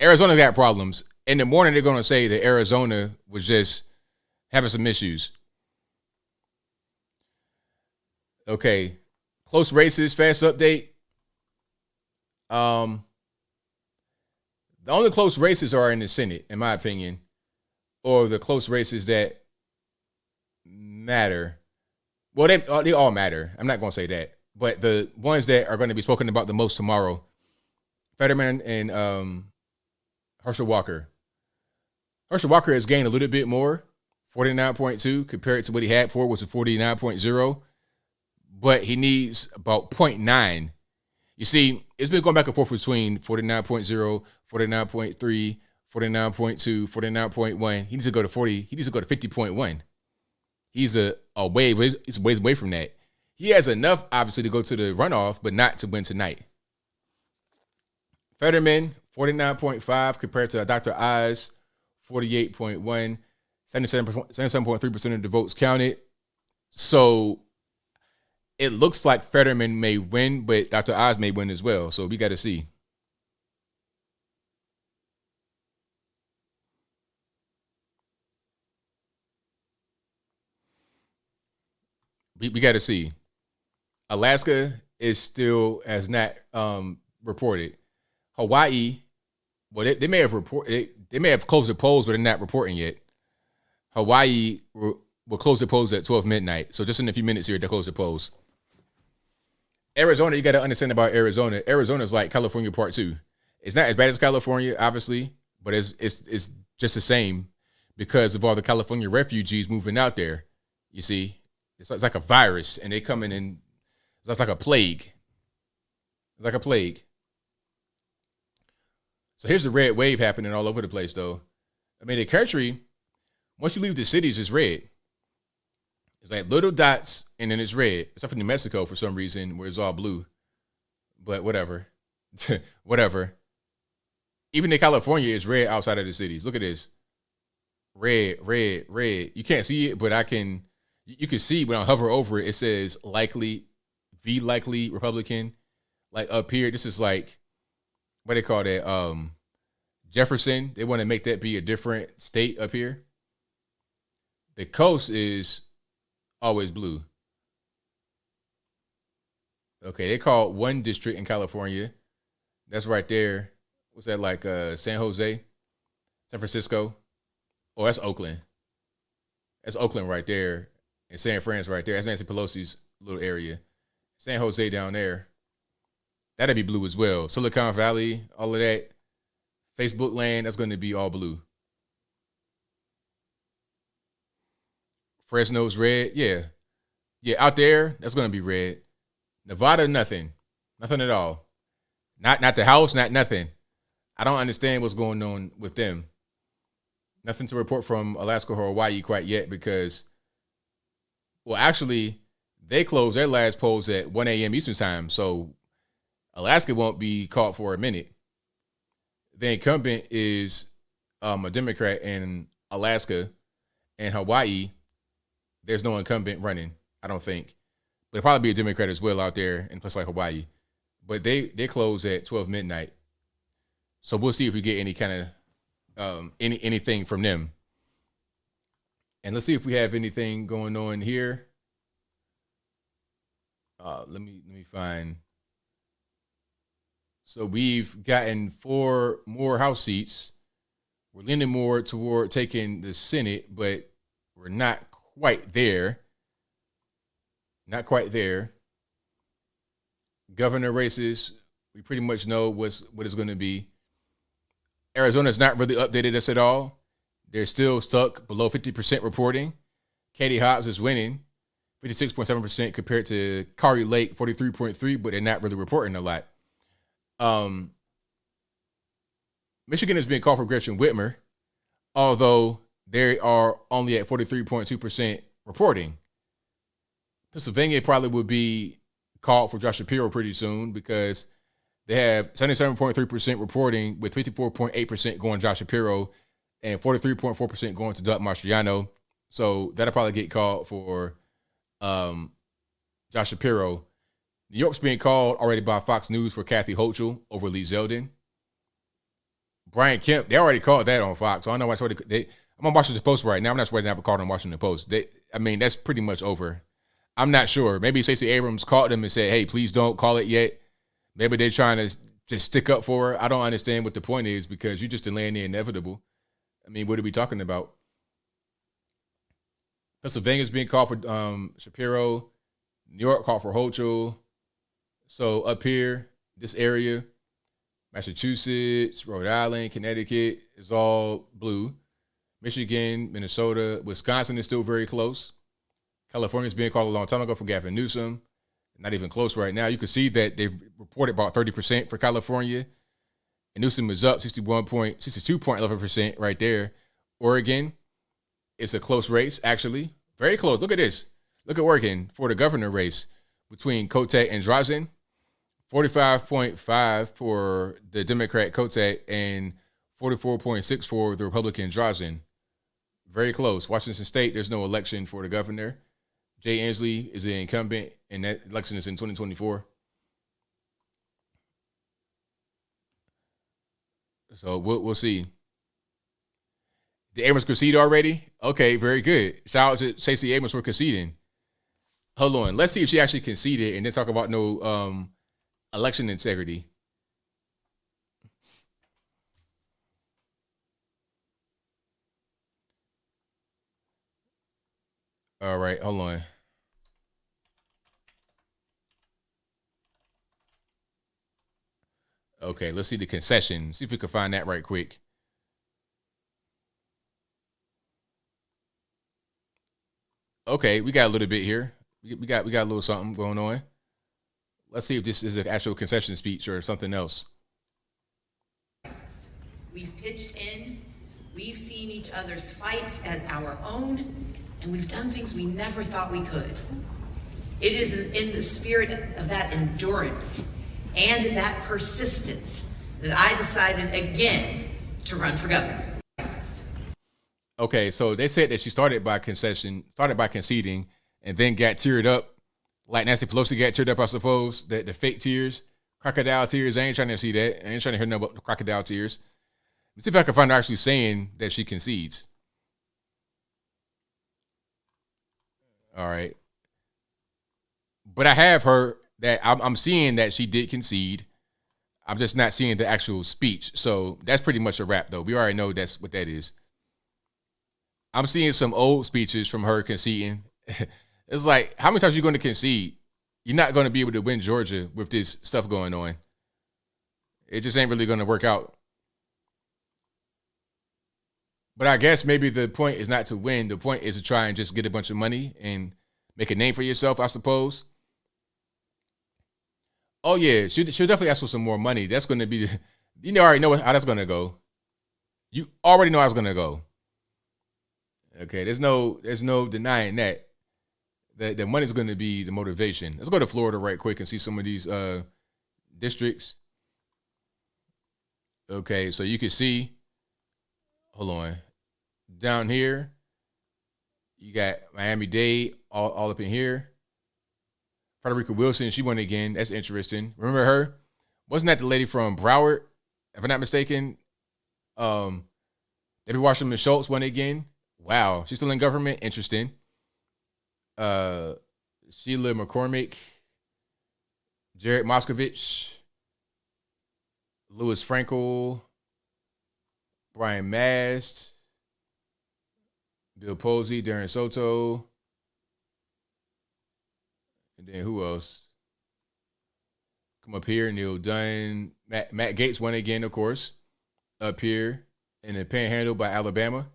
Arizona got problems. In the morning, they're going to say that Arizona was just having some issues. Okay. Close races, fast update. The only close races are in the Senate, in my opinion, or the close races that matter. Well, they all matter. I'm not going to say that. But the ones that are going to be spoken about the most tomorrow, Fetterman and Herschel Walker. Herschel Walker has gained a little bit more, 49.2, compared to what he had before, was a 49.0. But he needs about 0.9. You see, it's been going back and forth between 49.0, 49.3, 49.2, 49.1. He needs to go to 40. He needs to go to 50.1. He's a ways away from that. He has enough, obviously, to go to the runoff, but not to win tonight. Fetterman, 49.5 compared to Dr. Oz, 48.1, 77.3% of the votes counted. So it looks like Fetterman may win, but Dr. Oz may win as well. So we got to see. We got to see. Alaska has not reported. Hawaii, well, they may have reported. They may have closed the polls, but they're not reporting yet. Hawaii will close the polls at 12 midnight. So just in a few minutes here, they'll close the polls. Arizona, you got to understand about Arizona. Arizona is like California Part 2. It's not as bad as California, obviously, but it's just the same because of all the California refugees moving out there. You see. It's like a virus, and they come in and it's like a plague. It's like a plague. So here's the red wave happening all over the place, though. I mean, the country, once you leave the cities, it's red. It's like little dots, and then it's red. Except for New Mexico, for some reason, where it's all blue. But whatever. Whatever. Even in California, it's red outside of the cities. Look at this. Red, red, red. You can't see it, but you can see when I hover over it, it says likely Republican. Like up here, this is like, what they call that? Jefferson. They want to make that be a different state up here. The coast is always blue. Okay, they call it one district in California. That's right there. What's that like? San Jose, San Francisco. Oh, that's Oakland. That's Oakland right there. And San Fran's right there. That's Nancy Pelosi's little area. San Jose down there. That'd be blue as well. Silicon Valley, all of that. Facebook land, that's going to be all blue. Fresno's red. Yeah. Yeah, out there, that's going to be red. Nevada, nothing. Nothing at all. Not the house, not nothing. I don't understand what's going on with them. Nothing to report from Alaska or Hawaii quite yet because Well, actually, they closed their last polls at 1 a.m. Eastern time, so Alaska won't be called for a minute. The incumbent is a Democrat in Alaska and Hawaii. There's no incumbent running, I don't think. There'll probably be a Democrat as well out there in a place like Hawaii. But they close at 12 midnight. So we'll see if we get any kind of anything from them. And let's see if we have anything going on here. Let me find. So we've gotten 4 more House seats. We're leaning more toward taking the Senate, but we're not quite there. Not quite there. Governor races, we pretty much know what it's going to be. Arizona's not really updated us at all. They're still stuck below 50% reporting. Katie Hobbs is winning, 56.7% compared to Kari Lake, 43.3%, but they're not really reporting a lot. Michigan is being called for Gretchen Whitmer, although they are only at 43.2% reporting. Pennsylvania probably would be called for Josh Shapiro pretty soon because they have 77.3% reporting with 54.8% going Josh Shapiro and 43.4% going to Doug Mastriano. So that'll probably get called for Josh Shapiro. New York's being called already by Fox News for Kathy Hochul over Lee Zeldin. Brian Kemp, they already called that on Fox. So I don't know why I'm on Washington Post right now. I'm not sure they have a call on Washington Post. That's pretty much over. I'm not sure. Maybe Stacey Abrams called them and said, hey, please don't call it yet. Maybe they're trying to just stick up for her. I don't understand what the point is because you're just delaying the inevitable. I mean, what are we talking about? Pennsylvania's being called for Shapiro. New York called for Hochul. So up here, this area, Massachusetts, Rhode Island, Connecticut is all blue. Michigan, Minnesota, Wisconsin is still very close. California's being called a long time ago for Gavin Newsom. Not even close right now. You can see that they've reported about 30% for California. And Newsom is up 62.11% right there. Oregon, it's a close race, actually. Very close. Look at this. Look at Oregon for the governor race between Cote and Drazen. 45.5 for the Democrat Cote and 44.6 for the Republican Drazen. Very close. Washington State, there's no election for the governor. Jay Inslee is the incumbent, and that election is in 2024. So we'll see. Did Abrams concede already? Okay, very good. Shout out to Stacey Abrams for conceding. Hold on. Let's see if she actually conceded and then talk about no election integrity. All right, hold on. Okay, let's see the concession. See if we can find that right quick. Okay, we got a little bit here. We got a little something going on. Let's see if this is an actual concession speech or something else. We've pitched in, we've seen each other's fights as our own, and we've done things we never thought we could. It is in the spirit of that endurance and in that persistence that I decided again to run for governor. Okay, so they said that she started by conceding, and then got teared up, like Nancy Pelosi got teared up, I suppose. The fake tears, crocodile tears. I ain't trying to see that. I ain't trying to hear no about the crocodile tears. Let's see if I can find her actually saying that she concedes. All right. But I have heard that I'm seeing that she did concede. I'm just not seeing the actual speech. So that's pretty much a wrap, though. We already know that's what that is. I'm seeing some old speeches from her conceding. It's like, how many times are you going to concede? You're not going to be able to win Georgia with this stuff going on. It just ain't really going to work out. But I guess maybe the point is not to win. The point is to try and just get a bunch of money and make a name for yourself, I suppose. Oh, yeah, she'll definitely ask for some more money. That's going to be, you already know how that's going to go. You already know how it's going to go. Okay, there's no denying that. the money's going to be the motivation. Let's go to Florida right quick and see some of these districts. Okay, so you can see, hold on, down here, you got Miami-Dade all up in here. Frederica Wilson, she won again. That's interesting. Remember her? Wasn't that the lady from Broward, if I'm not mistaken? Debbie Wasserman Schultz won again. Wow, she's still in government. Interesting. Sheila McCormick, Jared Moskovich, Louis Frankel, Brian Mast, Bill Posey, Darren Soto, and then who else? Come up here, Neil Dunn. Matt Gaetz won again, of course, up here in the Panhandle by Alabama.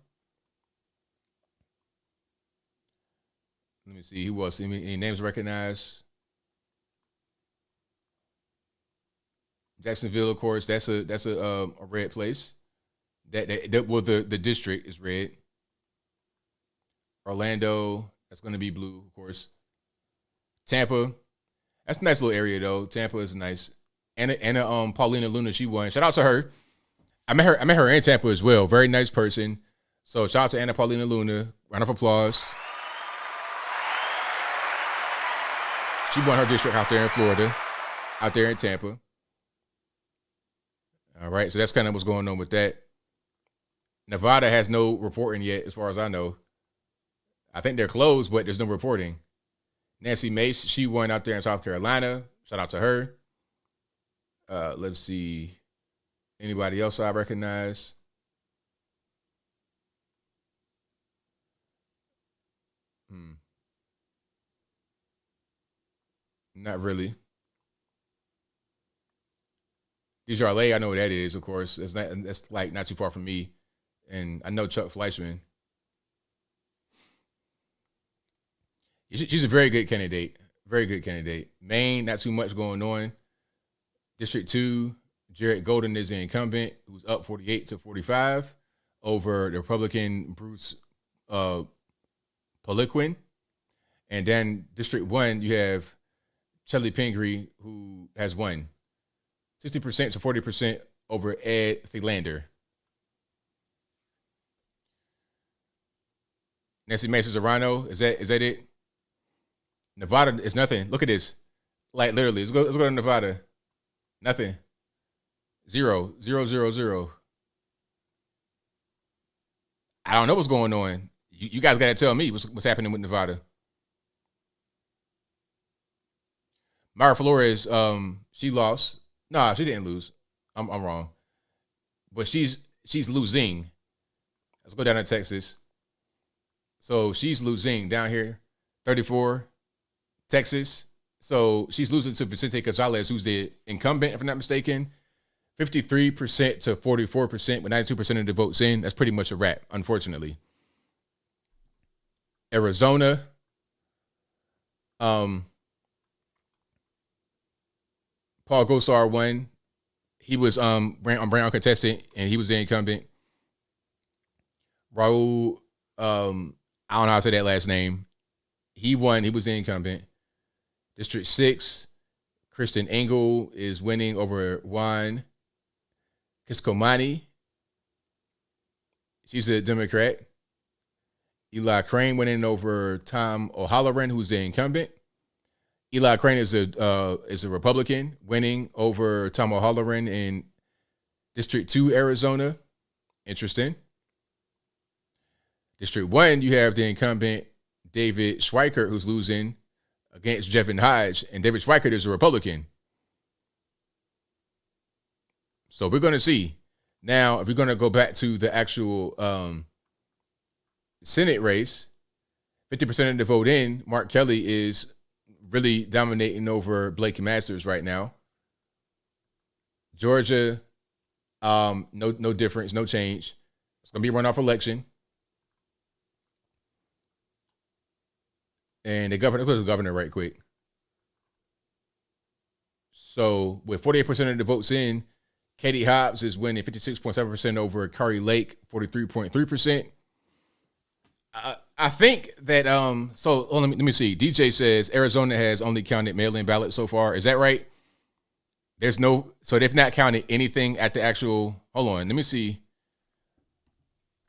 Let me see who else. Any names recognized? Jacksonville, of course. That's a red place. Well, the district is red. Orlando, that's going to be blue, of course. Tampa, that's a nice little area though. Tampa is nice. Anna Paulina Luna, she won. Shout out to her. I met her in Tampa as well. Very nice person. So shout out to Anna Paulina Luna. Round of applause. She won her district out there in Florida, out there in Tampa. All right, so that's kind of what's going on with that. Nevada has no reporting yet, as far as I know. I think they're closed, but there's no reporting. Nancy Mace, she won out there in South Carolina. Shout out to her. Let's see. Anybody else I recognize? Not really. DeJarlais, I know what that is, of course. That's like not too far from me. And I know Chuck Fleischman. She's a very good candidate. Very good candidate. Maine, not too much going on. District 2, Jared Golden is the incumbent, who's up 48-45 over the Republican Bruce Poliquin. And then District 1, you have Shelley Pingree, who has won 60% to 40% over Ed Thielander. Nancy Mason Serrano, is that it? Nevada is nothing. Look at this. Like literally, let's go to Nevada. Nothing. 0, 0, 0, 0. I don't know what's going on. You guys got to tell me what's happening with Nevada. Mara Flores, she lost. Nah, she didn't lose. I'm wrong. But she's losing. Let's go down to Texas. So she's losing down here, 34, Texas. So she's losing to Vicente Gonzalez, who's the incumbent, if I'm not mistaken. 53% to 44%, with 92% of the votes in. That's pretty much a wrap, unfortunately. Arizona. Paul Gosar won. He was Brown contestant, and he was the incumbent. Raul, I don't know how to say that last name. He won. He was the incumbent. District 6, Kristen Engel is winning over Juan Kiskomani. She's a Democrat. Eli Crane winning over Tom O'Halloran, who's the incumbent. Eli Crane is a Republican, winning over Tom O'Halloran in District 2, Arizona. Interesting. District 1, you have the incumbent David Schweikert, who's losing against Jevin Hodge, and David Schweikert is a Republican. So we're going to see. Now, if we're going to go back to the actual Senate race, 50% of the vote in, Mark Kelly is really dominating over Blake Masters right now. Georgia, no difference, no change. It's going to be a runoff election. And the governor, let's go to the governor right quick. So with 48% of the votes in, Katie Hobbs is winning 56.7% over Kari Lake, 43.3%. I think that so let me see. DJ says Arizona has only counted mail-in ballots so far. Is that right? So they've not counted anything at the actual. Hold on, let me see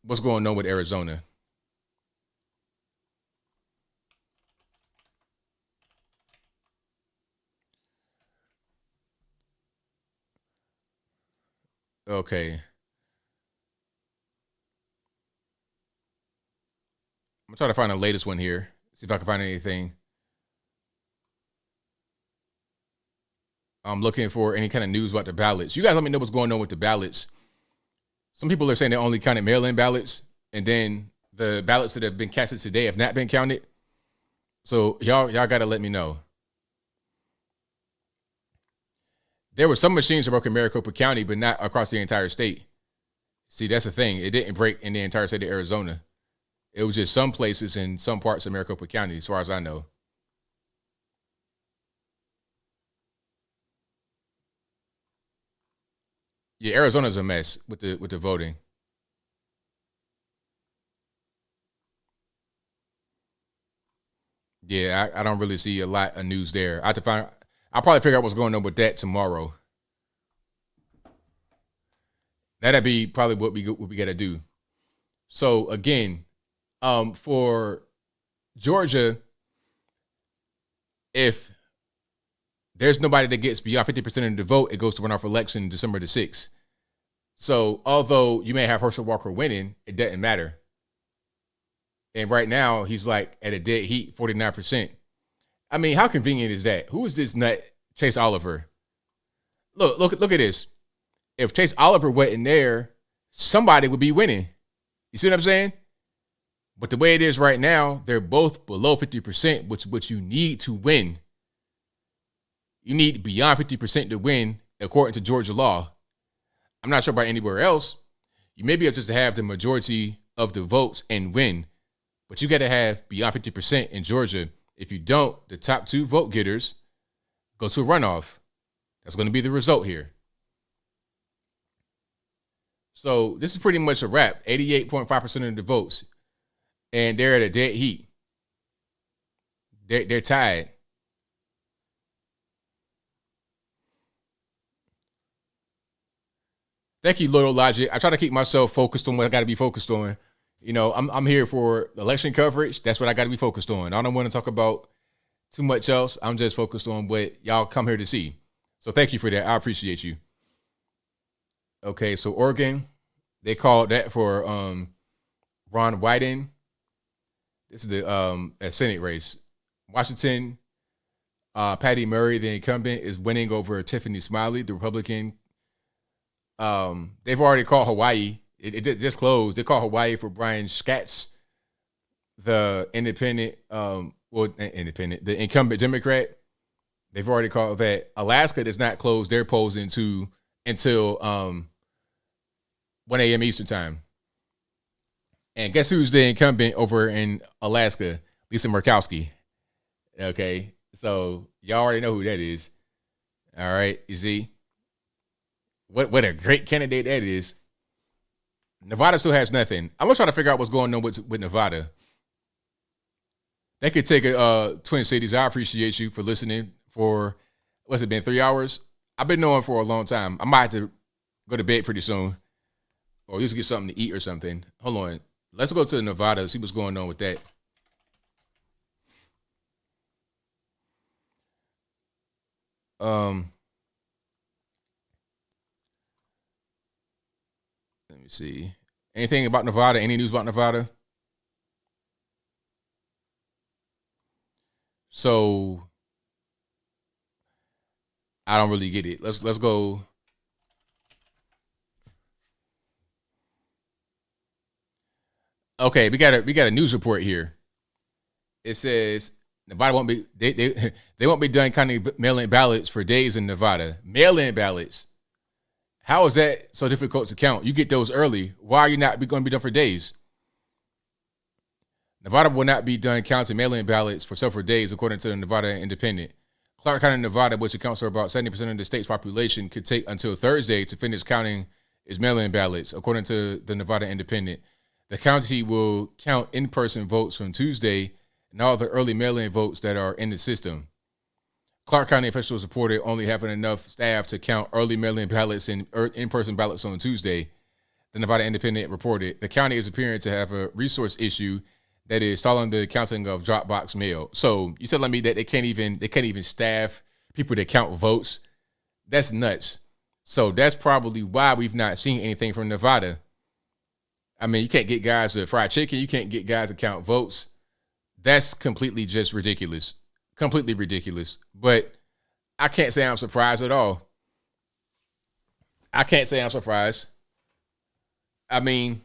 what's going on with Arizona. Okay. I'm trying to find the latest one here. See if I can find anything. I'm looking for any kind of news about the ballots. You guys let me know what's going on with the ballots. Some people are saying they only counted mail-in ballots, and then the ballots that have been casted today have not been counted. So y'all got to let me know. There were some machines that broke in Maricopa County, but not across the entire state. See, that's the thing. It didn't break in the entire state of Arizona. It was just some places in some parts of Maricopa County, as far as I know. Yeah, Arizona's a mess with the voting. Yeah, I don't really see a lot of news there. I'll probably figure out what's going on with that tomorrow. That'd be probably what we got to do. So again, for Georgia, if there's nobody that gets beyond 50% of the vote, it goes to runoff election December the 6th. So although you may have Herschel Walker winning, it doesn't matter. And right now, he's like at a dead heat, 49%. I mean, how convenient is that? Who is this nut, Chase Oliver? Look at this. If Chase Oliver wasn't there, somebody would be winning. You see what I'm saying? But the way it is right now, they're both below 50%, which you need to win. You need beyond 50% to win, according to Georgia law. I'm not sure about anywhere else. You may be able to have the majority of the votes and win, but you got to have beyond 50% in Georgia. If you don't, the top two vote getters go to a runoff. That's going to be the result here. So this is pretty much a wrap. 88.5% of the votes, and they're at a dead heat. They're tied. Thank you, Loyal Logic. I try to keep myself focused on what I got to be focused on. You know, I'm here for election coverage. That's what I got to be focused on. I don't want to talk about too much else. I'm just focused on what y'all come here to see. So thank you for that. I appreciate you. Okay, so Oregon, they called that for Ron Wyden. This is the a Senate race. Washington, Patty Murray, the incumbent, is winning over Tiffany Smiley, the Republican. They've already called Hawaii. It just closed. They called Hawaii for Brian Schatz, the independent, the incumbent Democrat. They've already called that. Alaska does not close their polls until 1 a.m. Eastern time. And guess who's the incumbent over in Alaska? Lisa Murkowski. Okay, so y'all already know who that is. All right, you see? What a great candidate that is. Nevada still has nothing. I'm going to try to figure out what's going on with Nevada. That could take Twin Cities. I appreciate you for listening for, what's it been, 3 hours? I've been knowing for a long time. I might have to go to bed pretty soon or just get something to eat or something. Hold on. Let's go to Nevada and see what's going on with that. Let me see. Anything about Nevada? Any news about Nevada? So I don't really get it. Let's go. Okay, we got a news report here. It says Nevada won't be they won't be done counting mail-in ballots for days in Nevada. Mail-in ballots. How is that so difficult to count? You get those early. Why are you not going to be done for days? Nevada will not be done counting mail-in ballots for several days, according to the Nevada Independent. Clark County, Nevada, which accounts for about 70% of the state's population, could take until Thursday to finish counting its mail-in ballots, according to the Nevada Independent. The county will count in-person votes from Tuesday and all the early mail-in votes that are in the system. Clark County officials reported only having enough staff to count early mail-in ballots and in-person ballots on Tuesday. The Nevada Independent reported the county is appearing to have a resource issue that is stalling the counting of drop box mail. So you telling me that they can't even staff people that count votes? That's nuts. So that's probably why we've not seen anything from Nevada. I mean, you can't get guys to fried chicken. You can't get guys to count votes. That's completely just ridiculous. Completely ridiculous. But I can't say I'm surprised at all. I can't say I'm surprised. I mean,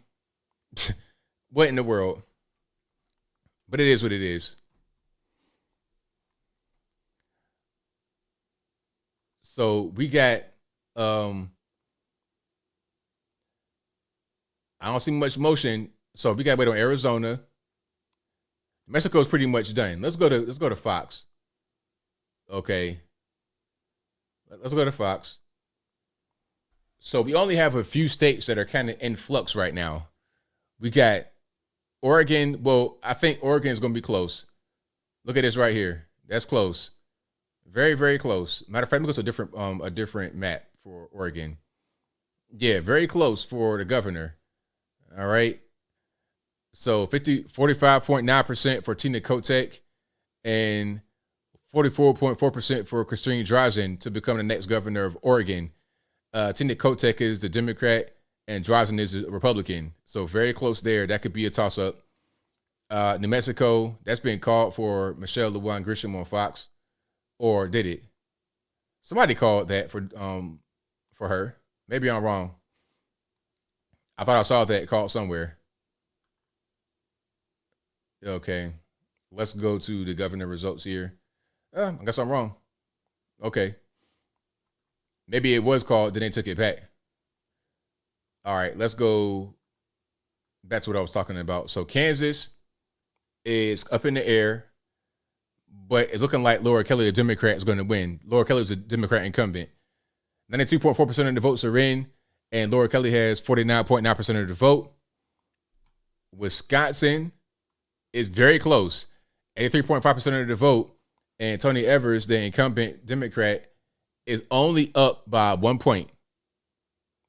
what in the world? But it is what it is. So we got, I don't see much motion. So we got to wait on Arizona. Mexico's pretty much done. Let's go to Fox. Okay. Let's go to Fox. So we only have a few states that are kind of in flux right now. We got Oregon. Well, I think Oregon is going to be close. Look at this right here. That's close. Very, very close. Matter of fact, let me go to a different map for Oregon. Yeah, very close for the governor. All right. So 45.9% for Tina Kotek and 44.4% for Christine Drazin to become the next governor of Oregon. Tina Kotek is the Democrat and Drazin is a Republican. So very close there. That could be a toss-up. New Mexico, that's been called for Michelle LeWan Grisham on Fox. Or did it? Somebody called that for her. Maybe I'm wrong. I thought I saw that called somewhere. Okay. Let's go to the governor results here. I guess I'm wrong. Okay. Maybe it was called, then they took it back. All right, let's go back to what I was talking about. So Kansas is up in the air, but it's looking like Laura Kelly, the Democrat, is going to win. Laura Kelly is a Democrat incumbent. 92.4% of the votes are in, and Laura Kelly has 49.9% of the vote. Wisconsin is very close, 83.5% of the vote, and Tony Evers, the incumbent Democrat, is only up by 1 point.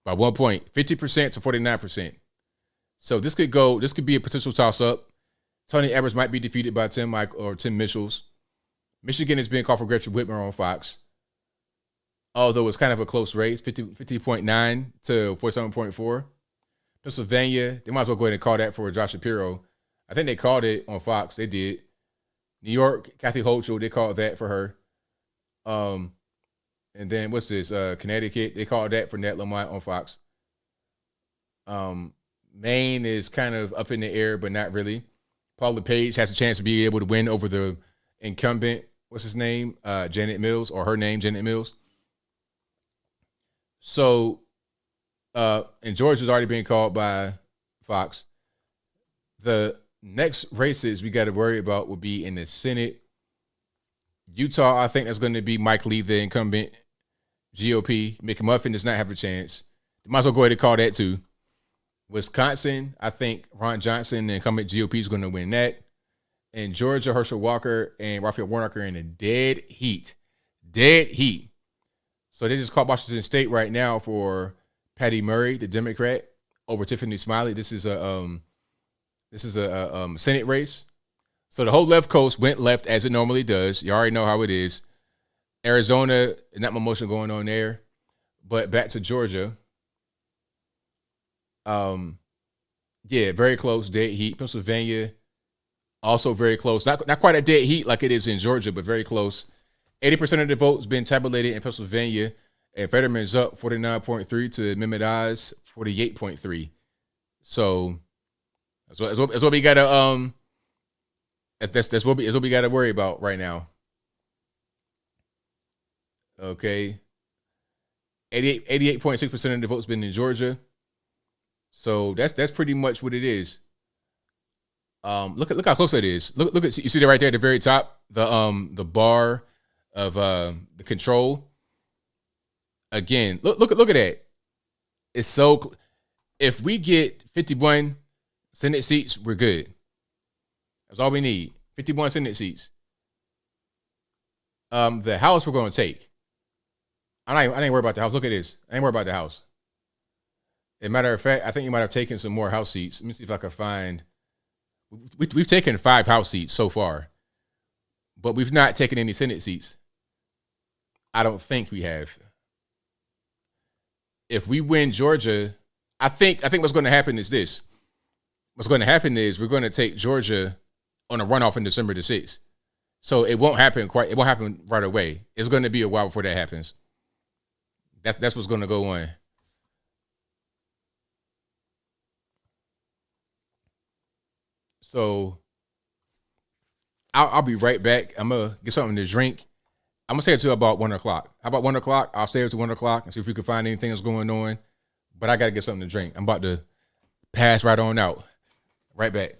By 1 point, 50% to 49%. So this could be a potential toss-up. Tony Evers might be defeated by Tim Michels. Michigan is being called for Gretchen Whitmer on Fox. Although it's kind of a close race, 50.9 to 47.4. Pennsylvania, they might as well go ahead and call that for Josh Shapiro. I think they called it on Fox. They did. New York, Kathy Hochul, they called that for her. And then what's this? Connecticut, they called that for Ned Lamont on Fox. Maine is kind of up in the air, but not really. Paula Page has a chance to be able to win over the incumbent. What's his name? Janet Mills, or her name, Janet Mills. So, and Georgia's already been called by Fox. The next races we got to worry about will be in the Senate. Utah, I think that's going to be Mike Lee, the incumbent GOP. Mickey Muffin does not have a chance. You might as well go ahead and call that too. Wisconsin, I think Ron Johnson, the incumbent GOP, is going to win that. And Georgia, Herschel Walker and Raphael Warnock are in a dead heat. Dead heat. So they just called Washington State right now for Patty Murray, the Democrat, over Tiffany Smiley. This is a Senate race. So the whole left coast went left as it normally does. You already know how it is. Arizona, not much motion going on there. But back to Georgia. Yeah, very close, dead heat. Pennsylvania, also very close. Not quite a dead heat like it is in Georgia, but very close. 80% of the votes been tabulated in Pennsylvania, and Fetterman's up 49.3 to Mehmet Oz 48.3. So that's what we gotta that's what we gotta worry about right now. Okay. 88.6% of the votes been in Georgia. So that's pretty much what it is. Look how close that is. Look at, you see that right there at the very top, the bar of the control. Again, look at that. It's so if we get 51, Senate seats, we're good. That's all we need. 51 Senate seats. The House we're going to take. I ain't worried about the House. Look at this. I ain't worried about the House. As a matter of fact, I think you might have taken some more House seats. Let me see if I can find. We've taken 5 House seats so far, but we've not taken any Senate seats. I don't think we have. If we win Georgia, I think what's going to happen is this. What's going to happen is we're going to take Georgia on a runoff in December the 6th. So it won't happen right away. It's going to be a while before that happens. That's what's going to go on. So I'll be right back. I'm going to get something to drink. I'm going to stay until about 1 o'clock. How about 1 o'clock? I'll stay until 1 o'clock and see if we can find anything that's going on. But I got to get something to drink. I'm about to pass right on out. Right back.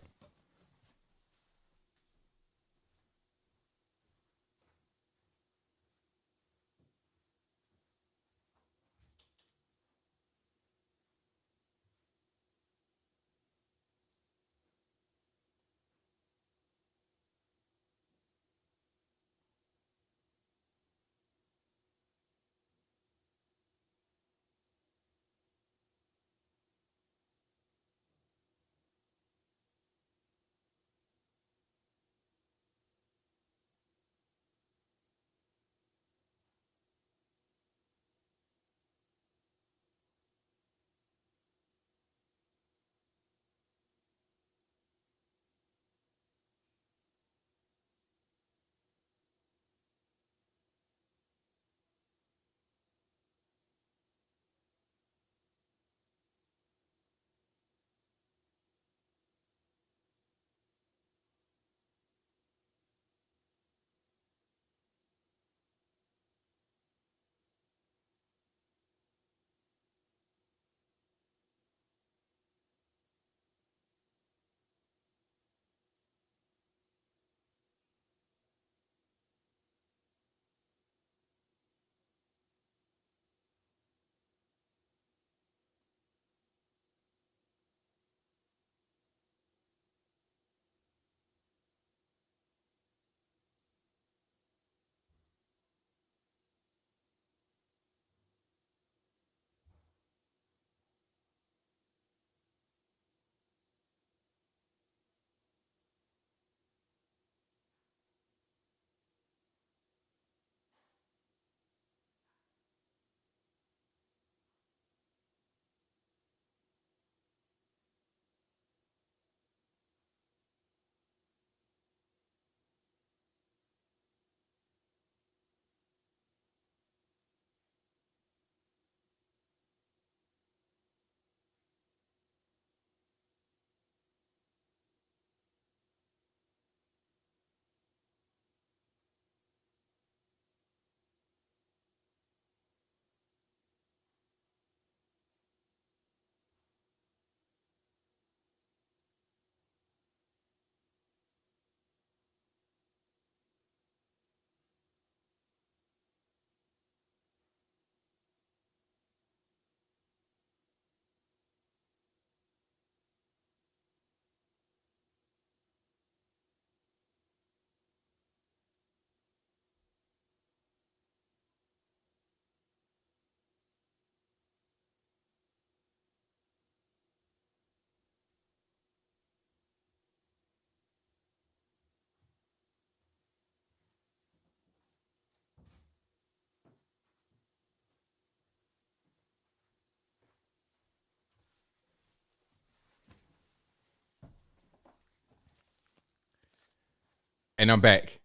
And I'm back. Do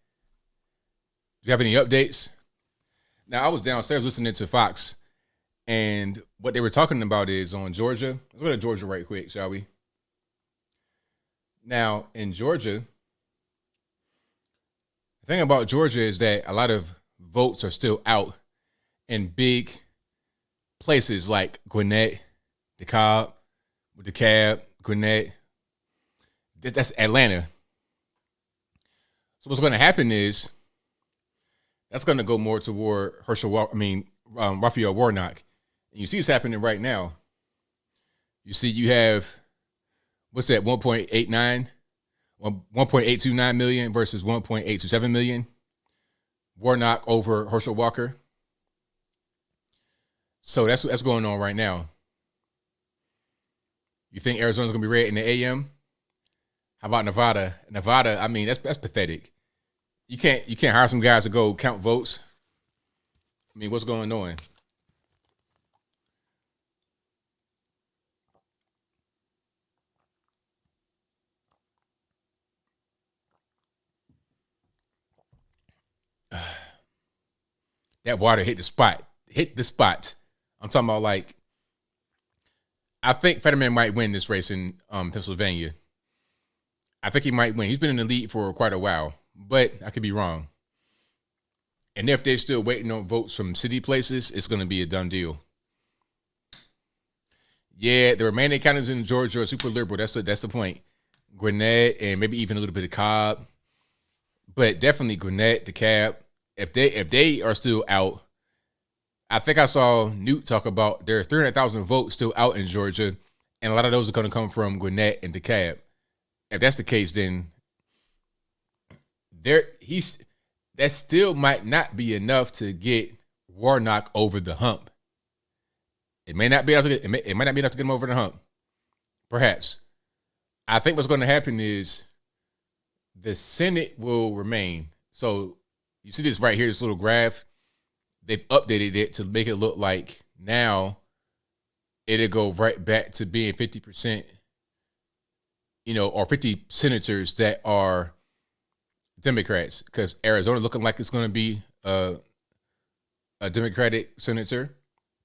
you have any updates? Now, I was downstairs listening to Fox, and what they were talking about is on Georgia. Let's go to Georgia right quick, shall we? Now, in Georgia, the thing about Georgia is that a lot of votes are still out in big places like Gwinnett, DeKalb, Gwinnett. That's Atlanta. So what's going to happen is that's going to go more toward Raphael Warnock. And you see it's happening right now. You see you have what's that? 1.829 million versus 1.827 million. Warnock over Herschel Walker. So that's going on right now. You think Arizona's gonna be red in the AM? How about Nevada? Nevada, I mean, that's pathetic. You can't hire some guys to go count votes. I mean, what's going on? That water hit the spot. Hit the spot. I'm talking about, like, I think Fetterman might win this race in Pennsylvania. I think he might win. He's been in the lead for quite a while, but I could be wrong. And if they're still waiting on votes from city places, it's going to be a done deal. Yeah, the remaining counties in Georgia are super liberal. That's the point. Gwinnett and maybe even a little bit of Cobb, but definitely Gwinnett, DeKalb. If they are still out, I think I saw Newt talk about there are 300,000 votes still out in Georgia, and a lot of those are going to come from Gwinnett and DeKalb. If that's the case, then that still might not be enough to get Warnock over the hump. It may not be enough to get him over the hump. Perhaps. I think what's going to happen is the Senate will remain. So you see this right here, this little graph. They've updated it to make it look like now it'll go right back to being 50%, or 50 senators that are Democrats, because Arizona looking like it's going to be a Democratic senator,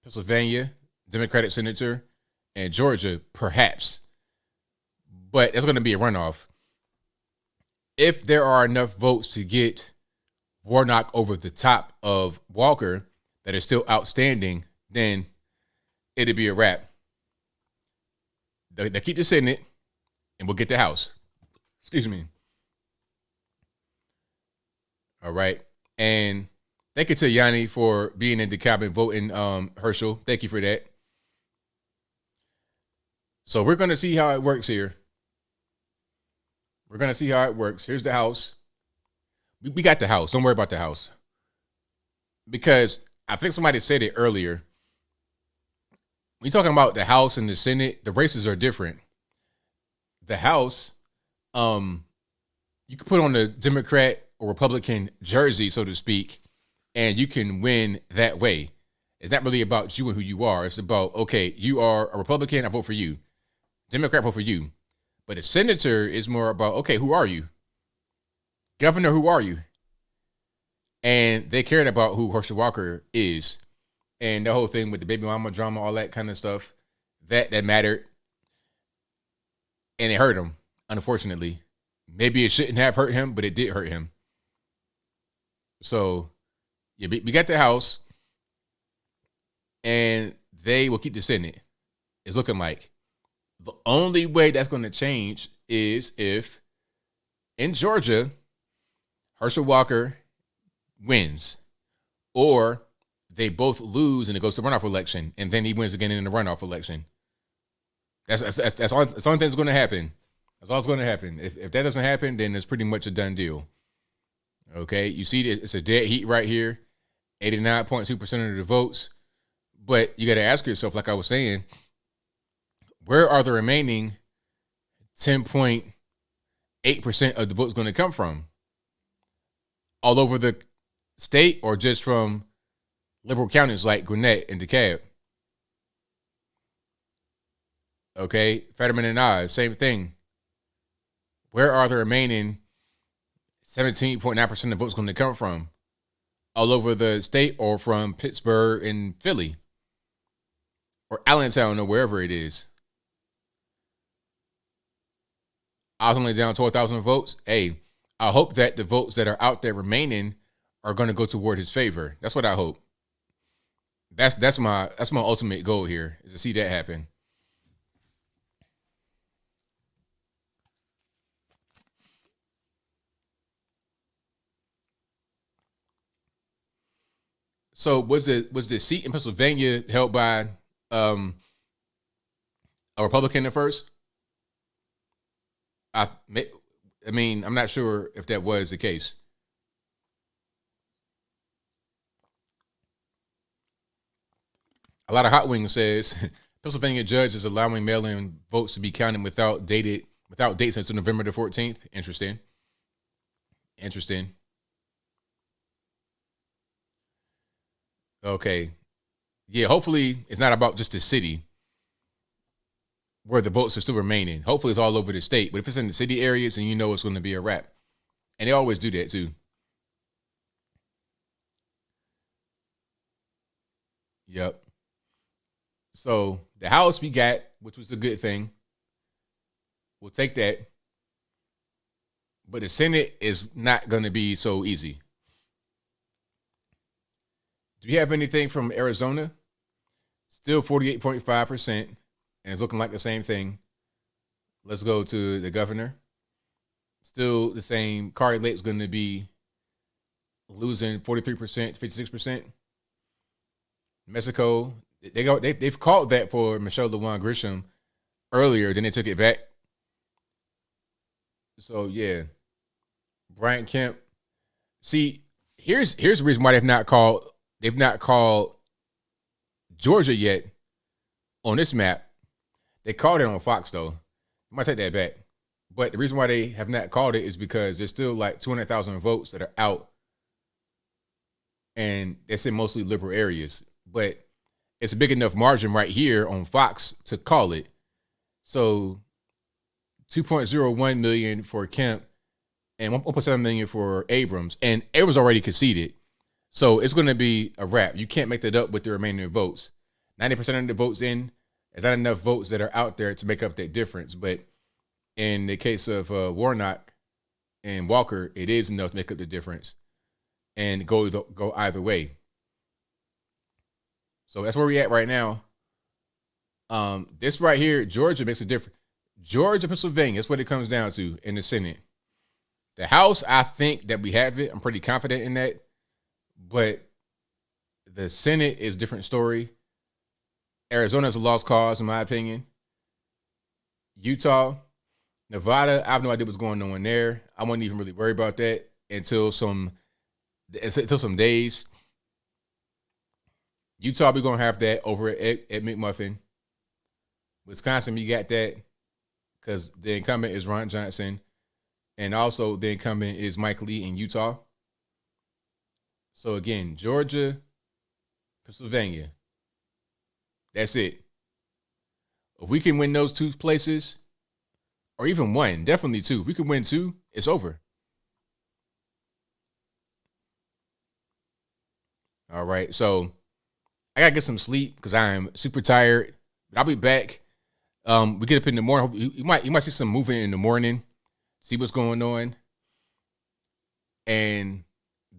Pennsylvania, Democratic senator, and Georgia, perhaps. But it's going to be a runoff. If there are enough votes to get Warnock over the top of Walker that is still outstanding, then it'll be a wrap. They keep the Senate, and we'll get the House. Excuse me. All right. And thank you to Yanni for being in DeKalb and voting Herschel. Thank you for that. So we're going to see how it works here. We're going to see how it works. Here's the House. We got the House. Don't worry about the House. Because I think somebody said it earlier. When you're talking about the House and the Senate, the races are different. The House, you can put on the Democrat or Republican jersey, so to speak, and you can win that way. It's not really about you and who you are. It's about, okay, you are a Republican, I vote for you. Democrat, vote for you. But a senator is more about, okay, who are you? Governor, who are you? And they cared about who Herschel Walker is. And the whole thing with the baby mama drama, all that kind of stuff, that mattered. And it hurt him, unfortunately. Maybe it shouldn't have hurt him, but it did hurt him. So, yeah, we got the House, and they will keep the Senate. It's looking like. The only way that's going to change is if, in Georgia, Herschel Walker wins, or they both lose and it goes to runoff election, and then he wins again in the runoff election. That's all. That's the only thing that's going to happen. That's all that's going to happen. If that doesn't happen, then it's pretty much a done deal. Okay, you see, it's a dead heat right here, 89.2% of the votes. But you got to ask yourself, like I was saying, where are the remaining 10.8% of the votes going to come from? All over the state, or just from liberal counties like Gwinnett and DeKalb? Okay, Fetterman and Oz, same thing. Where are the remaining 17.9% of votes going to come from? All over the state, or from Pittsburgh and Philly, or Allentown, or wherever it is? I was only down 12,000 votes. Hey, I hope that the votes that are out there remaining are going to go toward his favor. That's what I hope. That's my ultimate goal here, is to see that happen. So was the seat in Pennsylvania held by a Republican at first? I mean, I'm not sure if that was the case. A lot of Hot Wings says Pennsylvania judge is allowing mail-in votes to be counted without dates until November the 14th. Interesting. Okay. Yeah, hopefully it's not about just the city where the votes are still remaining. Hopefully it's all over the state. But if it's in the city areas, then you know it's going to be a wrap. And they always do that too. Yep. So the House we got, which was a good thing. We'll take that. But the Senate is not going to be so easy. Do you have anything from Arizona? Still 48.5%, and it's looking like the same thing. Let's go to the governor. Still the same. Kari Lake's going to be losing 43%, 56%. Mexico, they've called that for Michelle LeJuan Grisham earlier, then they took it back. So yeah, Brian Kemp. See, here's the reason why they've not called Georgia yet on this map. They called it on Fox though. I might take that back. But the reason why they have not called it is because there's still like 200,000 votes that are out, and it's in mostly liberal areas. But it's a big enough margin right here on Fox to call it. So 2.01 million for Kemp and 1.7 million for Abrams. And Abrams already conceded. So it's going to be a wrap. You can't make that up with the remaining votes. 90% of the votes in, there's not enough votes that are out there to make up that difference. But in the case of Warnock and Walker, it is enough to make up the difference and go either way. So that's where we're at right now. This right here, Georgia makes a difference. Georgia, Pennsylvania, that's what it comes down to in the Senate. The House, I think that we have it. I'm pretty confident in that. But the Senate is a different story. Arizona's a lost cause, in my opinion. Utah, Nevada, I have no idea what's going on there. I wasn't even really worried about that until some days. Utah, we're going to have that over at McMuffin. Wisconsin, we got that because the incumbent is Ron Johnson. And also the incumbent is Mike Lee in Utah. So again, Georgia, Pennsylvania. That's it. If we can win those two places, or even one, definitely two. If we can win two, it's over. All right, so I gotta get some sleep because I am super tired. But I'll be back. We get up in the morning. You might see some movement in the morning, see what's going on, and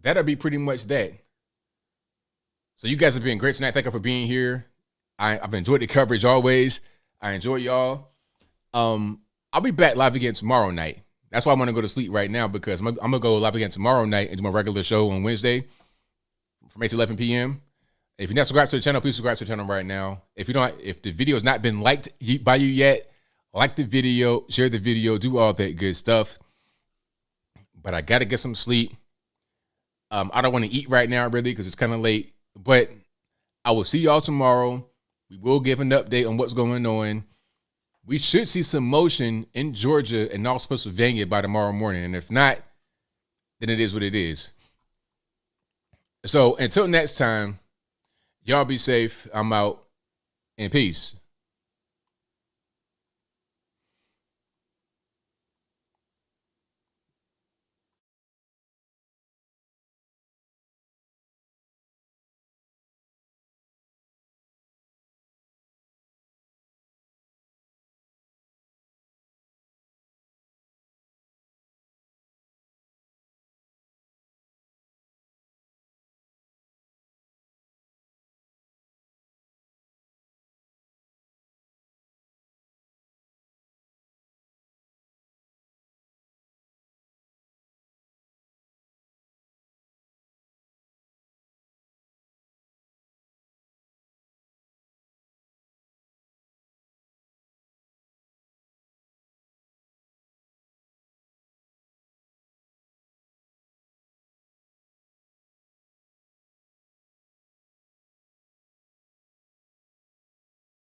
that'll be pretty much that. So you guys have been great tonight. Thank you for being here. I've enjoyed the coverage always. I enjoy y'all. I'll be back live again tomorrow night. That's why I'm gonna go to sleep right now because I'm gonna go live again tomorrow night and do my regular show on Wednesday from 8 to 11 p.m. If you're not subscribed to the channel, please subscribe to the channel right now. If the video has not been liked by you yet, like the video, share the video, do all that good stuff. But I gotta get some sleep. I don't want to eat right now really because it's kind of late. But I will see y'all tomorrow. We will give an update on what's going on. We should see some motion in Georgia and also Pennsylvania by tomorrow morning. And if not, then it is what it is. So until next time, y'all be safe. I'm out, and peace.